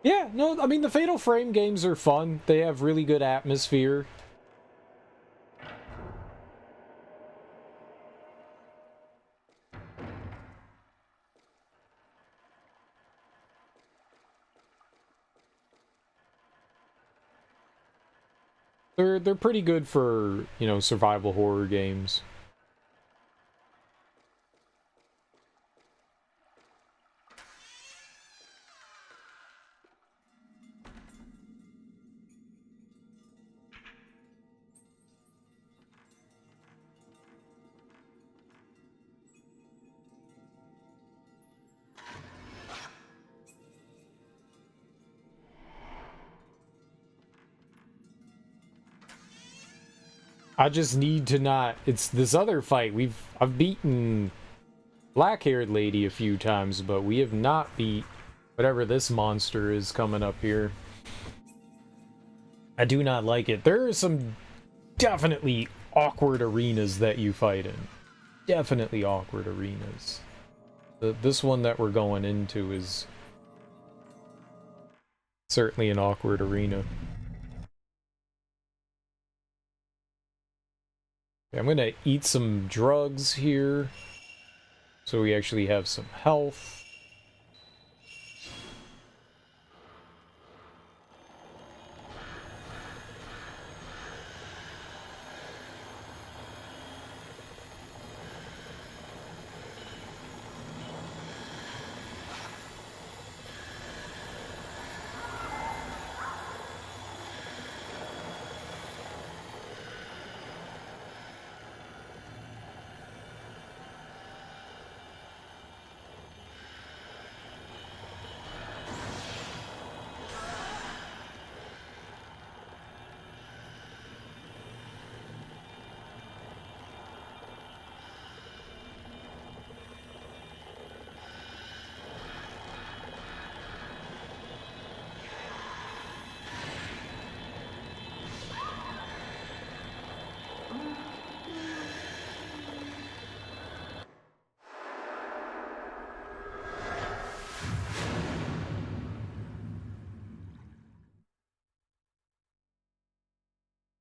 Yeah, no, I mean, the Fatal Frame games are fun. They have really good atmosphere. They're pretty good for, you know, survival horror games. I just need to not... It's this other fight. I've beaten black-haired lady a few times, but we have not beat whatever this monster is coming up here. I do not like it. There are some definitely awkward arenas that you fight in. Definitely awkward arenas. This one that we're going into is certainly an awkward arena. Okay, I'm gonna eat some drugs here, so we actually have some health.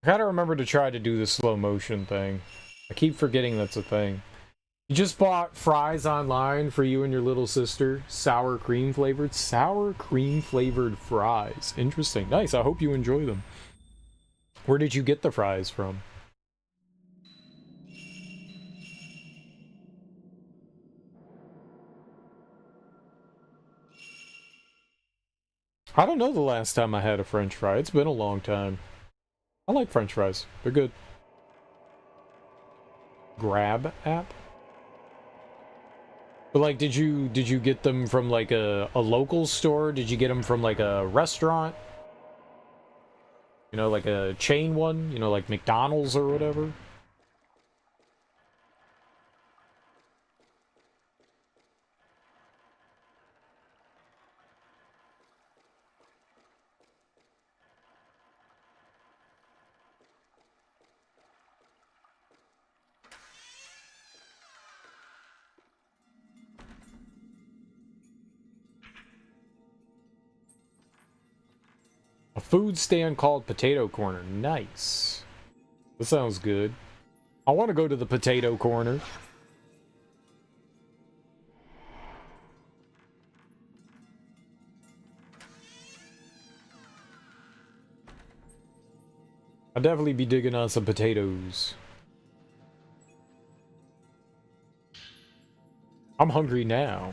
I gotta remember to try to do the slow motion thing. I keep forgetting that's a thing. You just bought fries online for you and your little sister. Sour cream flavored? Sour cream flavored fries. Interesting. Nice. I hope you enjoy them. Where did you get the fries from? I don't know the last time I had a French fry. It's been a long time. I like French fries. They're good. Grab app? But like, did you get them from like a local store? Did you get them from like a restaurant? You know, like a chain one? You know, like McDonald's or whatever? food stand called Potato Corner. Nice. That sounds good. I want to go to the Potato Corner. I'll definitely be digging on some potatoes. I'm hungry now.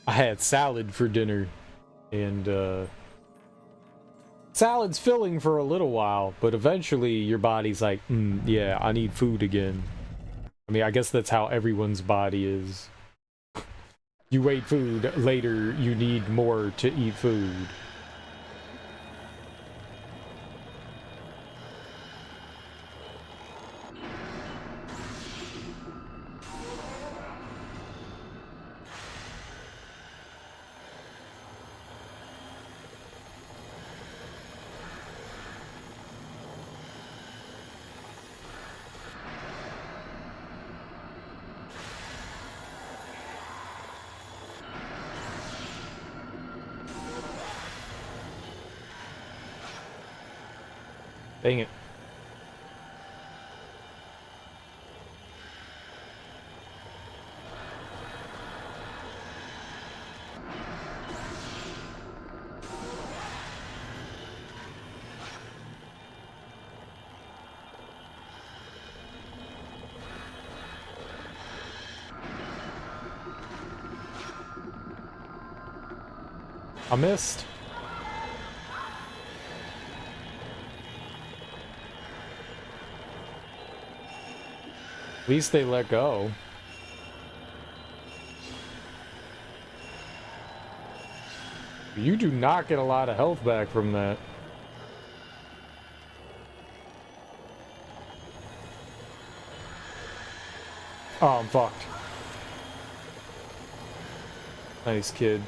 I had salad for dinner, and salad's filling for a little while, but eventually your body's like, yeah, I need food again. I mean, I guess that's how everyone's body is. You ate food, later you need more to eat food. Dang it. I missed. At least they let go. You do not get a lot of health back from that. Oh, I'm fucked. Nice kid.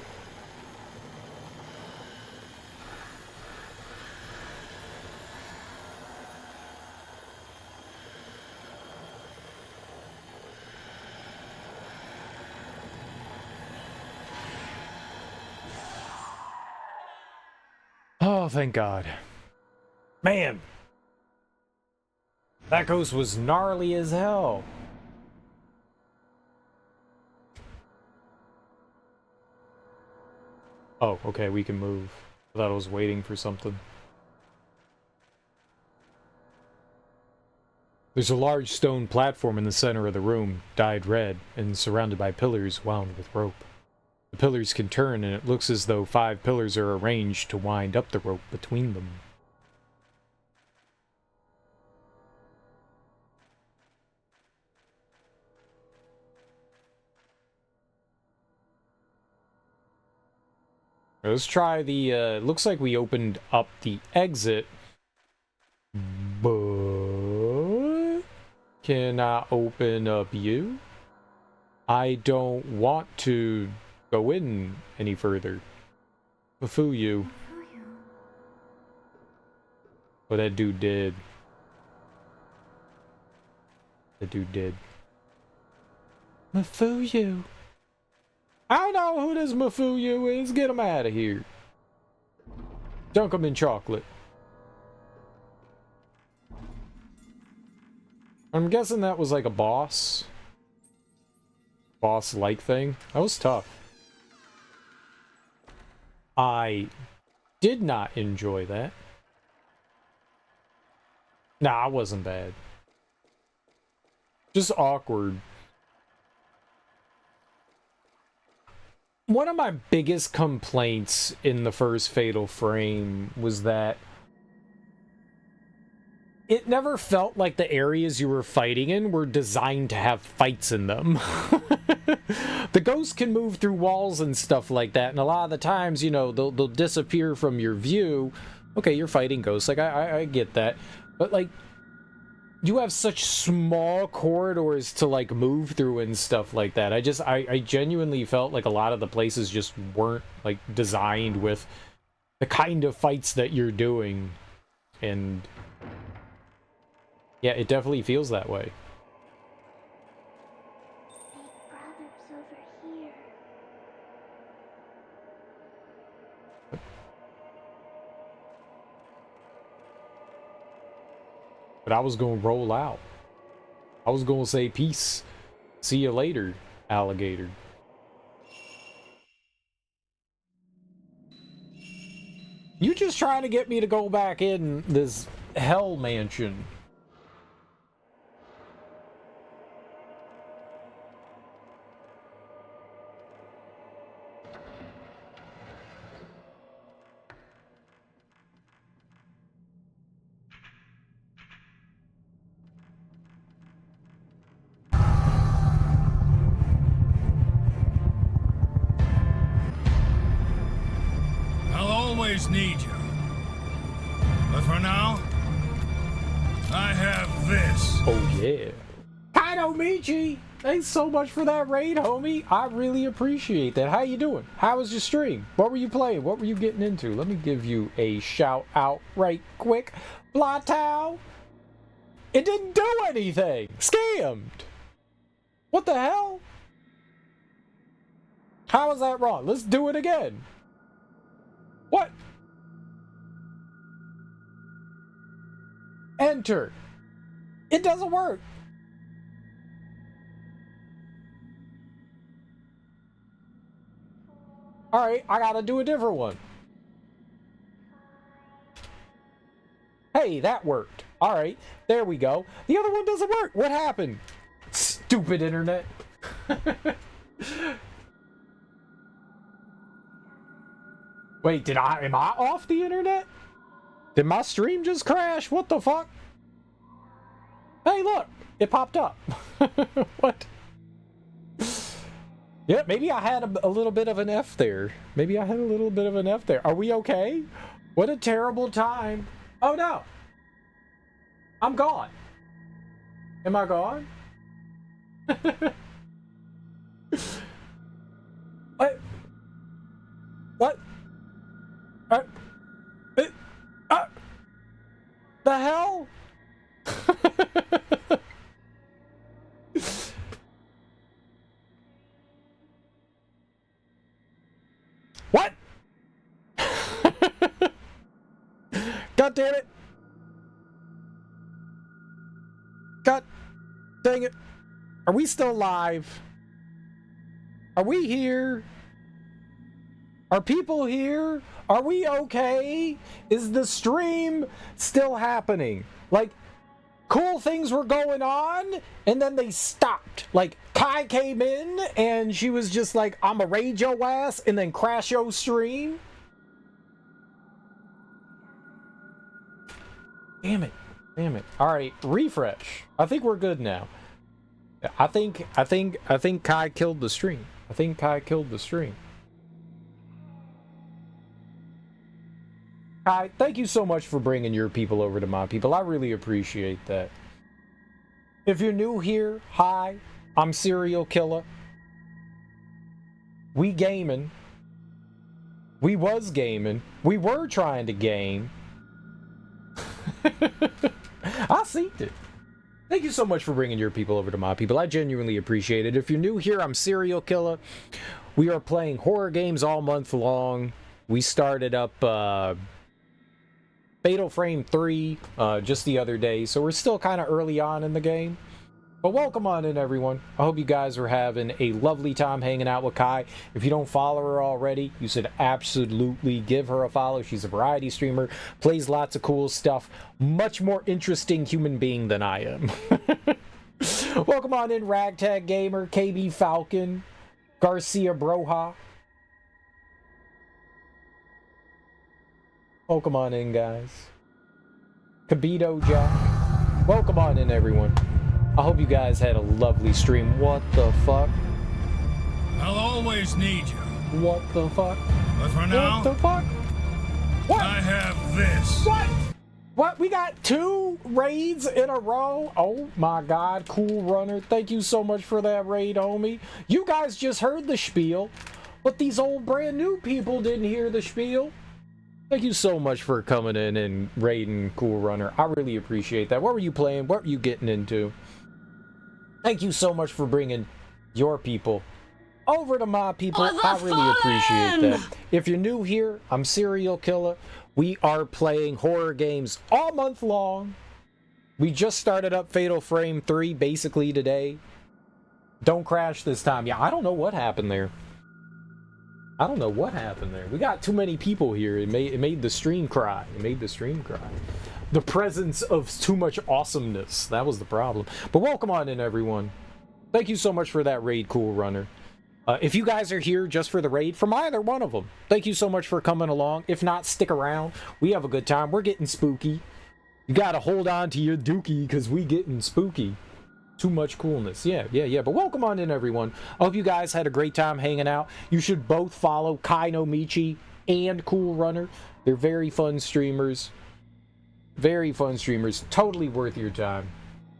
Oh, thank God. Man. That ghost was gnarly as hell. Oh, okay, we can move. I thought I was waiting for something. There's a large stone platform in the center of the room, dyed red, and surrounded by pillars wound with rope. The pillars can turn, and it looks as though 5 pillars are arranged to wind up the rope between them. Let's try the, looks like we opened up the exit, but can I open up you? I don't want to go in any further. Befoo you. What that dude did. The dude did. Mafuyu. I don't know who this Mafuyu is. Get him out of here. Dunk him in chocolate. I'm guessing that was like a boss. Boss-like thing. That was tough. I did not enjoy that. Nah, it wasn't bad. Just awkward. One of my biggest complaints in the first Fatal Frame was that it never felt like the areas you were fighting in were designed to have fights in them. The ghosts can move through walls and stuff like that, and a lot of the times, you know, they'll disappear from your view. Okay, you're fighting ghosts, like, I get that. But, like, you have such small corridors to, like, move through and stuff like that. I genuinely felt like a lot of the places just weren't, like, designed with the kind of fights that you're doing. And yeah, it definitely feels that way. But I was gonna roll out. I was gonna say peace. See you later, alligator. You just trying to get me to go back in this hell mansion. I'll always need you. But for now, I have this. Oh yeah. Kaido Michi! Thanks so much for that raid, homie. I really appreciate that. How you doing? How was your stream? What were you playing? What were you getting into? Let me give you a shout out right quick. Blatow! It didn't do anything! Scammed! What the hell? How is that wrong? Let's do it again. What? Enter. It doesn't work. Alright, I gotta do a different one. Hey, that worked. Alright, there we go. The other one doesn't work. What happened? Stupid internet. Wait, am I off the internet? Did my stream just crash? What the fuck? Hey, look, it popped up. What? Yeah, maybe I had a little bit of an F there. Maybe I had a little bit of an F there. Are we okay? What a terrible time. Oh no. I'm gone. Am I gone? What? What? The hell? What? God damn it. God dang it. Are we still live? Are we here? Are people here? Are we okay? Is the stream still happening? Like, cool things were going on, and then they stopped. Like, Kai came in, and she was just like, I'ma raid your ass, and then crash your stream. Damn it. Damn it. Alright, refresh. I think we're good now. I think Kai killed the stream. I think Kai killed the stream. Kai, thank you so much for bringing your people over to my people. I really appreciate that. If you're new here, hi, I'm Serial Killer. We gaming. We was gaming. We were trying to game. I seen it. Thank you so much for bringing your people over to my people. I genuinely appreciate it. If you're new here, I'm Serial Killer. We are playing horror games all month long. We started up Fatal Frame 3 just the other day, so we're still kind of early on in the game. But welcome on in, everyone. I hope you guys are having a lovely time hanging out with Kai. If you don't follow her already, you should absolutely give her a follow. She's a variety streamer, plays lots of cool stuff, much more interesting human being than I am. Welcome on in, Ragtag Gamer, KB Falcon, Garcia Broha. Welcome on in, guys. Kabito Jack. Welcome on in, everyone. I hope you guys had a lovely stream. What the fuck? I'll always need you. What the fuck? But for now, what the fuck? What? I have this. What? What? We got 2 raids in a row? Oh my god, Cool Runner. Thank you so much for that raid, homie. You guys just heard the spiel, but these old brand new people didn't hear the spiel. Thank you so much for coming in and raiding Cool Runner. I really appreciate that. What were you playing? What were you getting into? Thank you so much for bringing your people over to my people. I really appreciate that. If you're new here, I'm Serial Killer. We are playing horror games all month long. We just started up Fatal Frame 3 basically today. Don't crash this time. Yeah, I don't know what happened there. I don't know what happened there. We got too many people here. It made the stream cry. It made the stream cry. The presence of too much awesomeness. That was the problem. But welcome on in, everyone. Thank you so much for that raid, Cool Runner. If you guys are here just for the raid, from either one of them, thank you so much for coming along. If not, stick around. We have a good time. We're getting spooky. You gotta hold on to your dookie, because we getting spooky. Too much coolness. Yeah. But welcome on in, everyone. I hope you guys had a great time hanging out. You should both follow Kai no Michi and Cool Runner. They're very fun streamers. Very fun streamers. Totally worth your time.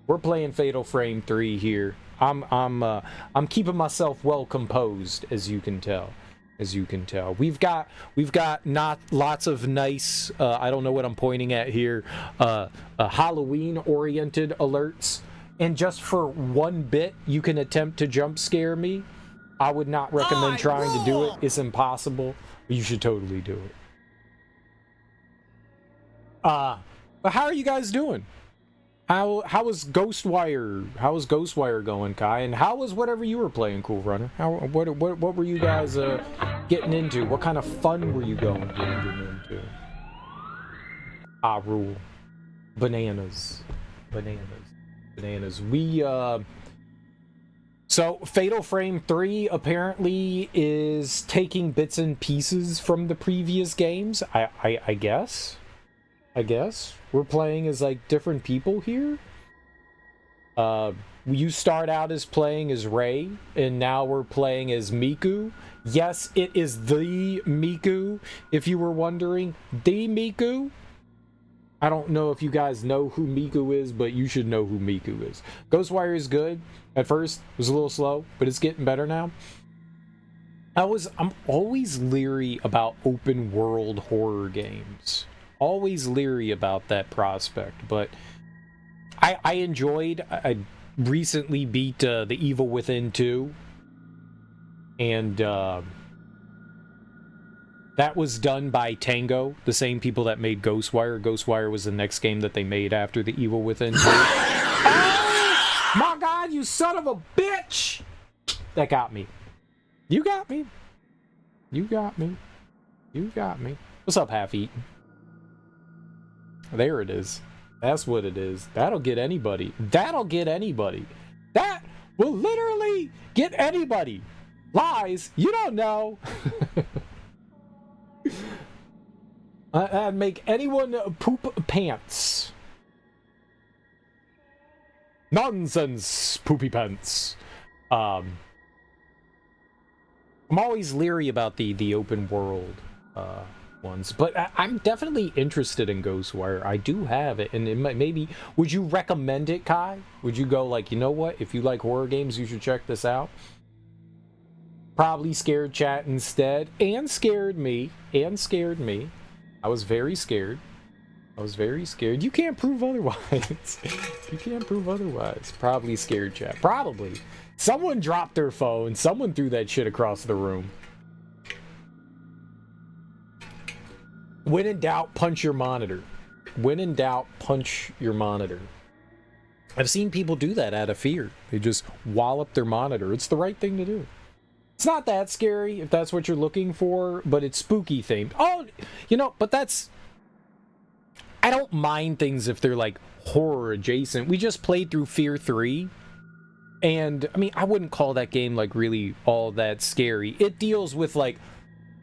We're playing Fatal Frame 3 here. I'm keeping myself well composed, as you can tell. We've got not lots of nice I don't know what I'm pointing at here, Halloween oriented alerts, and just for one bit you can attempt to jump scare me. I would not recommend trying to do it. It's impossible. You should totally do it. But how are you guys doing? How was Ghostwire? How was Ghostwire going, Kai? And how was whatever you were playing, Cool Runner? What were you guys getting into? What kind of fun were you getting into? Rule. Bananas. We so Fatal Frame 3 apparently is taking bits and pieces from the previous games. I guess we're playing as like different people here. You start out as playing as Rei, and now we're playing as Miku. Yes, it is the Miku, if you were wondering. The Miku. I don't know if you guys know who Miku is, but you should know who Miku is. Ghostwire is good. At first, it was a little slow, but it's getting better now. I'm always leery about open world horror games. Always leery about that prospect, but I enjoyed. I recently beat The Evil Within 2, and that was done by Tango, the same people that made Ghostwire. Ghostwire was the next game that they made after The Evil Within 2. Oh, my God, you son of a bitch! That got me. You got me. What's up, Half-Eaten? There it is. That's what it is. That'll get anybody. That will literally get anybody. Lies, you don't know. I'd make anyone poop pants. Nonsense, poopy pants. I'm always leery about the open world ones, but I'm definitely interested in Ghostwire. I do have it, and it might, maybe, would you recommend it, Kai? Would you go like, you know what, if you like horror games, you should check this out? Probably scared chat instead, and scared me. I was very scared. You can't prove otherwise. Probably scared chat. Probably. Someone dropped their phone. Someone threw that shit across the room. When in doubt, punch your monitor. I've seen people do that out of fear. They just wallop their monitor. It's the right thing to do. It's not that scary if that's what you're looking for, but it's spooky themed. Oh, but that's... I don't mind things if they're like horror adjacent. We just played through Fear 3. And, I mean, I wouldn't call that game like really all that scary. It deals with like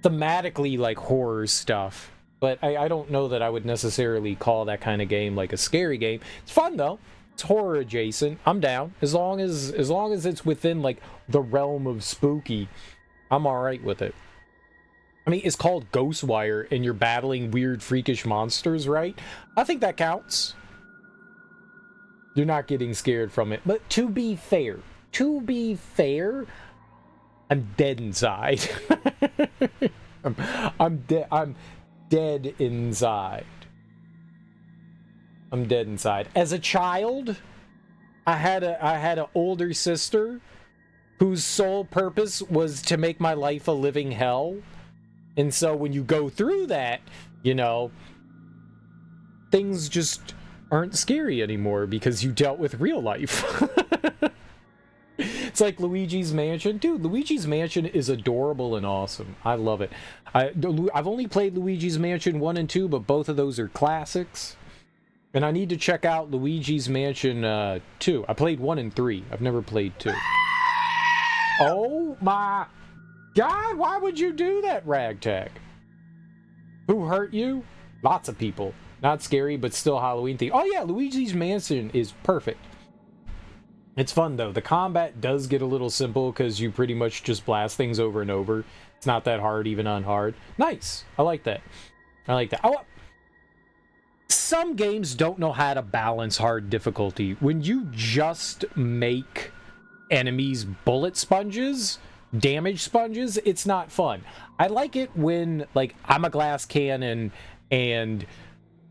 thematically like horror stuff. But I don't know that I would necessarily call that kind of game like a scary game. It's fun though. It's horror adjacent. I'm down. As long as it's within like the realm of spooky, I'm alright with it. I mean, it's called Ghostwire and you're battling weird freakish monsters, right? I think that counts. You're not getting scared from it. But to be fair, I'm dead inside. I'm dead inside. As a child, I had an older sister whose sole purpose was to make my life a living hell. And so when you go through that, you know, things just aren't scary anymore because you dealt with real life. It's like Luigi's Mansion. Dude, Luigi's Mansion is adorable and awesome. I love it. I've only played Luigi's Mansion 1 and 2, but both of those are classics. And I need to check out Luigi's Mansion 2. I played 1 and 3. I've never played 2. Oh my God, why would you do that, Ragtag? Who hurt you? Lots of people. Not scary, but still Halloween theme. Oh yeah, Luigi's Mansion is perfect. It's fun though. The combat does get a little simple because you pretty much just blast things over and over. It's not that hard, even on hard. Nice. I like that. I like that. Oh, some games don't know how to balance hard difficulty. When you just make enemies bullet sponges, damage sponges, it's not fun. I like it when, like, I'm a glass cannon and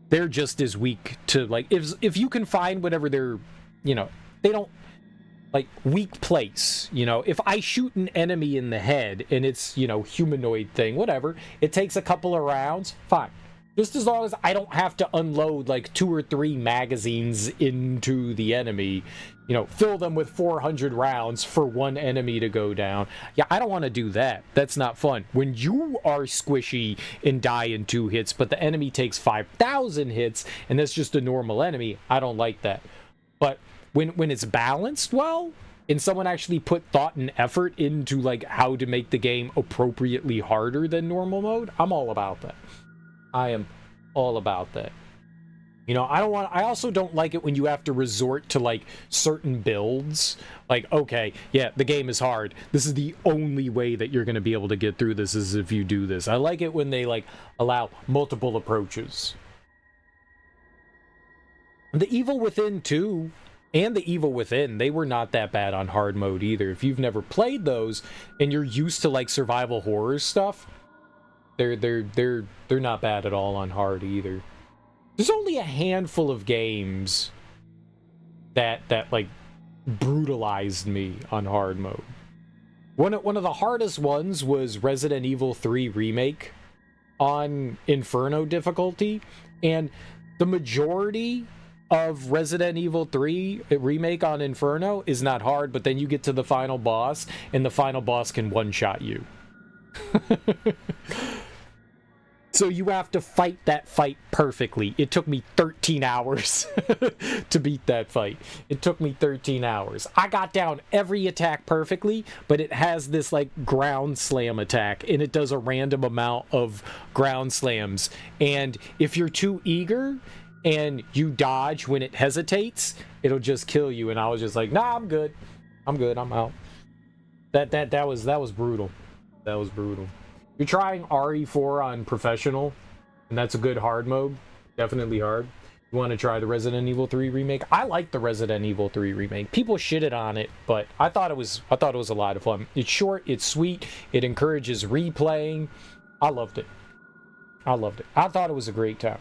they're just as weak to, like, if you can find whatever they're, you know, they don't, like, weak place, you know, if I shoot an enemy in the head and it's, you know, humanoid thing, whatever, it takes a couple of rounds, fine. Just as long as I don't have to unload like 2 or 3 magazines into the enemy, you know, fill them with 400 rounds for one enemy to go down. Yeah, I don't want to do that. That's not fun. When you are squishy and die in 2 hits, but the enemy takes 5,000 hits and that's just a normal enemy, I don't like that. But when it's balanced well, and someone actually put thought and effort into like how to make the game appropriately harder than normal mode, I'm all about that. I am all about that. You know, I also don't like it when you have to resort to like certain builds. Like, okay, yeah, the game is hard. This is the only way that you're going to be able to get through this is if you do this. I like it when they like allow multiple approaches. The Evil Within 2 and the Evil Within, they were not that bad on hard mode either. If you've never played those and you're used to like survival horror stuff, they're not bad at all on hard either. There's only a handful of games that like brutalized me on hard mode. One of the hardest ones was Resident Evil 3 Remake on Inferno difficulty, and the majority of Resident Evil 3 Remake on Inferno is not hard, but then you get to the final boss, and the final boss can one-shot you. So you have to fight that fight perfectly. It took me 13 hours to beat that fight. It took me 13 hours. I got down every attack perfectly, but it has this like ground slam attack, and it does a random amount of ground slams. And if you're too eager and you dodge when it hesitates, it'll just kill you. And I was just like, nah, I'm good. I'm good. I'm out. That was brutal. That was brutal. You're trying RE4 on professional, and that's a good hard mode. Definitely hard. You want to try the Resident Evil 3 remake? I like the Resident Evil 3 remake. People shitted on it, but I thought it was a lot of fun. It's short, it's sweet, it encourages replaying. I loved it. I loved it. I thought it was a great time.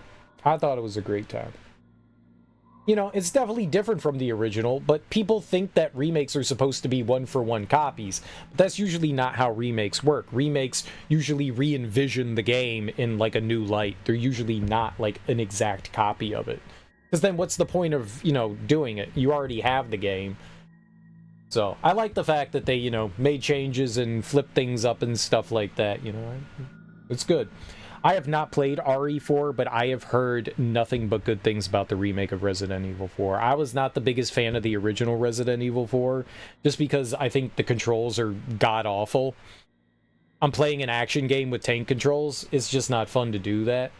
You know, it's definitely different from the original, but people think that remakes are supposed to be one-for-one copies. But that's usually not how remakes work. Remakes usually re-envision the game in, like, a new light. They're usually not, like, an exact copy of it. Because then what's the point of, you know, doing it? You already have the game. So, I like the fact that they, you know, made changes and flipped things up and stuff like that, you know. It's good. I have not played RE4, but I have heard nothing but good things about the remake of Resident Evil 4. I was not the biggest fan of the original Resident Evil 4, just because I think the controls are god-awful. I'm playing an action game with tank controls. It's just not fun to do that.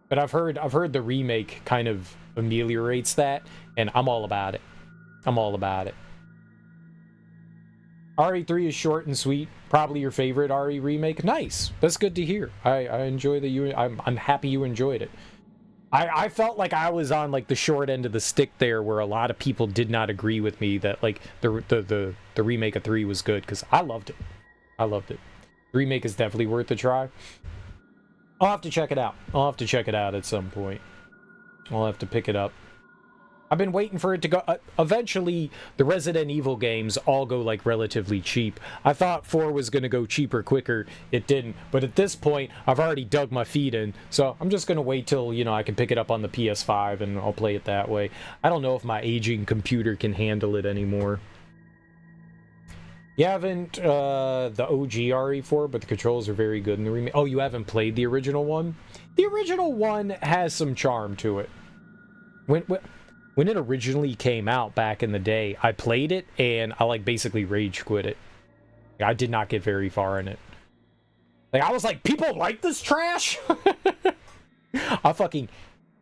But I've heard the remake kind of ameliorates that, and I'm all about it. I'm all about it. RE3 is short and sweet. Probably your favorite RE remake. Nice. That's good to hear. I enjoy that I'm happy you enjoyed it. I felt like I was on like the short end of the stick there, where a lot of people did not agree with me that like the remake of 3 was good, because I loved it. I loved it. The remake is definitely worth a try. I'll have to check it out. I'll have to check it out at some point. I'll have to pick it up. I've been waiting for it to go. Eventually, the Resident Evil games all go like relatively cheap. I thought 4 was going to go cheaper quicker. It didn't. But at this point, I've already dug my feet in. So I'm just going to wait till, you know, I can pick it up on the PS5 and I'll play it that way. I don't know if my aging computer can handle it anymore. You haven't the OG RE4, but the controls are very good in the remake. Oh, you haven't played the original one? The original one has some charm to it. When it originally came out back in the day, I played it and I like basically rage quit it. I did not get very far in it. Like I was like, people like this trash? I fucking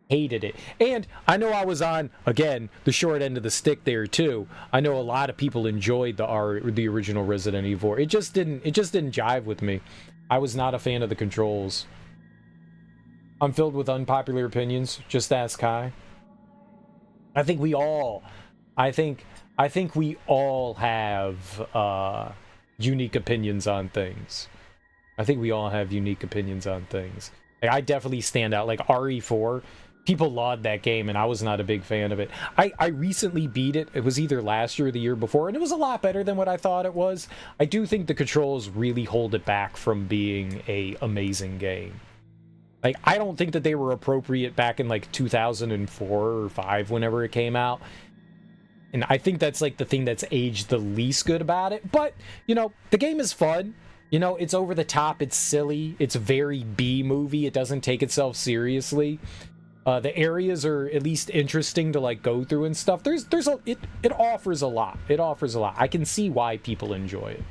hated it. And I know I was on, again, the short end of the stick there too. I know a lot of people enjoyed the original Resident Evil. It just didn't jive with me. I was not a fan of the controls. I'm filled with unpopular opinions. Just ask Kai. I think we all have unique opinions on things. I think we all have unique opinions on things. Like, I definitely stand out. Like RE4, people laud that game, and I was not a big fan of it. I recently beat it. It was either last year or the year before, and it was a lot better than what I thought it was. I do think the controls really hold it back from being a amazing game. Like, I don't think that they were appropriate back in, like, 2004 or 5, whenever it came out. And I think that's, like, the thing that's aged the least good about it. But, you know, the game is fun. You know, it's over the top. It's silly. It's very B-movie. It doesn't take itself seriously. The areas are at least interesting to, like, go through and stuff. It offers a lot. It offers a lot. I can see why people enjoy it.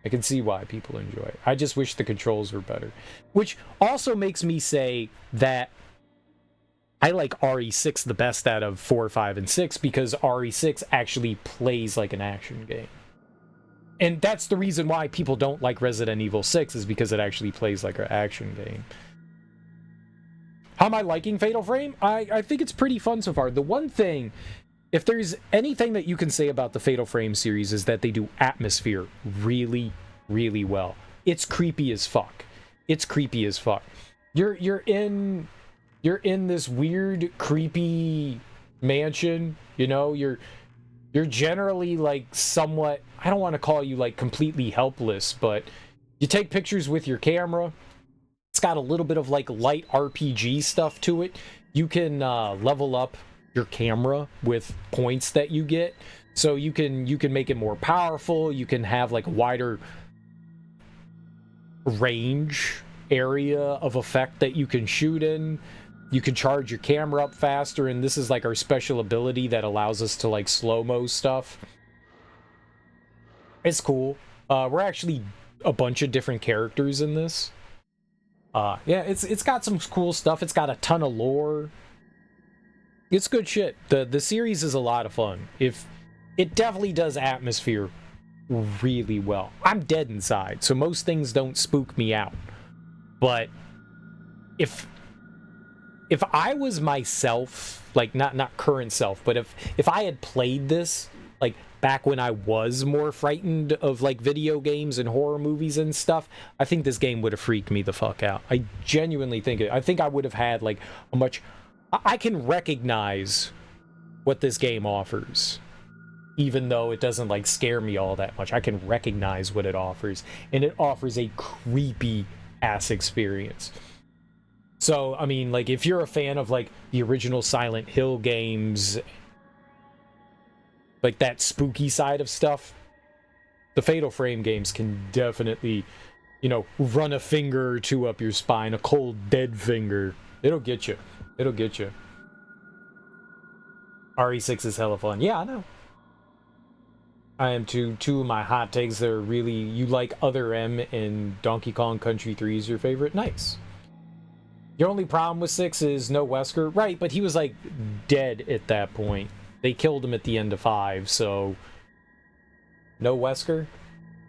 I can see why people enjoy it. I just wish the controls were better. Which also makes me say that I like RE6 the best out of 4, 5, and 6 because RE6 actually plays like an action game. And that's the reason why people don't like Resident Evil 6 is because it actually plays like an action game. How am I liking Fatal Frame? I think it's pretty fun so far. The one thing, if there's anything that you can say about the Fatal Frame series, is that they do atmosphere really, really well. It's creepy as fuck. It's creepy as fuck. You're in this weird, creepy mansion. You know, you're generally like somewhat, I don't want to call you like completely helpless, but you take pictures with your camera. It's got a little bit of like light RPG stuff to it. You can level up your camera with points that you get, so you can make it more powerful. You can have like a wider range area of effect that you can shoot in. You can charge your camera up faster, and this is like our special ability that allows us to like slow-mo stuff. It's cool. We're actually a bunch of different characters in this. Yeah, it's got some cool stuff. It's got a ton of lore. It's good shit. The series is a lot of fun. It definitely does atmosphere really well. I'm dead inside, so most things don't spook me out. But if I was myself, like not current self, but if I had played this like back when I was more frightened of like video games and horror movies and stuff, I think this game would have freaked me the fuck out. I genuinely think it. I think I would have had like a much. I can recognize what this game offers, even though it doesn't like scare me all that much. I can recognize what it offers, and it offers a creepy ass experience. So, I mean, like, if you're a fan of like the original Silent Hill games, like that spooky side of stuff, the Fatal Frame games can definitely, you know, run a finger or two up your spine, a cold dead finger. It'll get you. It'll get you. RE6 is hella fun. Yeah, I know. I am too. Two of my hot takes that are really, you like Other M and Donkey Kong Country 3 is your favorite? Nice. Your only problem with 6 is no Wesker. Right, but he was like dead at that point. They killed him at the end of 5, so no Wesker?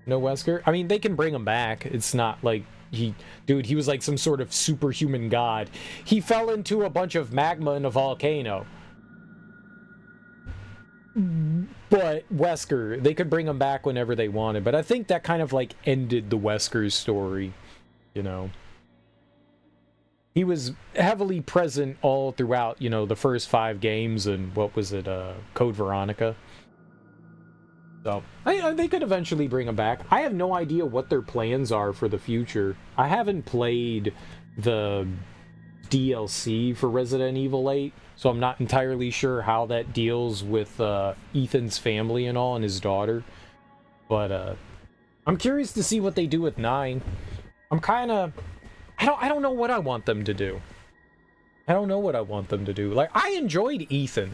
No Wesker? I mean, they can bring him back. It's not like he was like some sort of superhuman god. He fell into a bunch of magma in a volcano. But Wesker, they could bring him back whenever they wanted. But I think that kind of like ended the Wesker story, you know. he was heavily present all throughout, you know, the first 5 games and what was it, Code Veronica. So, they could eventually bring him back. I have no idea what their plans are for the future. I haven't played the DLC for Resident Evil 8, so I'm not entirely sure how that deals with Ethan's family and all, and his daughter. But I'm curious to see what they do with 9. I'm kind of... I don't know what I want them to do. I don't know what I want them to do. Like, I enjoyed Ethan.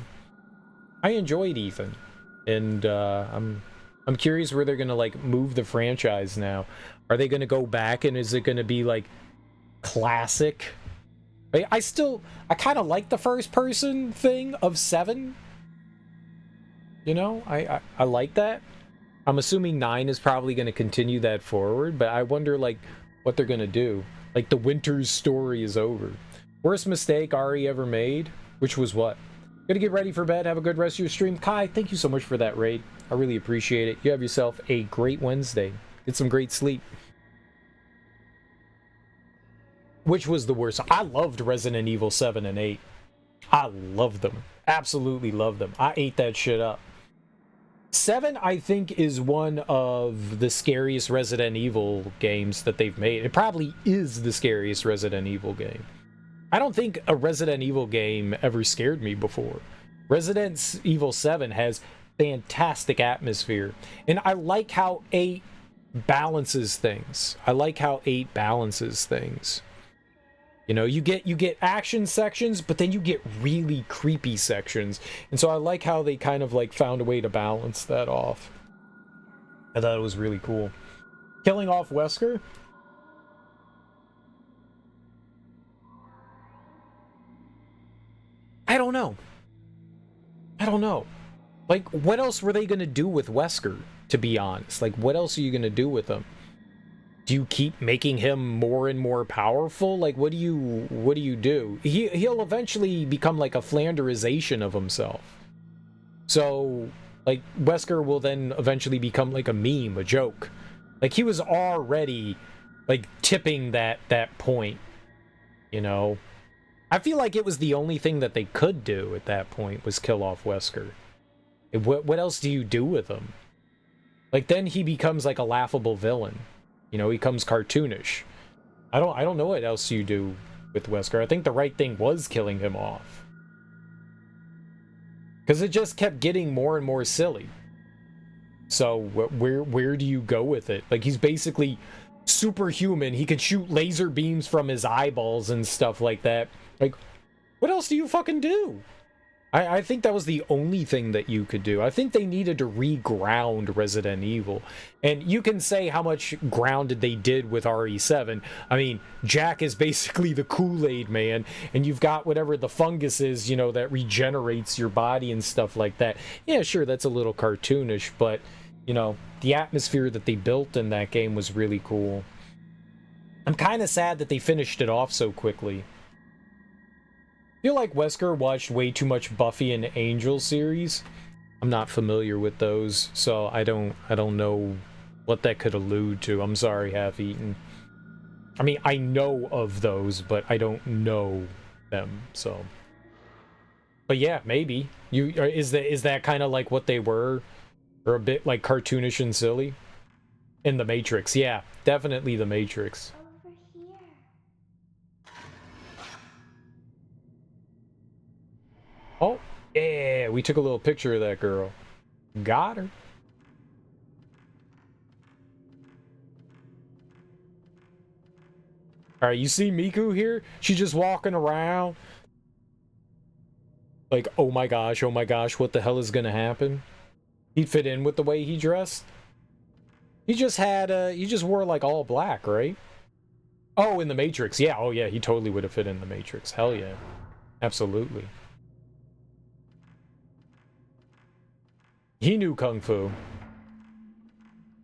And I'm curious where they're gonna like move the franchise now. Are they gonna go back and is it gonna be like classic? I kind of like the first person thing of 7. You know, I like that. I'm assuming 9 is probably gonna continue that forward, but I wonder like what they're gonna do. Like the Winter's story is over. Worst mistake Ari ever made, which was what? Gonna get ready for bed. Have a good rest of your stream. Kai, thank you so much for that raid. I really appreciate it. You have yourself a great Wednesday. Get some great sleep. Which was the worst? I loved Resident Evil 7 and 8. I loved them. Absolutely loved them. I ate that shit up. 7, I think, is one of the scariest Resident Evil games that they've made. It probably is the scariest Resident Evil game. I don't think a Resident Evil game ever scared me before. Resident Evil 7 has fantastic atmosphere. And I like how 8 balances things. You know, you get action sections, but then you get really creepy sections. And so I like how they kind of like found a way to balance that off. I thought it was really cool. Killing off Wesker? I don't know. Like, what else were they going to do with Wesker, to be honest? Like, what else are you going to do with him? Do you keep making him more and more powerful? Like, what do you do? He'll eventually become like a Flanderization of himself. So, like, Wesker will then eventually become like a meme, a joke. Like, he was already, like, tipping that point, you know? I feel like it was the only thing that they could do at that point was kill off Wesker. What else do you do with him? Like, then he becomes like a laughable villain. You know, he becomes cartoonish. I don't know what else you do with Wesker. I think the right thing was killing him off. Because it just kept getting more and more silly. So, where do you go with it? Like, he's basically superhuman. He can shoot laser beams from his eyeballs and stuff like that. Like, what else do you fucking do? I think that was the only thing that you could do. I think they needed to reground Resident Evil. And you can say how much grounded they did with RE7. I mean, Jack is basically the Kool-Aid man, and you've got whatever the fungus is, you know, that regenerates your body and stuff like that. Yeah, sure, that's a little cartoonish, but, you know, the atmosphere that they built in that game was really cool. I'm kind of sad that they finished it off so quickly. I feel like Wesker watched way too much Buffy and Angel series. I'm not familiar with those, so I don't know what that could allude to. I'm sorry, Half-Eaten. I mean, I know of those, but I don't know them, so. But yeah, maybe. Is that kind of like what they were? Or a bit like cartoonish and silly? In The Matrix, yeah. Definitely The Matrix. Oh, yeah, we took a little picture of that girl. Got her. Alright, you see Miku here? She's just walking around. Like, oh my gosh, what the hell is gonna happen? He'd fit in with the way he dressed. He just wore like all black, right? Oh, in The Matrix, yeah, oh yeah, he totally would have fit in The Matrix. Hell yeah. Absolutely. He knew Kung Fu.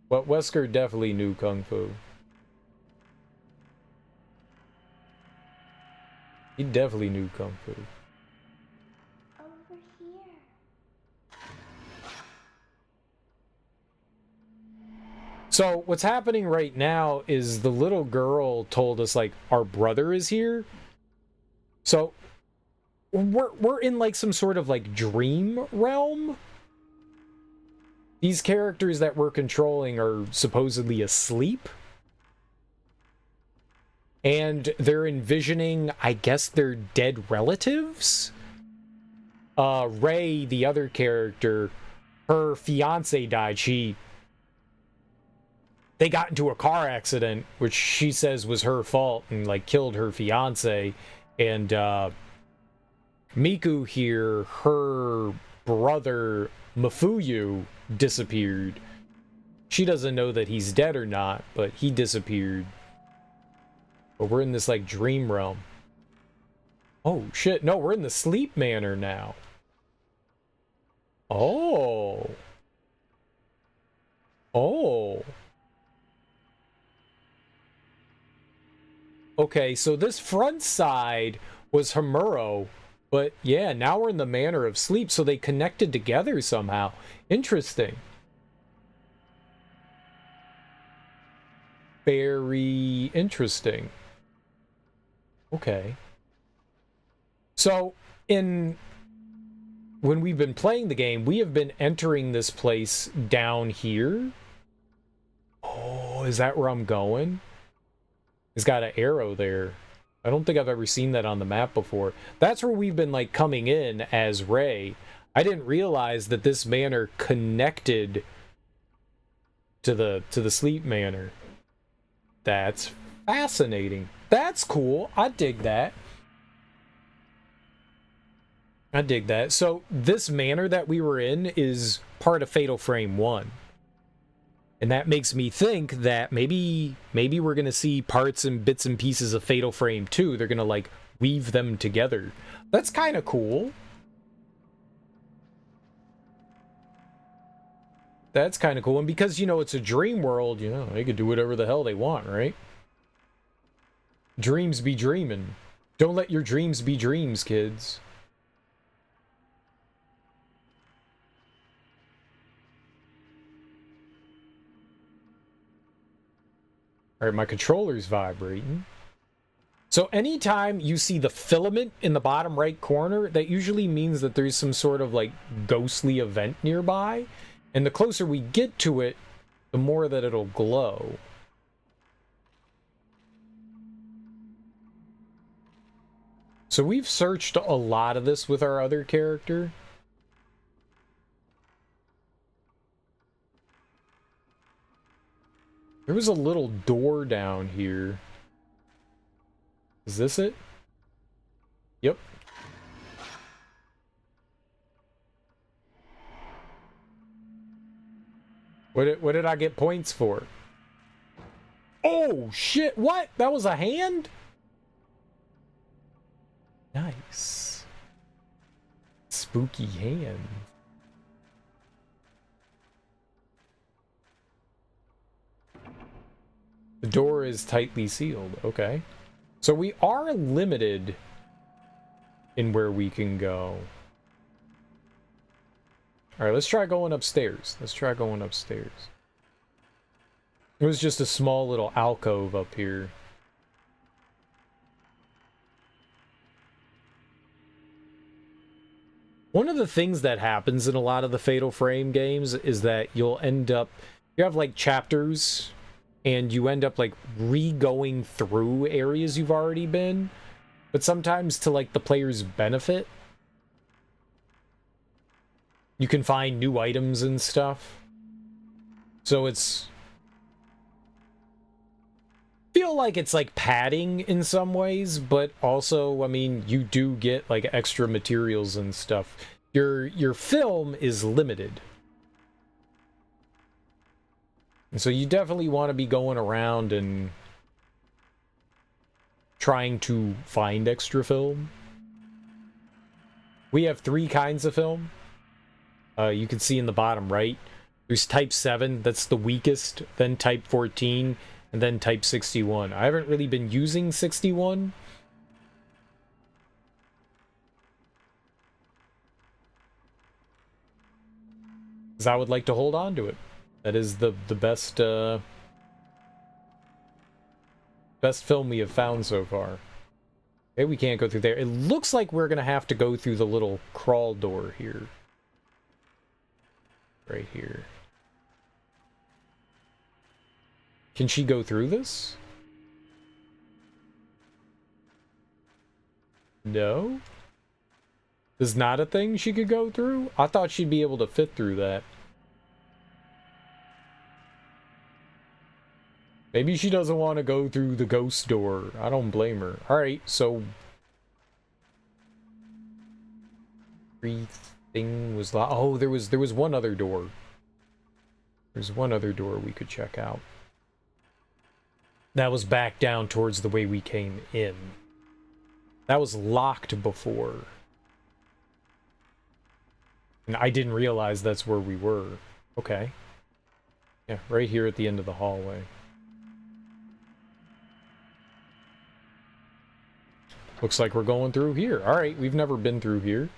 But Wesker definitely knew Kung Fu. He definitely knew Kung Fu. Over here. So what's happening right now is the little girl told us, like, our brother is here. So we're in like some sort of like dream realm. These characters that we're controlling are supposedly asleep. And they're envisioning, I guess, their dead relatives. Ray, the other character, her fiance died. They got into a car accident, which she says was her fault, and like killed her fiance. And Miku here, her brother Mafuyu disappeared. She doesn't know that he's dead or not, but he disappeared. But we're in this like dream realm. Oh shit, no, we're in the sleep manor now. Oh. Oh. Okay, so this front side was Hamuro, but yeah, now we're in the manor of sleep, so they connected together somehow. Interesting. Very interesting. Okay. So, when we've been playing the game, we have been entering this place down here. Oh, is that where I'm going? It's got an arrow there. I don't think I've ever seen that on the map before. That's where we've been, like, coming in as Ray. I didn't realize that this manor connected to the sleep manor. That's fascinating. That's cool. I dig that. I dig that. So this manor that we were in is part of Fatal Frame 1. And that makes me think that maybe we're going to see parts and bits and pieces of Fatal Frame 2. They're going to like weave them together. That's kind of cool. That's kind of cool. And because, you know, it's a dream world, you know, they could do whatever the hell they want, right? Dreams be dreaming. Don't let your dreams be dreams, kids. Alright, my controller's vibrating. So anytime you see the filament in the bottom right corner, that usually means that there's some sort of like ghostly event nearby. And the closer we get to it, the more that it'll glow. So we've searched a lot of this with our other character. There was a little door down here. Is this it? Yep. What did I get points for? Oh, shit. What? That was a hand? Nice. Spooky hand. The door is tightly sealed. Okay. So we are limited in where we can go. Alright, let's try going upstairs. Let's try going upstairs. It was just a small little alcove up here. One of the things that happens in a lot of the Fatal Frame games is that you'll end up... You have, like, chapters... and you end up, like, re-going through areas you've already been. But sometimes to, like, the player's benefit. You can find new items and stuff. So it's... feel like it's, like, padding in some ways, but also, I mean, you do get, like, extra materials and stuff. Your film is limited. And so you definitely want to be going around and trying to find extra film. We have 3 kinds of film. You can see in the bottom right. There's type 7, that's the weakest, then type 14, and then type 61. I haven't really been using 61. Because I would like to hold on to it. That is the best best film we have found so far. Okay, we can't go through there. It looks like we're gonna have to go through the little crawl door here. Right here. Can she go through this? No? Is not a thing she could go through? I thought she'd be able to fit through that. Maybe she doesn't want to go through the ghost door. I don't blame her. Alright, so... Everything was locked. Oh, there was one other door. There's one other door we could check out. That was back down towards the way we came in. That was locked before. And I didn't realize that's where we were. Okay. Yeah, right here at the end of the hallway. Looks like we're going through here. Alright, we've never been through here.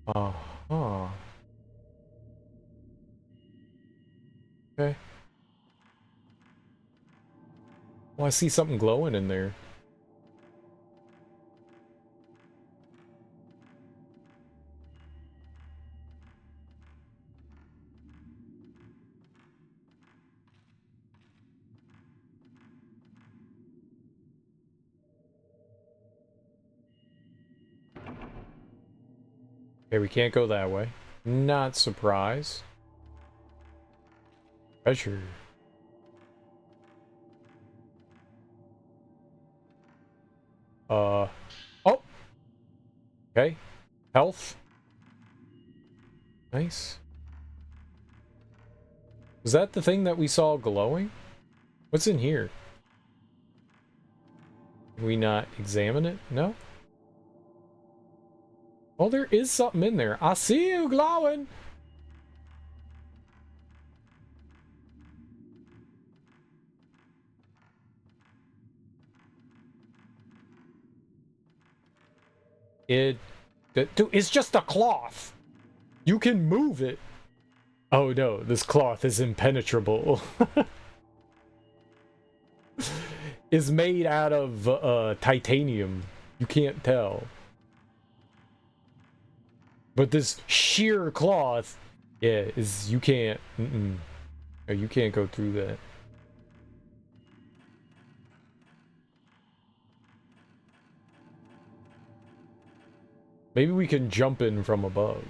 Uh-huh. Okay. Well, I see something glowing in there. Okay, we can't go that way. Not surprised. Treasure. Oh! Okay. Health. Nice. Was that the thing that we saw glowing? What's in here? Can we not examine it? No? Oh, there is something in there. I see you glowing! Dude, it's just a cloth. You can move it. Oh no, this cloth is impenetrable. Is made out of titanium. You can't tell. But this sheer cloth, yeah, is you can't. No, you can't go through that. Maybe we can jump in from above.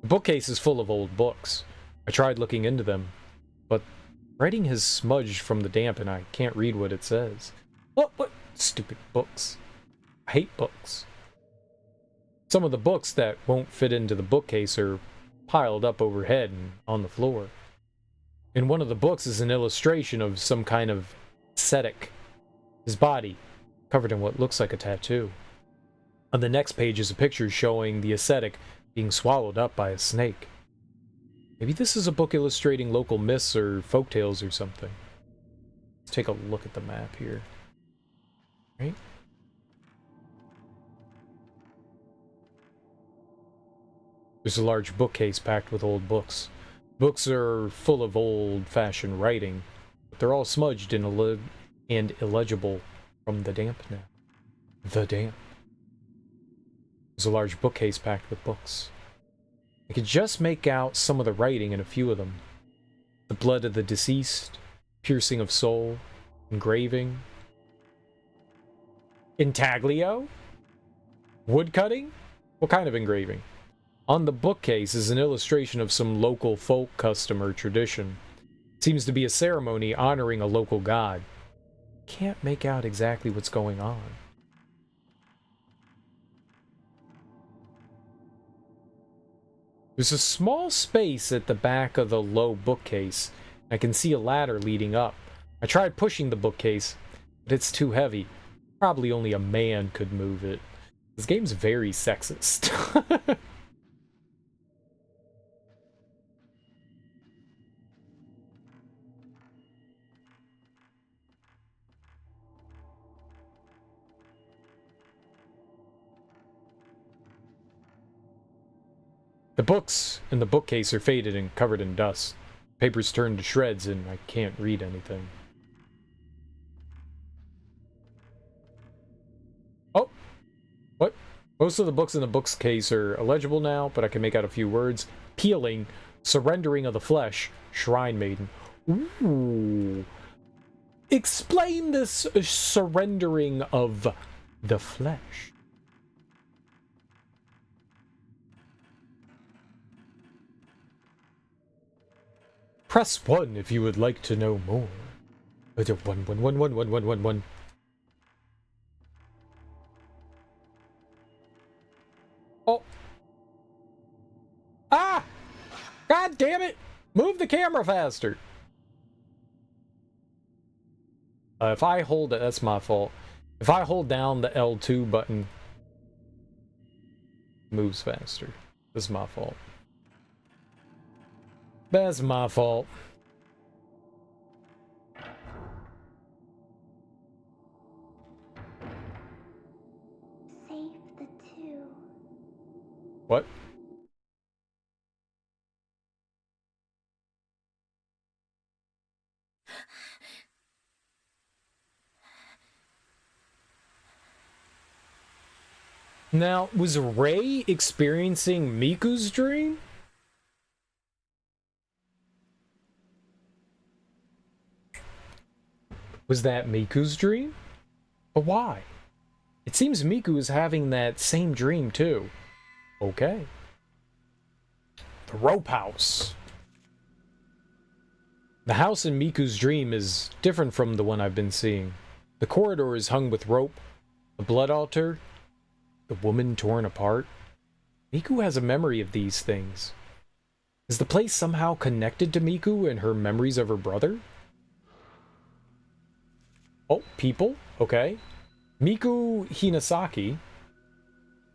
The bookcase is full of old books. I tried looking into them, but writing has smudged from the damp and I can't read what it says. What? Stupid books. I hate books. Some of the books that won't fit into the bookcase are piled up overhead and on the floor. In one of the books is an illustration of some kind of ascetic. His body, covered in what looks like a tattoo. On the next page is a picture showing the ascetic being swallowed up by a snake. Maybe this is a book illustrating local myths or folktales or something. Let's take a look at the map here. Right? There's a large bookcase packed with old books. Books are full of old-fashioned writing, but they're all smudged and illegible from the damp now. The damp. There's a large bookcase packed with books. I could just make out some of the writing in a few of them. The blood of the deceased, piercing of soul, engraving. Intaglio? Woodcutting? What kind of engraving? On the bookcase is an illustration of some local folk custom or tradition. It seems to be a ceremony honoring a local god. Can't make out exactly what's going on. There's a small space at the back of the low bookcase. I can see a ladder leading up. I tried pushing the bookcase, but it's too heavy. Probably only a man could move it. This game's very sexist. The books in the bookcase are faded and covered in dust. Papers turned to shreds and I can't read anything. Oh! What? Most of the books in the bookcase are illegible now, but I can make out a few words. Peeling, surrendering of the flesh, shrine maiden. Ooh. Explain this surrendering of the flesh. Press 1 if you would like to know more. 1. Oh. Ah! God damn it! Move the camera faster! If I hold it, that's my fault. If I hold down the L2 button, it moves faster. This is my fault. That's my fault. Save the two. What? Now, was Rei experiencing Miku's dream? Was that Miku's dream? But why? It seems Miku is having that same dream too. Okay. The rope house. The house in Miku's dream is different from the one I've been seeing. The corridor is hung with rope, the blood altar, the woman torn apart. Miku has a memory of these things. Is the place somehow connected to Miku and her memories of her brother? Oh, people? Okay. Miku Hinasaki,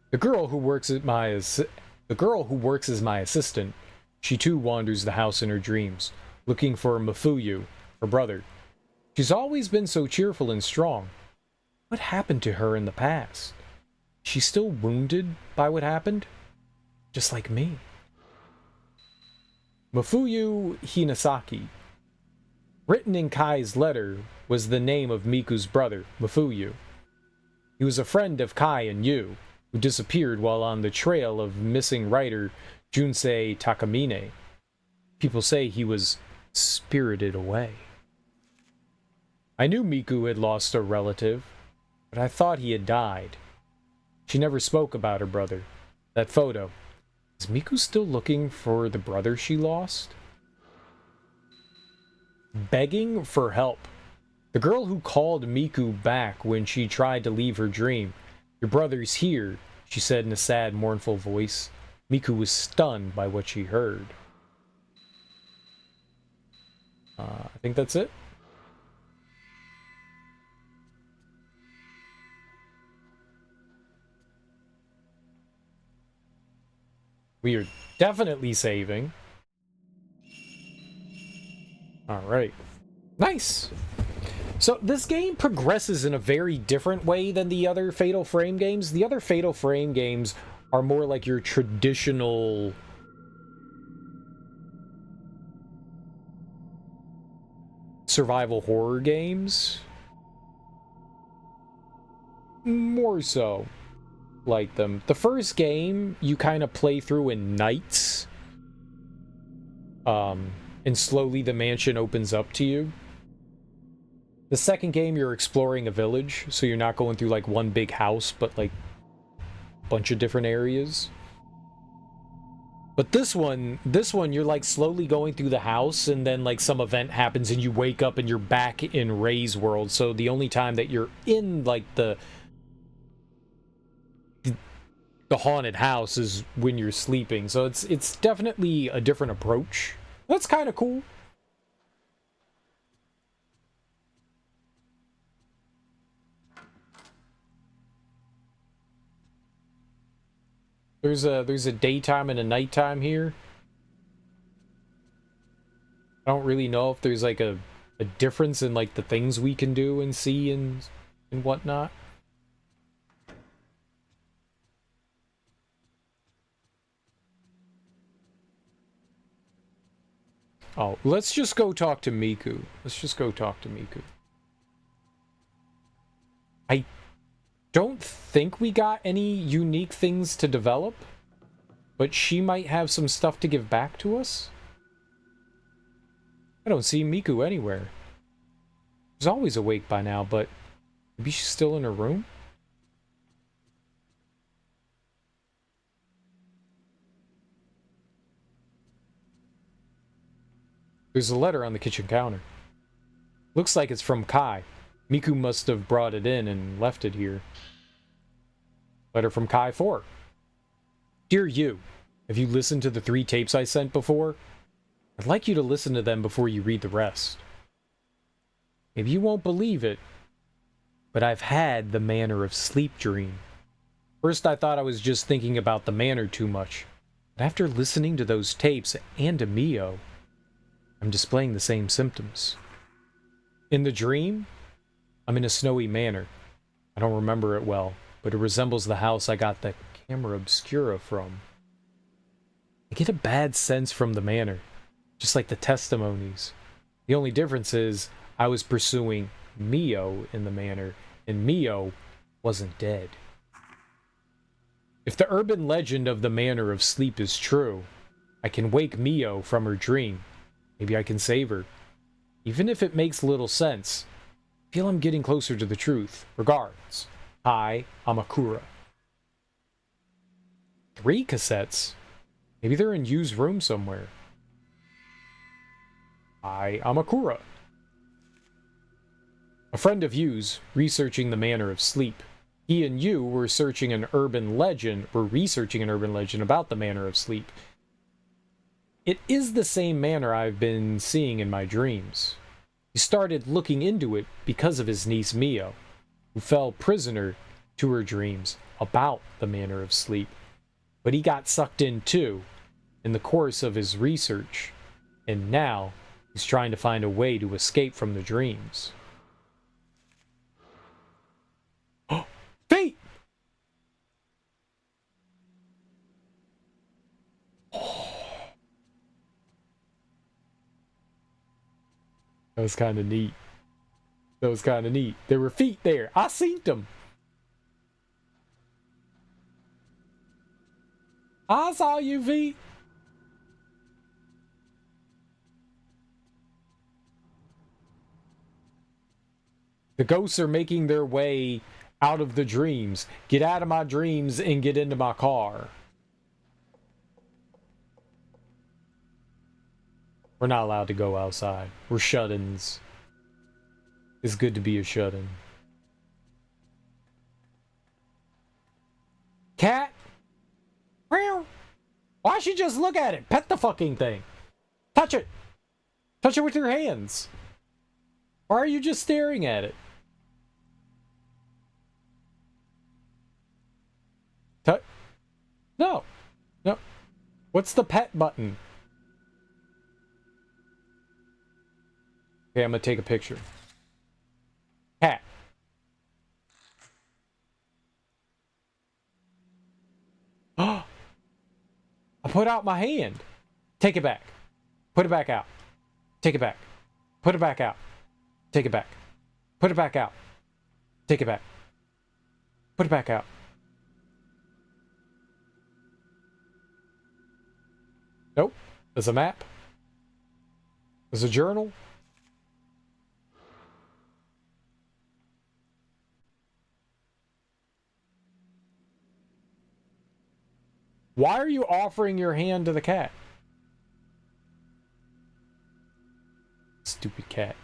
the girl who works as my assistant. She too wanders the house in her dreams, looking for Mafuyu, her brother. She's always been so cheerful and strong. What happened to her in the past? She's still wounded by what happened? Just like me. Mafuyu Hinasaki. Written in Kai's letter was the name of Miku's brother, Mafuyu. He was a friend of Kai and Yu, who disappeared while on the trail of missing writer Junsei Takamine. People say he was spirited away. I knew Miku had lost a relative, but I thought he had died. She never spoke about her brother. That photo. Is Miku still looking for the brother she lost? Begging for help. The girl who called Miku back when she tried to leave her dream. Your brother's here, she said in a sad, mournful voice. Miku was stunned by what she heard. I think that's it. We are definitely saving. Alright. Nice! So this game progresses in a very different way than the other Fatal Frame games. The other Fatal Frame games are more like your traditional survival horror games. More so like them. The first game you kind of play through in nights. And slowly the mansion opens up to you. The second game, you're exploring a village, so you're not going through like one big house, but like a bunch of different areas. But this one, you're like slowly going through the house, and then like some event happens and you wake up and you're back in Rei's world. So the only time that you're in like the haunted house is when you're sleeping. So it's definitely a different approach. That's kind of cool. There's a daytime and a nighttime here. I don't really know if there's like a difference in like the things we can do and see and whatnot. Oh, let's just go talk to Miku. Let's just go talk to Miku. I don't think we got any unique things to develop, but she might have some stuff to give back to us. I don't see Miku anywhere. She's always awake by now, but maybe she's still in her room? There's a letter on the kitchen counter. Looks like it's from Kai. Miku must have brought it in and left it here. Letter from Kai 4. Dear you, have you listened to the 3 tapes I sent before? I'd like you to listen to them before you read the rest. Maybe you won't believe it, but I've had the manner of sleep dream. First I thought I was just thinking about the manor too much, but after listening to those tapes and to Mio, I'm displaying the same symptoms. In the dream, I'm in a snowy manor. I don't remember it well, but it resembles the house I got the camera obscura from. I get a bad sense from the manor, just like the testimonies. The only difference is I was pursuing Mio in the manor, and Mio wasn't dead. If the urban legend of the manor of sleep is true, I can wake Mio from her dream. Maybe I can save her. Even if it makes little sense, I feel I'm getting closer to the truth. Regards, Hi, Amakura. 3 cassettes? Maybe they're in Yu's room somewhere. Hi, Amakura. A friend of Yu's, researching the manner of sleep. He and Yu were researching an urban legend about the manner of sleep. It is the same manner I've been seeing in my dreams. He started looking into it because of his niece Mio, who fell prisoner to her dreams about the manner of sleep. But he got sucked in too, in the course of his research, and now he's trying to find a way to escape from the dreams. Fate! That was kind of neat. That was kind of neat. There were feet there. I seen them. I saw you, feet. The ghosts are making their way out of the dreams. Get out of my dreams and get into my car. We're not allowed to go outside. We're shut-ins. It's good to be a shut-in. Cat? Why don't you just look at it? Pet the fucking thing. Touch it. Touch it with your hands. Why are you just staring at it? No. No. What's the pet button? Okay, I'm gonna take a picture. Cat. I put out my hand. Take it back. Put it back out. Take it back. Put it back out. Take it back. Put it back out. Take it back. Put it back out. Nope. There's a map. There's a journal. Why are you offering your hand to the cat? Stupid cat.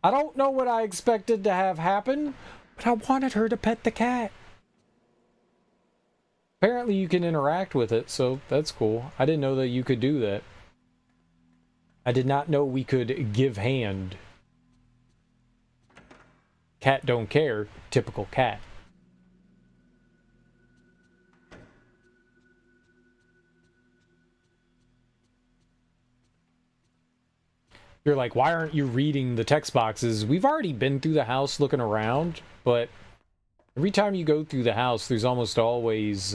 I don't know what I expected to have happen, but I wanted her to pet the cat. Apparently you can interact with it, so that's cool. I didn't know that you could do that. I did not know we could give hand. Cat don't care. Typical cat. You're like, why aren't you reading the text boxes? We've already been through the house looking around, but every time you go through the house, there's almost always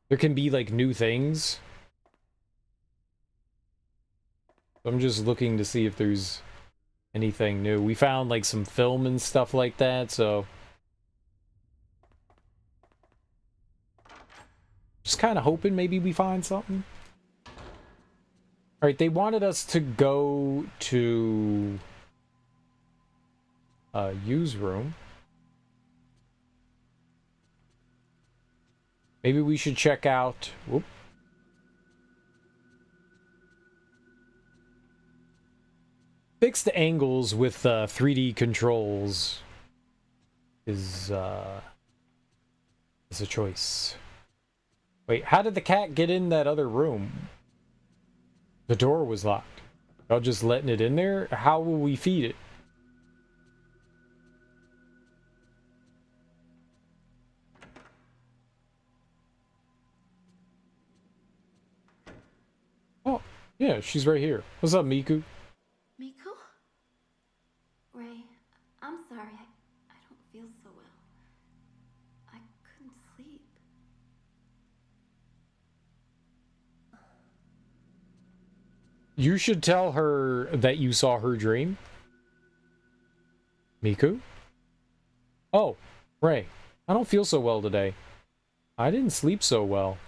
there can be like new things. I'm just looking to see if there's anything new. We found like some film and stuff like that, so just kind of hoping maybe we find something. All right, they wanted us to go to use room. Maybe we should check out. Whoop. Fixed angles with 3D controls is a choice. Wait, how did the cat get in that other room? The door was locked. Y'all just letting it in there? How will we feed it? Oh, yeah, she's right here. What's up, Miku? Miku? Ray, I'm sorry. I don't feel so well. I couldn't sleep. You should tell her that you saw her dream. Miku? Oh, Ray, I don't feel so well today. I didn't sleep so well.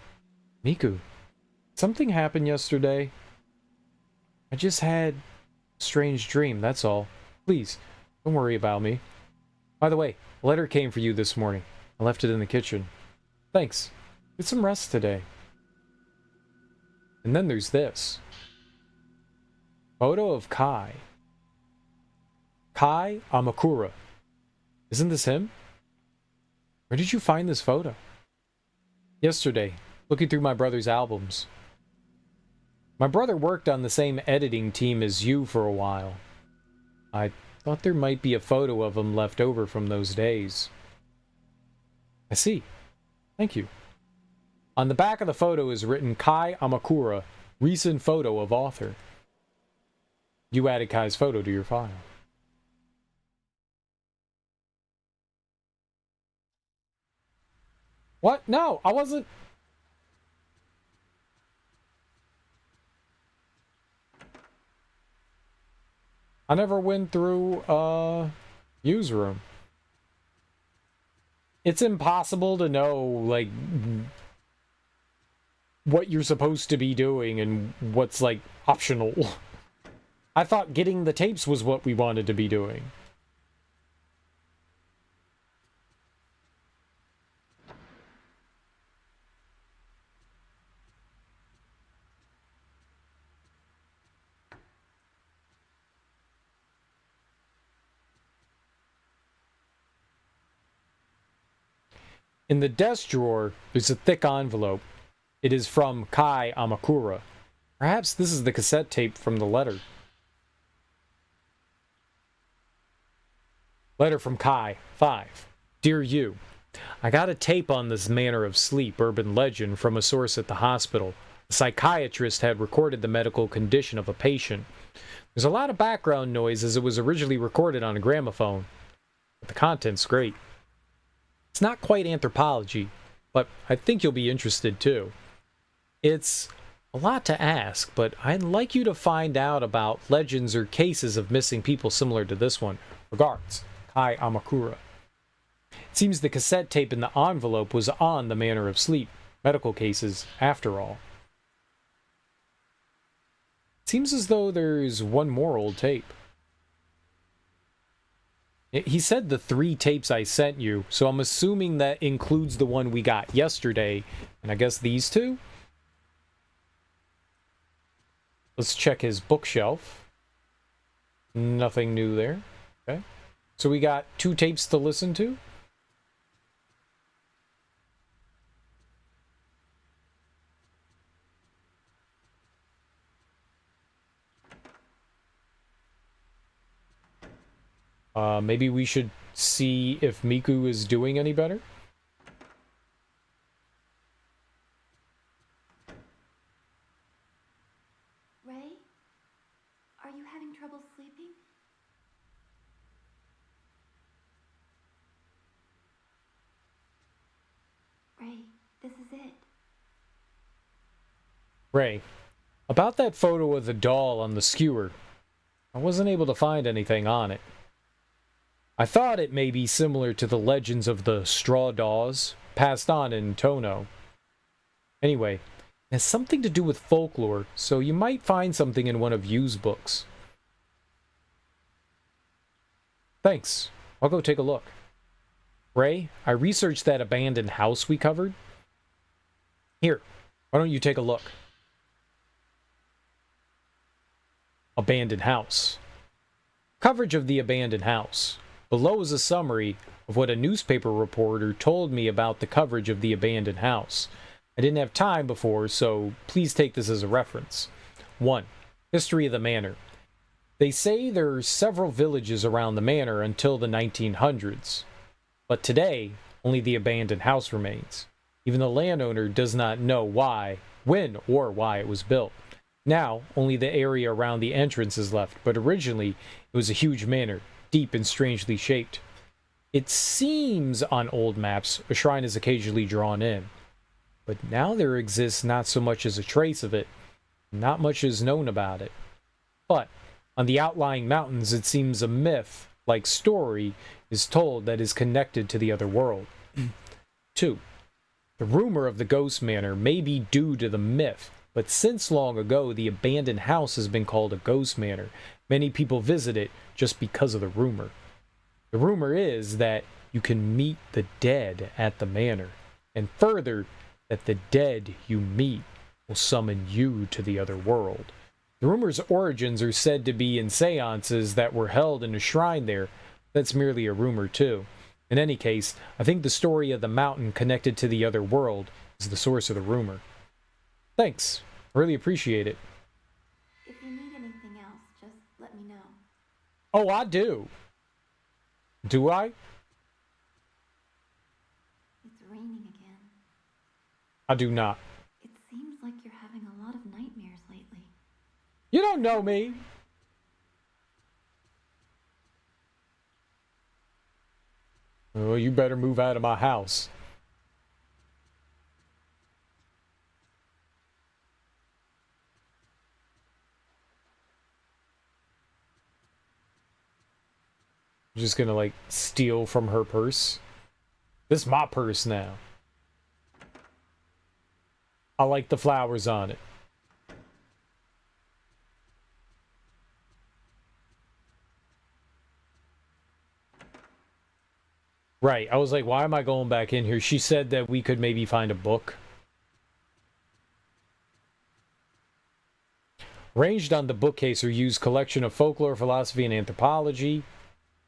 Miku, something happened yesterday. I just had a strange dream, that's all. Please, don't worry about me. By the way, a letter came for you this morning. I left it in the kitchen. Thanks. Get some rest today. And then there's this. Photo of Kai. Kai Amakura. Isn't this him? Where did you find this photo? Yesterday, looking through my brother's albums. My brother worked on the same editing team as you for a while. I thought there might be a photo of him left over from those days. I see. Thank you. On the back of the photo is written Kai Amakura, recent photo of author. You added Kai's photo to your file. What? No, I wasn't. I never went through use room. It's impossible to know like what you're supposed to be doing and what's like optional. I thought getting the tapes was what we wanted to be doing. In the desk drawer, there's a thick envelope. It is from Kai Amakura. Perhaps this is the cassette tape from the letter. Letter from Kai, 5. Dear you, I got a tape on this manner of sleep urban legend from a source at the hospital. A psychiatrist had recorded the medical condition of a patient. There's a lot of background noise as it was originally recorded on a gramophone. But the content's great. It's not quite anthropology, but I think you'll be interested too. It's a lot to ask, but I'd like you to find out about legends or cases of missing people similar to this one. Regards, Kai Amakura. It seems the cassette tape in the envelope was on the manner of sleep. Medical cases, after all. It seems as though there's one more old tape. He said the 3 tapes I sent you, so I'm assuming that includes the one we got yesterday, and I guess these 2? Let's check his bookshelf. Nothing new there. Okay. So we got 2 tapes to listen to. Maybe we should see if Miku is doing any better. Ray? Are you having trouble sleeping? Ray, this is it. Ray, about that photo of the doll on the skewer, I wasn't able to find anything on it. I thought it may be similar to the legends of the straw dolls passed on in Tono. Anyway, it has something to do with folklore, so you might find something in one of Yu's books. Thanks. I'll go take a look. Ray, I researched that abandoned house we covered. Here, why don't you take a look? Abandoned house. Coverage of the abandoned house. Below is a summary of what a newspaper reporter told me about the coverage of the abandoned house. I didn't have time before, so please take this as a reference. 1. History of the manor. They say there are several villages around the manor until the 1900s. But today, only the abandoned house remains. Even the landowner does not know why, when, or why it was built. Now, only the area around the entrance is left, but originally it was a huge manor, deep and strangely shaped. It seems on old maps a shrine is occasionally drawn in. But now there exists not so much as a trace of it. Not much is known about it. But on the outlying mountains it seems a myth-like story is told that is connected to the other world. 2. The rumor of the ghost manor may be due to the myth, but since long ago the abandoned house has been called a ghost manor. Many people visit it just because of the rumor. The rumor is that you can meet the dead at the manor, and further, that the dead you meet will summon you to the other world. The rumor's origins are said to be in seances that were held in a shrine there. That's merely a rumor too. In any case, I think the story of the mountain connected to the other world is the source of the rumor. Thanks. I really appreciate it. If you need anything else, just let me know. Oh, I do. Do I? It's raining again. I do not. It seems like you're having a lot of nightmares lately. You don't know me. Oh, you better move out of my house. I'm just gonna, like, steal from her purse. This is my purse now. I like the flowers on it. Right, I was like, why am I going back in here? She said that we could maybe find a book. Ranged on the bookcase are used collection of folklore, philosophy, and anthropology.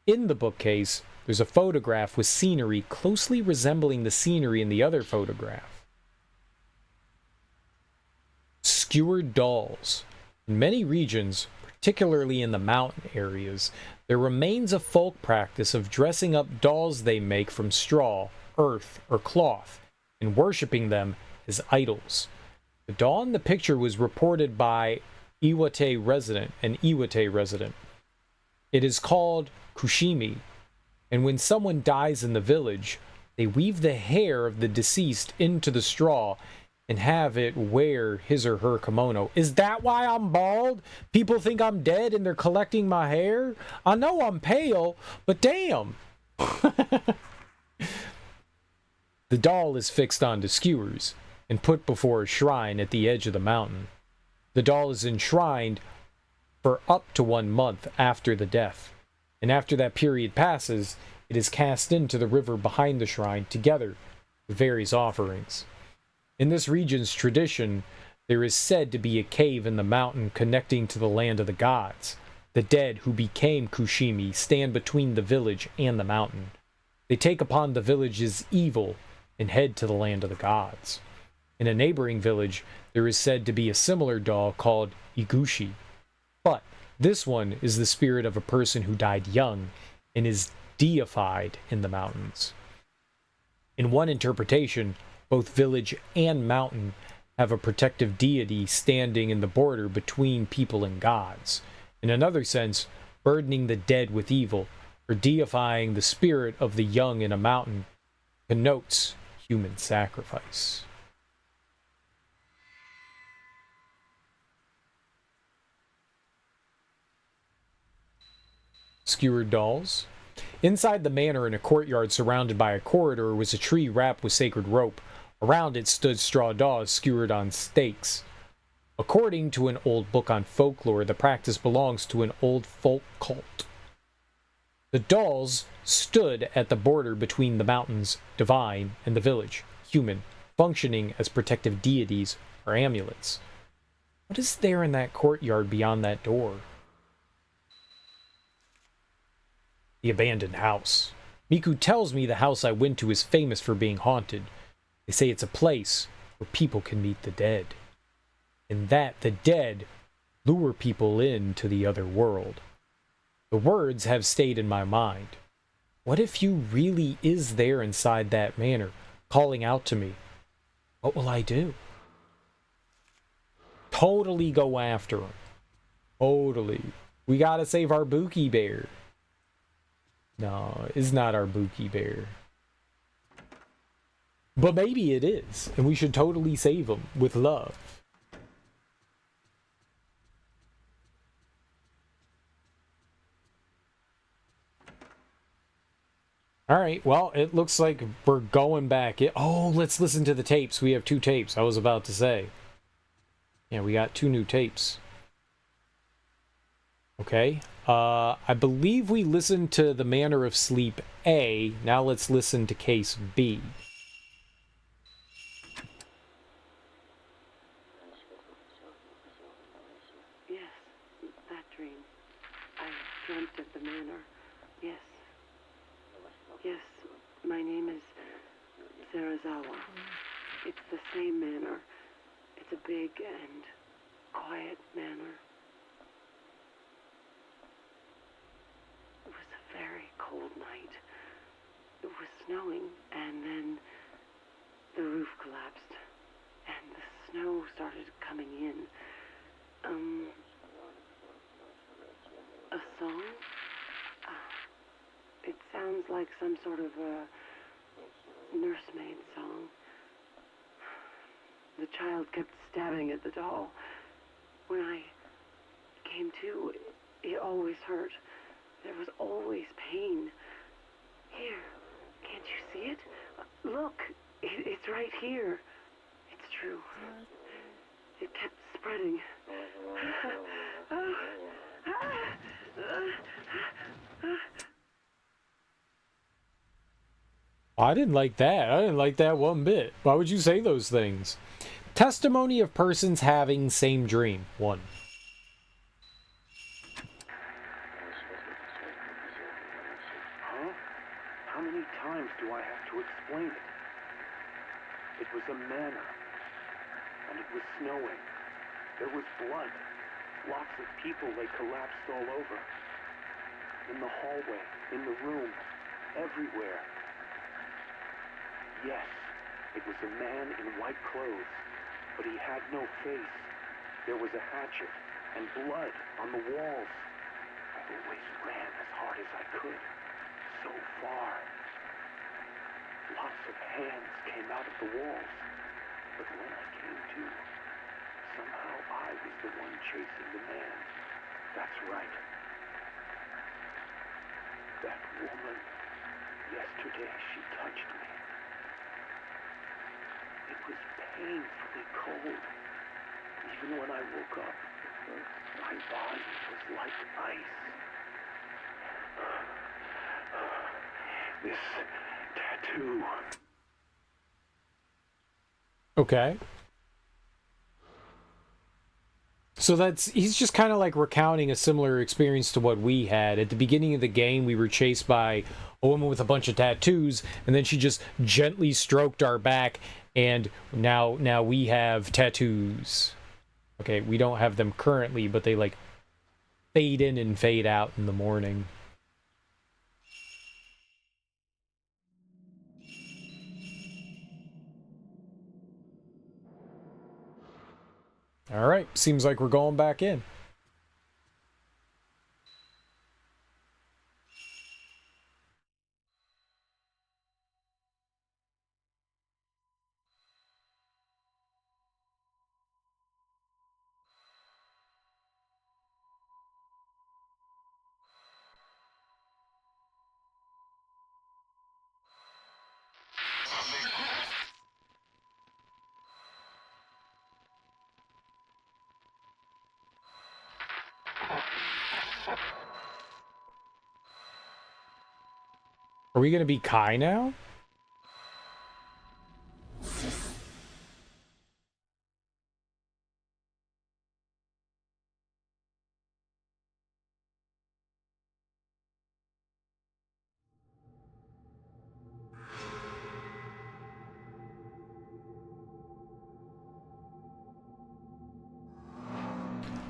In the bookcase, there's a photograph with scenery closely resembling the scenery in the other photograph. Skewered dolls. In many regions, particularly in the mountain areas, there remains a folk practice of dressing up dolls they make from straw, earth, or cloth, and worshipping them as idols. The doll in the picture was reported by an Iwate resident. It is called Kushimi, and when someone dies in the village, they weave the hair of the deceased into the straw and have it wear his or her kimono. Is that why I'm bald? People think I'm dead and they're collecting my hair? I know I'm pale, but damn. The doll is fixed onto skewers and put before a shrine at the edge of the mountain. The doll is enshrined for up to 1 month after the death, and after that period passes, it is cast into the river behind the shrine together with various offerings. In this region's tradition, there is said to be a cave in the mountain connecting to the land of the gods. The dead who became Kushimi stand between the village and the mountain. They take upon the village's evil and head to the land of the gods. In a neighboring village, there is said to be a similar doll called Iguchi. But this one is the spirit of a person who died young and is deified in the mountains. In one interpretation, both village and mountain have a protective deity standing in the border between people and gods. In another sense, burdening the dead with evil, or deifying the spirit of the young in a mountain, connotes human sacrifice. skewered dolls. Inside the manor, in a courtyard surrounded by a corridor, was a tree wrapped with sacred rope. Around it stood straw dolls skewered on stakes. According to an old book on folklore, the practice belongs to an old folk cult. The dolls stood at the border between the mountains, divine, and the village, human, functioning as protective deities or amulets. What is there in that courtyard beyond that door? The abandoned house. Miku tells me the house I went to is famous for being haunted. They say it's a place where people can meet the dead, and that the dead lure people into the other world. The words have stayed in my mind. What if you really is there inside that manor, calling out to me? What will I do? Totally go after him. Totally. We gotta save our Buki bear. No, it's not our Buki bear. But maybe it is, and we should totally save him with love. Alright, well, it looks like we're going back. Oh, let's listen to the tapes. We have 2 tapes, I was about to say. Yeah, we got 2 new tapes. Okay. I believe we listened to The Manner of Sleep A. Now let's listen to Case B. Yes, that dream. I dreamt of the manor. Yes. Yes, my name is Sarazawa. It's the same manor. It's a big and quiet manor. It was a very cold night. It was snowing, and then the roof collapsed, and the snow started coming in. A song? It sounds like some sort of a nursemaid song. The child kept stabbing at the doll. When I came to, it always hurt. There was always pain. Here, can't you see it? Look, it's right here. It's true. It kept spreading. I didn't like that. I didn't like that one bit. Why would you say those things? Testimony of persons having same dream. 1. Huh? How many times do I have to explain it? It was a manor, and it was snowing. There was blood. Lots of people, they collapsed all over. In the hallway, in the room, everywhere. Yes, it was a man in white clothes, but he had no face. There was a hatchet and blood on the walls. I always ran as hard as I could, so far. Lots of hands came out of the walls, but when I came to, somehow I was the one chasing the man. That's right. That woman, yesterday she touched me. It was painfully cold. Even when I woke up, my body was like ice. This tattoo. Okay. So he's just kind of like recounting a similar experience to what we had. At the beginning of the game, we were chased by a woman with a bunch of tattoos, and then she just gently stroked our back, and now we have tattoos. Okay, we don't have them currently, but they like fade in and fade out in the morning. All right, seems like we're going back in. Are we gonna be Kai now?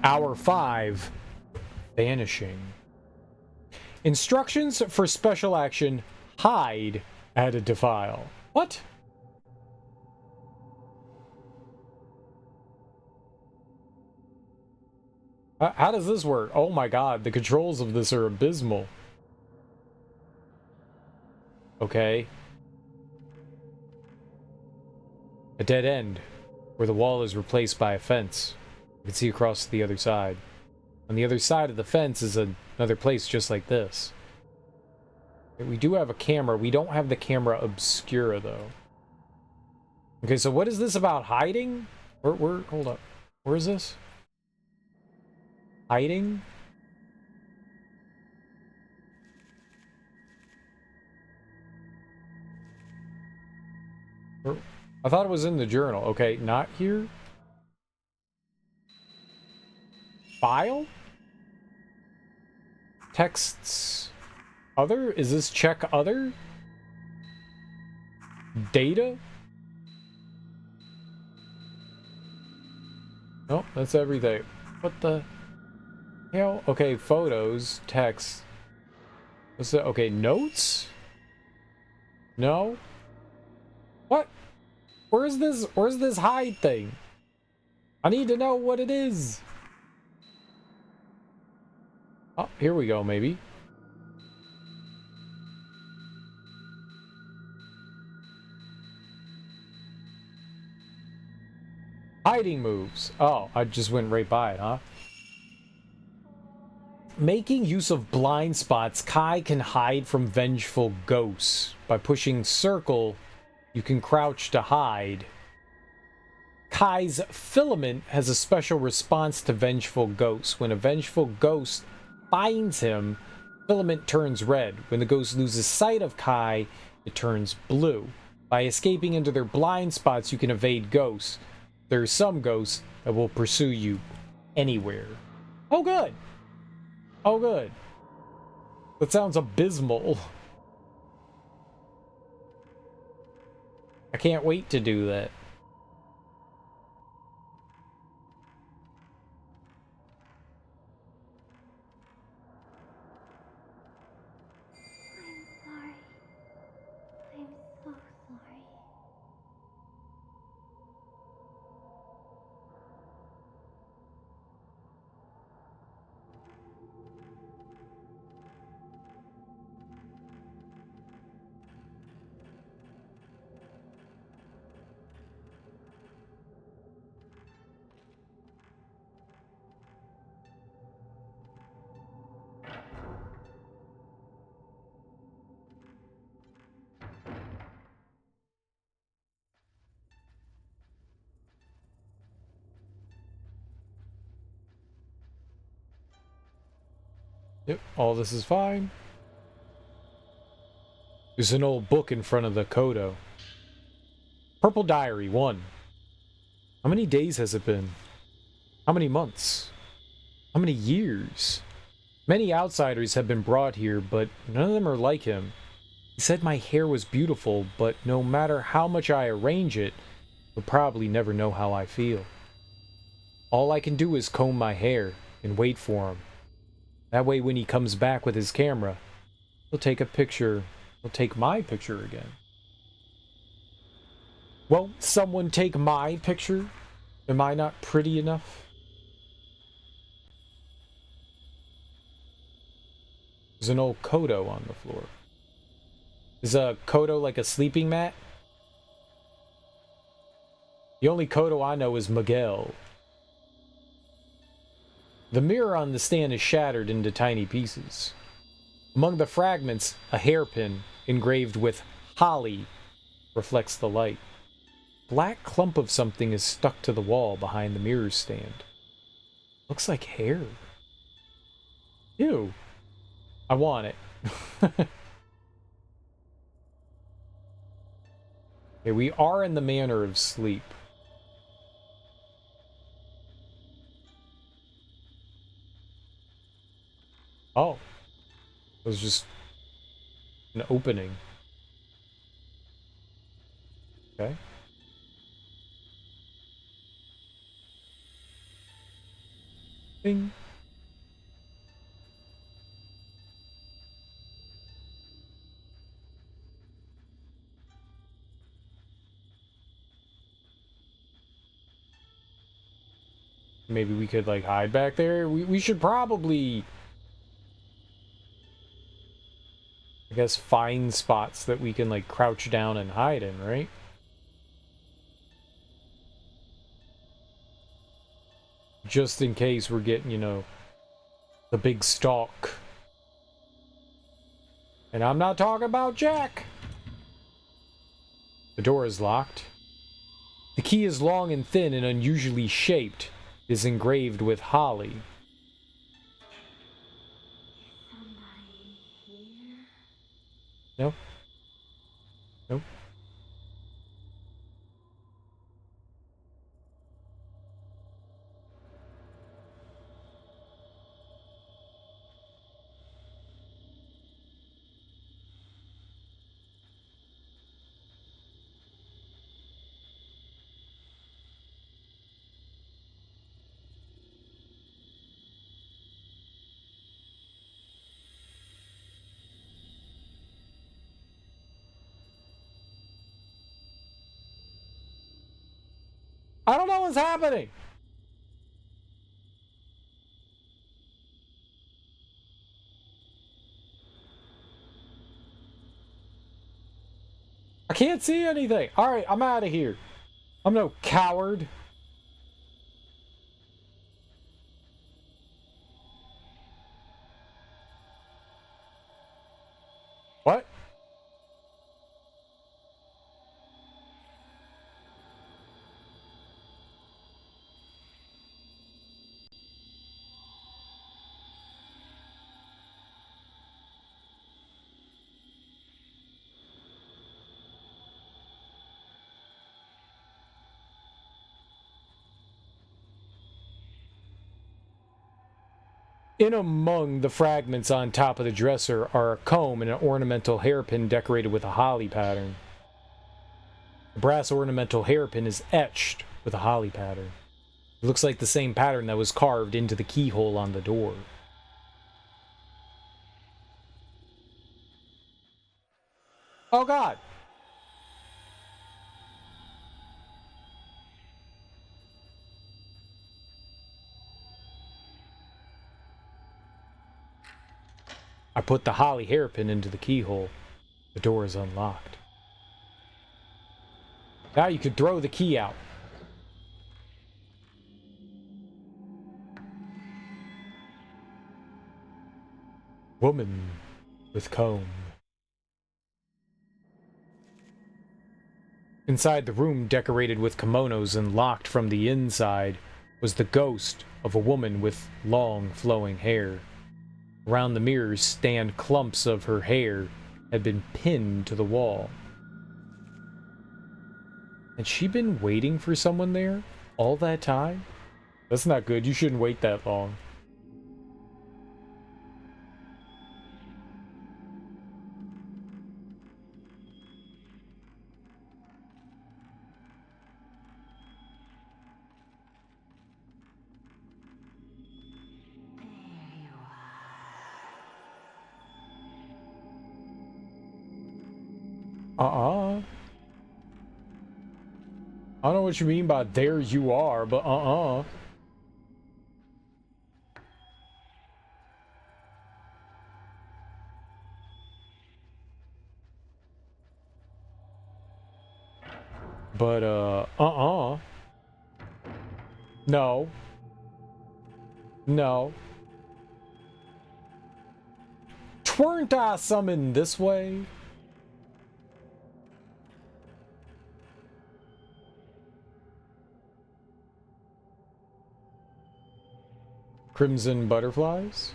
Hour 5. Vanishing. Instructions for special action. Hide. Added to file. What? How does this work? Oh my god, the controls of this are abysmal. Okay. A dead end, where the wall is replaced by a fence. You can see across to the other side. On the other side of the fence is another place just like this. We do have a camera. We don't have the camera obscura, though. Okay, so what is this about hiding? Hold up. Where is this? Hiding? I thought it was in the journal. Okay, not here. File? Texts. Other? Is this check other? Data? Oh, that's everything. What the hell? Okay, photos, text. What's that? Okay, notes? No? What? Where's this hide thing? I need to know what it is. Oh, here we go, maybe. Hiding moves. Oh, I just went right by it, huh? Making use of blind spots, Kai can hide from vengeful ghosts. By pushing circle, you can crouch to hide. Kai's filament has a special response to vengeful ghosts. When a vengeful ghost finds him, filament turns red. When the ghost loses sight of Kai, it turns blue. By escaping into their blind spots, you can evade ghosts. There are some ghosts that will pursue you anywhere. Oh, good. Oh, good. That sounds abysmal. I can't wait to do that. I'm so sorry. Yep, all this is fine. There's an old book in front of the Kodo. Purple Diary 1. How many days has it been? How many months? How many years? Many outsiders have been brought here, but none of them are like him. He said my hair was beautiful, but no matter how much I arrange it, he'll probably never know how I feel. All I can do is comb my hair and wait for him. That way when he comes back with his camera, he'll take a picture. He'll take my picture again. Won't someone take my picture? Am I not pretty enough? There's an old Kodo on the floor. Is a Kodo like a sleeping mat? The only Kodo I know is Miguel. The mirror on the stand is shattered into tiny pieces. Among the fragments, a hairpin engraved with Holly reflects the light. Black clump of something is stuck to the wall behind the mirror stand. Looks like hair. Ew. I want it. Okay, we are in the manner of sleep. Oh. It was just an opening. Okay. Bing. Maybe we could, like, hide back there. We should probably, I guess, find spots that we can, like, crouch down and hide in, right? Just in case we're getting, you know, the big stalk. And I'm not talking about Jack. The door is locked. The key is long and thin and unusually shaped. It is engraved with holly. Somebody here? No? Nope. I don't know what's happening. I can't see anything. All right, I'm out of here. I'm no coward. What? In among the fragments on top of the dresser are a comb and an ornamental hairpin decorated with a holly pattern. The brass ornamental hairpin is etched with a holly pattern. It looks like the same pattern that was carved into the keyhole on the door. Oh God! I put the holly hairpin into the keyhole. The door is unlocked. Now you could throw the key out. Woman with comb. Inside the room, decorated with kimonos and locked from the inside, was the ghost of a woman with long, flowing hair. Around the mirrors, stand clumps of her hair had been pinned to the wall. Had she been waiting for someone there all that time? That's not good. You shouldn't wait that long. I don't know what you mean by there you are, but But, No. No. Tweren't I summoned this way? Crimson butterflies?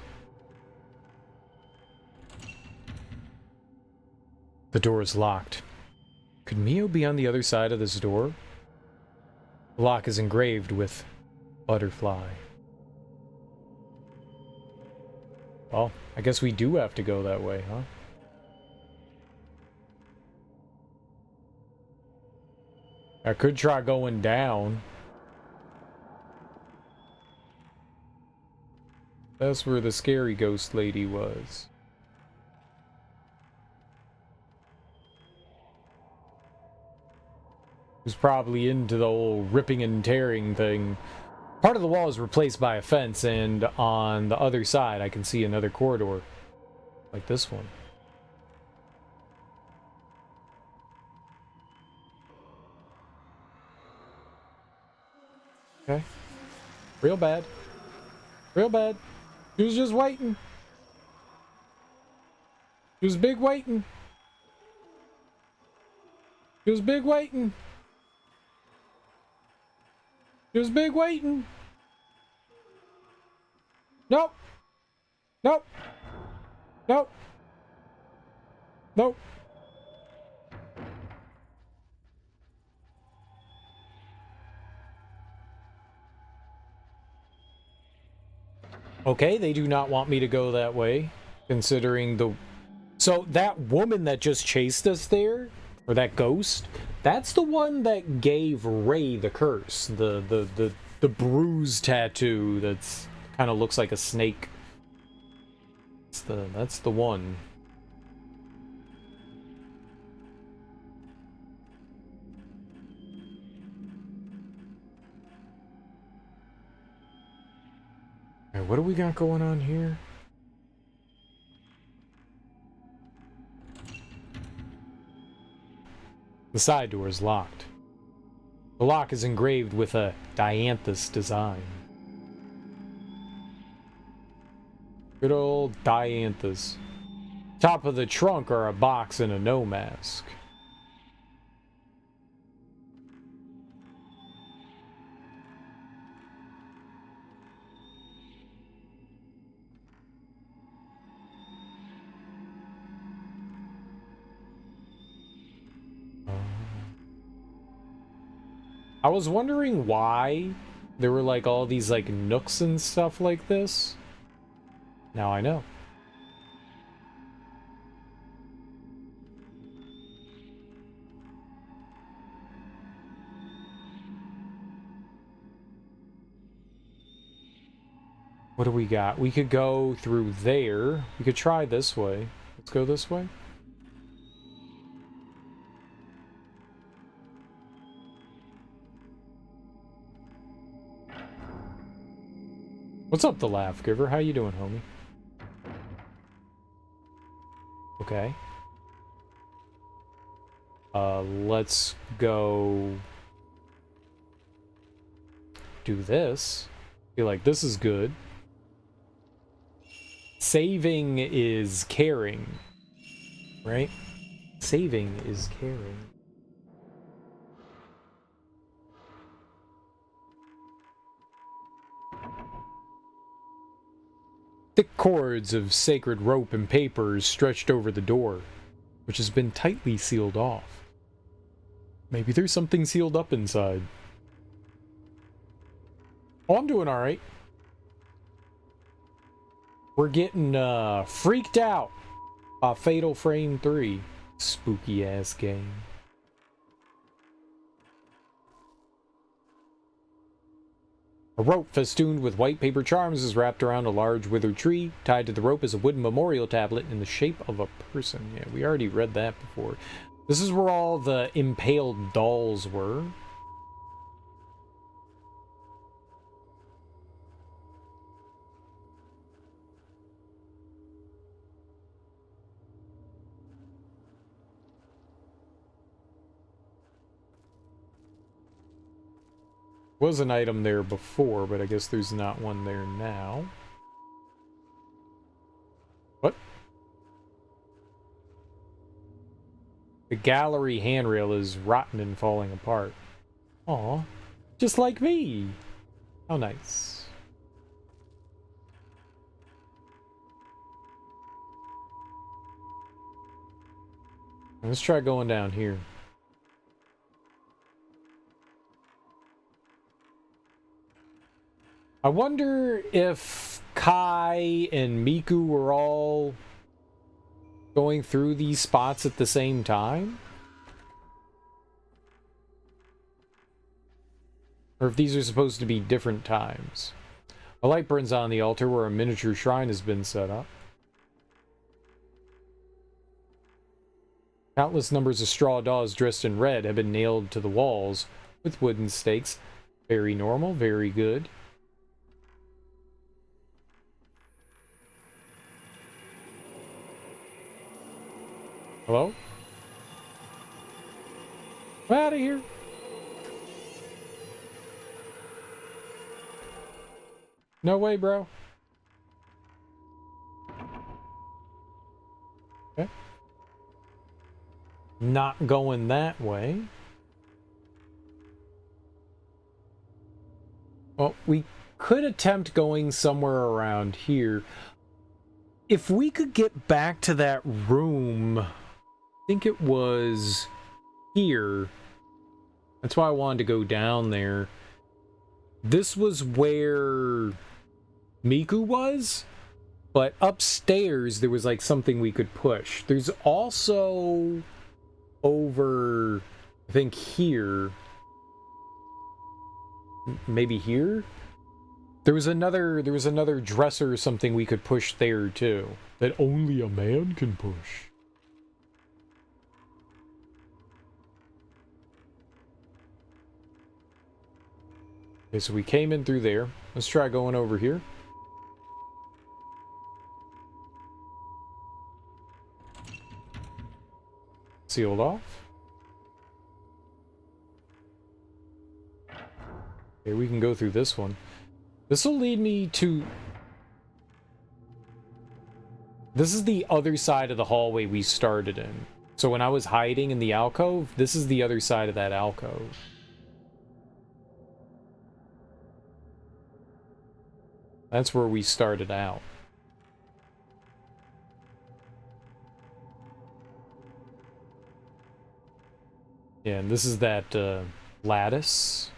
The door is locked. Could Mio be on the other side of this door? The lock is engraved with butterfly. Well, I guess we do have to go that way, huh? I could try going down. That's where the scary ghost lady was. Who's probably into the old ripping and tearing thing. Part of the wall is replaced by a fence, and on the other side I can see another corridor. Like this one. Okay. Real bad. Real bad. She was just waiting. She was big waiting. She was big waiting. She was big waiting. Nope. Nope. Nope. Nope. Okay, they do not want me to go that way, considering the... So, that woman that just chased us there, or that ghost, that's the one that gave Ray the curse. The bruise tattoo that's kind of looks like a snake. That's the one. Alright, what do we got going on here? The side door is locked. The lock is engraved with a dianthus design. Good old dianthus. Top of the trunk are a box and a no mask. I was wondering why there were like all these like nooks and stuff like this. Now I know. What do we got? We could go through there. We could try this way. Let's go this way. What's up, the Laugh Giver? How you doing, homie? Okay. Let's go do this. Feel like this is good. Saving is caring, right? Saving is caring. Thick cords of sacred rope and papers stretched over the door, which has been tightly sealed off. Maybe there's something sealed up inside. Oh, I'm doing alright. We're getting freaked out by Fatal Frame 3. Spooky ass game. A rope festooned with white paper charms is wrapped around a large withered tree. Tied to the rope is a wooden memorial tablet in the shape of a person. Yeah, we already read that before. This is where all the impaled dolls were. Was an item there before, but I guess there's not one there now. What? The gallery handrail is rotten and falling apart. Aw, just like me. How nice. Let's try going down here. I wonder if Kai and Miku were all going through these spots at the same time? Or if these are supposed to be different times. A light burns on the altar where a miniature shrine has been set up. Countless numbers of straw dolls dressed in red have been nailed to the walls with wooden stakes. Very normal, very good. Hello? I'm out of here. No way, bro. Okay. Not going that way. Well, we could attempt going somewhere around here. If we could get back to that room, I think it was here. That's why I wanted to go down there. This was where Miku was, but upstairs there was like something we could push. There's also over, I think here, maybe here? There was another dresser or something we could push there too, that only a man can push. Okay, so we came in through there. Let's try going over here. Sealed off. Okay, we can go through this one. This will lead me to... This is the other side of the hallway we started in. So when I was hiding in the alcove, this is the other side of that alcove. That's where we started out. Yeah, and this is that lattice.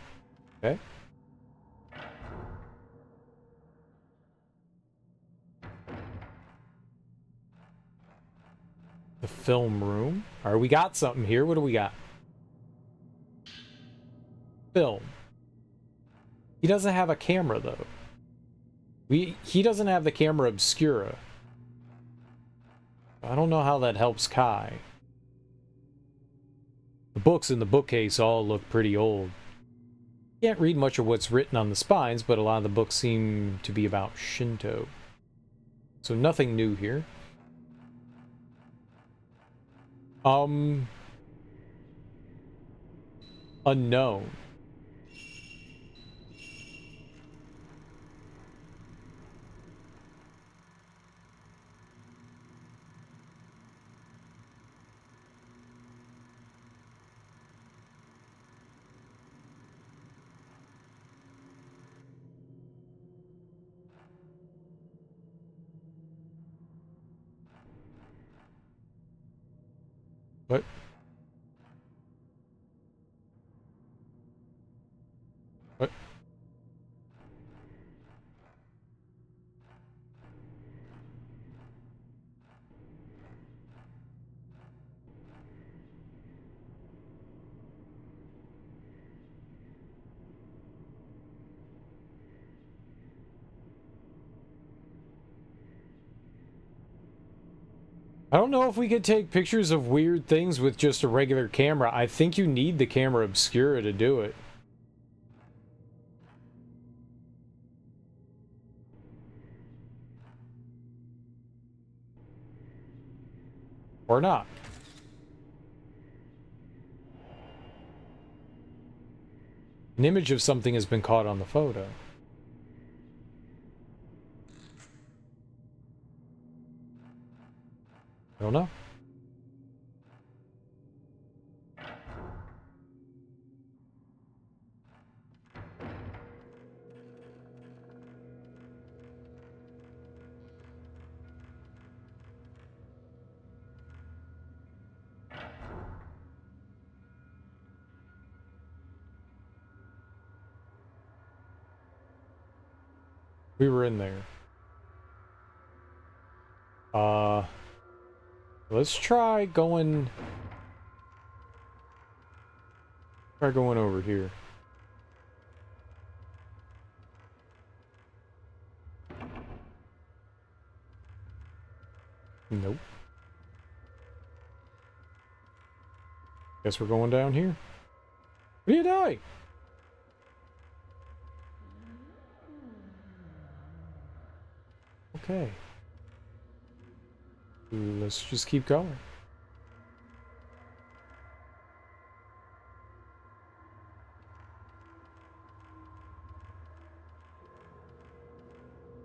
Okay. The film room. Alright, we got something here. What do we got? Film. He doesn't have a camera, though. He doesn't have the camera obscura. I don't know how that helps Kai. The books in the bookcase all look pretty old. Can't read much of what's written on the spines, but a lot of the books seem to be about Shinto. So nothing new here. Unknown. What? What? I don't know if we could take pictures of weird things with just a regular camera. I think you need the camera obscura to do it. Or not. An image of something has been caught on the photo. I don't know. We were in there. Let's try going... Try going over here. Nope. Guess we're going down here. What are you doing? Okay. Let's just keep going.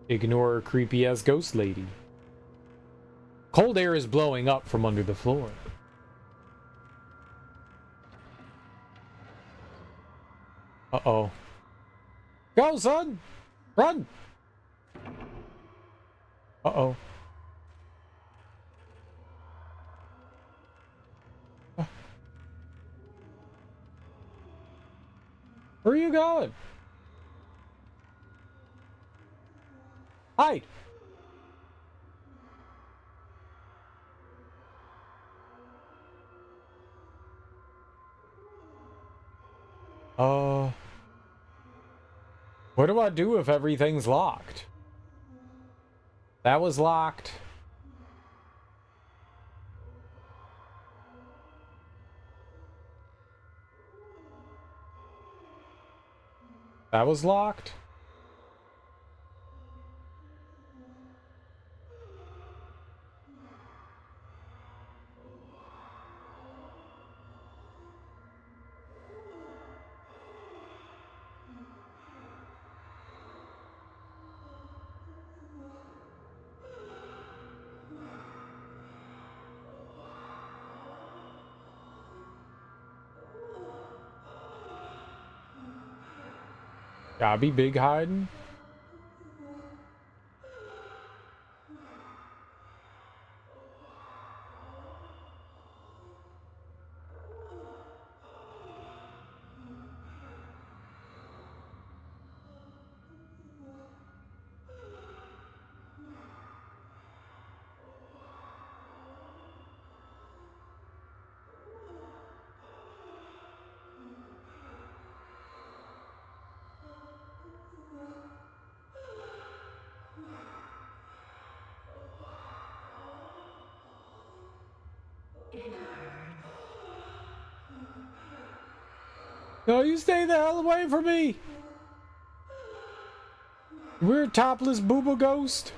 Ignore creepy ass ghost lady. Cold air is blowing up from under the floor. Uh-oh. Go, son! Run! Uh-oh. Where are you going? Hide! What do I do if everything's locked? That was locked. That was locked. Gotta be big hiding. No, you stay the hell away from me! Weird topless booba ghost.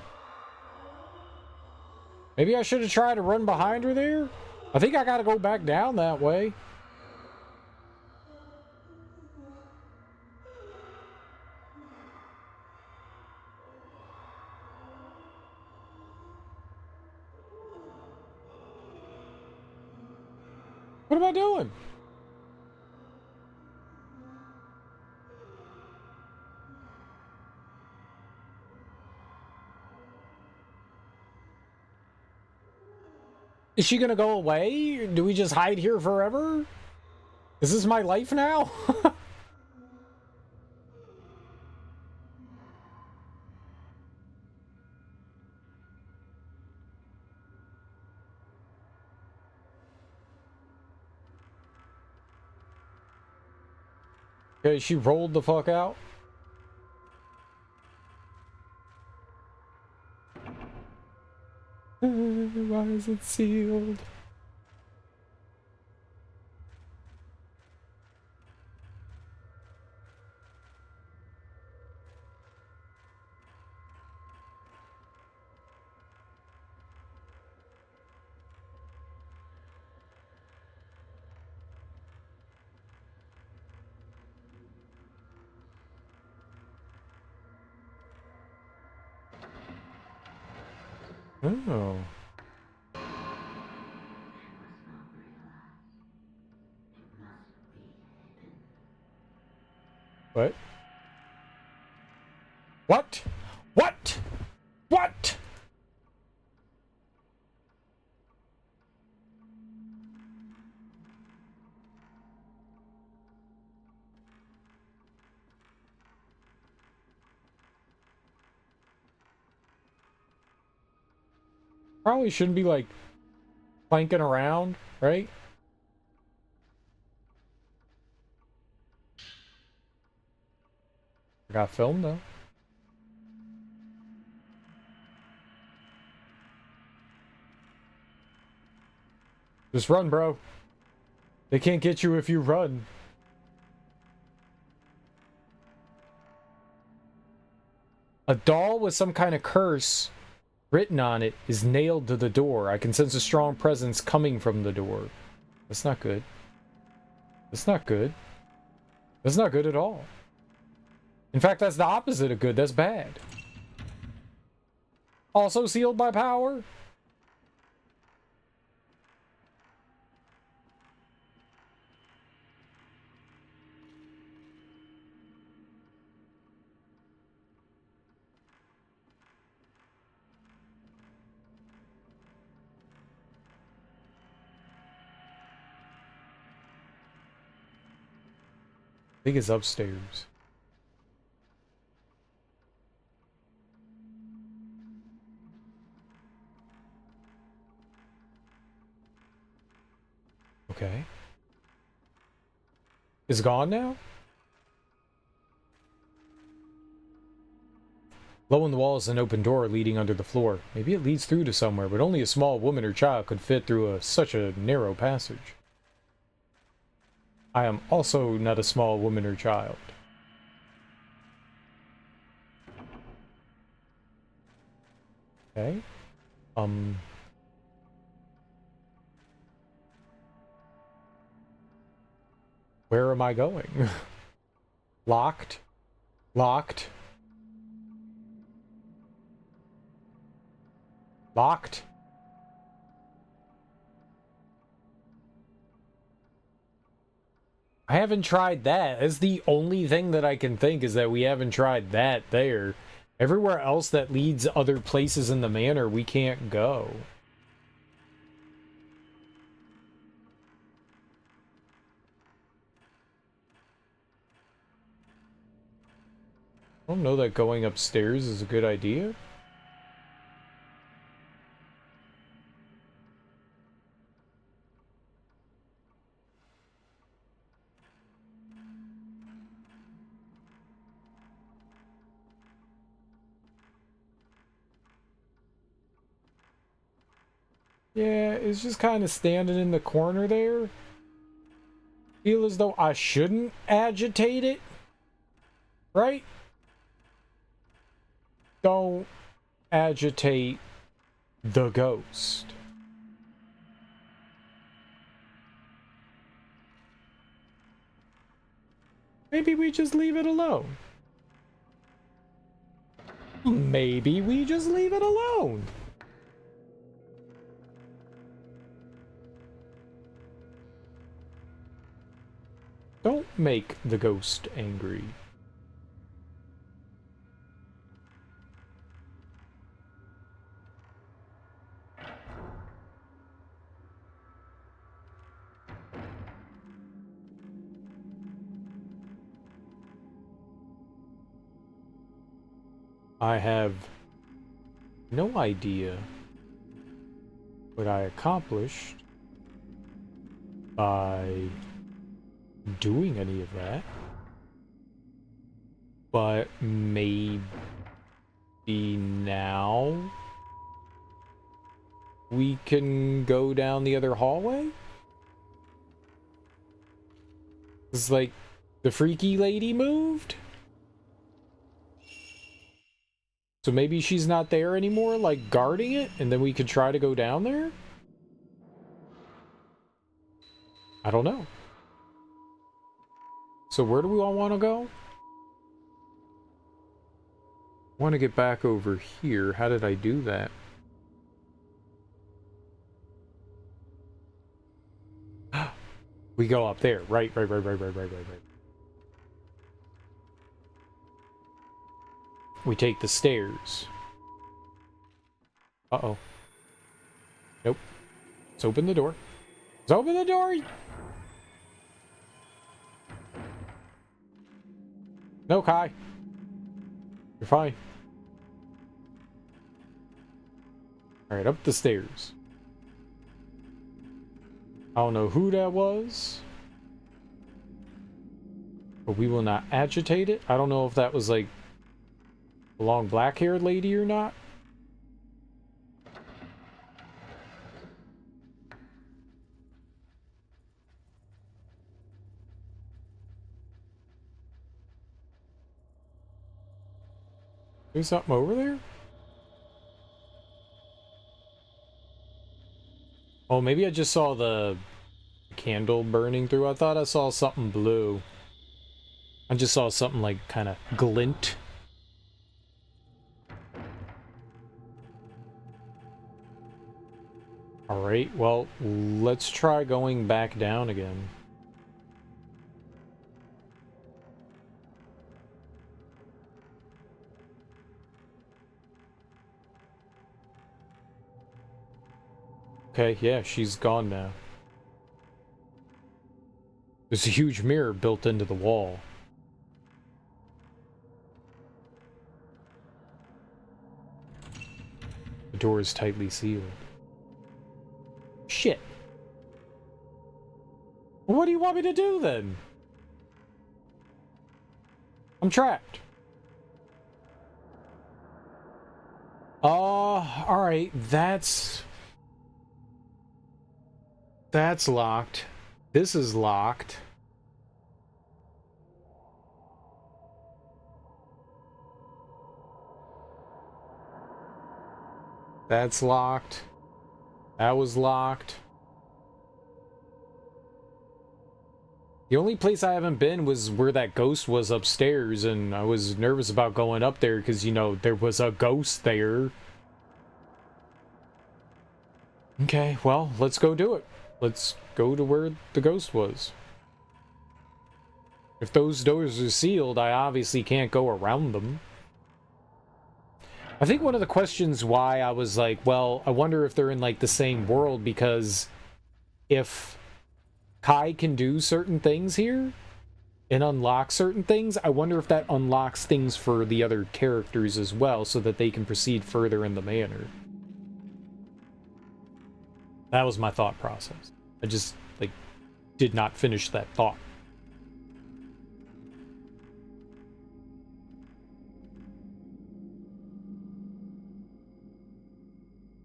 Maybe I should have tried to run behind her there? I think I gotta go back down that way. What am I doing? Is she gonna go away? Do we just hide here forever? Is this my life now? Okay, she rolled the fuck out. Why is it sealed? Oh. What? What? What? What? Probably shouldn't be, like, planking around, right? I got film, though. Just run, bro. They can't get you if you run. A doll with some kind of curse written on it is nailed to the door. I can sense a strong presence coming from the door. That's not good. That's not good. That's not good at all. In fact, that's the opposite of good. That's bad. Also sealed by power? I think it's upstairs. Okay. Is it gone now? Low on the wall is an open door leading under the floor. Maybe it leads through to somewhere, but only a small woman or child could fit through such a narrow passage. I am also not a small woman or child. Okay. Where am I going? Locked. Locked. Locked. I haven't tried that. That's the only thing that I can think is that we haven't tried that there. Everywhere else that leads other places in the manor, we can't go. I don't know that going upstairs is a good idea. Yeah, it's just kind of standing in the corner there. Feel as though I shouldn't agitate it. Right? Don't agitate the ghost. Maybe we just leave it alone. Maybe we just leave it alone. Don't make the ghost angry. I have no idea what I accomplished by doing any of that, but maybe now we can go down the other hallway? It's like the freaky lady moved? So maybe she's not there anymore, like guarding it, and then we could try to go down there? I don't know. So where do we all want to go? I want to get back over here. How did I do that? We go up there. Right. We take the stairs. Uh-oh. Nope. Let's open the door. Let's open the door! No, Kai. You're fine. Alright, up the stairs. I don't know who that was. But we will not agitate it. I don't know if that was like a long black-haired lady or not. There's something over there? Oh, maybe I just saw the candle burning through. I thought I saw something blue. I just saw something like kind of glint. Alright, well, let's try going back down again. Okay, yeah, she's gone now. There's a huge mirror built into the wall. The door is tightly sealed. Shit. What do you want me to do then? I'm trapped. Alright, that's locked. This is locked. That's locked. That was locked. The only place I haven't been was where that ghost was upstairs, and I was nervous about going up there because, you know, there was a ghost there. Okay, well, let's go do it. Let's go to where the ghost was. If those doors are sealed, I obviously can't go around them. I think one of the questions why I was like, well, I wonder if they're in, like, the same world, because if Kai can do certain things here and unlock certain things, I wonder if that unlocks things for the other characters as well, so that they can proceed further in the manor. That was my thought process. I just, like, did not finish that thought.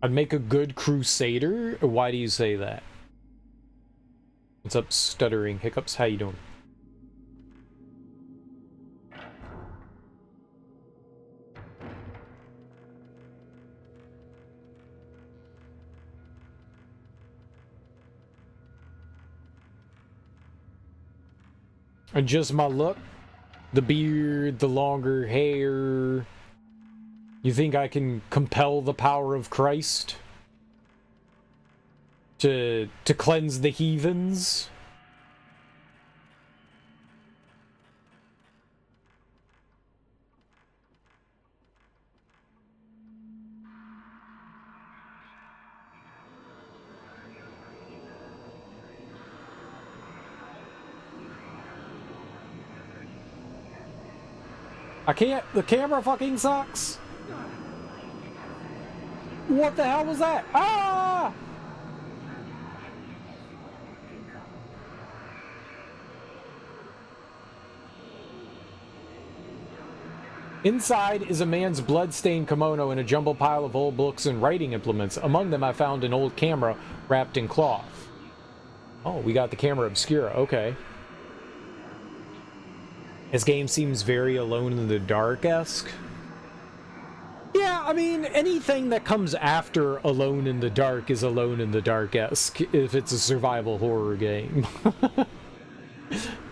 I'd make a good crusader? Why do you say that? What's up, stuttering hiccups? How you doing? And just my look? The beard, the longer hair. You think I can compel the power of Christ? To cleanse the heathens? I can't. The camera fucking sucks. What the hell was that? Ah! Inside is a man's blood-stained kimono and a jumbled pile of old books and writing implements. Among them, I found an old camera wrapped in cloth. Oh, we got the camera obscura. Okay. This game seems very Alone in the Dark-esque. Yeah, I mean, anything that comes after Alone in the Dark is Alone in the Dark-esque, if it's a survival horror game.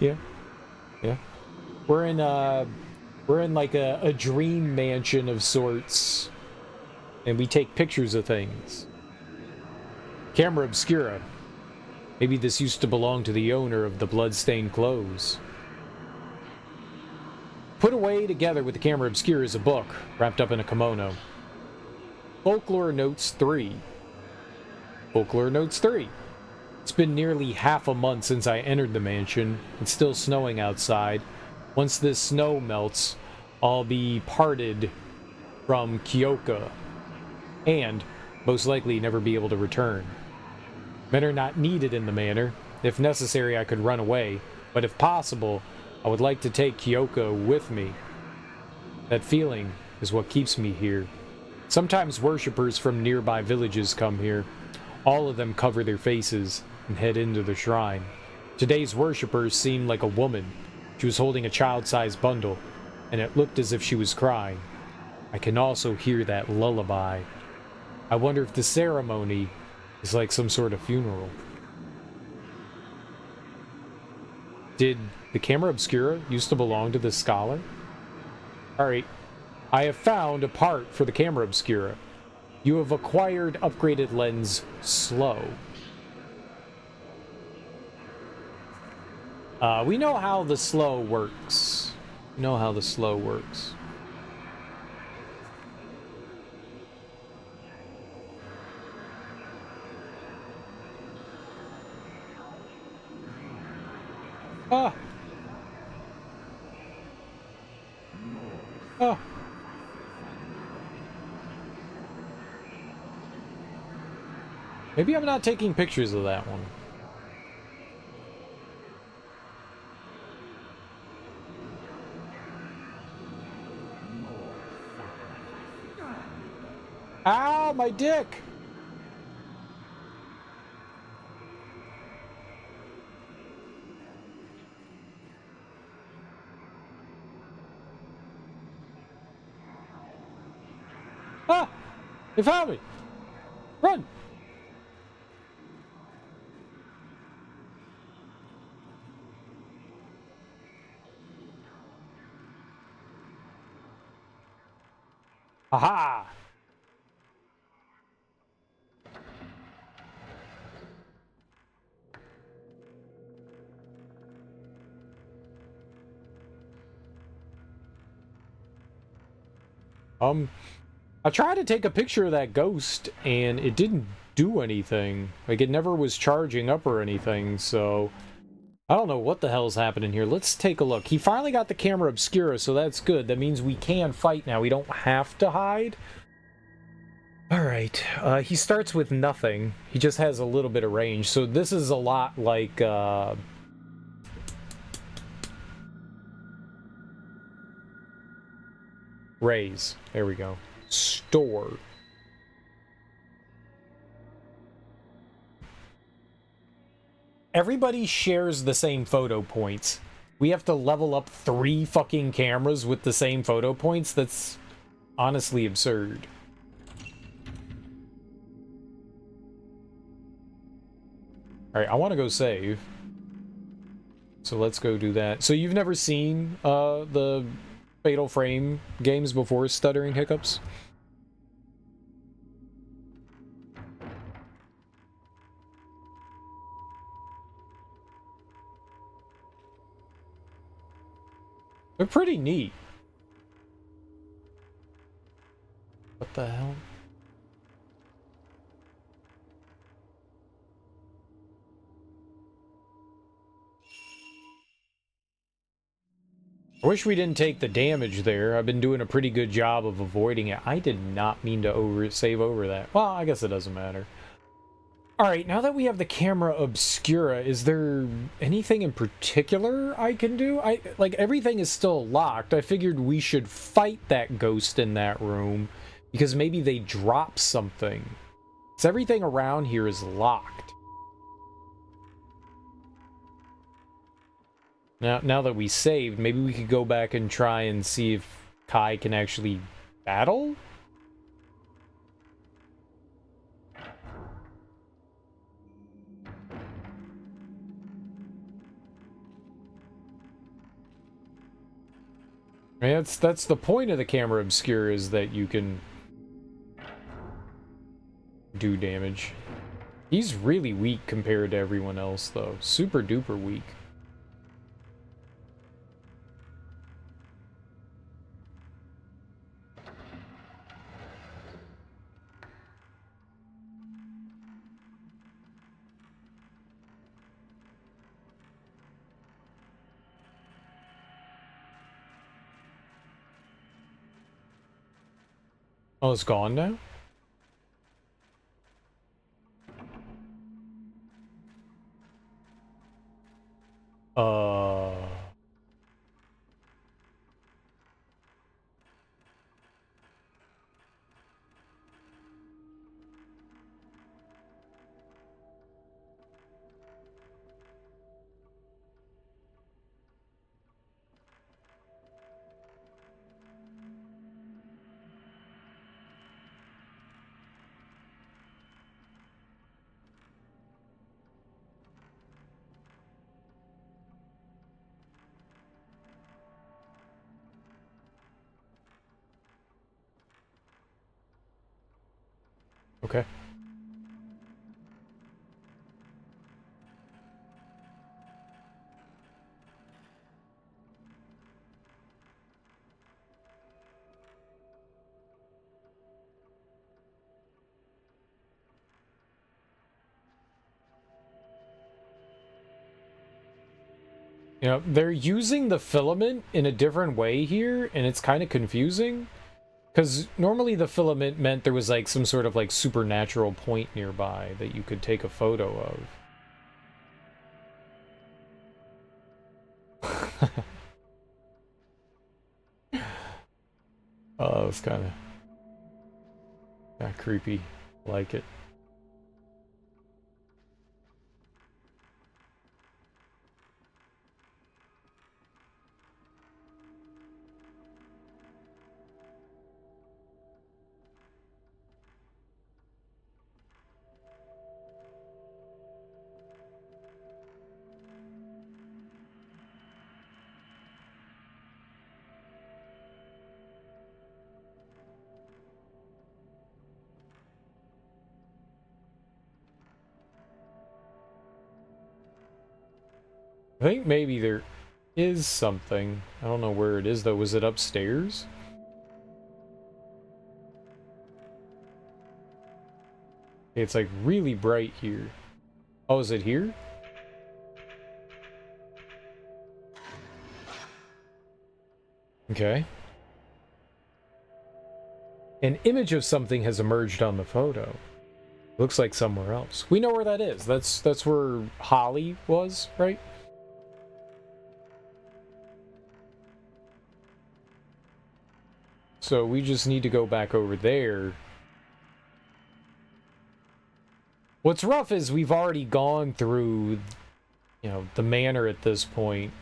Yeah. Yeah. We're in like a dream mansion of sorts, and we take pictures of things. Camera obscura. Maybe this used to belong to the owner of the blood-stained clothes. Put away together with the camera obscura is a book, wrapped up in a kimono. Folklore Notes 3. Folklore Notes 3. It's been nearly half a month since I entered the mansion. It's still snowing outside. Once this snow melts, I'll be parted from Kyoka. And most likely never be able to return. Men are not needed in the manor. If necessary, I could run away, but if possible, I would like to take Kyoko with me. That feeling is what keeps me here. Sometimes worshippers from nearby villages come here. All of them cover their faces and head into the shrine. Today's worshippers seemed like a woman. She was holding a child-sized bundle, and it looked as if she was crying. I can also hear that lullaby. I wonder if the ceremony is like some sort of funeral. Did the camera obscura used to belong to this scholar? Alright, I have found a part for the camera obscura. You have acquired upgraded lens slow. We know how the slow works. We know how the slow works. Ah! Oh! Maybe I'm not taking pictures of that one. Ow, my dick! Ah! They found me! Run! Aha! I tried to take a picture of that ghost, and it didn't do anything. Like, it never was charging up or anything, so... I don't know what the hell's happening here. Let's take a look. He finally got the camera obscura, so that's good. That means we can fight now. We don't have to hide. Alright, he starts with nothing. He just has a little bit of range, so this is a lot like, Raise. There we go. Store. Everybody shares the same photo points. We have to level up 3 fucking cameras with the same photo points? That's honestly absurd. Alright, I want to go save. So let's go do that. So you've never seen the Fatal Frame games before, Stuttering Hiccups? They're pretty neat. What the hell? I wish we didn't take the damage there. I've been doing a pretty good job of avoiding it. I did not mean to save over that. Well, I guess it doesn't matter. Alright, now that we have the camera obscura, is there anything in particular I can do? Like, everything is still locked. I figured we should fight that ghost in that room, because maybe they drop something. So everything around here is locked. Now that we saved, maybe we could go back and try and see if Kai can actually battle? That's the point of the camera obscura, is that you can do damage. He's really weak compared to everyone else, though. Super duper weak. Oh, it's gone now? Uh... Okay. You know, they're using the filament in a different way here, and it's kind of confusing. Because normally the filament meant there was like some sort of like supernatural point nearby that you could take a photo of. Oh, it's kind of creepy. I like it. I think maybe there is something. I don't know where it is though. Was it upstairs? It's like really bright here. Oh, is it here? Okay. An image of something has emerged on the photo. Looks like somewhere else. We know where that is. That's where Holly was, right? So we just need to go back over there. What's rough is we've already gone through, you know, the manor at this point.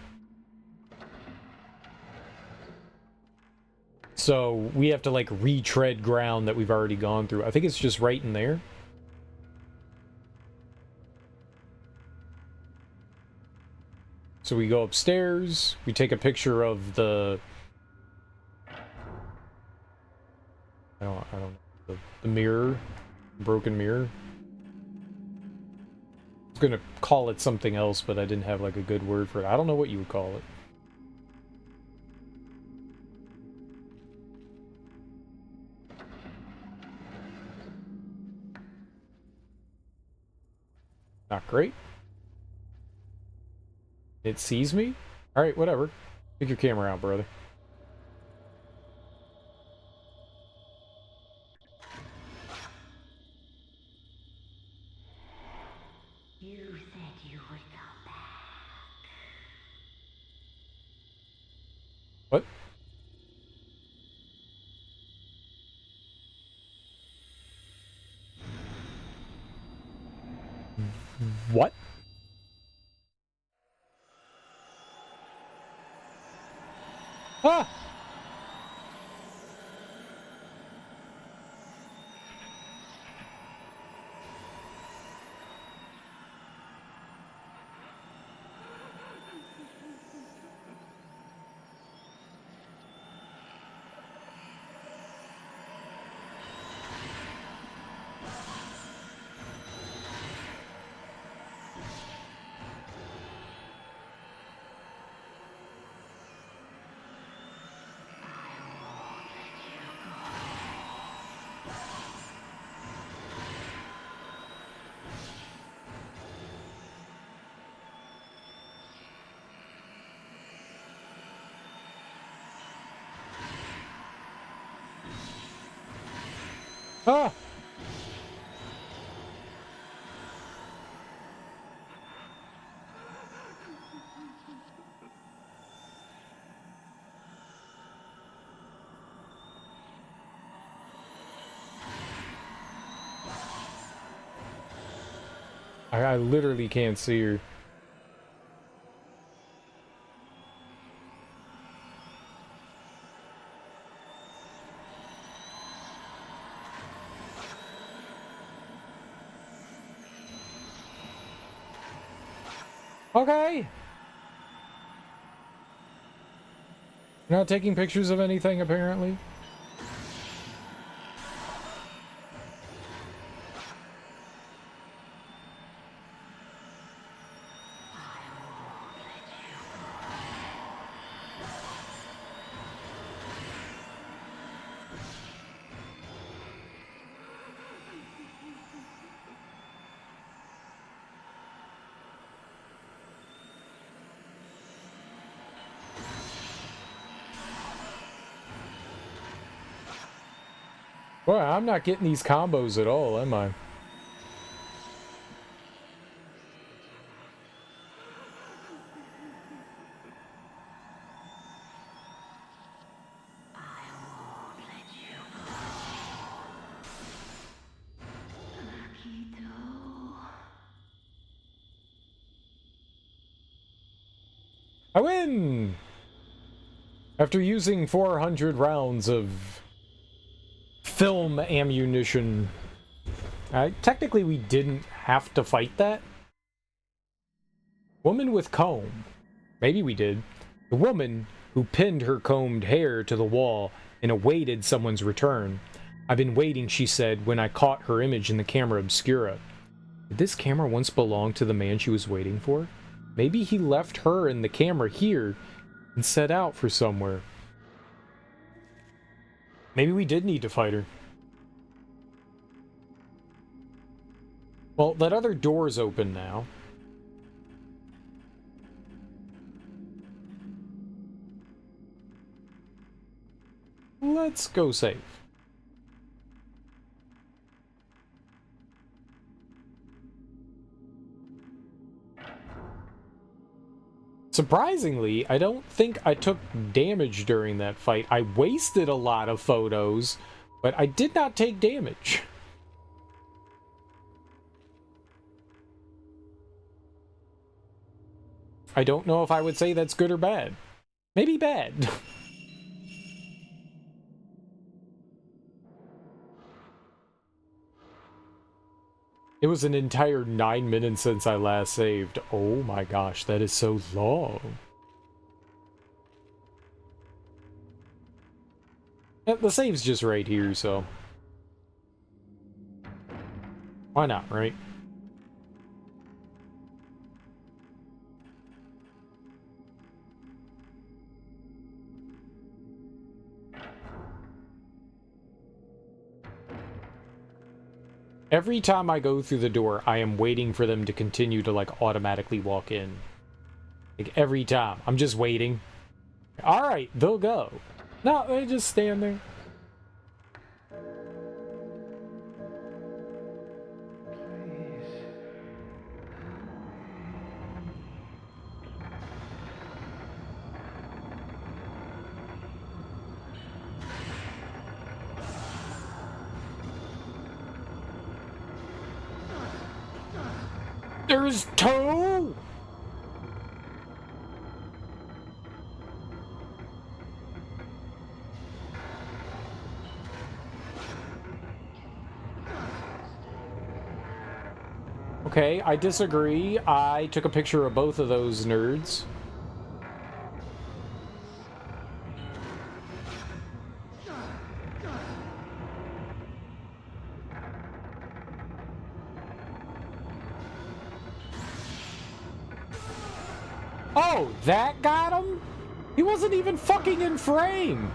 So we have to like retread ground that we've already gone through. I think it's just right in there. So we go upstairs, we take a picture of the... I don't know, the mirror, broken mirror. I was gonna call it something else, but I didn't have like a good word for it. I don't know what you would call it. Not great. It sees me? Alright, whatever. Take your camera out, brother. You said you would come back. What? What? Ah! Ah! I literally can't see her. Okay. You're not taking pictures of anything, apparently. Well, I'm not getting these combos at all, am I? I win! After using 400 rounds of film ammunition. Technically, we didn't have to fight that. Woman with comb. Maybe we did. The woman who pinned her combed hair to the wall and awaited someone's return. I've been waiting, she said, when I caught her image in the camera obscura. Did this camera once belong to the man she was waiting for? Maybe he left her and the camera here and set out for somewhere. Maybe we did need to fight her. Well, that other door's open now. Let's go save. Surprisingly, I don't think I took damage during that fight. I wasted a lot of photos, but I did not take damage. I don't know if I would say that's good or bad. Maybe bad. It was an entire 9 minutes since I last saved. Oh my gosh, that is so long. The save's just right here, so... why not, right? Every time I go through the door, I am waiting for them to continue to, like, automatically walk in. Like, every time. I'm just waiting. Alright, they'll go. No, they just stand there. There's two! Okay, I disagree. I took a picture of both of those nerds. Oh, that got him? He wasn't even fucking in frame!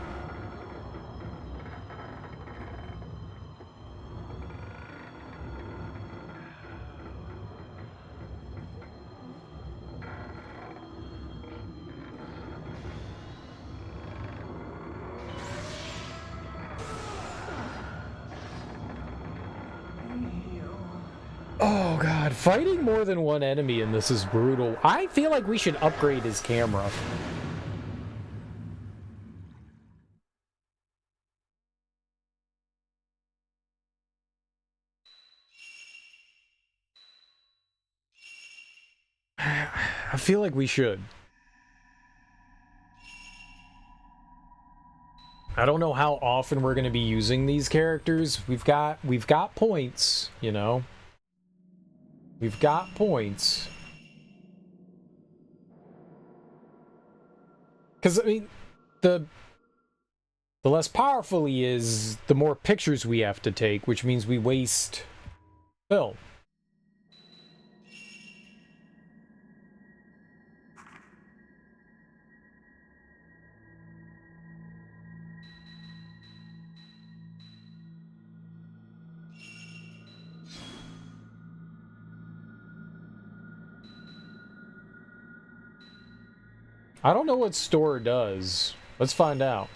Oh god, fighting more than one enemy in this is brutal. I feel like we should upgrade his camera. I feel like we should. I don't know how often we're going to be using these characters. We've got points, you know. We've got points. Cuz I mean, the less powerful he is, the more pictures we have to take, which means we waste film. I don't know what store does. Let's find out.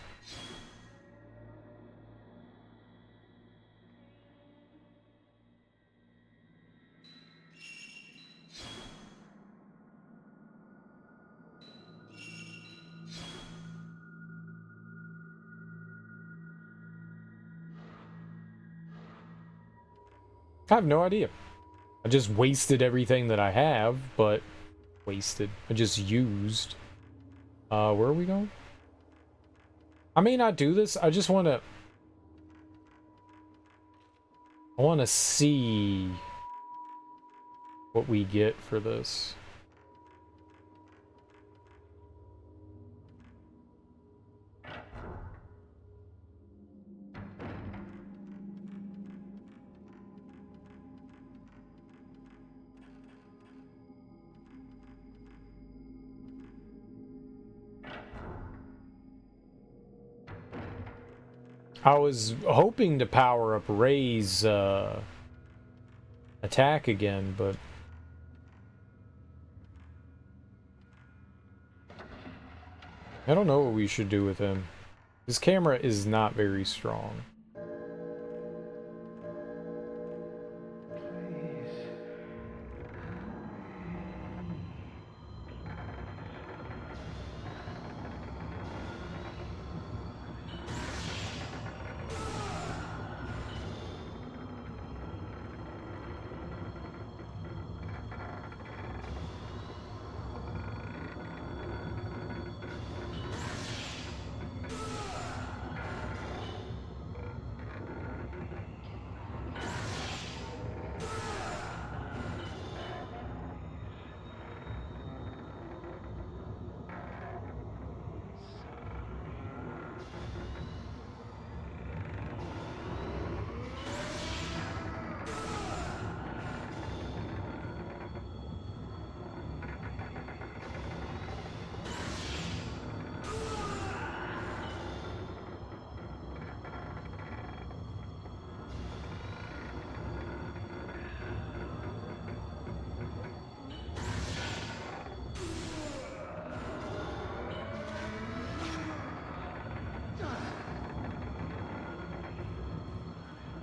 I have no idea. I just wasted everything that I have, but wasted. I just used. Where are we going? I may not do this. I just want to... I want to see what we get for this. I was hoping to power up Ray's attack again, but... I don't know what we should do with him. His camera is not very strong.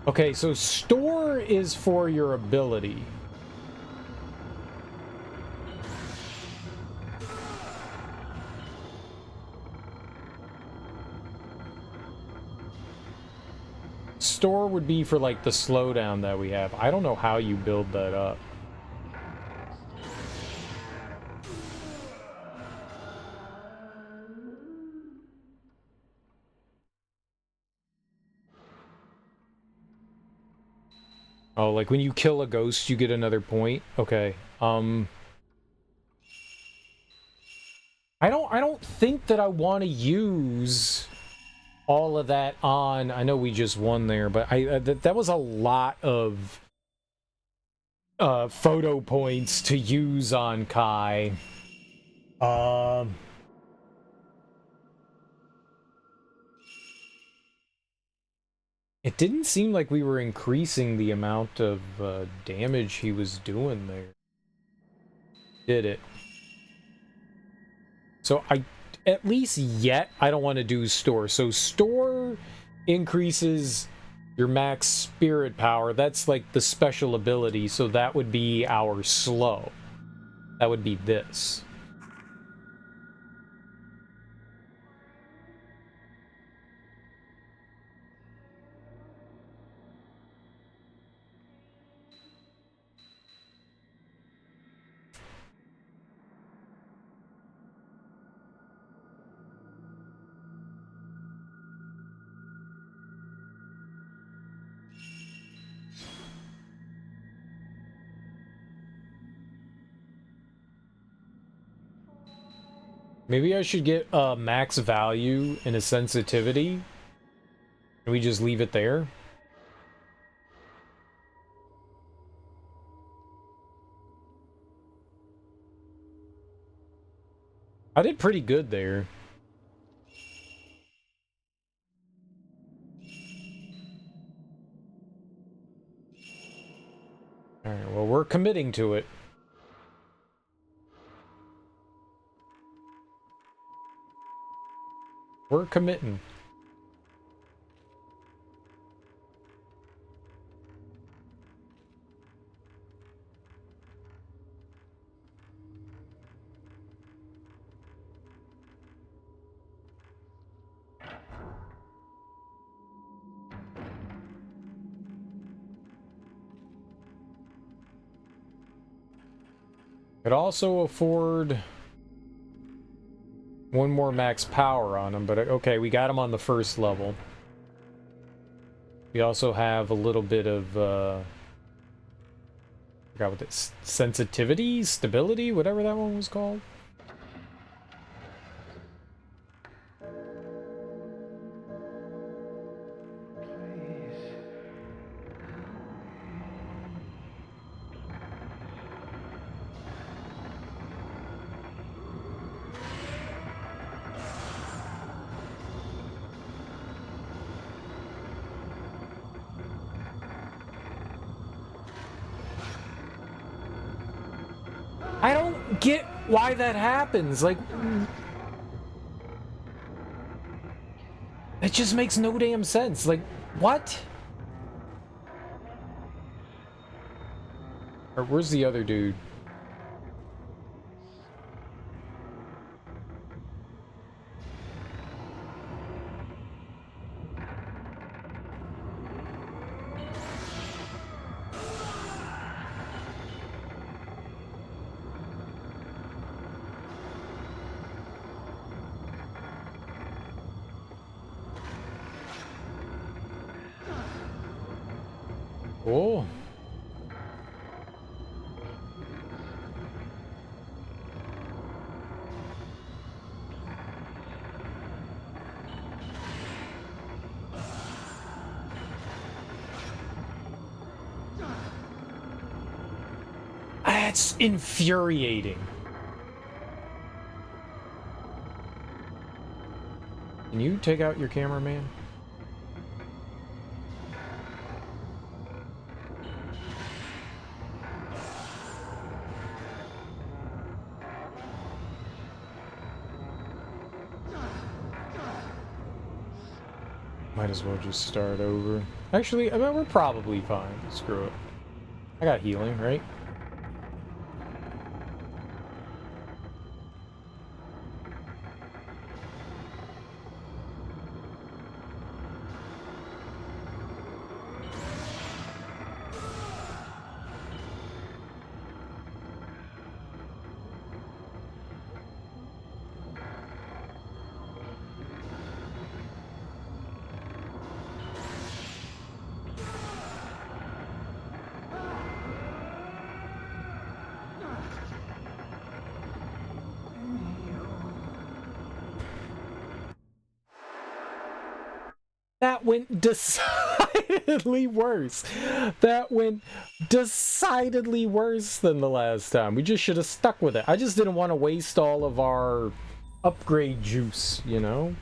Okay, so store is for your ability. Store would be for like the slowdown that we have. I don't know how you build that up. Oh, like when you kill a ghost, you get another point? Okay. I don't think that I want to use all of that on... I know we just won there, but that was a lot of photo points to use on Kai. It didn't seem like we were increasing the amount of damage he was doing there. Did it? So at least yet, I don't want to do store. So store increases your max spirit power. That's like the special ability. So that would be our slow. That would be this. Maybe I should get a max value and a sensitivity. And we just leave it there. I did pretty good there. Alright, well, we're committing to it. We're committing. Could also afford one more max power on him, but okay, we got him on the first level. We also have a little bit of, I forgot what this, sensitivity, stability, whatever that one was called. I don't get why that happens. Like, it just makes no damn sense. Like, what? Or where's the other dude? Oh. That's infuriating. Can you take out your cameraman? Might as well just start over. Actually, I mean, we're probably fine. Screw it. I got healing, right? That went decidedly worse. That went decidedly worse than the last time. We just should have stuck with it. I just didn't want to waste all of our upgrade juice, you know?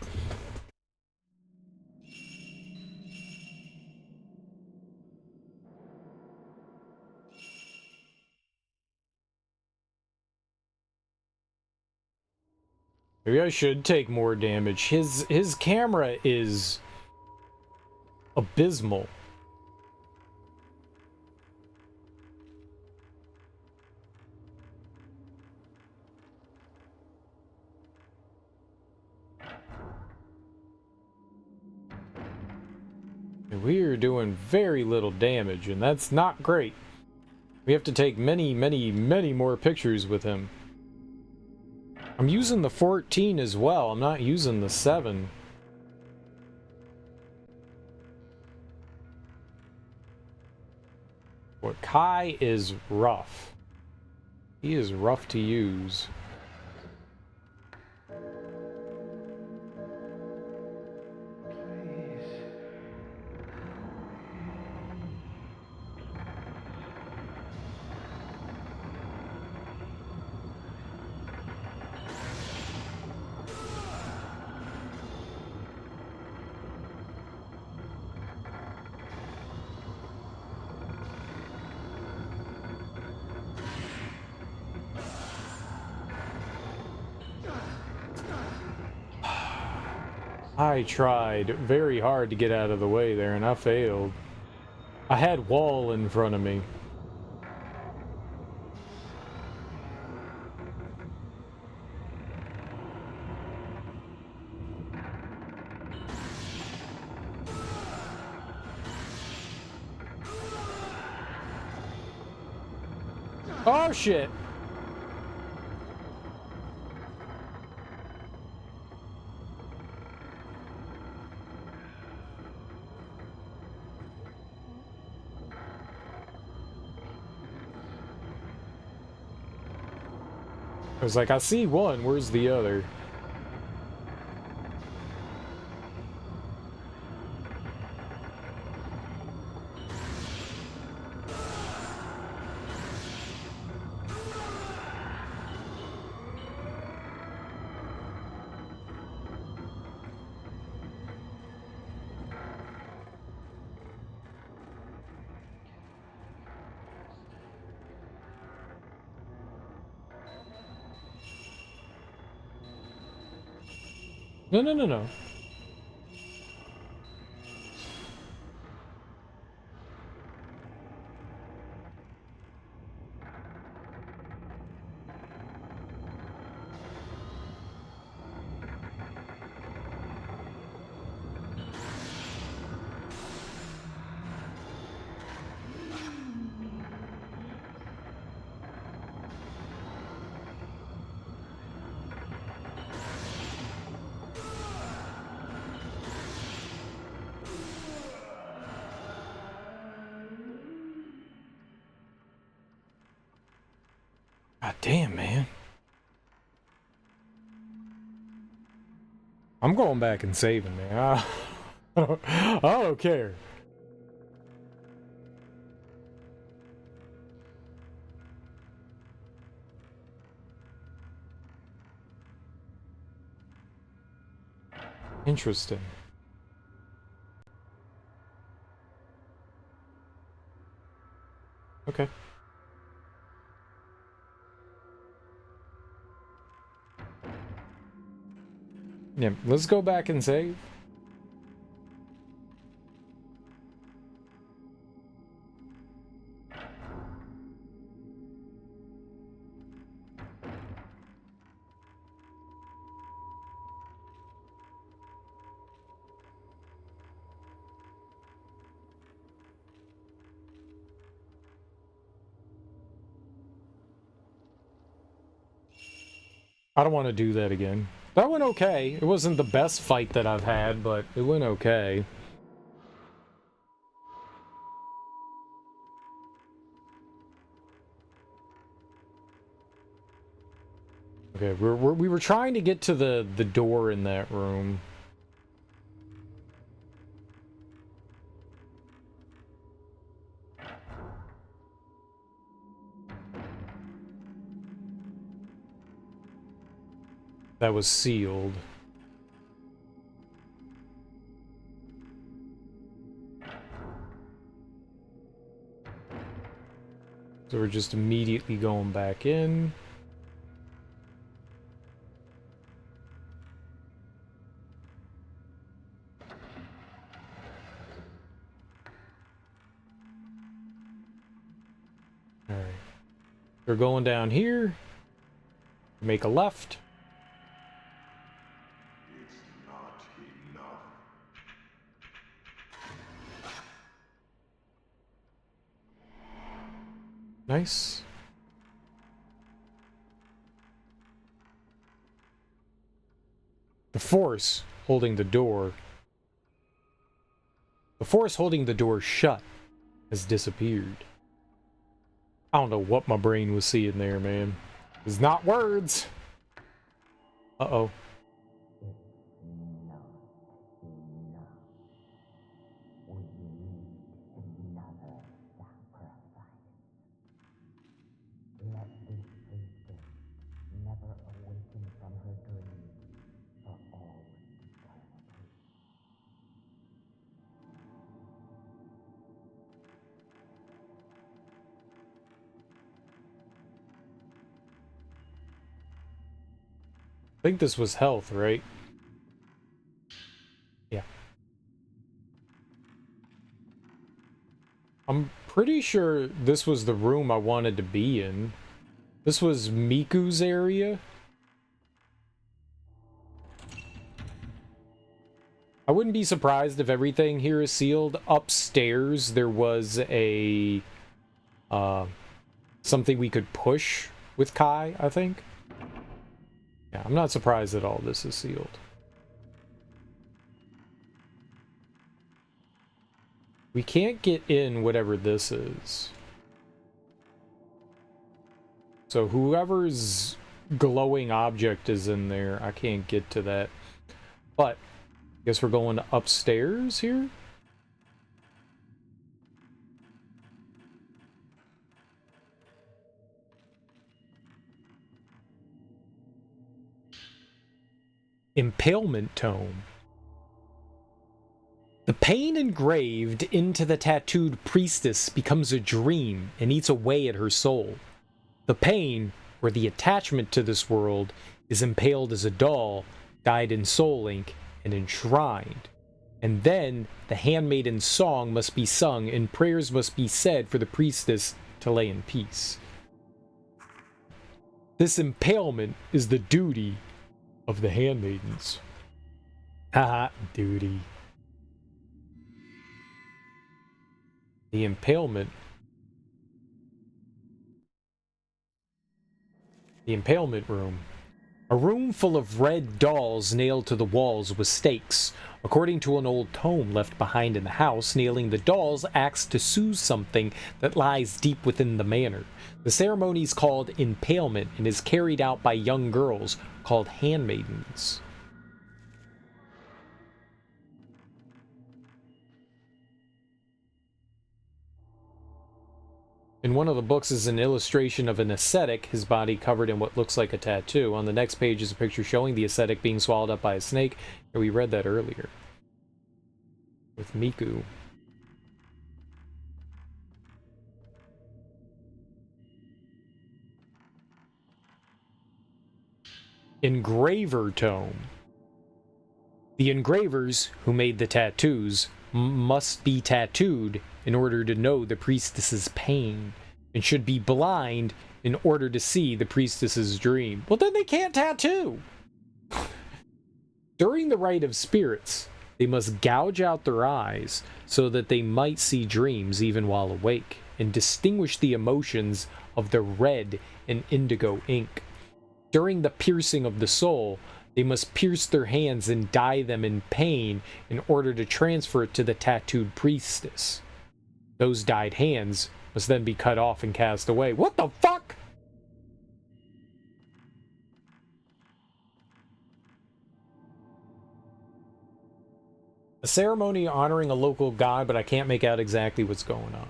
Maybe I should take more damage. His camera is abysmal. We are doing very little damage, and that's not great. We have to take many, many, many more pictures with him. I'm using the 14 as well. I'm not using the 7. But Kai is rough. He is rough to use. I tried very hard to get out of the way there, and I failed. I had wall in front of me. Oh, shit! I was like, I see one, where's the other? No, no, no, no. God damn, man. I'm going back and saving, man. I don't care. Interesting. Okay. Yeah, let's go back and save. I don't want to do that again. That went okay. It wasn't the best fight that I've had, but it went okay. Okay, we were trying to get to the door in that room. That was sealed. So we're just immediately going back in. Alright. We're going down here. Make a left. It's not enough. Nice. The force holding the door. The force holding the door shut has disappeared. I don't know what my brain was seeing there, man. It's not words. Uh-oh. Let this priestess never awaken from her dream for all eternity. I think this was health, right? sure this was the room I wanted to be in. This was Miku's area. I wouldn't be surprised if everything here is sealed. Upstairs, there was a... something we could push with Kai, I think. Yeah, I'm not surprised that all this is sealed. We can't get in whatever this is. So whoever's glowing object is in there. I can't get to that. But, I guess we're going to upstairs here? Impalement Tome. The pain engraved into the tattooed priestess becomes a dream and eats away at her soul. The pain, or the attachment to this world, is impaled as a doll, dyed in soul ink, and enshrined. And then the handmaiden's song must be sung and prayers must be said for the priestess to lay in peace. This impalement is the duty of the handmaidens. Haha, duty. The impalement. The impalement room. A room full of red dolls nailed to the walls with stakes. According to an old tome left behind in the house, nailing the dolls acts to soothe something that lies deep within the manor. The ceremony is called impalement and is carried out by young girls called handmaidens. In one of the books is an illustration of an ascetic, his body covered in what looks like a tattoo. On the next page is a picture showing the ascetic being swallowed up by a snake, and we read that earlier. With Miku. Engraver Tome. The engravers, who made the tattoos, must be tattooed in order to know the priestess's pain, and should be blind in order to see the priestess's dream. Well, then they can't tattoo! During the rite of spirits, they must gouge out their eyes so that they might see dreams even while awake, and distinguish the emotions of the red and indigo ink. During the piercing of the soul, they must pierce their hands and dye them in pain in order to transfer it to the tattooed priestess. Those dyed hands must then be cut off and cast away. What the fuck? A ceremony honoring a local god, but I can't make out exactly what's going on.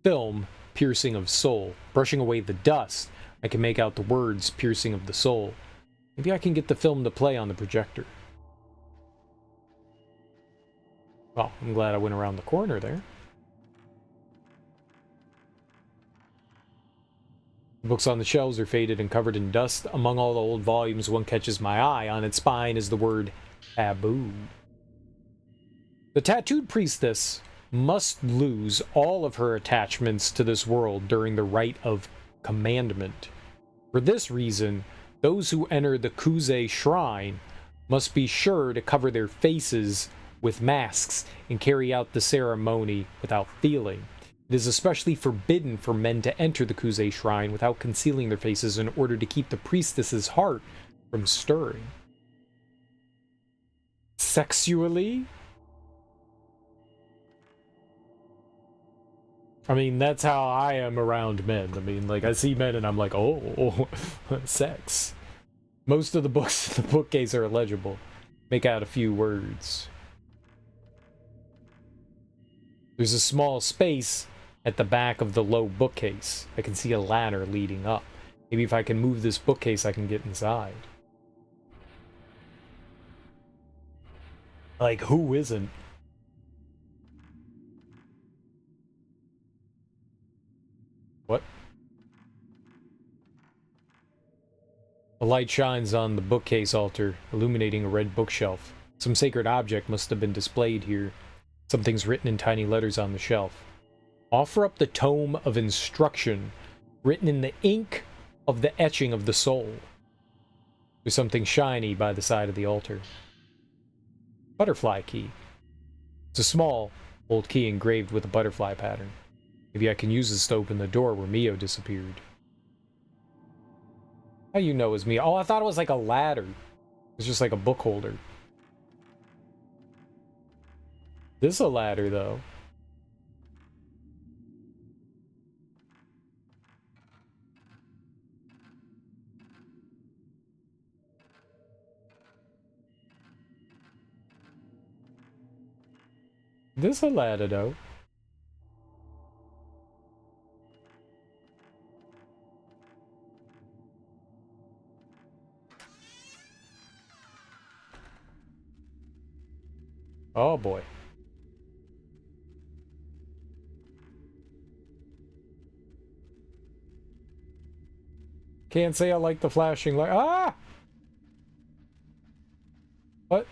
Film, piercing of soul. Brushing away the dust, I can make out the words piercing of the soul. Maybe I can get the film to play on the projector. Well, I'm glad I went around the corner there. The books on the shelves are faded and covered in dust. Among all the old volumes, one catches my eye. On its spine is the word taboo. The tattooed priestess must lose all of her attachments to this world during the rite of commandment. For this reason, those who enter the Kuze shrine must be sure to cover their faces with masks and carry out the ceremony without feeling. It is especially forbidden for men to enter the Kuze shrine without concealing their faces in order to keep the priestess's heart from stirring. Sexually? I mean, that's how I am around men. I mean, like, I see men and I'm like, oh, sex. Most of the books in the bookcase are illegible. Make out a few words. There's a small space at the back of the low bookcase. I can see a ladder leading up. Maybe if I can move this bookcase, I can get inside. Like, who isn't? What? light shines on the bookcase altar, illuminating a red bookshelf. Some sacred object must have been displayed here. Something's written in tiny letters on the shelf. Offer up the tome of instruction, written in the ink of the etching of the soul. There's something shiny by the side of the altar. Butterfly key. It's a small, old key engraved with a butterfly pattern. Maybe I can use this to open the door where Mio disappeared. How you know it's Mio? Oh, I thought it was like a ladder. It's just like a book holder. This is a ladder, though. This a ladder, though. Oh boy. Can't say I like the flashing light. Ah! What?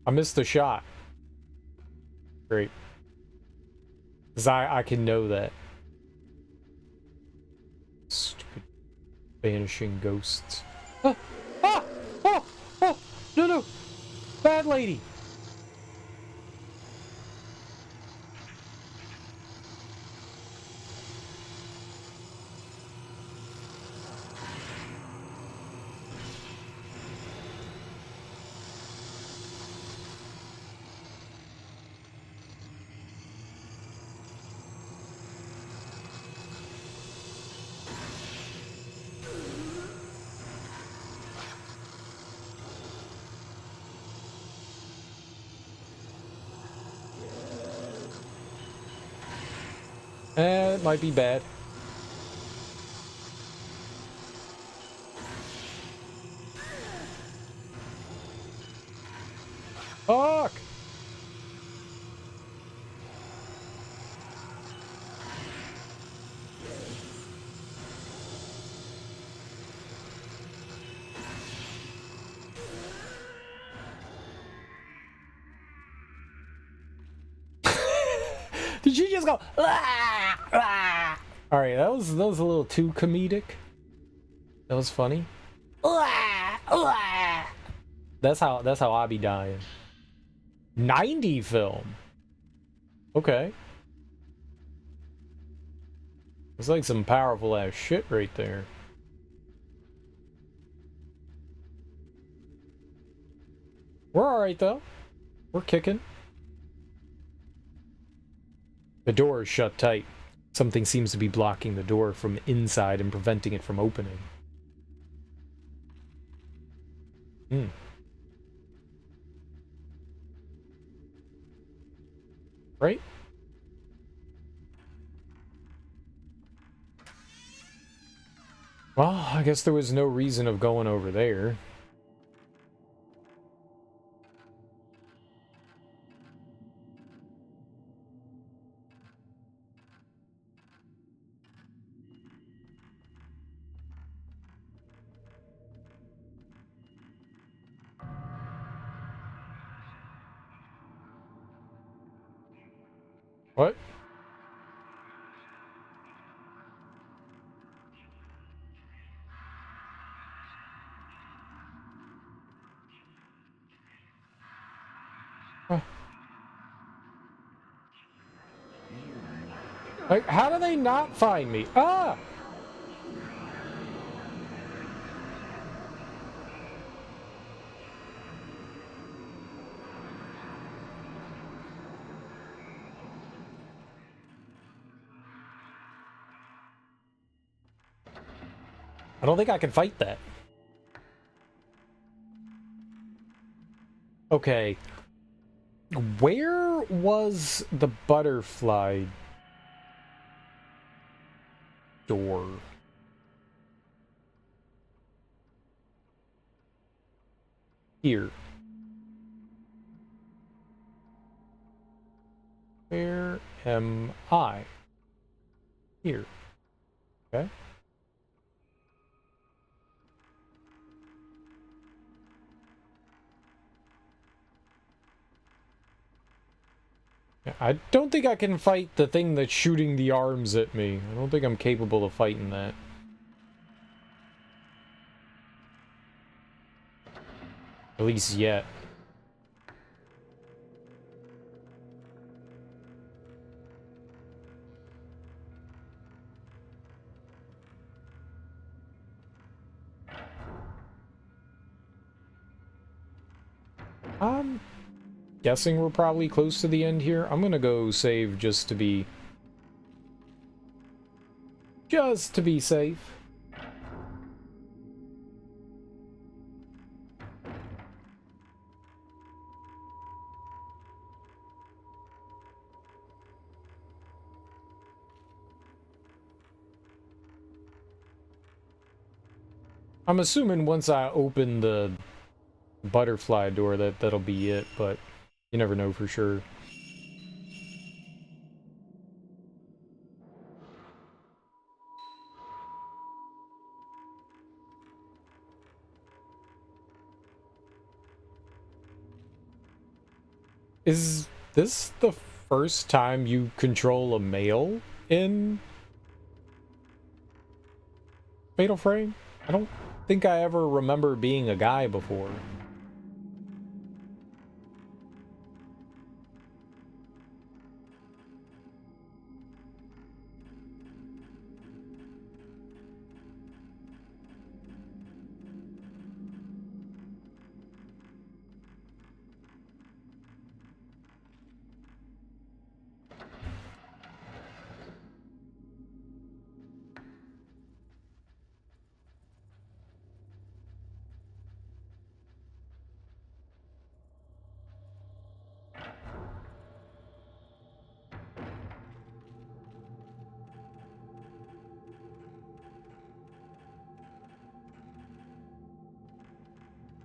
I missed the shot. Great. Because I can know that. Stupid vanishing ghosts. Ah! Ah! Oh! Oh! No, no! Bad lady! It might be bad. Fuck! Did she just go? "Ah, ah"? All right, that was a little too comedic. That was funny. "Ah, ah." That's how I be dying. 90 film. Okay. It's like some powerful ass shit right there. We're alright though. We're kicking. The door is shut tight. Something seems to be blocking the door from inside and preventing it from opening. Hmm. Right? Well, I guess there was no reason of going over there. What? Huh. Like, how do they not find me? Ah! I don't think I can fight that. Okay. Where was the butterfly door? Here. Where am I? Here. Okay. I don't think I can fight the thing that's shooting the arms at me. I don't think I'm capable of fighting that. At least yet. I'm guessing we're probably close to the end here. I'm gonna go save just to be safe. I'm assuming once I open the butterfly door that'll be it, but you never know for sure. Is this the first time you control a male in Fatal Frame? I don't think I ever remember being a guy before.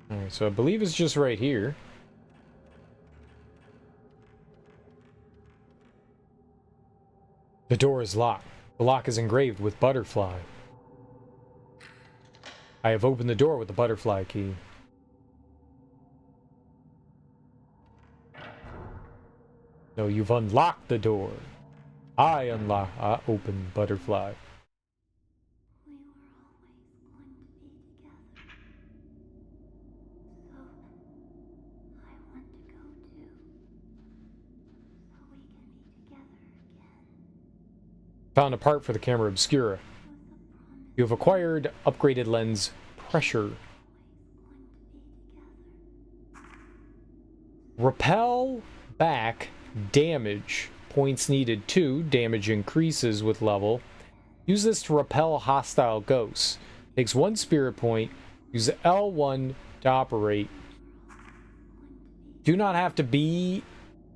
Alright, so I believe it's just right here. The door is locked. The lock is engraved with butterfly. I have opened the door with the butterfly key. No, you've unlocked the door. I open butterfly. We were always going to be together. So, I want to go too. So we can be together again. Found a part for the camera obscura. You have acquired upgraded lens pressure. Repel back damage. Points needed 2. Damage increases with level. Use this to repel hostile ghosts. Takes 1 spirit point. Use L1 to operate. Do not have to be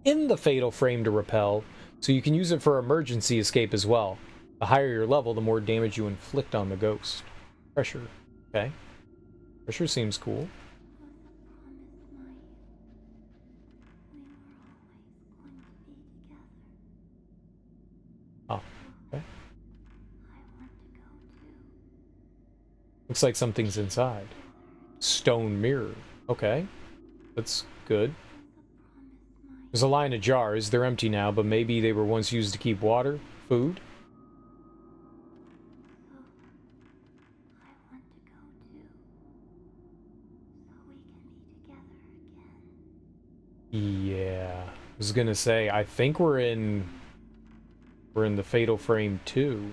in the fatal frame to repel, so you can use it for emergency escape as well. The higher your level, the more damage you inflict on the ghost. Pressure. Okay. Pressure seems cool. Oh, okay. Looks like something's inside. Stone mirror. Okay. That's good. There's a line of jars. They're empty now, but maybe they were once used to keep water, food. Yeah. I was gonna say, I think we're in the Fatal Frame 2.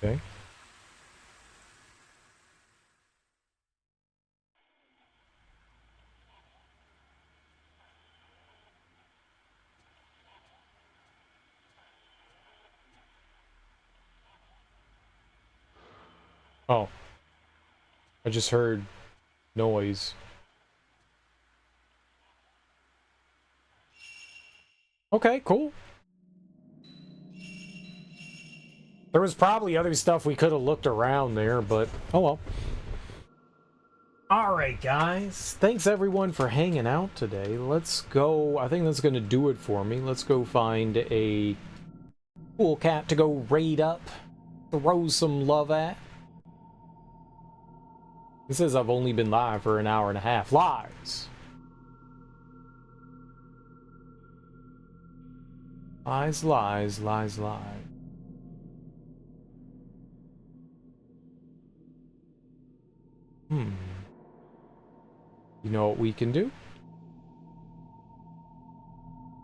Okay. Oh. I just heard noise. Okay, cool. There was probably other stuff we could have looked around there, but oh well. Alright, guys. Thanks everyone for hanging out today. Let's go. I think that's going to do it for me. Let's go find a cool cat to go raid up, throw some love at. It says I've only been live for an hour and a half. Lies! Lies, lies, lies, lies. You know what we can do?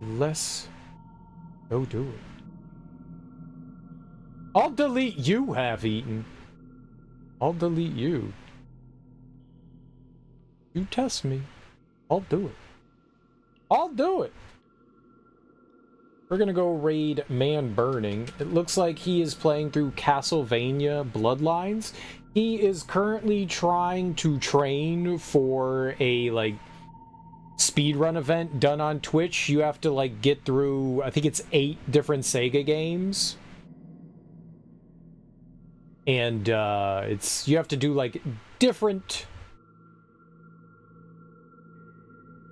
Let's go do it. I'll delete you, half-eaten. I'll delete you. You test me. I'll do it. I'll do it. We're gonna go raid Man Burning. It looks like he is playing through Castlevania Bloodlines. He is currently trying to train for a, like, speedrun event done on Twitch. You have to, like, get through, I think it's 8 different Sega games. And, you have to do, like, different,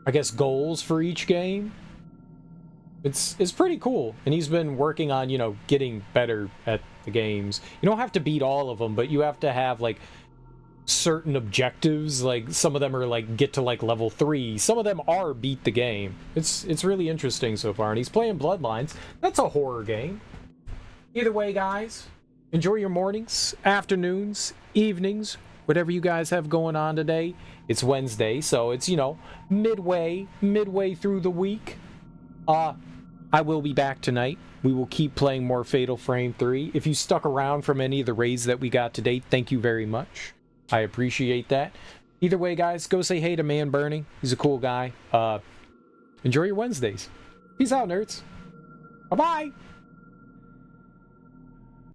I guess, goals for each game. It's pretty cool, and he's been working on, you know, getting better at the games. You don't have to beat all of them, but you have to have, like, certain objectives. Like, some of them are, like, get to, like, level 3. Some of them are beat the game. It's really interesting so far, and he's playing Bloodlines. That's a horror game. Either way, guys, enjoy your mornings, afternoons, evenings, whatever you guys have going on today. It's Wednesday, so it's, you know, midway through the week. I will be back tonight. We will keep playing more Fatal Frame 3. If you stuck around from any of the raids that we got today, thank you very much. I appreciate that. Either way, guys, go say hey to Man Burning. He's a cool guy. Enjoy your Wednesdays. Peace out, nerds. Bye-bye!